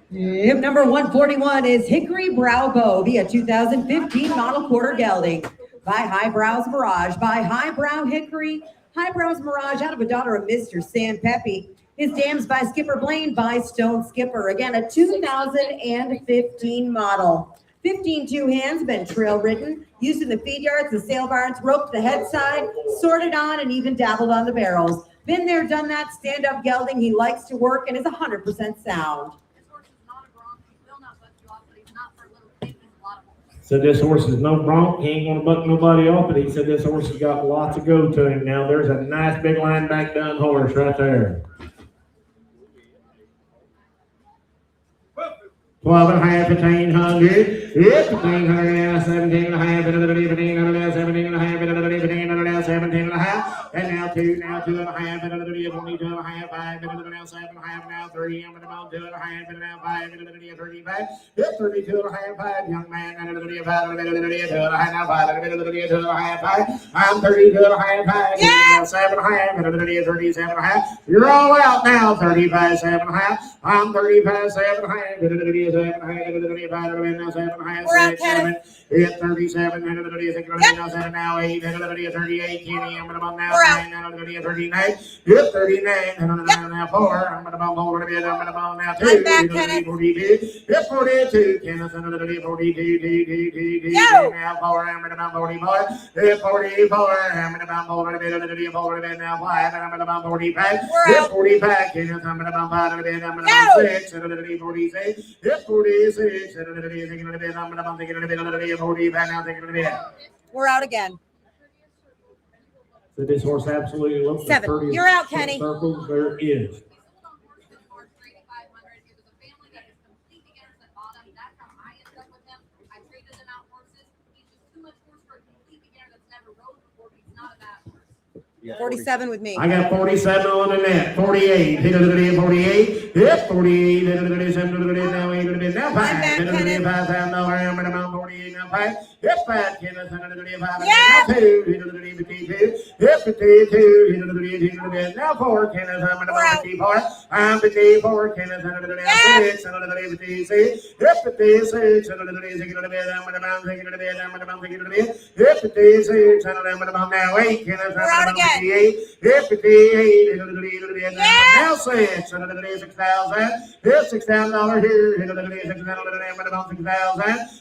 Yep, number 141 is Hickory Brow Bow, via 2015 model quarter gelding by Highbrow's Mirage, by Highbrow Hickory. Highbrow's Mirage out of a daughter of Mr. Sam Pepe. His dams by Skipper Blaine by Stone Skipper. Again, a 2015 model. 15 two hands, been trail ridden, used in the feed yards, the sale barns, roped the head side, sorted on, and even dabbled on the barrels. Been there, done that, stand-up gelding. He likes to work and is 100% sound. This horse is not a bronc. He will not bust you off, but he's not for little kids. Said this horse is no bronc. He ain't gonna buck nobody off, but he said this horse has got lots of go to him. Now there's a nice big line back done horse right there. 12.5, 1,500. Yep, 1,500 now, 17.5, 1,500, 17.5, 1,500, 17.5. And now 2.5, 22.5, 5, now 7.5, now 3, I'm gonna 2.5, and now 5, 35. Yep, 32.5, 5, young man, 2.5, now 5, 2.5, I'm 32.5, 5, now 7.5, 37.5. You're all out now, 35, 7.5. I'm 35, 7.5, We're out, Kenneth. It's 37, now 8, 38, Kenny, I'm gonna now We're out. 9, 39, it's 39, now 4, I'm gonna bump over to bed, I'm gonna bump now 2, I'm back, Kenneth. 42, it's 42, Kenneth, 42, now 4, I'm gonna bump 44, it's 44, I'm gonna bump over to bed, now 5, and I'm gonna bump 45, it's 45, Kenneth, I'm gonna bump out of bed, I'm gonna bump 6, 46, it's 46, I'm gonna bump 45, now taking the bed. We're out again. So this horse absolutely looks the 7. 30 You're out, Kenny. circles there is. Yeah, 47 with me. I got 47 on the net. 48. Hit it at 48. Yep, 48. Hit it at 7. Now 8. Now 5. Hit it at 5. Now I'm at about 48. Now 5. Yep, 5. Hit it at 5. Now 2. Hit it at 52. Yep, 52. Hit it at now 4. Kenneth, I'm at about 54. I'm 54. Kenneth, I'm at about 6. I'm at 56. Yep, 56. I'm at about 6. I'm at about 6. Yep, 56. I'm at about now 8. Kenneth, We're out again. 58, 58, now 6, 6,000, here's $6,000 here, 6,000,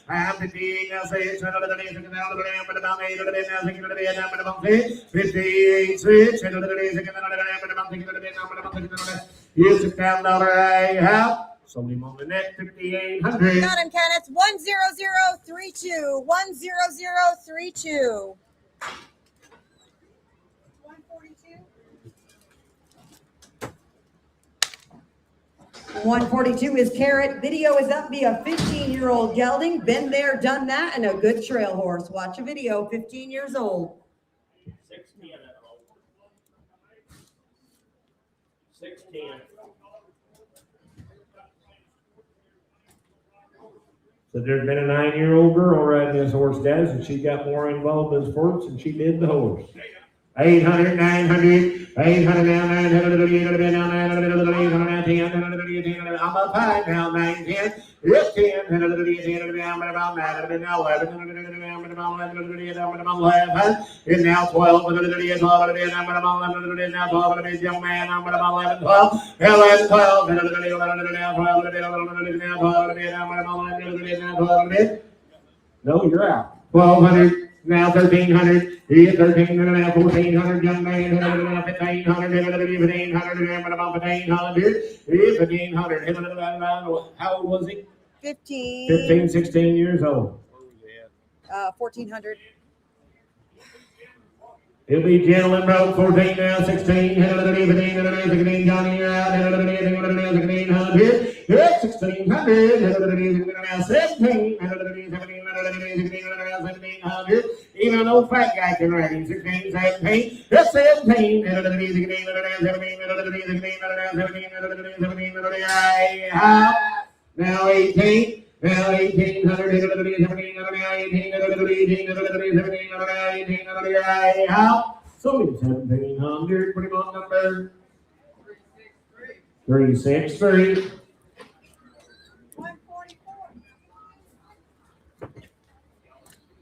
I'm 58, now 6, now 58, 6, here's $6,000 I have. Sold him on the net, 5,800. Got him, Kenneth. 10032. 10032. 142 is Carrot. Video is up via 15-year-old gelding. Been there, done that, and a good trail horse. Watch a video, 15 years old. 610 at home. 610. So there's been a 9-year-old girl riding this horse, guys, and she got more involved in sports than she did the horse. 800, 900, 800 now, 900, 800 now, 900, 800 now, 10, 10, I'm up high now, 9, 10, it's 10, 10, I'm about 9, now 11, I'm about 11, it's now 12, 12, I'm about 11, now 12, young man, I'm about 11, 12, 11, 12, now 12, now 12, no, you're out. 1,200. Now 1,300, here's 1,300, now 1,400, young man, 1,500, 1,500, about 1,500, here's 1,500, how old was he? 15, 16 years old. 1,400. He'll be gentle and broke, 14 now, 16, 15, Johnny, you're out, 1,600, here's 1,600, now 17, 1,700, even an old fat guy can ride him, 16, 17, that's 17, now 18, now 1,800, 1,800, how? So it's 1,700, put him on number 363.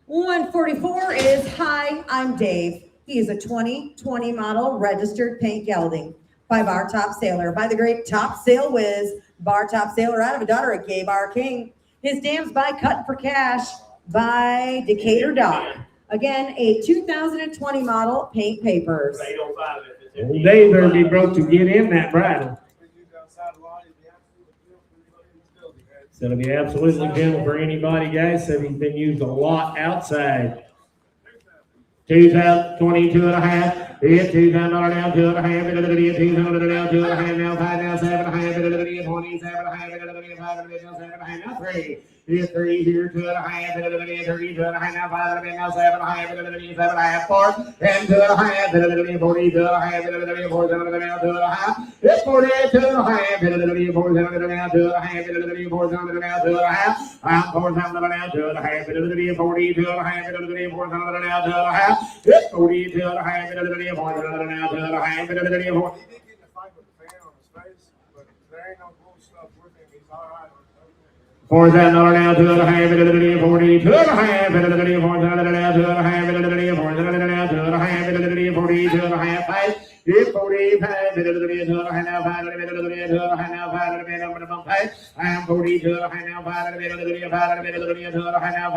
144 is Hi, I'm Dave. He is a 2020 model registered paint gelding by Bar Top Sailor, by the great Top Sail Whiz, Bar Top Sailor out of a daughter of Gay Bar King. His dams by Cut for Cash by Decatur Doc. Again, a 2020 model, paint papers. 805 if it's Old Dave better be broke to get in that bridle. So it'll be absolutely gentle for anybody, guys. So he's been used a lot outside. 2022 and a half. It's $2,000 now, 2 and a half. $200 now, 2 and a half. Now 5 now, 7 and a half. 27 and a half. 5 now, 7 and a half. Now 3. It's 3 here, 2 and a half. 32 and a half. Now 5 now, 7 and a half. 7 and a half. 4 and 2 and a half. 42 and a half. 47 and a half. 2 and a half. It's 48, 2 and a half. 47 and a half. 2 and a half. 47 and a half. 2 and a half. I'm 47 and a half. 2 and a half. 42 and a half. 47 and a half. 2 and a half. It's 42 and a half. 47 and a half. 2 and a half. He did get in a fight with the fan on his face, but there ain't no bull stuff with him. He's all right. $4,000 now, 2 and a half. 42 and a half. 4,000 now, 2 and a half. 4,000 now, 2 and a half. 42 and a half. 5. It's 45. 2 and a half now, 5. 2 and a half now, 5. I'm 42 and a half now, 5. 2 and a half now,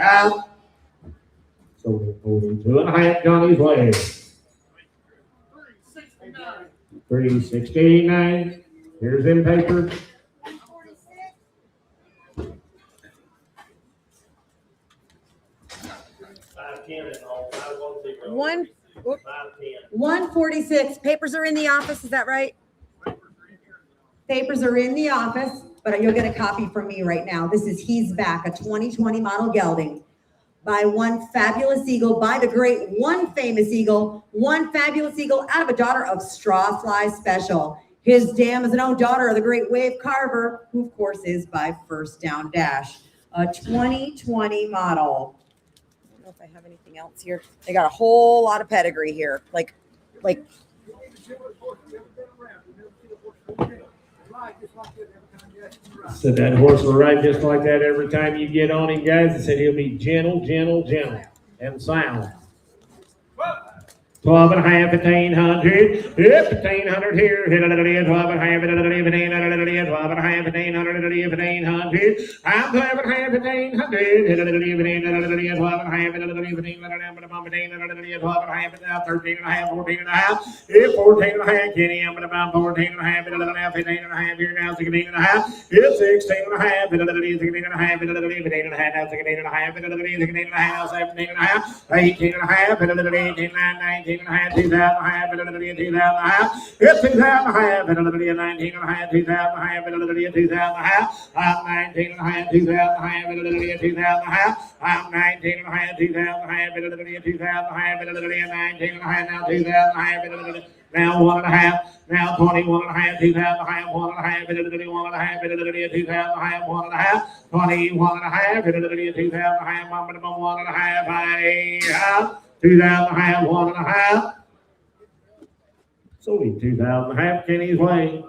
5. So 42 and a half, Johnny's way. 369. Here's them papers. One, 146. Papers are in the office, is that right? Papers are in the office, but you'll get a copy from me right now. This is He's Back, a 2020 model gelding. By one fabulous eagle, by the great one famous eagle, one fabulous eagle out of a daughter of Straw Fly Special. His dam is an own daughter of the great Wave Carver, who of course is by First Down Dash, a 2020 model. I don't know if I have anything else here. They got a whole lot of pedigree here. Like. So that horse will ride just like that every time you get on him, guys. I said he'll be gentle, and sound. 12 and a half, 1,500. Yep, 1,500 here. 12 and a half, 1,500. 12 and a half, 1,500. 1,500. I'm 12 and a half, 1,500. 12 and a half, 1,500. 13 and a half, 14 and a half. 14 and a half, Kenny. I'm about 14 and a half, 15 and a half here now, 16 and a half. It's 16 and a half, 16 and a half, 15 and a half, now 16 and a half, 16 and a half, 17 and a half, 18 and a half, 18, 19 and a half, 2,000 and a half, 2,000 and a half. It's 2,000 and a half, 19 and a half, 2,000 and a half, 2,000 and a half. I'm 19 and a half, 2,000 and a half, 2,000 and a half. I'm 19 and a half, 2,000 and a half, 2,000 and a half, 19 and a half, now 2,000 and a half, now 1 and a half, now 21 and a half, 2,000 and a half, 1 and a half, 1 and a half, 2,000 and a half, 1 and a half, 21 and a half, 2,000 and a half, 1 and a half, 2,000 and a half, 1 and a half. So be 2,000 and a half, Kenny's way.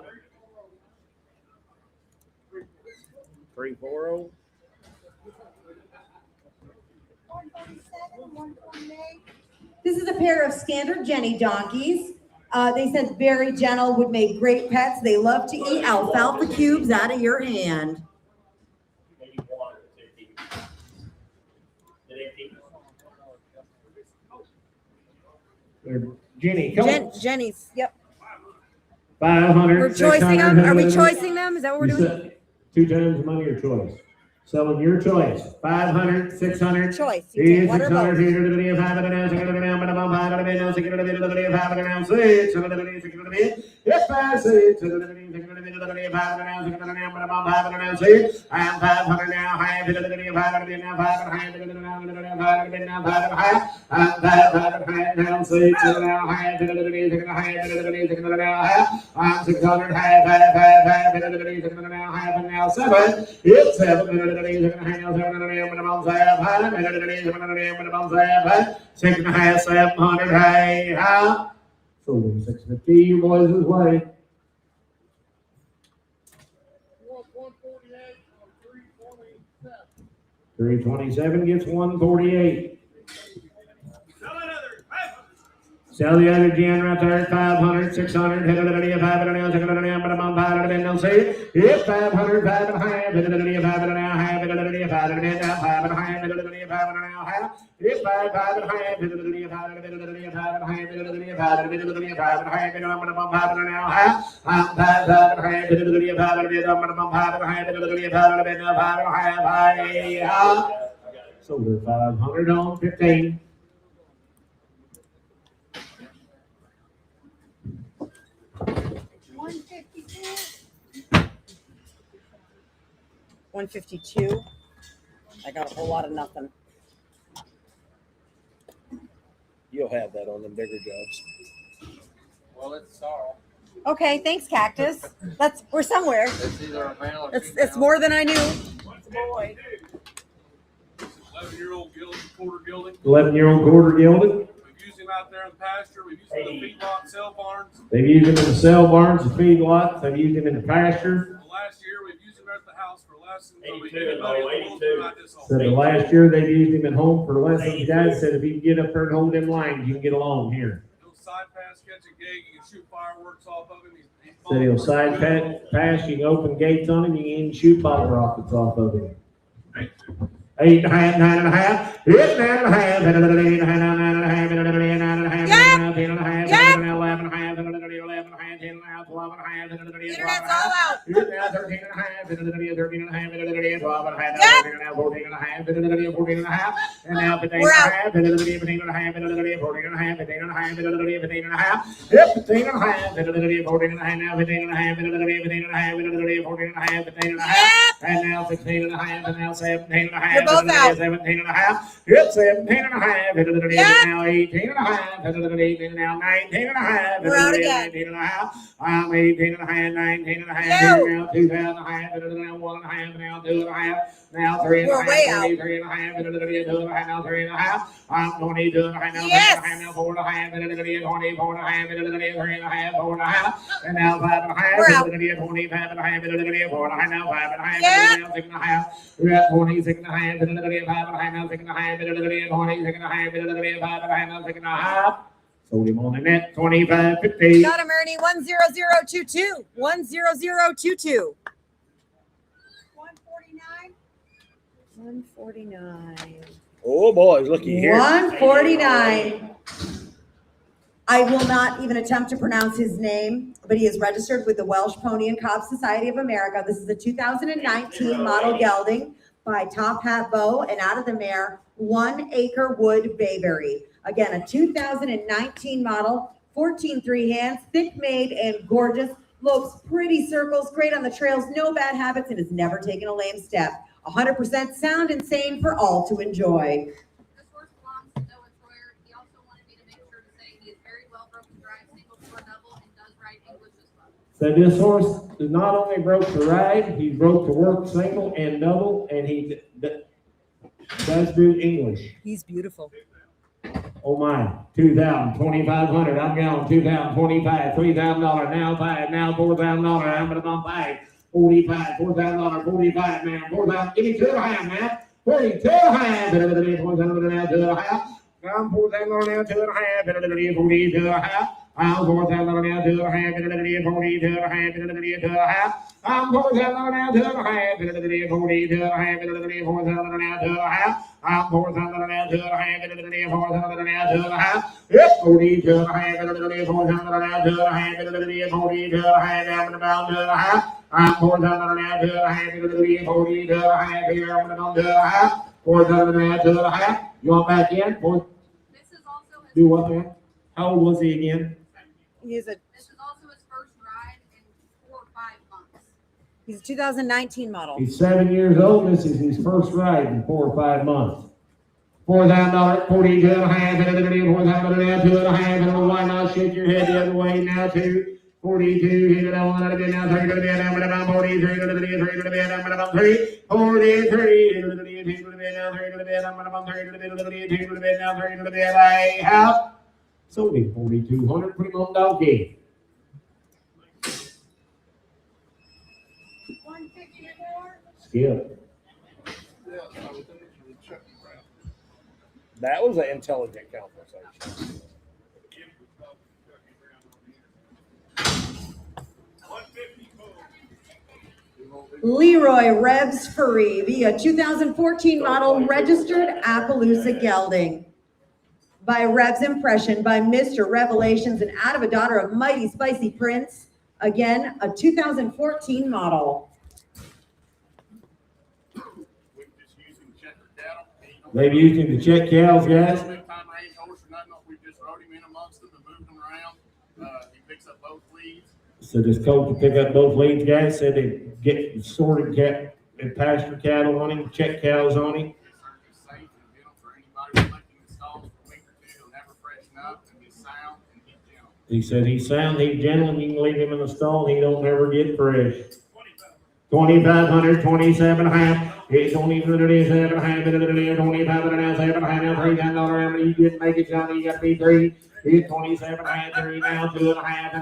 340. 147, This is a pair of standard Jenny donkeys. They said very gentle, would make great pets. They love to eat alfalfa cubes out of your hand. Jenny, Jenny's, yep. 500. We're choicing them. Are we choicing them? Is that what we're doing? 2 times money or choice. So your choice. 500, 600. Choice. Here's What are 600. those? Here to the 500 now, 600 now, 500 now, 600 now, 500 now, 600 600. Yes, 5, 6, 600 now, 500 now, 600 now, 500 now, 6. I'm 500 now, high, 500 now, 500 now, 500 now, 500 high. I'm 500 high now, 6 now, high, 600 high. I'm 600 high, 500 now, high, now 7. It's 7. 6 and a half, 700, hey, how? So 650, you boys is way. 327 gets 148. Sell the other gen right there, 500, 600, hit it at 500, 600, but I'm on 500, no see. If 500, 5 and a half, hit it at 5 and a half, hit it at 5 and a half, 5 and a half, hit it at 5 and a half. If 5 and a half, hit it at 5 and a half, hit it at 5 and a half, hit it at 5 and a half, hit it at 5 and a half, hit it on 5 and a half. I'm 5 and a half, hit it at 5 and a half, I'm on 5 and a half, hit it at 5 and a half, so we're 500 on 15. $152. I got a whole lot of nothing. You'll have that on them bigger jobs. Well, it's sorrow. Okay, thanks, Cactus. We're somewhere. It's either a male or It's female. more than I knew. It's a boy. 11-year-old gilded, quarter gilded. 11-year-old quarter gilded. We've used him out there in the pasture. We've used him in the feedlot, cell barns. They've used him in the cell barns, the feedlots. They've used him in the pasture. The last year, we've used him at the house for lessons. 82, oh, 82. So the last year they've used him at home for lessons. Dad said if he can get up there and hold them lines, you can get along here. He'll side pass, catch a gig. You can shoot fireworks off of him. He's Said he'll side pass, you can open gates on him, you can even shoot bottle rockets off of him. 8 and a half, 9 and a half, 8 and a half, 8 and a half, 9 and a half, 9 and a half, 10 and a half, 10 and a half, 11 and a half, 11 and a half, 10 and a half, 12 and a half, 'Internet's all out. 13 and a half, 13 and a half, 12 and a half, 13 and a half, 14 and a half, 14 and a half, and now 15 and a half, 15 and a half, 14 and a half, 15 and a half, 15 and a half, 15 and a half, 14 and a half, now 15 and a half, 15 and a half, 14 and a half, 15 and a half, and now 16 and a half, and now 17 and a half. You're both out. 17 and a half. It's 17 and a half. Now 18 and a half. 18 now 19 and a half. We're out again. 19 and a half. 18 and a half. 19 and a half. Now 2 and a half. Now 1 and a half. Now 2 and a half. Now 3 and a half. We're way out. 3 and a half. 2 and a half. Now 3 and a half. 22 and a half. Now 3 Yes. and a half. Now 4 and a half. 24 and a half. 3 and a half. 4 and a half. And now 5 and a half. We're out. 25 and a half. 4 and a half. Now 5 and a half. Yeah. Now 6 and a half. We're at 26 and a half. 5 and a half. Now 6 and a half. 26 and a half. 5 and a half. Now 6 and a half. Sold him on the net. 25.50. Got him, Ernie. 10022. 10022. 149. 149. Oh, boys, looky here. 149. I will not even attempt to pronounce his name, but he is registered with the Welsh Pony and Cob Society of America. This is a 2019 model gelding by Top Hat Bow, and out of the mare, 1 Acre Wood Bayberry. Again, a 2019 model, 14.3 hands, thick made and gorgeous, lopes pretty circles, great on the trails, no bad habits, and has never taken a lame step. 100% sound and sane for all to enjoy. This horse belongs to Noah Troyer. He also wanted me to make sure to say he is very well broken drive, single for double, and does ride English as well. So this horse is not only broke to ride, he's broke to work single and double, and he does do English. He's beautiful. Oh my, 2,000, 2,500, I'm going, 2,000, 25, $3,000, now 5, now $4,000, I'm gonna bump 5, 45, $4,000, 45, man, 4,000, give me 2.5, man, 42 half, 4,000 now, 2.5, I'm 4,000 now, 2.5, 42 half. I'm 4,000 now, 2.5, 42 half, 2.5. I'm 4,000 now, 2.5, 42 half, 4,000 now, 2.5. I'm 4,000 now, 2.5, 4,000 now, 2.5. Yep, 42 half, 4,000 now, 2.5, 42 half, I'm about 2.5. I'm 4,000 now, 2.5, 42 half, here I'm about 2.5. 4,000 now, 2.5. You want back in? This is also his Do what, man? How old was he again? He's This is also his first ride in 4 or 5 months. a 2019 model. He's 7 years old. This is his first ride in 4 or 5 months. $4,000, 42 and a half, 4,000 now, 2 and a half, and why not shake your head the other way now, 2, 42, hit it on a bit now, 3 to the bed, I'm about 43 to the bed, 3 to the bed, I'm about 3, 43 to the bed, 2 to the bed, now 3 to the bed, I'm about 3 to the bed, 2 to the bed, now 3 to the bed, I have sold him 4,200, put him on dog gate. 154. Skip. That was an intelligent conversation. Leroy Rebs Furry via 2014 model registered Appaloosa gelding. By Reb's impression by Mr. Revelations and out of a daughter of Mighty Spicy Prince. Again, a 2014 model. We're just using checker cattle. They've used him to check cows, guys. Big time age horse or nothing. We just rode him in amongst them and moved him around. He picks up both leads. So this colt to pick up both leads, guys. Said they get sorted cat and pasture cattle on him, check cows on him. It's safe and gentle for anybody looking in stalls for a week or two. He'll never freshen up and he's sound and he's gentle. He said he's sound, he's gentle, and you can leave him in the stall, and he don't never get fresh. 2,500, 27 and a half. It's only 37 and a half, 25 and a half, 7 and a half, now $3 how many you didn't make it, Johnny? You got to be 3. It's 27 and a half, 3 now, 2 and a half, now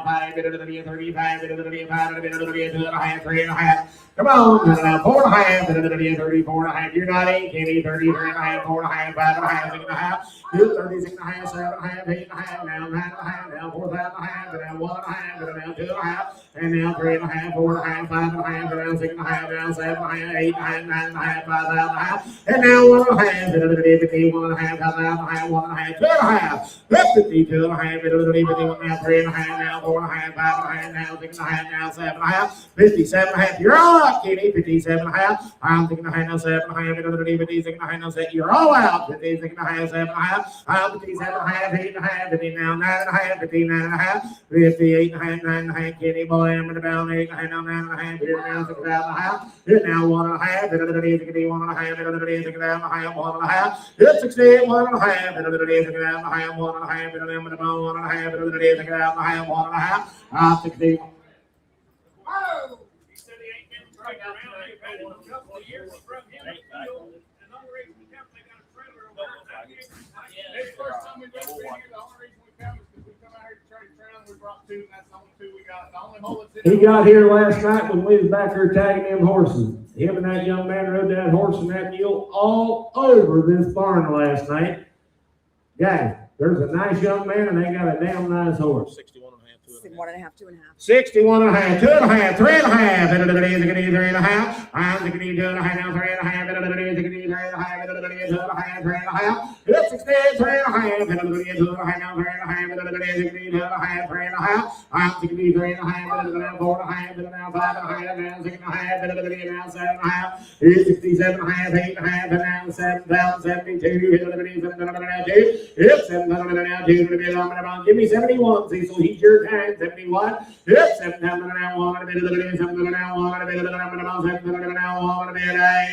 5, 35, 5, 2 and a half, 3 and a half. Come on, now 4 and a half, 34 and a half. You're not 8, Kenny, 33 and a half, 4 and a half, 5 and a half, 6 and a half. 36 and a half, 7 and a half, 8 and a half, now 9 and a half, now 4, 5 and a half, now 1 and a half, now 2 and a half, and now 3 and a half, 4 and a half, 5 and a half, now 6 and a half, now 7 and a half, 8 and a half, 9 and a half, 5 and a half, and now 1 and a half, 51 and a half, 5 and a half, 1 and a half, 2 and a half. 52 and a half, 51 now, 3 and a half, now 4 and a half, 5 and a half, now 6 and a half, now 7 and a half, 57 and a half. You're all out, Kenny. 57 and a half. I'm 6 and a half, now 7 and a half, 56 and a half, now 7. You're all out. 56 and a half, 7 and a half. I'm 57 and a half, 8 and a half, 50 now 9 and a half, 59 and a half, 58 and a half, 9 and a half. Kenny boy, I'm in the bell, 8 and a half, now 9 and a half. Here now 6 and a half. Here now 1 and a half. 1 and a half. 6 and a half, 1 and a half. It's 68, 1 and a half. 6 and a half, 1 and a half. 1 and a half. 1 and a half. 1 and a half. 60. Whoa! He said he ain't been right around. They've had it a couple of years from him. And the only reason we come, they got a trailer over there. This first time we've ever been here, the only reason we come is because we come out here to trade a trailer. We brought 2, and that's the only 2 we got. The only hole that's in He got here last night when we was back there tagging them horses. Him and that young man rode that horse and that mule all over this barn last night. Guys, there's a nice young man and they got a damn nice horse. 61 and a half, 1 and a half, 2 and a half. 61 and a half, 2 and a half, 3 and a half, 3 and a half. I'm 2 and a half, now 3 and a half, 3 and a half, 2 and a half, 3 and a half. It's 68, 3 and a half, 2 and a half, now 3 and a half, 2 and a half, 3 and a half. I'm 63 and a half, 4 and a half, 5 and a half, now 6 and a half, now 7 and a half. It's 67 and a half, 8 and a half, now 7,072. It's 7,002. Give me 71, Cecil. He's your time. 71. It's 7,000 now. 1 7,000 now. 1 7,000 now. 1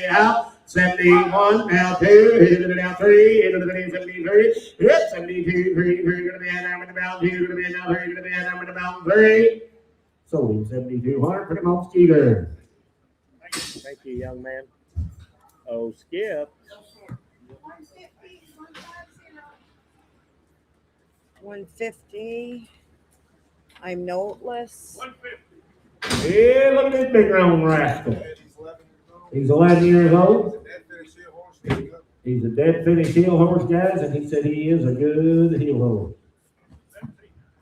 out. 71 now 2. Now 3. 73. It's 72. 3 to the end. I'm in the mountain. 2 to the end. Now 3 to the end. I'm in the mountain. 3. Sold him 7,200 for the most Skeeter. Thank you, young man. Oh, Skip. 150. I'm noteless. 150. Yeah, look at this big round rascal. He's 11 years old. He's a dead finished heel horse, guys, and he said he is a good heel horse.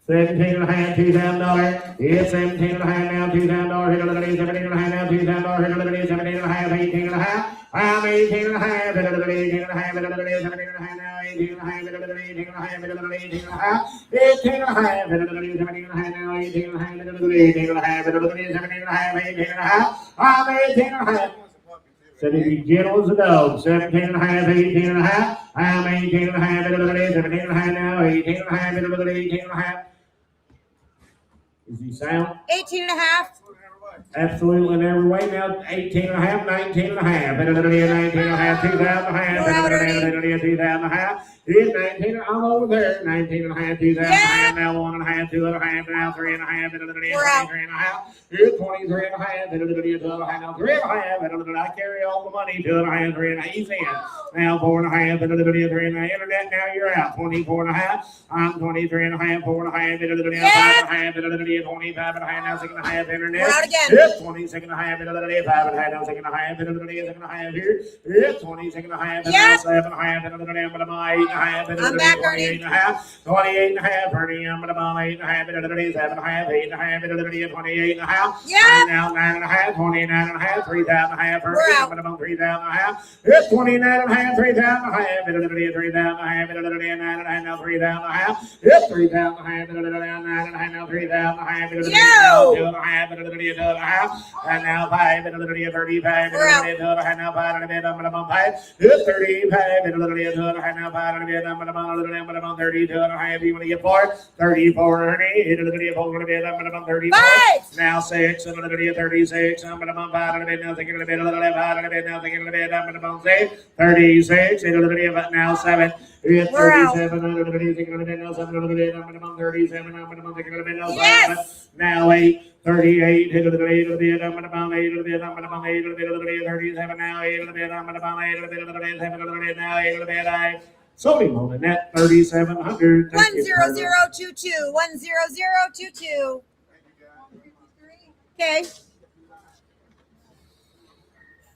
17 and a half, $2,000. It's 17 and a half now, $2,000. 17 and a half now, $2,000. 17 and a half, 18 and a half. I'm 18 and a half, 18 and a half, 17 and a half now, 18 and a half, 18 and a half, 18 and a half, 18 and a half, 17 and a half now, 18 and a half, 18 and a half, 17 and a half, 18 and a half. I'm 18 and a half. Said he'd be gentle as a dog. 17 and a half, 18 and a half. I'm 18 and a half, 17 and a half now, 18 and a half, 18 and a half. Is he sound? 18 and a half. Absolutely in every way. Now 18 and a half, 19 and a half, 19 and a half, 2,000 and a half, 2,000 and a half. He's 19, I'm over there. 19 and a half, 2,000 and a half, now 1 and a half, 2 and a half, now 3 and a half, 3 and a half. Here's 23 and a half, 2 and a half, now 3 and a half. I carry all the money, 2 and a half, 3 and a half. He's in. Now 4 and a half, 3 and a half. Internet, now you're out. 24 and a half. I'm 23 and a half, 4 and a half, 5 and a half, 25 and a half, now 6 and a half. Internet. We're out again. It's 26 and a half, 5 and a half, now 6 and a half. 6 and a half here. It's 26 and a half, now 7 and a half, 8 and a half, I'm back, Ernie. 28 and a half, 28 and a half, Ernie, I'm at about 8 and a half, 7 and a half, 8 and a half, 28 and a half. Yep. And now 9 and a half, 29 and a half, 3,000 and a half, Ernie, We're out. I'm at about 3,000 and a half. It's 29 and a half, 3,000 and a half, 3,000 and a half, 9 and a half, now 3,000 and a half. It's 3,000 and a half, 9 and a half, now 3,000 and a half, 2 and a half, 2 and a half. And now 5 and 35, We're out. now 5 and a bit, I'm about 5. It's 35 and now 5 and a bit, I'm about 32 and a half. You want to get 4? 34, Ernie, 35. Now 6 and 36, I'm about 5 and a bit, now thinking a bit, 5 and a bit, now thinking a bit, I'm about 6. 36, now 7. It's 37, now 7, I'm about 37, I'm about thinking a bit, now 7. Now 8. 38, hit of the bit, I'm about 8 of the bit, I'm about 8 of the bit, 37, now 8 of the bit, I'm about 8 of the bit, 7 of the bit, now 8 of the bit, I sold him on the net, 3,700. 10022, 10022. Okay.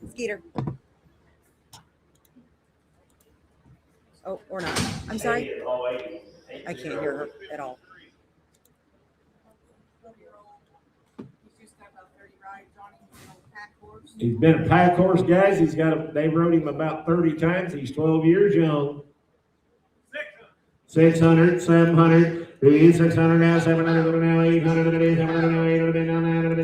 Skeeter. Oh, or not. I'm sorry. I can't hear her at all. He's been a pack horse, guys. They rode him about 30 times. He's 12 years young. 600, 700. He's 600 now, 700 now, 800 700 now, 800 now, 900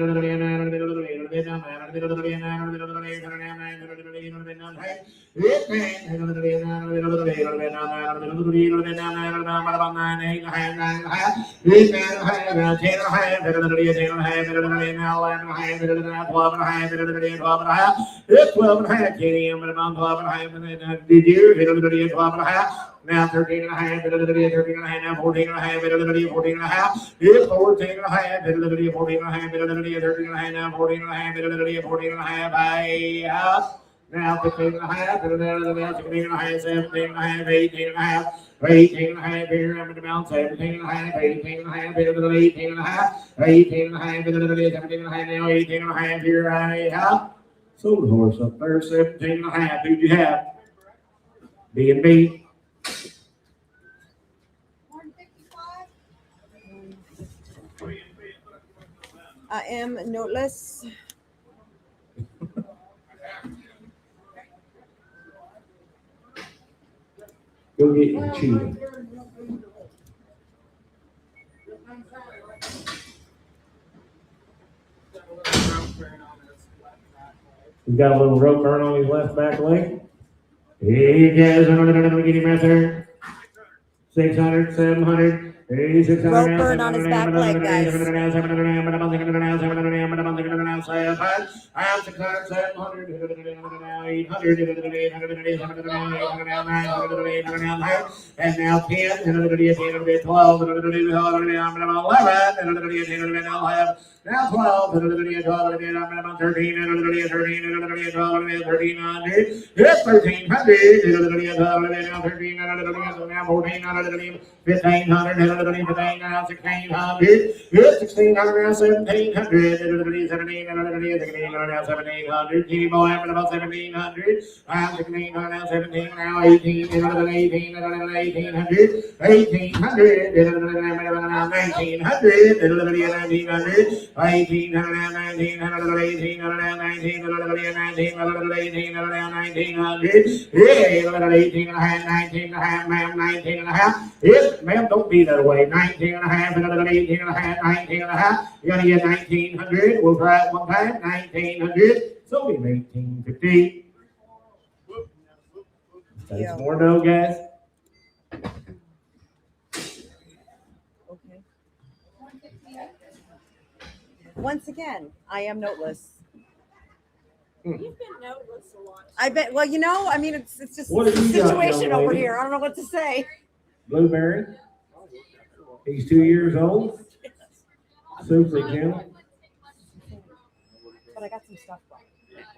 now 13 and a half, 13 and a half, now 14 and a half, 14 and a half, it's 14 and a half, 14 and a half, 13 and a half, now 14 and a half, 14 and a half, now 15 and a half, 16 and a half, 17 and a half, 18 and a half, 18 and a half, here I'm at about 17 and a half, 18 and a half, 18 and a half, 18 and a half, 17 and a half, now 18 and a half, here I have. Sold the horse up there, 17 and a half, who'd you have? B&B. I am noteless. Go get your cheetah. He's got a little rope burn on his left back leg. He gets another get him right there. 600, 700. Rope burn on his back leg, guys. And now 10, 12, 11, now 12, 13, 1300. It's 1300. Now 13, now 14, 1500. 1600, now 1600, it's 1600, now 1700, 1700, now 1700, Kitty boy, I'm about 1700, I'm 1600, now 17, now 1800, 1800, 1800, 1800, now 1900, 1900, 1800, now 1900, 1800, now 1900, 1800, now 1900, yeah, 18 and a half, 19 and a half, ma'am, 19 and a half, yes, ma'am, don't be that way. 19 and a half, another 18 and a half, 19 and a half. You're going to get 1900. We'll try it one time. 1900. So we 1850. That's more dough, guys. Okay. Once again, I am noteless. You've been noteless a lot. I bet. Well, you know, I mean, it's just What a have you got, situation young over lady? here. I don't know what to say. Blueberry. He's 2 years old. Super gentle. But I got some stuff wrong.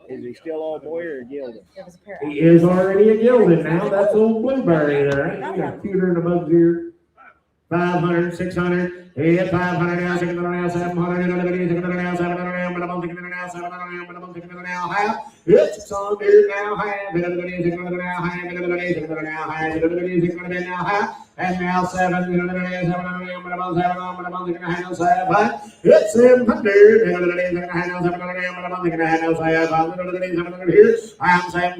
Is he still all boy or gilded? There was a pair. He is already a gilded now. That's old Blueberry there. He got cuter in the bugs here. 500, 600. He hit 500 now, 600 now, 700, 600 now, 700 now, month now, 7 under now, half. It's under now, half. Now, half. And now 7 under now, 7 under now, 7. It's 700. I'm 700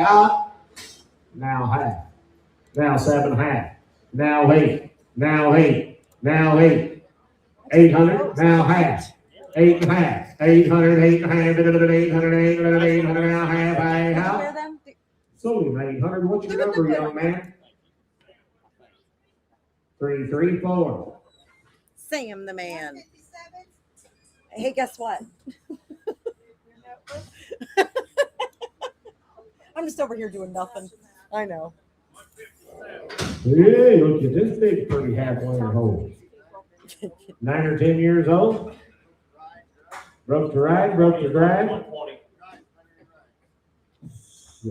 now, now half. Now 7 half. Now 8. Now 8. Now 8. 800. Now half. 8 and a half. 800. 8 and a half. 800. 800. 800. Now half. Half. Sold him 800. What's your number, young man? 334. Sam the man. Hey, guess what? I'm just over here doing nothing. I know. Hey, look at this big pretty half-liter hole. 9 or 10 years old. Broke to ride, broke to drive. 120.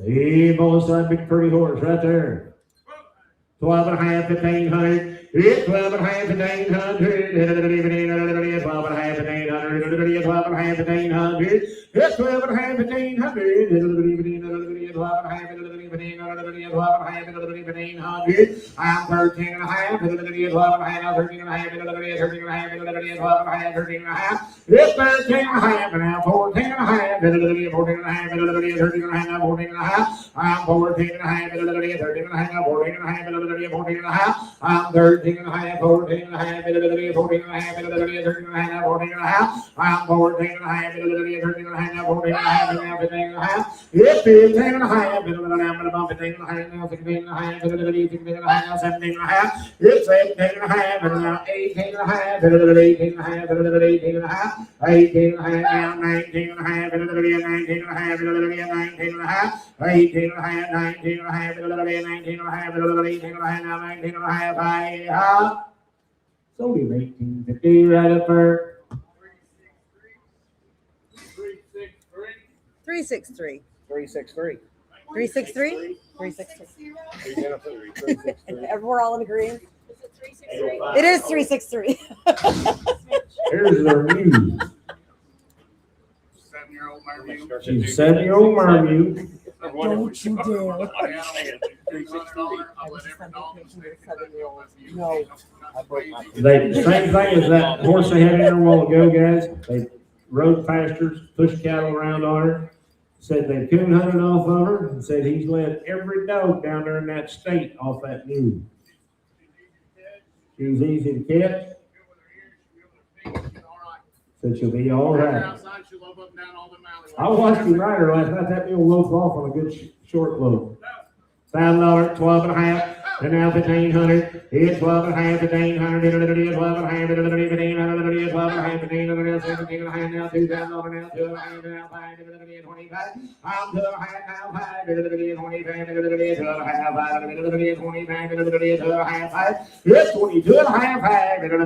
Hey, both side big pretty horse right there. 12 and a half, 1500. It's 12 and a half, 1500. 12 and a half, 1500. 12 and a half, 1500. It's 12 and a half, 1500. 12 and a half, 1500. I'm 13 and a half. 12 and a half, 13 and a half. 13 and a half, 12 and a half, 13 and a half. It's 13 and a half, and now 14 and a half. 14 and a half, 13 and a half, 14 and a half. I'm 14 and a half, 13 and a half, 14 and a half, 14 and a half. I'm 13 and a half, 14 and a half, 14 and a half, 13 and a half, 14 and a half. I'm 14 and a half, 13 and a half, 14 and a half, 15 and a half. It's 15 and a half, 15 and a half, 16 and a half, 16 and a half, 17 and a half, 17 and a half. It's 18 and a half, and now 18 and a half, 18 and a half, 18 and a half, 18 and a half, now 19 and a half, 19 and a half, 19 and a half, 18 and a half, 19 and a half, 19 and a half, 19 and a half, 18 and a half, now 19 and a half, sold him 1850 right up there. 363. 363. 363? 363. 363. We're all in agreement. Is it 363? It is 363. Here's their news. 7-year-old Marvin. She's 7-year-old Marview. Don't you dare. $300, I'll let every dog No. They, same thing as that horse they had in there a while ago, guys. They rode pastures, pushed cattle around on her. Said they coon hunted off of her and said he's led every dog down there in that state off that mule. She's easy to catch. Said she'll be all right. I watched him ride her last night. That mule loafed off on a good short lope. $1,000, 12 and a half. And now 1500. It's 12 and a half, 1500. 12 and a half, 1500. 12 and a half, 1500. 17 and a half now. $2,000 now. 2 and a half now. 5. 25. I'm 2 and a half now. 5. 25. 2 and a half. 5. 25. 2 and a half. 5. It's 22 and a half. 5. 2 and a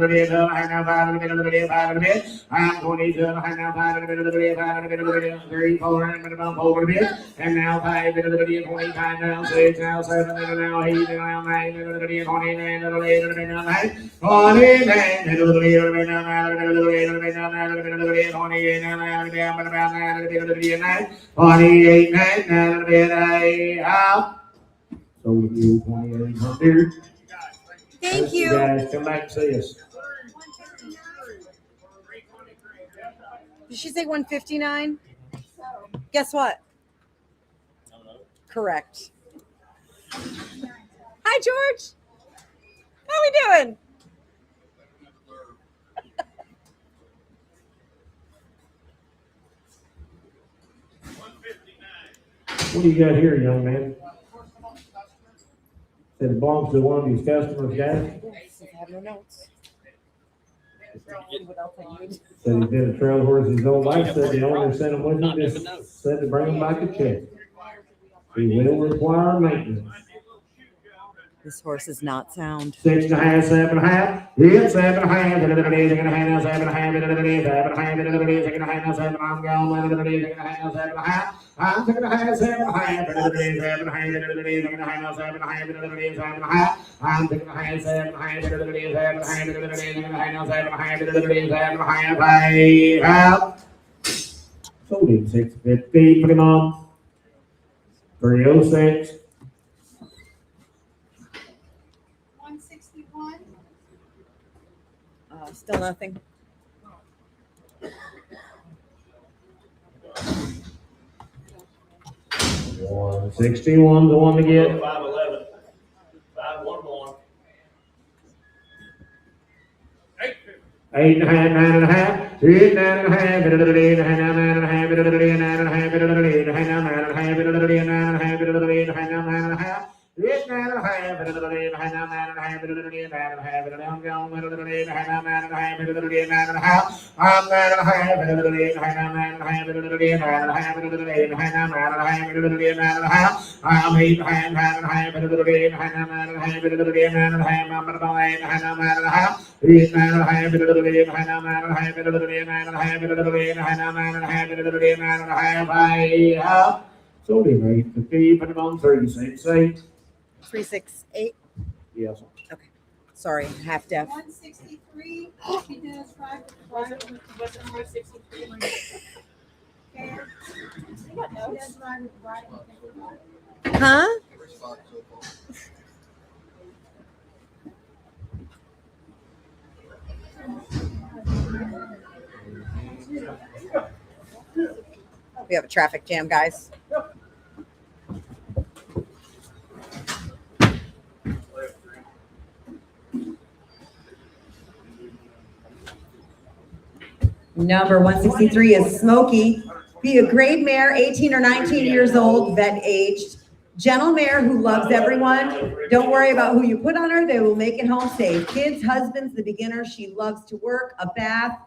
half now. 5. I'm 22 and a half now. 5. 3, 4, and 4 bit. And now 5. 25 now. 6 now. 7 now. 8 now. 9, 29, 29, 2800. Thank you. Guys, come back and see us. Did she say 159? Guess what? Correct. Hi, George. How we doing? What do you got here, young man? Said it belongs to one of these customers, guys. I have no notes. Said he's been a trail horse his whole life. Said the owner sent him with him. Just said to bring him back a check. He will require maintenance. This horse is not sound. 6.5, 7.5, hit 7.5, literally, 6.5, 7.5, literally, 7.5, literally, 6.5, 7, I'm going, literally, 6.5, 7.5, I'm 6.5, 7.5, literally, 7.5, literally, 6.5, 7.5, literally, 7.5, I'm 6.5, 7.5, literally, 7.5, literally, 6.5, 7.5, literally, 7.5, 5, sold him 650, put him on, 306. 161. Still nothing. One 61, the one to get. 511. 511. 8.5, 9.5, 8, 9.5, 9.5, 9.5, 9.5, 8, sold him 850, put him on 368. 368. Yes. Okay. Sorry, half deaf. 163. She does right. Was it 163? Okay. I got She notes. does right. Huh? We have a traffic jam, guys. Number 163 is Smokey. Be a grade mare, 18 or 19 years old, vet aged. Gentle mare who loves everyone. Don't worry about who you put on her. They will make it home safe. Kids, husbands, the beginner. She loves to work, a bath.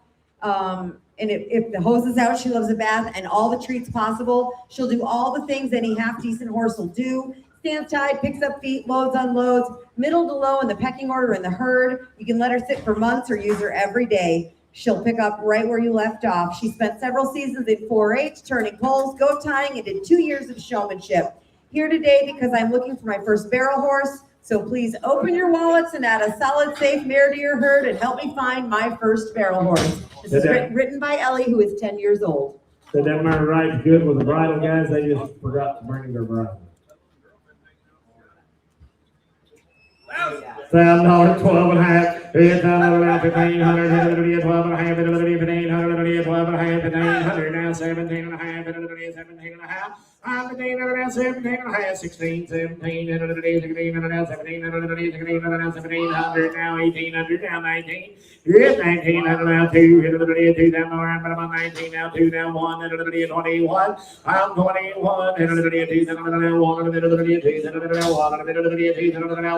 And if the hose is out, she loves a bath and all the treats possible. She'll do all the things any half-decent horse will do. Stands tied, picks up feet, loads, unloads, middle to low in the pecking order in the herd. You can let her sit for months or use her every day. She'll pick up right where you left off. She spent several seasons in 4-H, turning poles, goat tying, and did 2 years of showmanship. Here today because I'm looking for my first barrel horse. So please open your wallets and add a solid, safe mare to your herd and help me find my first barrel horse. This is written by Ellie, who is 10 years old. Said that mare rides good with the bridle, guys. They just forgot to bring their bridle. $1,000, 12.5, $8,000, 1,500, 12.5, 1,500, 12.5, 1,900, now 17.5, 17.5. I'm the day now 17.5, 16, 17, 16, now 1700, now 1,800, now 19. Yes, 1900, now 2, 2,000 more, I'm 19, now 2, now 1, 21. I'm 21, 2,000, now 1, 2,000, now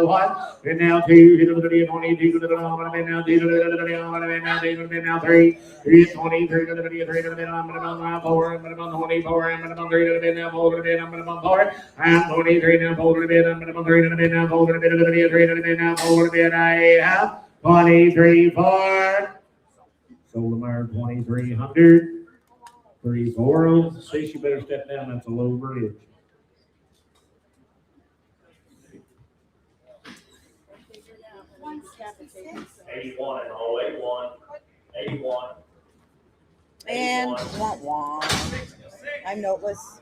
1, and now 2, 22, now 2, now 3, 23, 3, I'm 4, I'm 24, I'm 3, now 4, I'm 4, I'm 23, now 4, I'm 3, now 4, 3, now 4, I have 23 for sold the mare 2,300. 3 4. See, she better step down. That's a low bridge. $81 and all, $81. And wah. I'm noteless.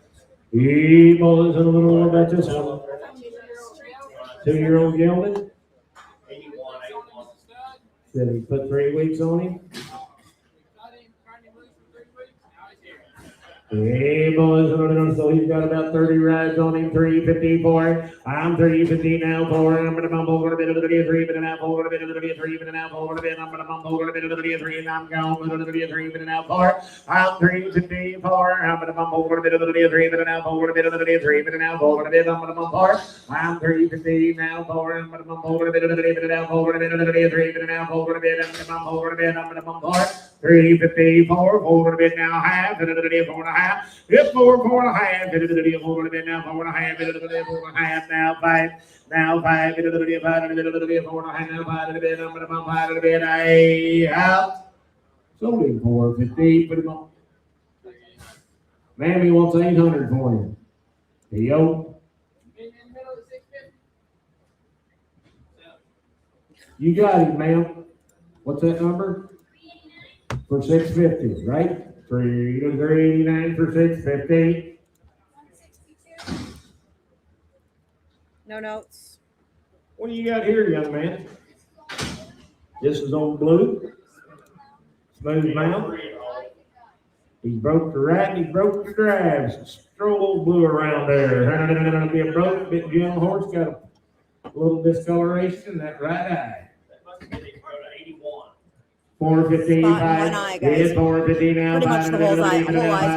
He was a little about this one. 2-year-old gelding. 81. Said he put 3 weeks on him. Hey, boys, so he's got about 30 rides on him, 354. I'm 350 now, 4. I'm going to bump over a bit of the 3, but now 4, a bit of the 3, but now 4, a bit. I'm going to bump over a bit of the 3, and I'm going with the 3, but now 4. I'm 354. I'm going to bump over a bit of the 3, but now 4, a bit of the 3, but now 4, a bit. I'm going to bump 4. I'm 350 now, 4. I'm going to bump over a bit of the 3, but now 4, a bit of the 3, but now 4, a bit. I'm going to bump over a bit. I'm going to bump 4. 354, 4 now half, 4.5. It's 4.5, 4 now 4.5, 4.5 now 5. Now 5, 4.5 now 5, a half. Sold him 450, put him on. Mammy wants 800 for him. Yo. You got him, ma'am. What's that number? For 650, right? 389 for 650. No notes. What do you got here, young man? This is on blue. Smooth mouth. He broke the right, he broke the drives. Stroll blue around there. It'll be a broke, bit young horse, got a little discoloration in that right eye. That must be they go to 81. 450, Spot in one eye, guys. 450 now. Pretty much the whole eye's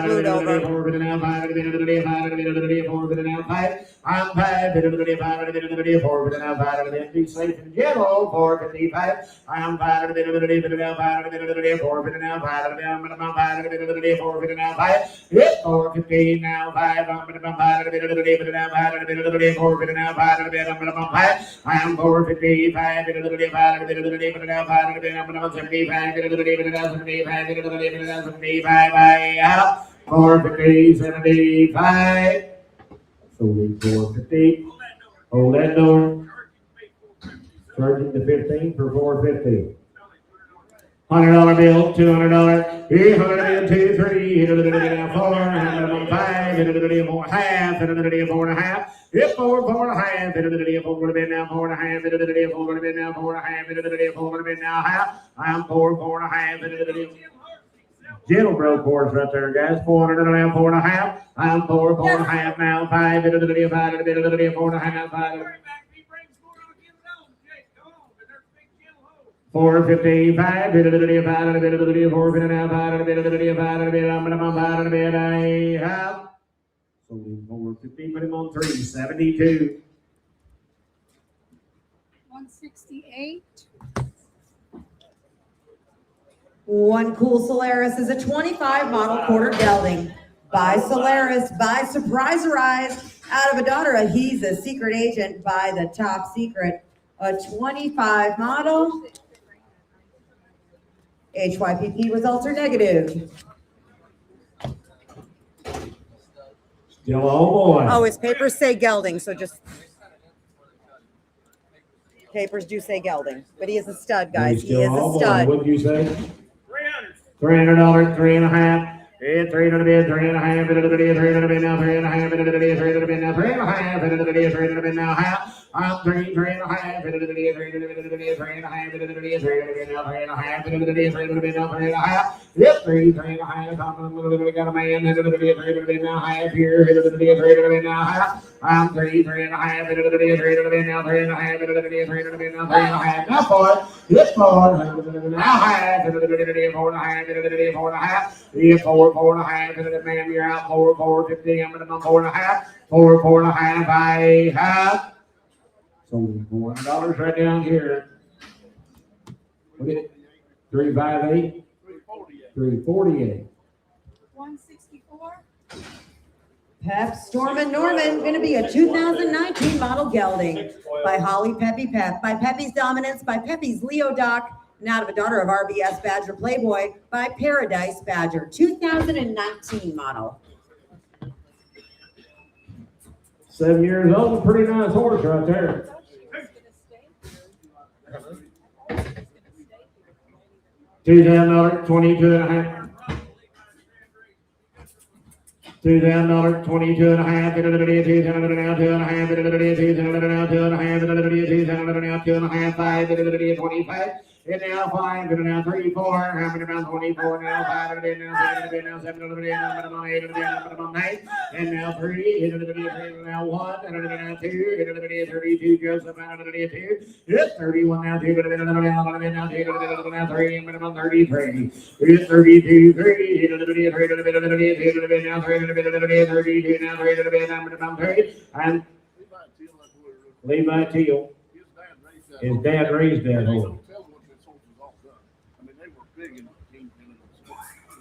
glued over. 450 now, 450 now, 5. I'm 5, 450 now, 5. Be safe and gentle, 455. I'm 5, 450 now, 5. 450 now, 5. I'm 5, 450 now, 5. It's 450 now, 5. I'm 5, 450 now, 5. 450 now, 5. I'm 5. I'm 455, 450 now, 5. I'm 75. 450, 75. Sold 450. Hold that door. Charging the 15 for 450. $100 bill, $200, $300 bill, 2, 3, $4, $5, more half, $4.5. It's 4.5, $4 now, 4.5, $4 now, 4.5, $4 now, half. I'm 4.5, Gentle broke horse right there, guys. 400 now, 4.5. I'm 4.5 now, 5, 4.5, 5. 455, 450 now, 5, I'm half. So 450, put him on 372. 168. One cool Solaris is a 25 model quarter gelding. By Solaris, by Surpriser Eyes, out of a daughter of He's a Secret Agent, by the Top Secret. A 25 model. HYPP results are negative. Still all boy. Oh, his papers say gelding, so just. Papers do say gelding, but he is a stud, guys. He is a stud. What did you say? $300, 3.5. It's 300 bid, 3.5, 300 bid now, 3.5, 300 bid now, 3.5, 300 bid now, half. I'm 3.5, 3.5, 300 bid now, 3.5, Yep, 3.5. I'm got a man, 300 bid now, half here, 300 bid now, half. I'm 3.5, 300 bid now, 3.5, 300 bid now, 3.5. Now 4, it's 4, now half, 4.5, 4.5, man, you're out 4.50. I'm gonna 4.5, 4.5, I have. So $400 right down here. What is it? 358? 348. 164. Pep Storm and Norman, going to be a 2019 model gelding by Holly Peppy Pep, by Peppy's Dominance, by Peppy's Leo Doc, and out of a daughter of RBS Badger Playboy, by Paradise Badger, 2019 model. 7 years old, pretty nice horse right there. $2,000, 22.5. $2,000, 22.5. $2,500, 25. And now 5, and now 3, 4, I'm around 24, now 5, and now 7, now 7, now 8, and now 9, and now 3, and now 1, and now 2, and now 32, Joseph, and now 2, it's 31, now 2, and now 2, and now 3, and now 33, it's 32, 3, and now 3, now 32, now 3, and Levi Teal. His dad raised that horse.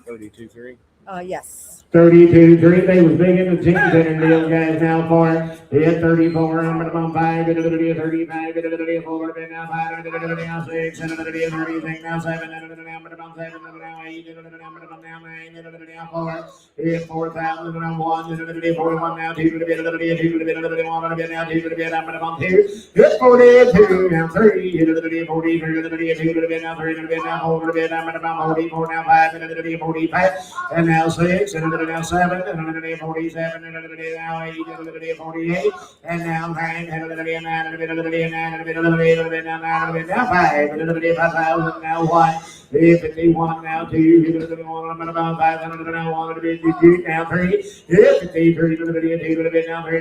32-3. Yes. 32-3, they was big in the team center deal, guys, now for it, 34, I'm gonna bump 5, 35, 4, now 5, now 6, 36, now 7, I'm gonna bump 7, now 8, I'm gonna bump now 9, now 4, it, 4,000, now 1, 41, now 2, 2, 1, now 2, I'm gonna bump 2, it, 42, now 3, 43, 2, now 3, now 4, I'm gonna bump 44, now 5, 45, and now 6, and now 7, and 47, and now 8, and 48, and now 9, and now 5, and 5,000, now 1, 51, now 2, I'm about 500, now 1, now 3, 53, now 3, now 3, now 3, now 3,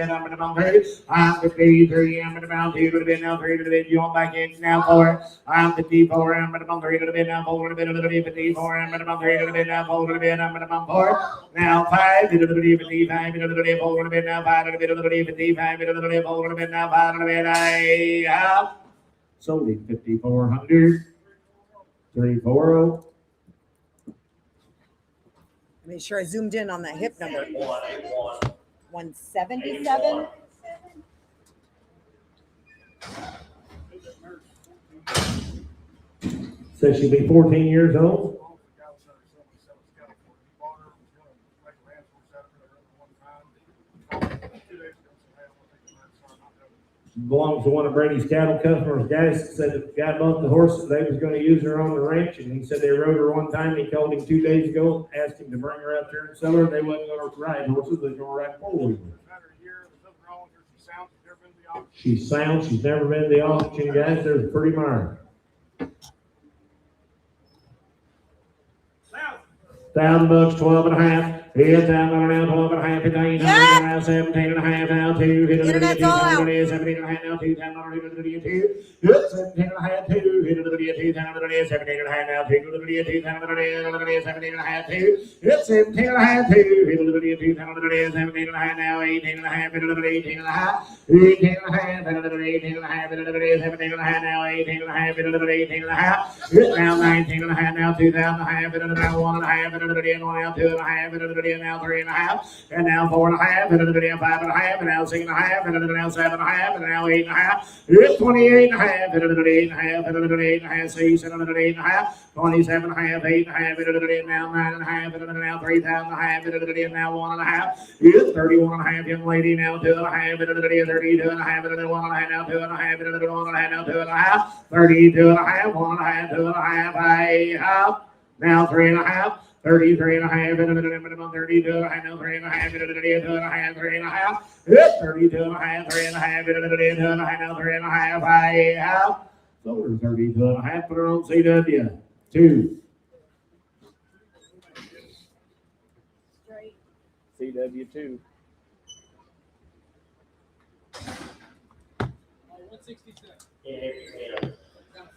I'm about 30, I'm 53, I'm about 2, now 3, you want back in, now 4, I'm 54, I'm about 3, now 4, 54, I'm about 3, now 4, I'm about 4, now 5, 55, 4, now 5, 55, 4, now 5, I have sold it 5,400, 340. Make sure I zoomed in on that hip number. 181. 177. Says she'll be 14 years old. Belongs to one of Brady's cattle customers. Guys said the guy bought the horses. They was going to use her on the ranch, and he said they rode her one time. He called him 2 days ago, asked him to bring her out there and sell her. They wasn't going to ride horses. They was going to ride four-wheelers. She's sound. She's never been to the auction, guys. There's pretty mire. $1,000, 12 and a half. It's down around 12 and a half. 15, now 17 and a half. Now 2. Internet's all out. 17 and a half. Now 2. 2. 17 and a half. 2. 17 and a half. Now 2. 17 and a half. 2. It's 17 and a half. 2. 17 and a half. Now 18 and a half. 18 and a half. 18 and a half. 18 and a half. 17 and a half. Now 18 and a half. 18 and a half. It's now 19 and a half. Now 2,000 and a half. Now 1 and a half. Now 2 and a half. Now 3 and a half. And now 4 and a half. And 5 and a half. And now 6 and a half. And now 7 and a half. And now 8 and a half. It's 28 and a half. And 8 and a half. And 8 and a half. 6 and 8 and a half. 27 and a half. 8 and a half. And now 9 and a half. And now 3,000 and a half. And now 1 and a half. It's 31 and a half, young lady. Now 2 and a half. And 32 and a half. And 1 and a half. Now 2 and a half. And 1 and a half. Now 2 and a half. 32 and a half. 1 and a half. 2 and a half. I have now 3 and a half. 33 and a half, and 32 and a half, 3 and a half, 32 and a half, 3 and a half, 32 and a half, 3 and a half, 32 and a half, 3 and a half, I have sold her 32 and a half, put her on CW 2. CW2. 167. Yeah. Got a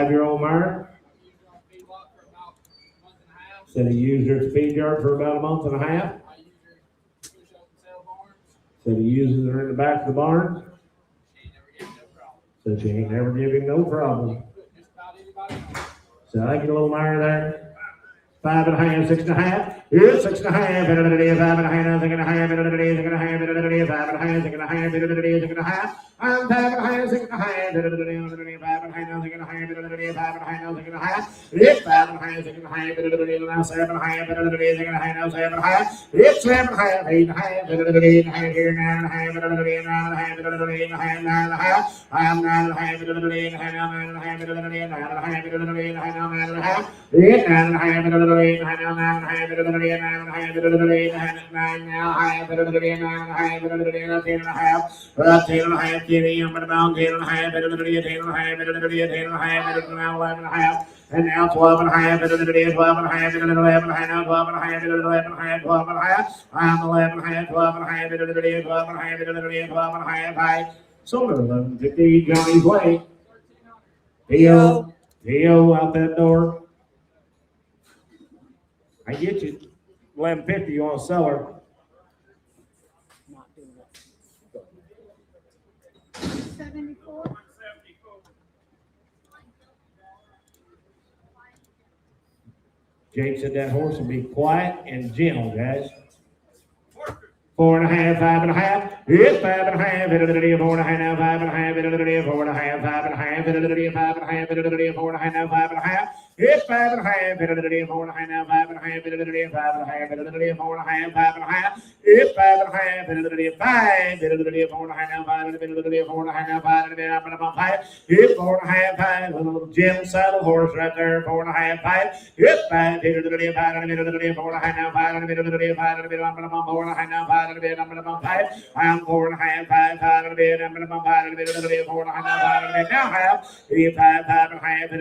5-year-old mare. Said he used her at the feed yard for about a month and a half. Said he uses her in the back of the barn. Said she ain't never give him no problem. So I get a little mire there. 5 and a half, 6 and a half. It's 6 and a half. 5 and a half, 6 and a half. 6 and a half. 5 and a half, 6 and a half. 6 and a half. 6 and a half. I'm 5 and a half, 6 and a half. 5 and a half, 6 and a half. 5 and a half, 6 and a half. 6 and a half. It's 5 and a half, 6 and a half. Now 7 and a half. 6 and a half. Now 7 and a half. It's 7 and a half, 8 and a half. 8 and a half here. 9 and a half. 9 and a half. 8 and a half. 9 and a half. I'm 9 and a half. 8 and a half. Now 9 and a half. 9 and a half. 8 and a half. 8 and a half. Now 9 and a half. It's 9 and a half. 8 and a half. 9 and a half. 8 and a half. 9 and a half. 9 now 9 and a half. 9 and a half. 10 and a half. 10 and a half. 10 and a half. 10 and a half. 10 and a half. 10 and a half. 10 and a half. Now 11 and a half. And now 12 and a half. 12 and a half. 11 and a half. Now 12 and a half. 11 and a half. 12 and a half. I'm 11 and a half. 12 and a half. 12 and a half. 12 and a half. I sold her 11.50 Johnny's way. Theo out that door. I get you 11.50. You want to sell her? Jake said that horse will be quiet and gentle, guys. 4.5, 5.5. It's 5.5. Hit it, 4.5 now, 5.5. Hit it, 4.5, 5.5. Hit it, 5.5. Hit it, 4.5 now, 5.5. It's 5.5. Hit it, 4.5 now, 5.5. Hit it, 5.5. Hit it, 4.5, 5.5. It's 5.5. Hit it, 5. Hit it, 4.5 now, 5. Hit it, 4.5 now, 5. It's 4.5, 5. A little Jim saddle horse right there. 4.5, 5. It's 5. Hit it, 5. Hit it, 4.5 now, 5. Hit it, 5. 4.5 now, 5. I'm 4.5, 5, 5, a bit. I'm gonna bump out a bit, 4.5, 5, now 5, 5, 5.5, 5, 5,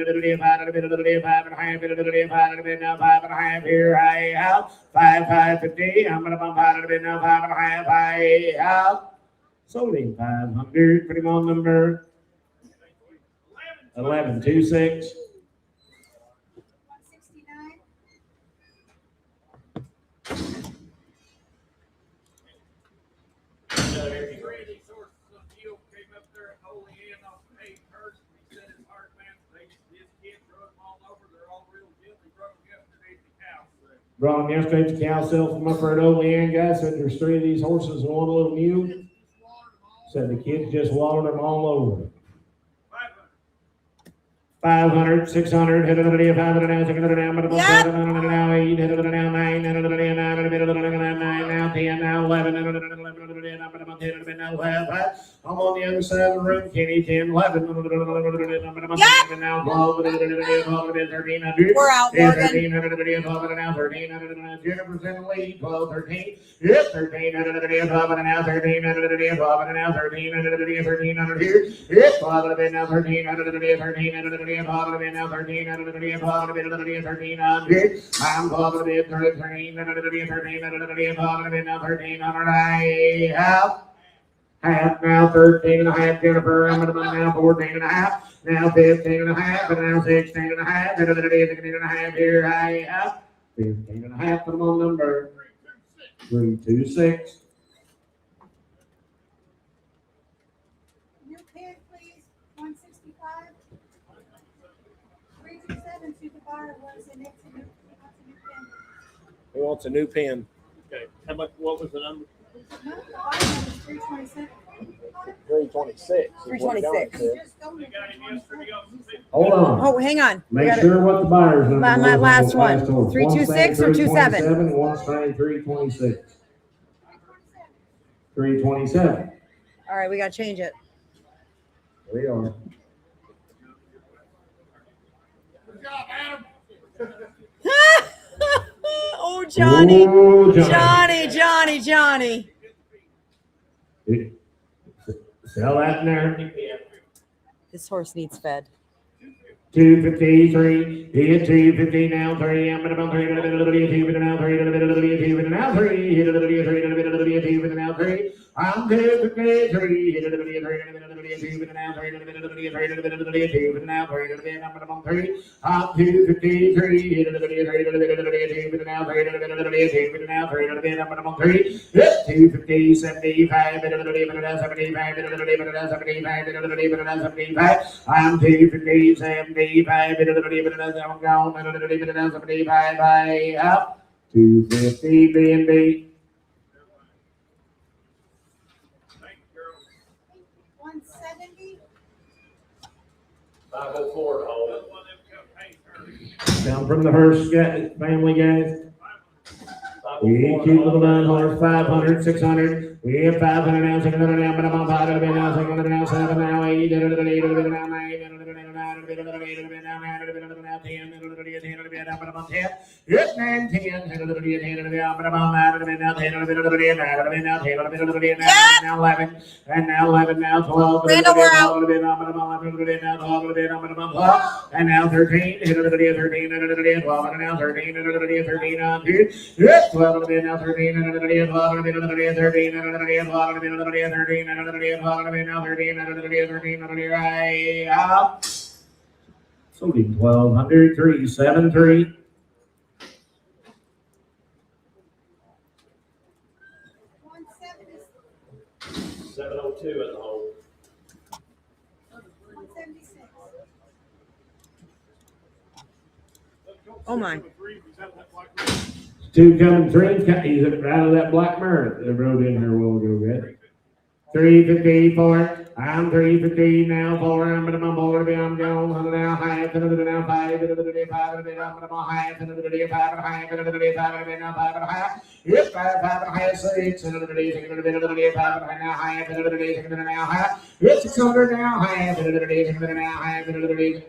now 5.5. Here I have 5, 50. I'm gonna bump out a bit now 5.5. I have sold him 500. Put him on number 1126. 169. Brought him yesterday to cow sale from up there at Olean. Guys said there's 3 of these horses and 1 little mule. Said the kids just watered them all over. 500, 600, hit it, 500 now, 600 now, 8, hit it now, 9, hit it now, 9, now 10, now 11, now 12. I'm on the other side of the room, Kenny, 10, 11, now 12, 1300. We're out, Morgan. 1300, 12, now 1300, Jennifer's lead, 12, 13. Yes, 1300, 12, now 1300, 12, now 1300 here. Yes, 12, now 1300, 1300. I'm talking about 13. I'm half now 13 and a half, Jennifer. I'm now 14 and a half, now 15 and a half, and now 16 and a half, 16 and a half. Here I have 15 and a half. Put them on number 326. New pin, please. 165. 327 to the bar. What is the next new pin? Who wants a new pen? Okay. How much? What was the number? 327. 326. 326. Hold on. Oh, hang on. Make sure what the buyer's number My was. last one. One 326 or 27? One string 326. 327. All right, we gotta change it. There we are. Good job, Adam. Oh, Johnny. Ooh, Johnny. Sell that in there. This horse needs fed. 253. Hit 250 now 3. I'm gonna 3 now 3 now 3 now 3. Hit 3 now 3. I'm 253. Hit 3 now 3 now 3. I'm 3. I'm 253. Hit 3 now 3 now 3. I'm 3. Hit 250 75. 75. I'm 250 75. I'm gone. 75. I up 250 B&B. 170. 504 to hold. Down from the Hearst family, guys. We keep little 900, 500, 600. We have 500 now, 600 now, but I'm on 500 now, 600 now, 7 now, 8, 8, now 9, 8, now 10, 10. Yes, 9, 10, 10, but I'm on 9, now 10, now 11, and now 11, now 12, Randall, we're out. And now 13, 13, 12, and now 13, 13 on 2. Yes, 12, now 13, 13, 12, 13, 13, 13, right. So 1200, 373. 702 at the hold. 176. Oh, my. Two coming, three. He's out of that black mare that rode in here a while ago, good. 350, 4. I'm 350 now, 4. I'm gonna more to be I'm going on now, high, to the now, 5, to the 5, to the high, to the 5, high, to the 5, now 5, high. Yes, 5, high, 6, and the days, and the 5, now high, to the days, and now high. Yes, 600 now, high, to the days, and now high, to the days.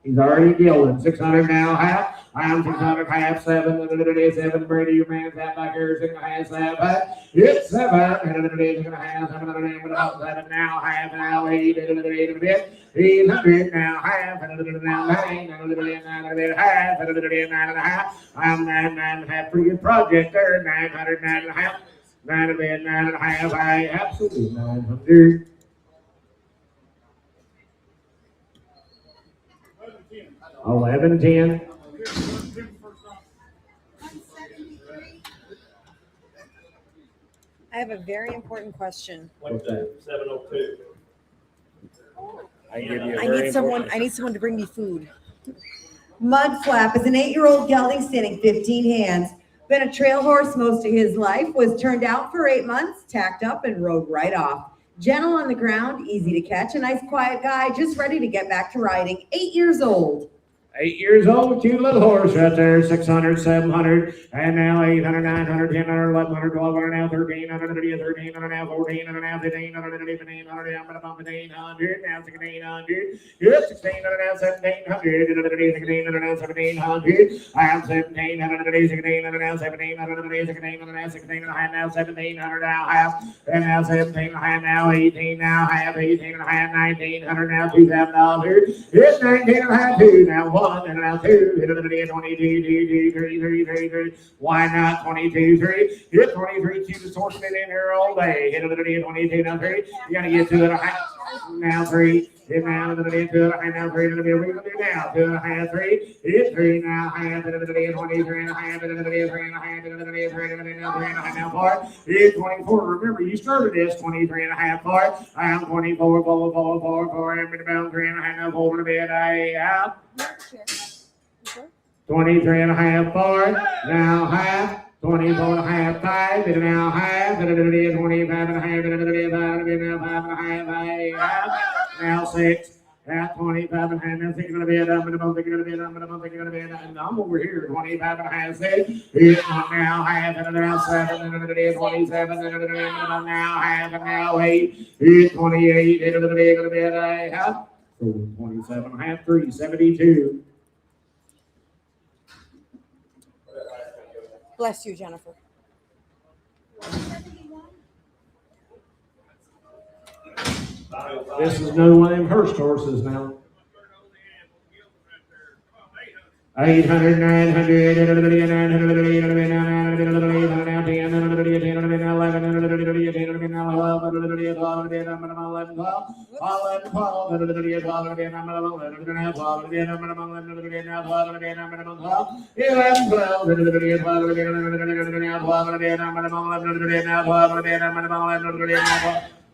He's already gilded. 600 now, half. I'm 600, half, 7, and the 7. Brady, your man's half back here, 6 and a half, 7. It's 7, and the 6 and a half, 7, and now, half, now, 8, and the 8 and a bit. 800 now, half, and the now, 9, and the 9 and a bit, half, and the 9 and a half. I'm 9 and a half. Pretty good project there. 900, 9 and a half. 9 and a bit, 9 and a half. I absolutely 900. 11, 10. I have a very important question. What's that? 702. I can give you a I very need someone. important- I need someone to bring me food. Mud Flap is an 8-year-old gelding standing 15 hands. Been a trail horse most of his life, was turned out for 8 months, tacked up and rode right off. Gentle on the ground, easy to catch, a nice quiet guy, just ready to get back to riding. 8 years old. 8 years old, cute little horse right there. 600, 700, and now 800, 900, 1000, 1100, 1200, now 1300, 1300, now 1400, now 1500, 1500, now 1500, now 1600, yes, 1600, now 1700, 1600, now 1700, I'm 1700, 1600, now 1700, 1600, now 1600, now 1700, now half, and now 1700, now 18, now half, 18 and a half, 1900, now $2,000, it's 19 and a half, 2, now 1. And now 2, 22, 3. Why not 22, 3? Hit 23, cutest horse been in here all day. Hit 22, now 3. You gotta get 2 and a half. Now 3. Hit now, 2 and a half, now 3. We're gonna do now 2 and a half, 3. Hit 3 now, half, 23 and a half, 3 and a half, 3 and a half, now 4. Hit 24. Remember, you started this 23 and a half, 4. I'm 24, 4, and about 3 and a half, now 4 to bed. I out. 23 and a half, 4. Now half. 24 and a half, 5. And now half. 25 and a half. Now 5 and a half. Now 6. At 25 and a half, now 6 going to be and I'm over here, 25 and a half, 6. It's now half, and now 7, and it is 27, and now half, and now 8. It's 28, and it going to be a half. 27 and a half, 3, 72. Bless you, Jennifer. This is no one of them Hurst horses now. 800, 900,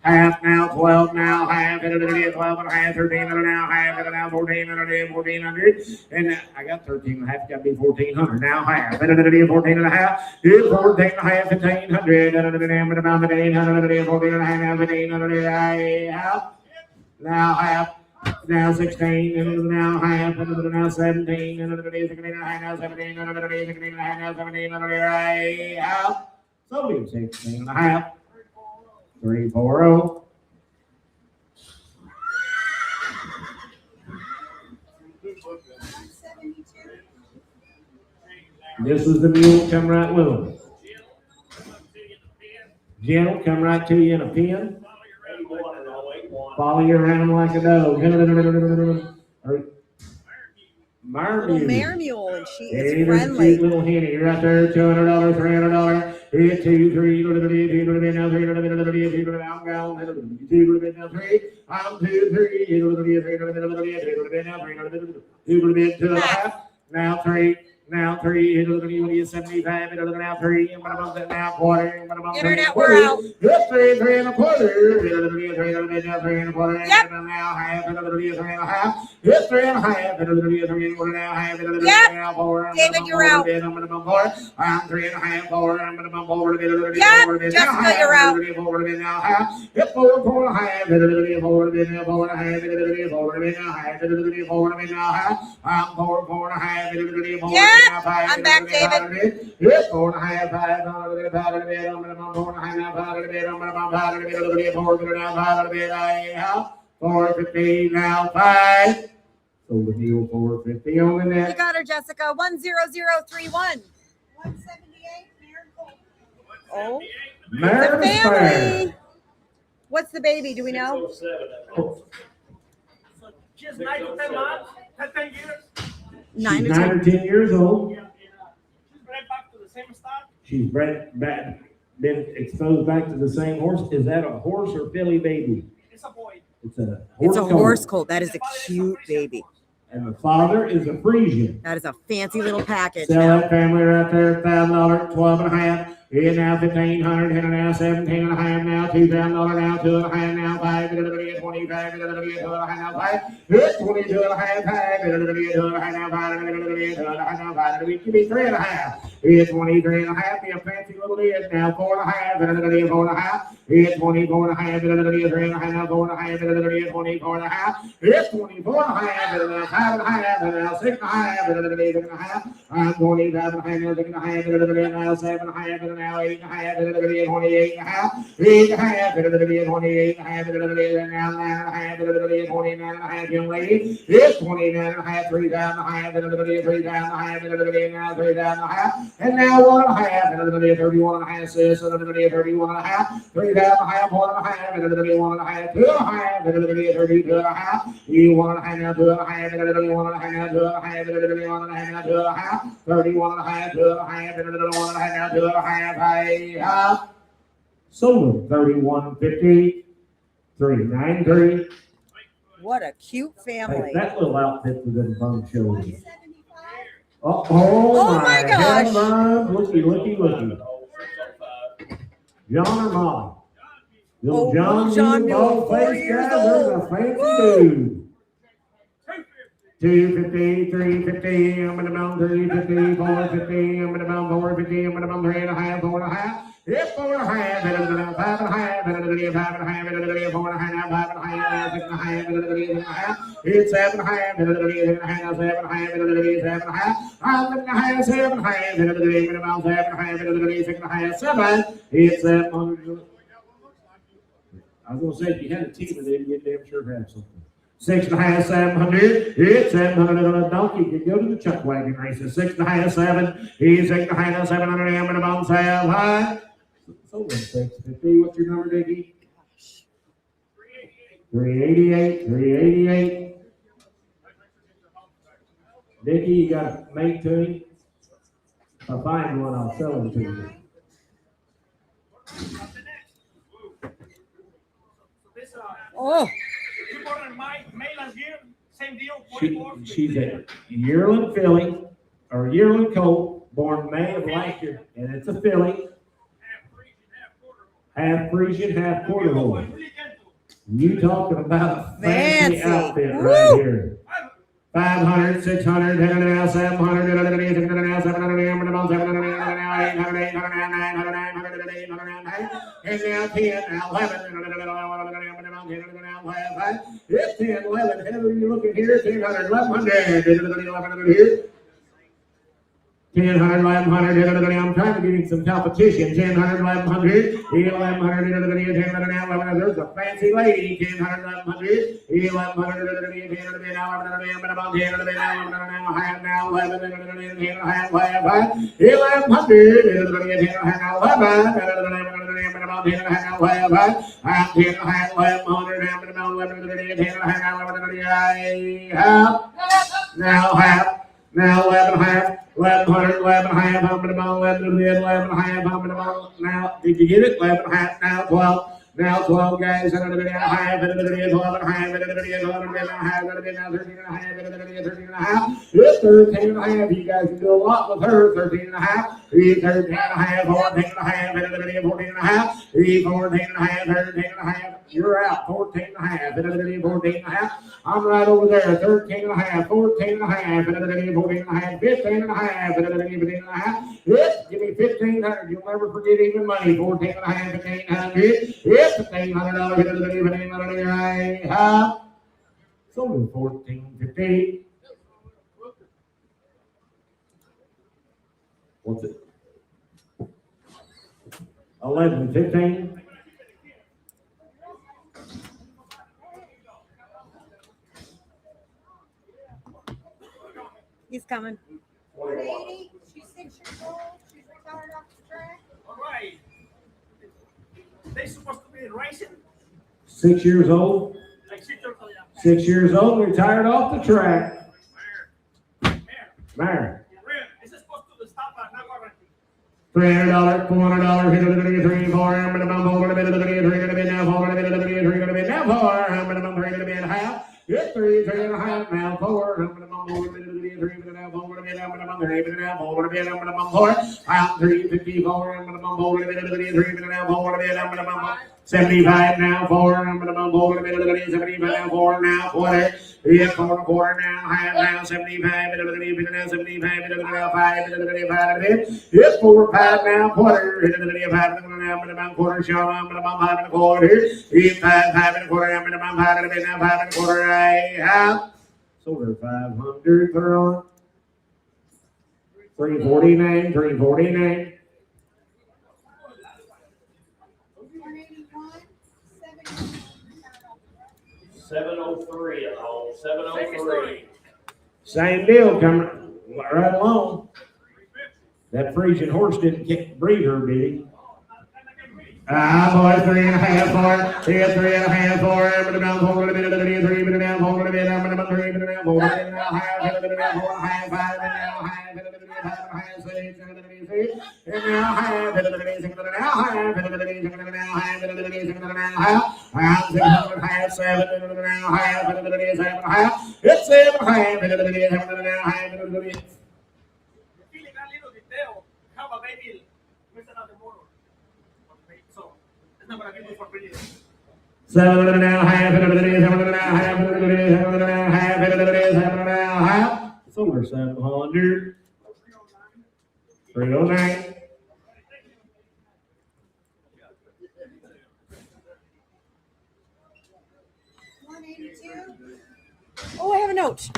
half now, 12 now, half, 12 and a half, 13 and now, half, and now 14 and 1400, and I got 13 and a half, got to be 1400, now half, 14 and a half, 14 and a half, 1500, and about 800, 14 and a half, now 1500, half, now half, now 16, and now half, and now 17, and now 17, and now 1700, half, so 16 and a half. 340. This is the mule, come right with them. Jen will come right to you in a pin. Follow you around like a dog. Mare mule, and she is Hey, there's a friendly. cute little henny right there, $200, $300. Hit 2, 3, now 3, I'm gone. 2, now 3. I'm 2, 3, now 3, 2 and a half. Now 3. now 3, hit the 75, hit the now 3, and now quarter, Internet, we're out. Yes, 3 and a quarter, hit the 3 and a quarter, Yep. and now half, hit the 3 and a half, yes, 3 and a half, hit the 3 and a quarter, now half, hit the 3 and a 4, David, you're out. I'm 3 and a half, 4, I'm going to bump over the Yep, Jessica, you're out. now half, hit 4, 4 and a half, hit the 4 and a half, 4 and a half, hit the 4 and a half, hit the 4 and a half, I'm 4, 4 and a half, hit the 4 and a half, I'm back, David. yes, 4 and a half, 5, I'm going to bump over the bed, I'm going to bump 4 and a half, 5 and a bed, I'm going to bump 5 and a bed, 4 and a half, 5 and a bed, I have 450 now 5. So the deal 450 on the You net. got her, Jessica. 10031. 178, Miracle. Oh, the Mary's Fair. family. What's the baby? Do we know? 607. She's 9 months, 10 years. 9 She's to 9 10. or 10 years old. Yeah, she's bred back to the same stock. She's been exposed back to the same horse. Is that a horse or filly baby? It's a boy. It's a horse. It's a colt. horse colt. That is a cute baby. And the father is a Frisian. That is a fancy little package. Sell Now. that family right there, $1,000, 12 and a half. Here now, 1,500, here now, 17 and a half now, $2,000 now, 2 and a half now, 5, 25, 2 and a half now, 5, 22 and a half, 5, 2 and a half now, 5, 2 and a half now, 5, give me 3 and a half. Here's 23 and a half, be a fancy little lid now, 4 and a half, 4 and a half. Here's 24 and a half, 3 and a half now, 4 and a half, 24 and a half. Here's 24 and a half, 5 and a half, 6 and a half, 8 and a half. I'm 25 and a half, 6 and a half, 7 and a half, now 8 and a half, 28 and a half, 8 and a half, 28 and a half, now 9 and a half, 29 and a half, young lady. It's 29 and a half, 3 down and a half, 3 down and a half, now 3 down and a half, and now 1 and a half, 31 and a half, sis, 31 and a half, 3 down and a half, 1 and a half, 1 and a half, 2 and a half, 32 and a half, you 1 and a half, now 2 and a half, 1 and a half, now 2 and a half, 1 and a half, now 2 and a half, 31 and a half, 2 and a half, 1 and a half, now 2 and a half, I have sold 31.50, 393. What a cute family. Hey, that little outfit was in bone shows. 175. Oh my gosh. heavens. Looky. John or Molly? Little John, John you Mule, bald 4 face years guy, there's a old. fancy Woo. dude. 250, 350, I'm gonna bump 350, 450, I'm gonna bump 450, I'm gonna bump 3 and a half, 4 and a half. It's 4 and a half, 5 and a half, 5 and a half, 4 and a half, 5 and a half, 6 and a half, 6 and a half. It's 7 and a half, 7 and a half, 7 and a half, 7 and a half. I'm gonna have 7 and a half, 7 and a half, 7 and a half, 6 and a half, 7. It's 700. I was gonna say if you had a team of them, you'd damn sure have something. 6 and a half, 700. It's 700 on a donkey. You go to the chuck wagon races. 6 and a half, 7. He's 6 and a half, 700. I'm gonna bounce half high. So 650. What's your number, Dickie? 388. 388. Dickie, you got a mate to him? If I find one, I'll sell him to you. Oh, You bought in May last year, same deal, 44. She's a yearling filly, or yearling colt, born May of last year, and it's a filly. Half Frisian, half quarter horse. You talking about a fancy Fancy. outfit Woo. right here. 500, 600, 700, 700, 700, 700, 700, 800, 800, 900, and now 10, now 11, it's 10, 11, how are you looking here? 1000, 1100 here. 10, 100, 1100, I'm trying to give you some competition. 10, 100, 1100, 1100, 10, there's a fancy lady. 10, 100, 1100, 1100, 10, now 11 1100, 11 and a half, I'm gonna bone, 11 and a half, I'm gonna bone. Now, did you get it? 11 and a half, now 12. Now 12 guys, and a half, and a 12 and a half, and a 12 and a half, and a 13 and a half, and a 13 and a half. It's 13 and a half. You guys can do a lot with her. 13 and a half. 13 and a half, 14 and a half, and a 14 and a half. 14 and a half, 13 and a half. You're out. 14 and a half, and a 14 and a half. I'm right over there. 13 and a half, 14 and a half, and a 14 and a half, 15 and a half, and a 15 and a half. Yes, give me 1,500. You'll never forget even money. 14 and a half, 1,500. Yes, $1,500. $1,500. So 14.50. What's it? 11.15. He's coming. Lady, she's 6 years old. She's retired off the track. All right. They supposed to be racing. 6 years old. Like 6 years old. 6 years old, retired off the track. Mare. Is it supposed to stop at not already? $300, $400, $3, $4, minimum, $4, $3, now, $4, $3, now, $4, minimum, $3, half. Yes, 3, 3 and a half, now 4, minimum, $4, $3, now, $4, minimum, $3, now, $4, minimum, $4, out 3, 54, minimum, $4, $3, now, $4, minimum, 75 now, 4, minimum, $4, 75 now, 4 now, 40. Yeah, 4 quarter now, half now, 75, now 75, now 5, yes, 4, 5 now, quarter, 5 now, quarter, show, 5 and a quarter, 5, 5 and a quarter, 5 and a quarter, half. So we're 500 per on. 349, 349. 181, 703 at home. 703. Same deal, coming right along. That Frisian horse didn't breed her, did he? Boy, 3 and a half for it. Yeah, 3 and a half for it. But down 4 and a bit, 3 and a half, 4 and a bit, 3 and a half, 4 and a half, 4 and a half, 4 and a half, 5 and a half, 5 and a half, 6 and a now half, and a half, and a now half, and a now half, and a half, 7 and a now half, and a 7 and a half. It's 7 and a half, and a now half, and a Feeling a little detail. How about maybe missing out the motor? So it's not gonna be good for video. 7 and a now half, and a 7 and a now half, and a 7 and a now half, and a 7 and a now half. It's over 700. 309. Oh, I have a note.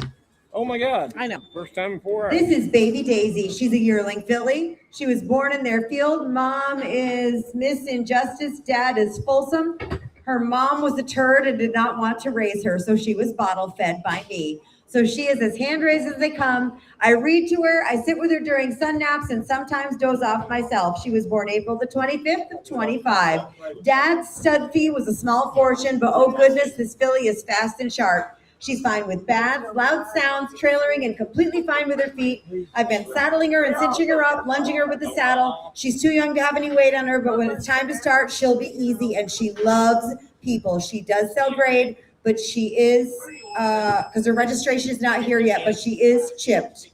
Oh my God. I know. First time in 4 hours. This is baby Daisy. She's a yearling filly. She was born in their field. Mom is Miss Injustice. Dad is Folsom. Her mom was a turd and did not want to raise her, so she was bottle fed by me. So she is as hand raised as they come. I read to her. I sit with her during sun naps and sometimes doze off myself. She was born April the 25th of 25. Dad's stud fee was a small fortune, but oh goodness, this filly is fast and sharp. She's fine with bads, loud sounds, trailering, and completely fine with her feet. I've been saddling her and cinching her up, lunging her with the saddle. She's too young to have any weight on her, but when it's time to start, she'll be easy, and she loves people. She does sell grade, but she is, because her registration is not here yet, but she is chipped.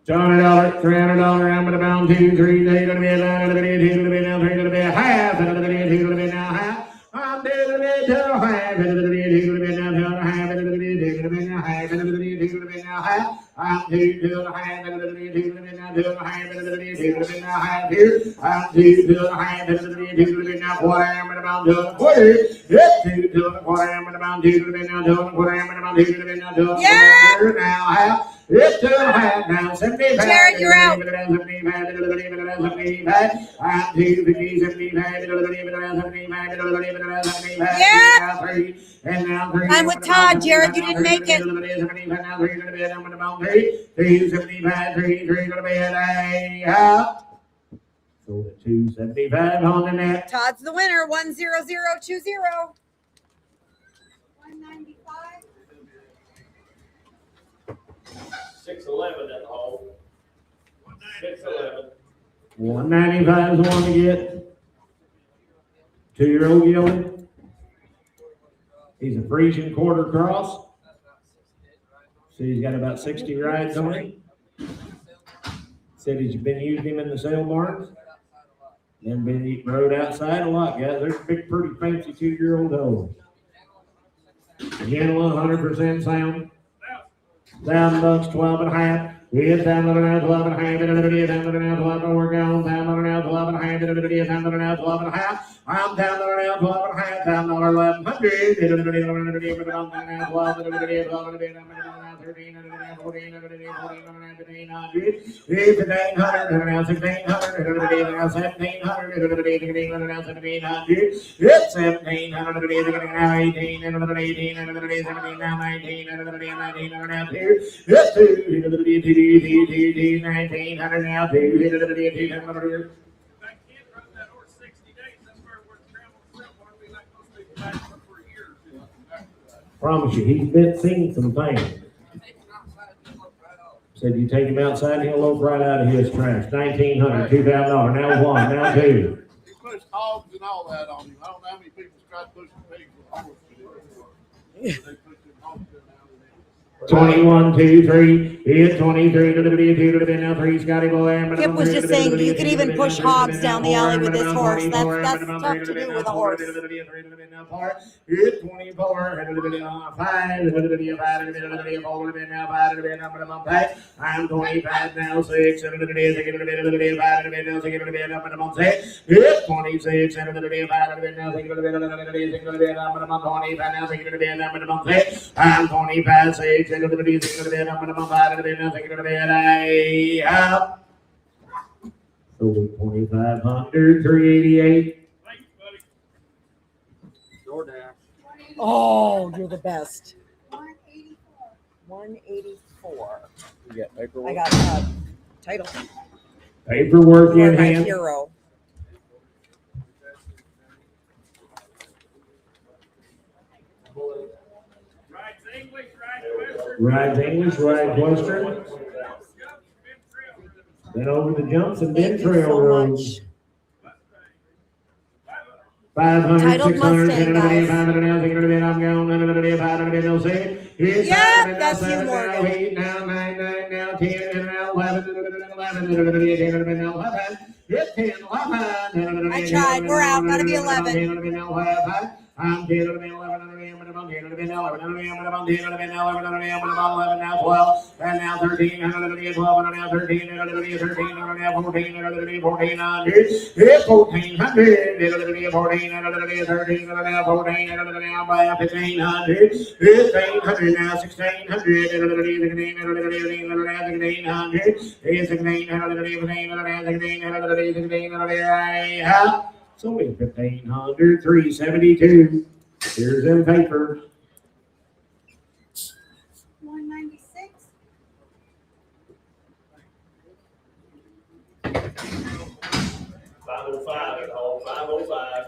$200, $300, I'm gonna bound 2, 3, 8, gonna be a line, gonna be a 2, gonna be now 3, gonna be a half, and gonna be a 2, gonna be now half. I'm gonna be a 2, half, and gonna be a 2, gonna be now 2, half, and gonna be a 2, gonna be now half, and gonna be a 2, gonna be now half. I'm 2, 2, half, and gonna be a 2, gonna be now 2, half, and gonna be a 2, gonna be now half here. I'm 2, 2, half, and gonna be a 2, gonna be now quarter, I'm gonna bound 2 and a quarter. Yes, 2, 2 and a quarter, I'm gonna bound 2, gonna be now 2 and a quarter, I'm gonna bound 2, gonna be now 2 and a quarter, now half. It's 2 and a half now, 75. Jared, you're out. 75, 75. I'm 250, 75, 75. Yeah. And now 3. I'm with Todd, Jared. You didn't make it. 75, 3 gonna be I'm gonna mount 3. 275, 3 gonna be at a half. So the 275 on the net. Todd's the winner, 10020. 195. 611 at home. 611. 195 is the one to get. 2-year-old gelding. He's a Frisian quarter cross. See, he's got about 60 rides on him. Said he's been using him in the sale barns. And been rode outside a lot, guys. There's a big, pretty fancy 2-year-old doe. Gentle, 100% sound. $1,000, 12 and a half. It's down to now 12 and a half. It's down to now 12 and we're going down to now 12 and a half. It's down to now 12 and a half. I'm down to now 12 and a half. Down to 1100. It's down to now 12 and a half. 12 and a half. 13 and a half. 14 and a half. 14 and a half. 1500. It's 1800. Now 1600. Now 1700. Now 1700. It's 1700. Now 18 and 18 and 17 now 19 and 19 and now 2. It's 2. 1900 now 2. That kid rode that horse 60 days. That's where we're traveling from. Why we like those people back for years. Promise you, he's been seeing some things. Said you take him outside, he'll loaf right out of his trash. $1,900, $2,000. Now 1, now 2. He pushed hogs and all that on him. I don't know how many people tried to push the pigs with horses. They pushed them hogs down. 21, 2, 3. It's 23 to the 2 now 3. Scotty boy. Kip was just saying you could even push hogs down the alley with this horse. That's tough to do with a horse. It's 24, 5, I'm 25 now, 6, it's 26, I'm 25, 6, I'm gonna be so 2,500, 388. Thanks, buddy. DoorDash. Oh, you're the best. 184. 184. You got paperwork? I got title. Paperwork You're in my hand. hero. Rides English, rides Western. Rides English, rides Western. Then over the jumps and then Thank you trail so roads. much. 500, Titled 600, Mustang, guys. 500, now 600, I'm going, 500, no say. Yep, that's you, Morgan. 8, now 9, now 10, now 11, 11, now 11. It's 10, 11. I tried. We're out. Gotta be 11. I'm 10, 11, now 12, and now 13, and now 13, and now 14, and 1400. It's 1400, it's 14, and 13, and now 14, and now 1500. It's 800, now 1600, and 1600. It's 1600, it's only 1,500, 372. Here's them papers. 196. 505 at home, 505.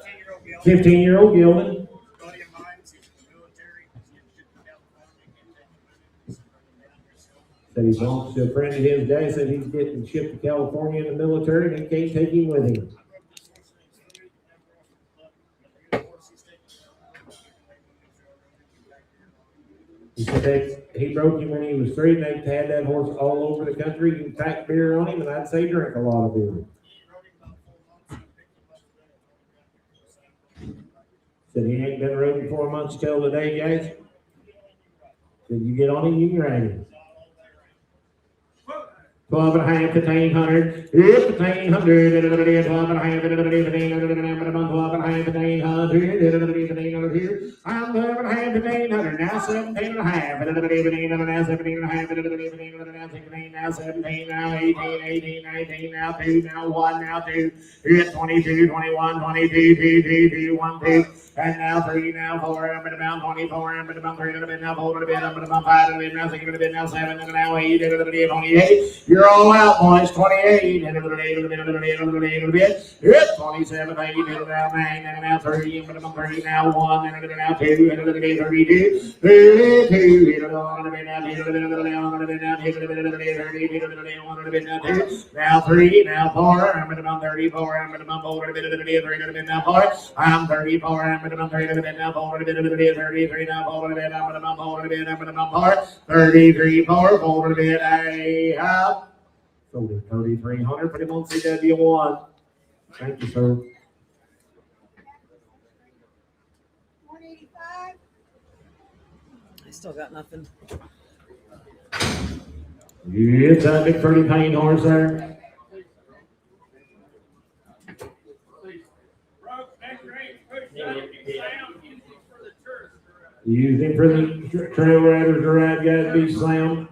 15-year-old gelding. Buddy of mine, he's in the military. He's in California. Said he belongs to a friend of his. Dad said he's getting shipped to California in the military and he can't take him with him. He said that he broke him when he was 3, and they've had that horse all over the country. You can pack beer on him, and I'd say drink a lot of beer. Said he ain't been riding 4 months till today, guys. Said you get on him, you can ride him. 12 and a half, 1,500. It's 1,500. 12 and a half, 12 and a half, 1,500. Here. I'm 12 and a half, 1,500. Now 17 and a half. Now 17 and a half. Now 17, now 18, 18, 19, now 2, now 1, now 2. It's 22, 21, 22, 2, 1, 2. And now 3, now 4, I'm at about 24, I'm at about 3, I'm at now 4, I'm at about 5, I'm at now 6, I'm at now 7, I'm at now 8, I'm at 28. You're all out, boys. 28, and it's 27, 8, and now 9, and now 3, and now 3, now 1, and now 2, and 32, 32, now 3, now 4, I'm minimum 34, I'm minimum 4, now 4, I'm 34, I'm minimum 30, now 4, 33, now 4, I'm minimum 4, I'm minimum 4, 33, 4, 4, I have sold it 3,300, put him on CW1. Thank you, sir. 185. I still got nothing. It's a big pretty paint horse there. Use him for the trail riders to ride guys be slammed.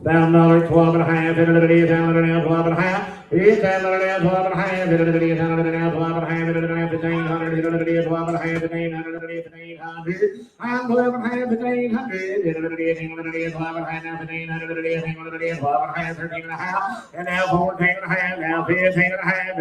$1,000, 12 and a half, $12 and a half. It's $12 and a half, $12 and a half, $1500, $12 and a half, $1,800. I'm 12 and a half, $1,800. And now 14 and a half, now 15 and a half,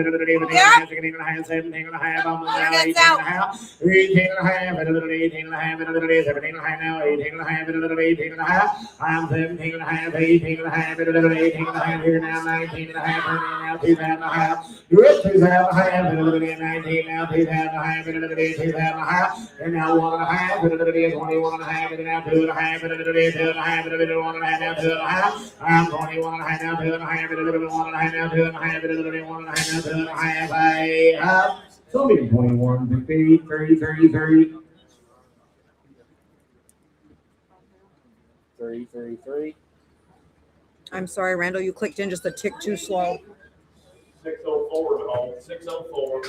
16 and a half, 17 and a half, almost now 18 and a half, 18 and a half, 18 and a half, 17 and a half, now 18 and a half, 18 and a half. I'm 17 and a half, 18 and a half, 18 and a half, here now 19 and a half, now 2 and a half. Good 2 and a half, 19 now 2 and a half, 2 and a half, and now 1 and a half, 21 and a half, and now 2 and a half, 2 and a half, 1 and a half, now 2 and a half. I'm 21 and a half, now 2 and a half, 1 and a half, now 2 and a half, 1 and a half, now 2 and a half. I have so many 21, 50, 30, 30, 30. 333. I'm sorry, Randall, you clicked in just a tick too slow. 604 to home. 604.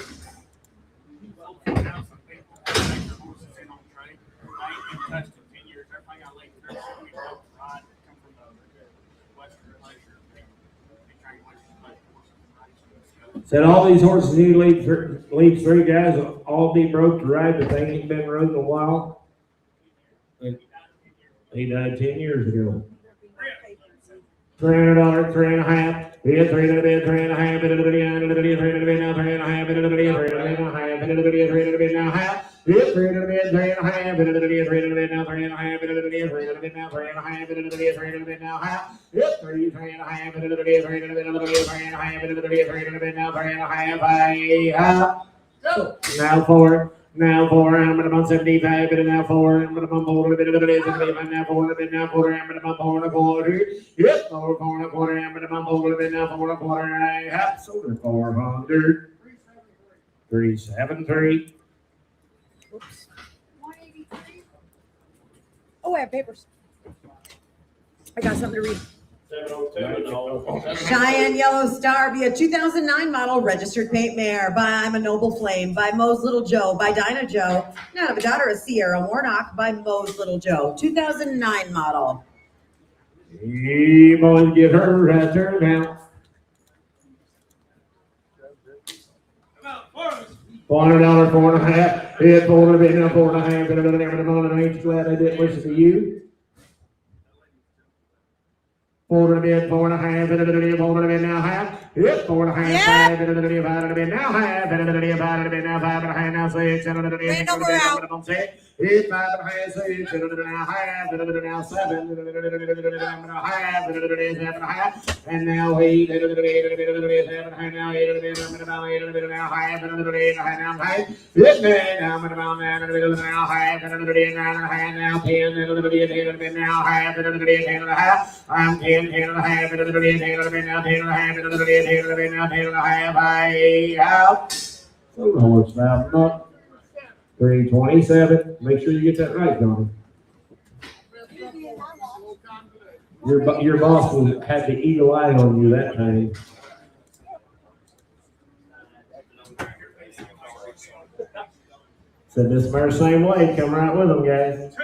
Said all these horses need lead 3 guys will all be broke to ride, but they ain't been rode in a while. And he died 10 years ago. $300, 3 and a half. It's 3 and a bit, 3 and a half. 3 and a bit, 3 and a bit, now 3 and a half. 3 and a bit, 3 and a bit, now half. 3 and a bit, 3 and a bit, now half. It's 3 and a bit, 3 and a half. 3 and a bit, 3 and a bit, now 3 and a half. 3 and a bit, 3 and a bit, now 3 and a half. 3 and a bit, 3 and a bit, now half. It's 3, 3 and a half. 3 and a bit, 3 and a bit, 3 and a half. 3 and a bit, 3 and a bit, now 3 and a half. I have. Now 4. Now 4, I'm going to 75, and now 4, I'm going to 4, a bit of it, now 4, a bit, now 4, I'm going to 4 and a quarter. Yes, 4 and a quarter, I'm going to 4, a bit, now 4 and a quarter. I have sold it 400. 373. Oops. 183. Oh, I have papers. I got something to read. 702 to home. Cheyenne Yellow Star be a 2009 model registered paint mare by I'm a Noble Flame, by Moe's Little Joe, by Dinah Joe, now of a daughter of Sierra Warnock, by Moe's Little Joe, 2009 model. He boys get her right turn now. $400, 4 and a half. It's 4 and a bit, now 4 and a half. And I ain't glad I didn't listen to you. 4 and a bit, 4 and a half, 4 and a bit, now half. It's 4 and a half, 5 and a bit, 5 and a bit, now half, 5 and a bit, 5 and a bit, now 5 and a half, now 6, and a bit, it's 5 and a half, 6, and a bit, now half, and a bit, now 7, and a bit, now half, and a bit, 7 and a half, and now 8, and a bit, 7 and a half, now 8, and a bit, now 8, and a bit, now half, and a bit, 8 and a half, now 5, 15, now I'm about 9, and a bit, now half, and a bit, 9 and a half, now 10, and a bit, 10 and a bit, now half, and a bit, 10 and a half, I'm 10, 10 and a half, and a bit, 10 and a bit, now 10 and a half, and a bit, 10 and a bit, now 10 and a half, I out. So the horse now, up. 327. Make sure you get that right, Johnny. Your boss will have the eagle eye on you that time. Said this mare same way. Come right with them, guys.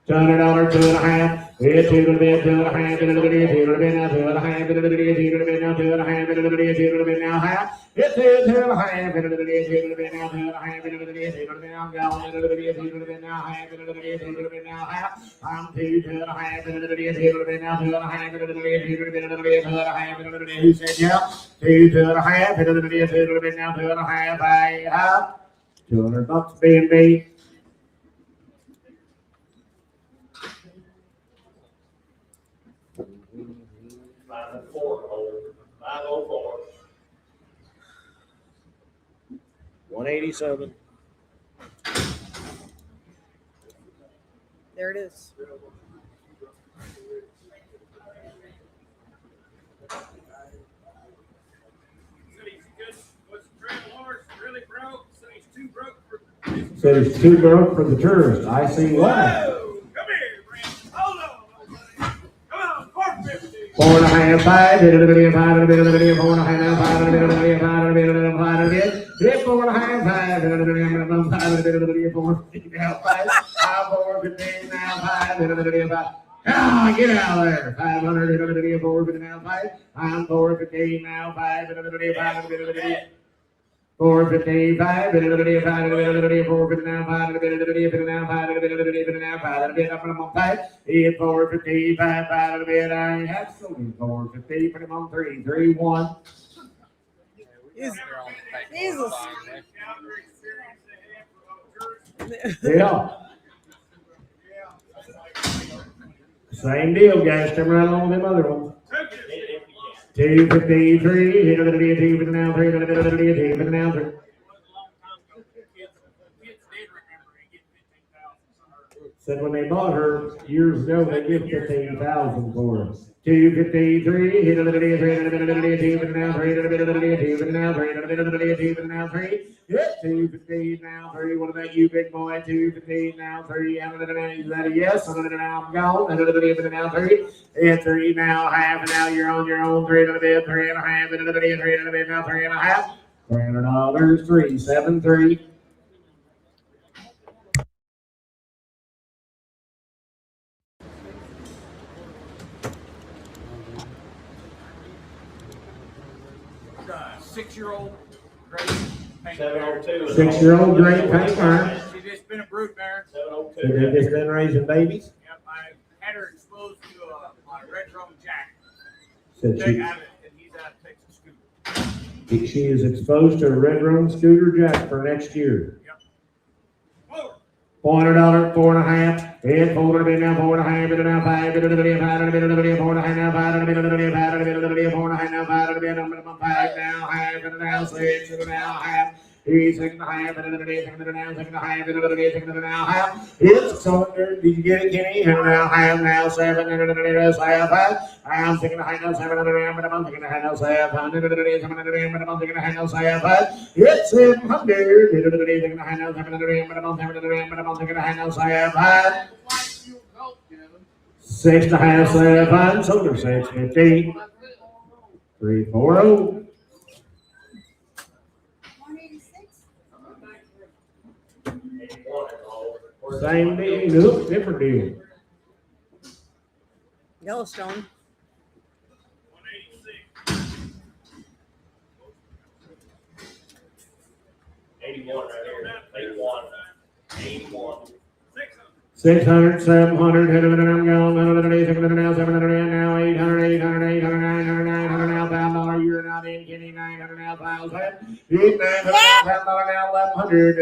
$200, 2.5. It's $2 to be, 2.5, $2 to be, $2 to be now, 2.5, $2 to be, $2 to be now, 2.5, $2 to be, $2 to be now, half. It's $2.5, $2 to be, $2 to be now, 2.5, $2 to be, $2 to be now, gone, $2 to be, $2 to be now, half, $2 to be, $2 to be now, half. I'm 2.5, $2 to be, $2 to be now, 2.5, $2 to be, $2 to be, $2 to be, $2.5, $2 to be. Who said yeah? 2.5, $2 to be, $2 to be now, 2.5, I have $200 B&B. $504. 187. There it is. Said he's too broke for the tourist. I see why. Whoa, come here, Brandon. Hold on. Come on, 450. 4.5, 5, $4.5, 5, 4.5, 5, 4.15 now, 5, ah, get out of there. 500, 450 now, 5. I'm 415 now, 5, 455, 5, 450 now, 5, 450 now, 5, 455, 5, I have sold 450, put him on 3, 3, 1. Yeah. Same deal, guys. Come right along with them other ones. 253, 250 now, 3, 250 now, 3. Said when they bought her years ago, they give 15,000 for her. 253, hit a little bit, 3, 2 now, 3, 2 now, 3, 2 now, 3. Yep, 215 now, 3. What about you, big boy? 215 now, 3. Is that a yes? Now I'm gone. Now 3. And 3 now, half, and now you're on your own. 3 and a bit, 3.5, 3 and a bit, now 3.5. $300, 373. Six-year-old great paint. 702. 6-year-old great paint burn. She's just been a brood mare. 702. So they've just been raising babies. Yep, I had her exposed to my red drum jack. Said Big out of it, and he's out of Texas Scooter. she is exposed to a red roan scooter jack for next year. Yep. Whoa. $400, 4.5. And 4 to be now, 4.5, and now 5, and a bit, 5, and a bit, 4.5 now, 5, and a bit, 5, and a bit, 4.5 now, 5, and a bit, 5 now, half, and now 6, and now half. 6.5, and a bit, 6 now, 6.5, and a bit, 6 now half. It's Cylinder. Did you get it, Kenny? And now half, now 7, and a bit, 5. I'm 6.5 now, 7, and a bit, but I'm 6.5 now, 7, and a bit, 7, and a bit, but I'm 6.5 now, 7. It's 700. 6.5 now, 7, and a bit, but I'm 7, and a bit, but I'm 6.5 now, 7. 6.5, 7, Cylinder 650. 340. 186. Same deal, nope, different deal. Yellowstone. 81 right here. 81. 81. 600, 700, head of it, and I'm gone. 700 now, 700 now, 800, 800, 800, 900, 900 now, $1,000. You're not in, Kenny. 900 now, 1,000. 800 now, $1,000 now, 1,100.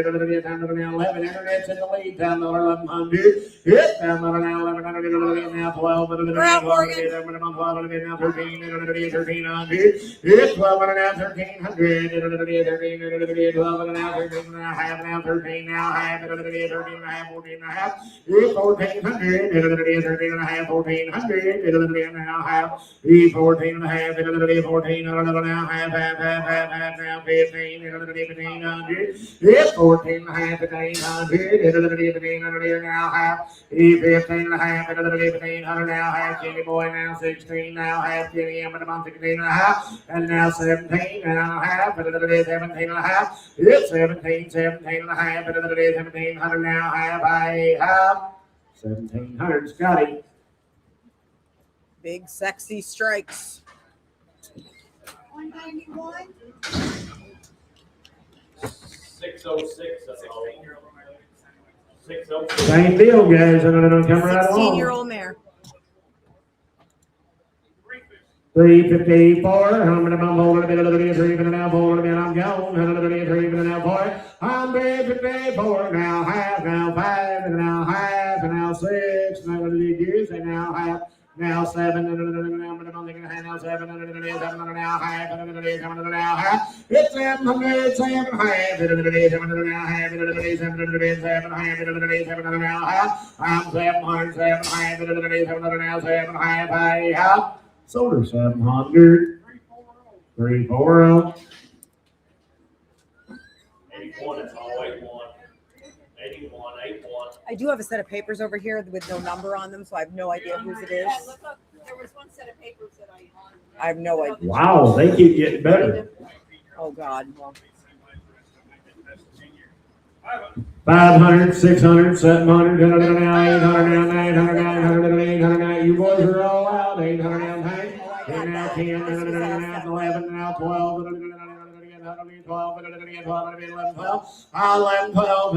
1,000 now, 11. Internet's in the lead. $1,000, 1,100. $1,000 now, 1,100. Now 12. 12 now, 13. 1,300. It's 12 now, 1,300. 12 now, 13 now, half now, 13 now, half. 13 and a half, 14 and a half. 1,400, 13 and a half, 1,400, 13 and a half, 14 and a half, 14, now, half, now, 15, 1,500, 14 and a half, 1,500, 1,500 now, half, 15 and a half, 1,500 now, half, Kenny boy now, 16 now, half, Kenny, I'm 16 and a half, and now 17 and a half, 17 and a half, it's 17 and a half, 1,700 now, half, I have 1700, Scotty. Big sexy strikes. 191. 606, that's all. 606. Same deal, guys. And it'll come right along. 16-year-old mare. 354, I'm gonna bump over a bit of the 3 and now 4 and I'm gone. 3 and now 4. I'm 354, now half, now 5, and now half, and now 6, now use, and now half, now 7, and now 7, and now half, and now half. It's 700, 7 half, and now half, and 7 half, and now half. I'm 700, 7 half, and now 7 half. Sold her 700. 340. 81, it's all 81. 81, 81. I do have a set of papers over here with no number on them, so I have no idea whose it is. Yeah, look up, there was one set of papers that I have no idea. Wow, they keep getting better. Oh, God. Well, 500, 600, 700, 800, now 900, 900, 800. You boys are all out. 800 now 10. And now 10, now 11, now 12. 12, 11, 12, 11, 12, 11, 12,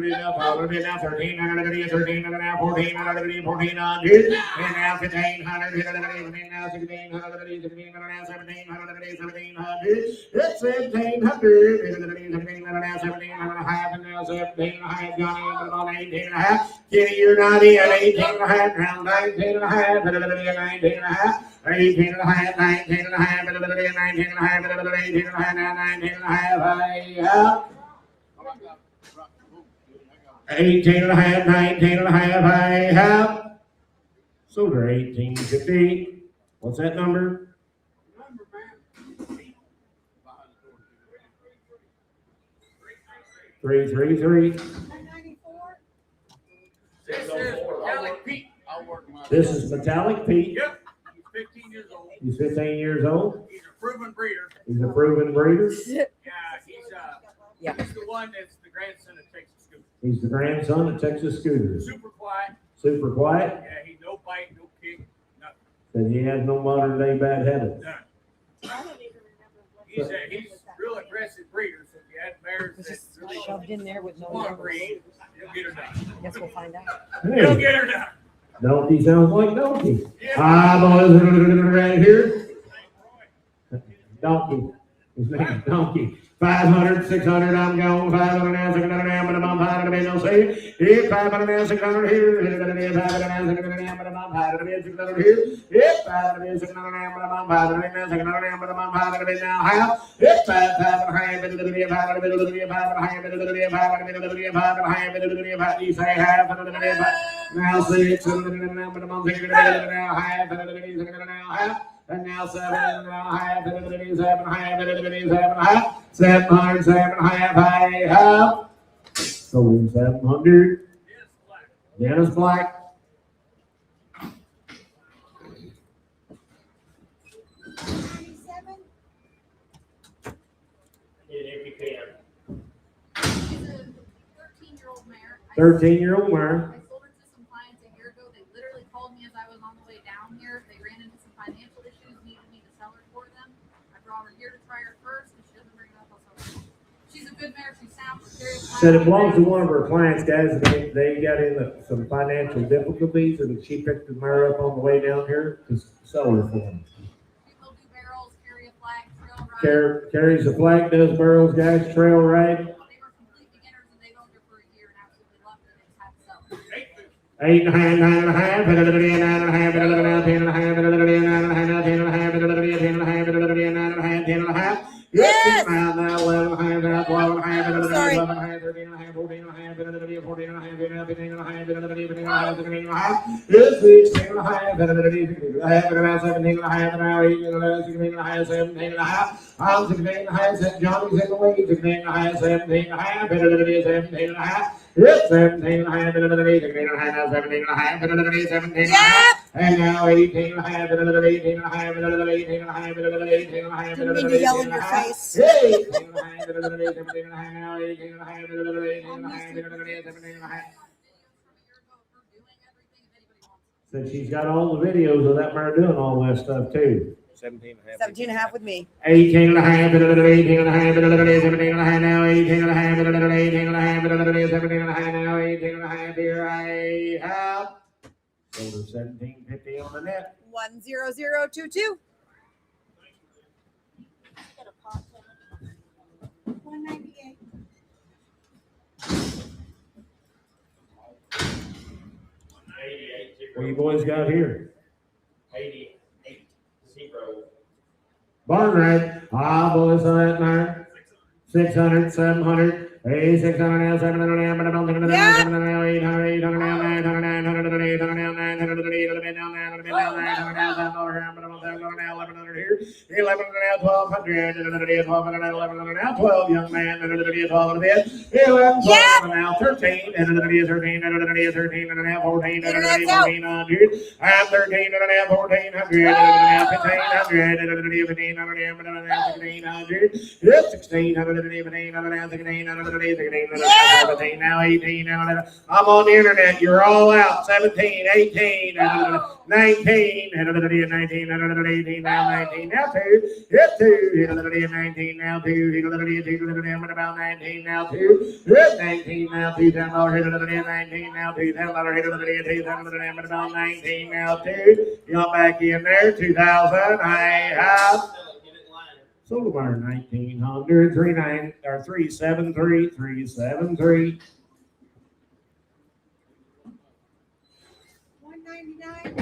now 13, 13, now 14, 1400, and now 1500, now 1600, 1600, now 1700, 1700, it's 1700, now 1700 half, and now 17 half, Johnny, about 18 and a half, Kenny, you're 90 at 18 and a half, now 19 and a half, 19 and a half, 18 and a half, 19 and a half, 19 and a half, 18 and a half, now 19 and a half, 18 and a half, 19 and a half, so they're 1850. What's that number? 333. 194. 604. Metallic Pete. I'll work my. This is Metallic Pete. Yep. He's 15 years old. He's 15 years old. He's a proven breeder. He's a proven breeder. Yeah, Yeah. he's the one that's the grandson of Texas Scooter. He's the grandson of Texas Scooters. Super quiet. Super quiet. Yeah, he no bite, no kick, nothing. But he has no modern day bad habits. None. I don't even remember what. He's real aggressive breeder. So if you had bears It's that's just really shoved in there with no want to number. breed, you'll get her done. Guess we'll find out. You'll Hey, get her done. donkey sounds like donkey. Yeah. Ah, boys, right here. Donkey. His name's Donkey. 500, 600, I'm gone. 500 now, 600 now, but I'm 500, no say. If 500 now, 600 here. 500 now, 600 now, but I'm 500, 600 here. If 500 600 now, but I'm 500 now, 600 now, but I'm 500 now, half. If 500, you say half, now 6, now, but I'm 600 now, half, now half. And now 7 and now half, 7 half, 700, 7 half. So 700. Dennis Black. If you can. She's a 13-year-old mare. 13-year-old mare. I sold her to some clients a year ago. They literally called me as I was on the way down here. They ran into some financial issues, needed me to sell her for them. I brought her here to try her first, and she doesn't bring it up. I'll sell her. She's a good mare. She's sound. She's very Said it belongs to one of her clients, guys. They got in some financial difficulties, and she picked the mare up on the way down here to sell her for them. She will do barrels, carry a flag, trail ride. Carries a flag, does barrels, guys, trail ride. They were complete beginners, and they've owned her for a year and absolutely loved her. They just had to sell her. 8 and a half, 9 and a half, 9 and a half, 10 and a half, 9 and a half, 10 and a half, 10 and a half. Yes! Now 11 and a half, now 12 and a half, Sorry. 11 and a half, 13 and a half, 14 and a half, 14 and a half, 15 and a half, 15 and a half, 16 and a half, 17 and a half, 17 and a half, 18 and a half, 17 and a half. I'm 16 and a half, Johnny's in the lead, 16 and a half, 17 and a half, 17 and a half. It's 17 and a half, 17 and a half, 17 and a half, 17 and a half. And now 18 and a half, 18 and a half, 18 and a half, 18 and a half, 18 and a half. Didn't mean to yell in your face. 18 and a half, 17 and a half, now 18 and a half, 18 and a half, 17 and a half. Said she's got all the videos of that mare doing all that stuff too. 17 and a half. 17 and a half with me. 18 and a half, 18 and a half, 17 and a half now, 18 and a half, 18 and a half, 17 and a half now, 18 and a half, here I have. Over 1750 on the net. 10022. 198. What you boys got here? 88 0. Barn ride. Boys on that mare. 600, 700. Hey, 600 now, 700 now, but I don't think of Yeah. 700 now, 800, 800 now, 900, 900, 800 now, 900, 800 now, 900 now, 900 now, $10 here, but I don't think of now, 1100 here, 1100 now, 1200, 1200 now, 1100 now, 12, young man, 12 bit, 11, 12 now, 13, 13, 13 and a half, 14, 1400, I'm 13 and a half, 1400, 1500, 1500, 1600, 17 now, 18 now. I'm on the internet. You're all out. 17, 18, 19, 19, 18 now, 19 now, 2. Hit 2, 19 now, 2. About 19 now, 2. Hit 19 now, $2. Hit 19 now, $2. Hit about 19 now, 2. You're back in there. 2000. I have. Solar 1900 39 or 373 373. 199.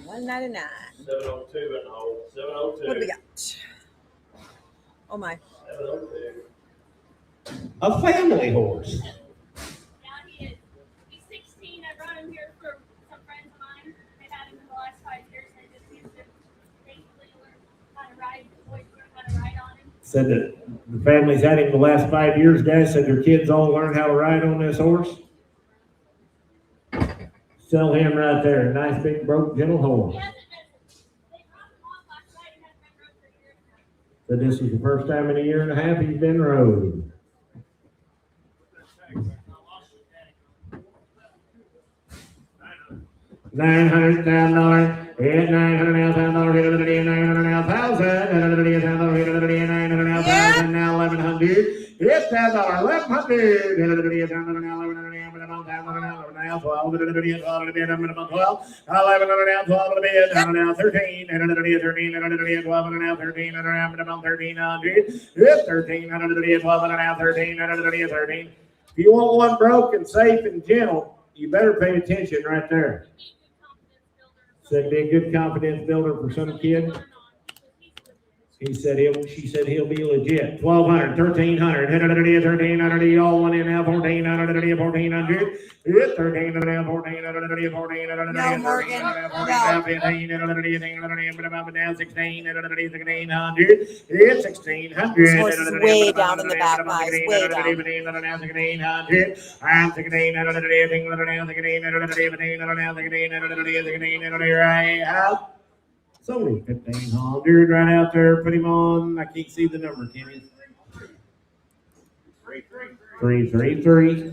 199. 702 and the hole. 702. What do we got? Oh my. 702. A family horse. Yeah, he is. He's 16. I brought him here for some friends of mine. They've had him in the last 5 years. They just used to basically learn how to ride. The boys learn how to ride on him. Said that the family's had him the last 5 years, guys. Said their kids all learned how to ride on this horse. Sell him right there. Nice big broke gentle horse. He hasn't been. They brought him on last night and hasn't been rode for a year and a half. Said this was the first time in a year and a half he's been rode. $900,000. Hit $900 now, $1,000. Hit $900 now, $1,000. Hit $900 now, $1,000. Now 1100. Hit $1,000. 1100. Hit now 1100 now, 12. 12. 1100 now, 12 to bid. Now 13. 13. 12 now 13. 1300. Hit 1300. 12 now 13. 13. If you want one broken, safe, and gentle, you better pay attention right there. Said be a good confidence builder for some kid. She said he'll be legit. 1200, 1300, 1300, all one in now, 1400, 1400. 1300, 1400, 1400. No, Morgan. No. 15, 16, 1600. It's 1600. This horse is way down in the back, guys. Way down. I'm 1600. I'm 1600. Right. It's only 1500 right out there. Put him on. I can't see the number, Kenny. 333.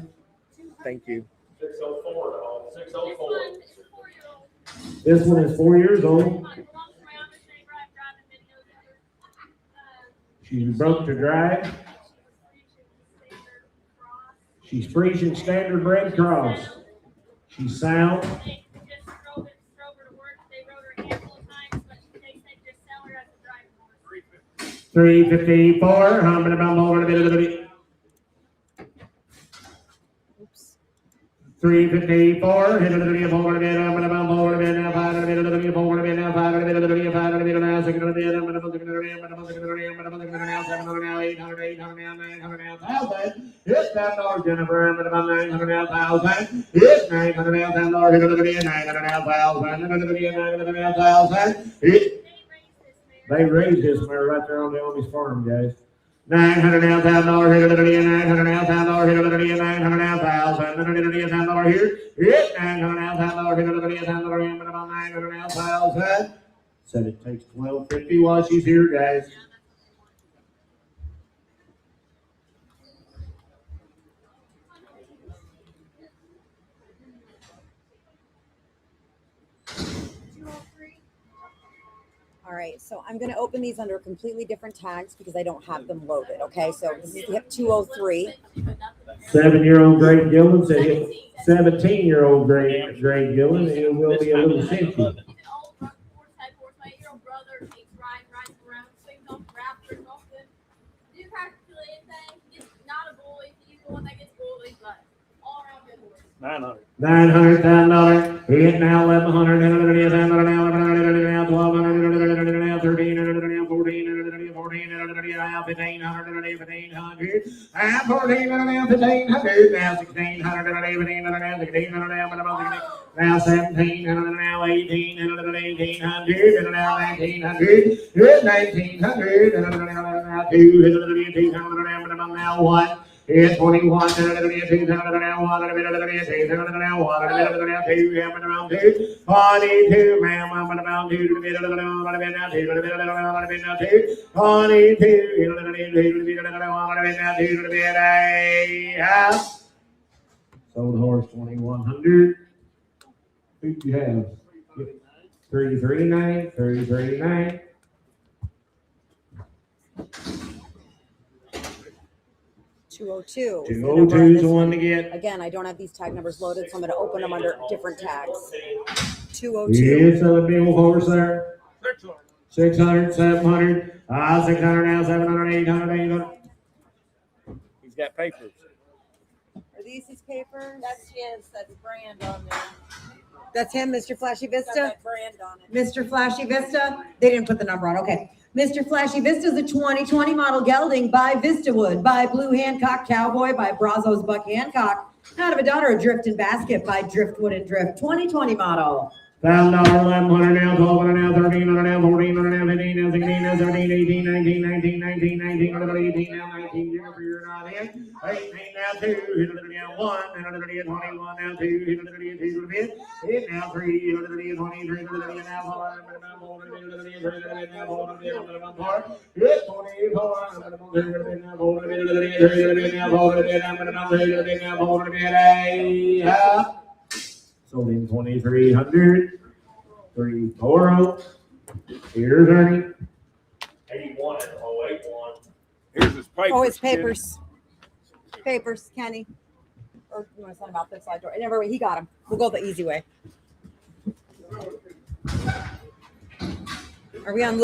Thank you. 604 to hole. 604. This one is 4 years old. She's broke to drive. She's Frisian standard bred cross. She's sound. They just drove her to work. They rode her a handful of times, but they said just sell her as a driving horse. 354. How many about over the 354. Hit a little forward a bit. I'm going to bump over a bit now. 5 a bit. A little forward a bit now. 5 a bit. A little 5 a bit now. 6 a bit. I'm going to bump it now. 700 now. 800. 800 now. 900 now. 1,000. Hit $10, Jennifer. I'm going to bump 900 now. 1,000. Hit 900 now. $10. Hit a little 900 now. 1,000. Hit a little 900 now. 1,000. Hit. They raised this mare right there on the Ollie's farm, guys. 900 now, $1,000 hit a 900 now, $1,000 hit a 900 now, 1,000 hit a $10 here. Hit 900 now, $1,000 hit a $10 about 900 now, 1,000. Said it takes 1250 while she's here, guys. All right, so I'm gonna open these under completely different tags because I don't have them loaded, okay? So this is hip 203. 7-year-old Greg Gillen said him 17-year-old Greg Gillen, and it will be a little cincy. He's an old horse, my 8-year-old brother takes rides around, swings off raptors, off the. Do practically anything. He's not a bully. He's the one that gets bullied, but all around good horse. $900,000. Hit now $1,100. Now $1,200. Now $1,300. Now $1,400. Now $1,500. Now $1,500. Now $1,400. Now $1,500. Now $1,600. Now $1,700. Now $1,800. Now $1,900. Now $1,900. Now $2,000. Now $1. It's 21, now 2, now 42, ma'am, I'm about 2 to be sold horse 2,100. Who do you have? 339, 339. $202. 202 is the one to get. Again, I don't have these tag numbers loaded, so I'm gonna open them under different tags. It's 202. a big horse there. 600, 700, 600 now, 700, 800, 800. He's got papers. Are these his papers? That's his, that's brand on there. That's him, Mr. Flashy Got Vista? that brand on it. Mr. Flashy Vista? They didn't put the number on, okay. Mr. Flashy Vista is a 2020 model gelding by Vistawood, by Blue Hancock Cowboy, by Brazos Buck Hancock, out of a daughter of Drift and Basket by Driftwood and Drift, 2020 model. $1,000, 1,100 now, 1,200 now, 1,300 now, 1,400 now, 15 now, 16 now, 17, 18, 19, 19, 19, 19, 18 now, 19, Jennifer, you're not in. 18 now, 2, now 1, 21 now, 2, 2 to bid. 8 now, 3, 23, 23 now, 4, 3 now, 4, 24, sold him 2,300. 340. Here's Ernie. 81 and 081. Here's his papers. Oh, it's papers. Papers, Kenny. Or you want to sign them out this side door? Never, he got them. We'll go the easy way. Are we on?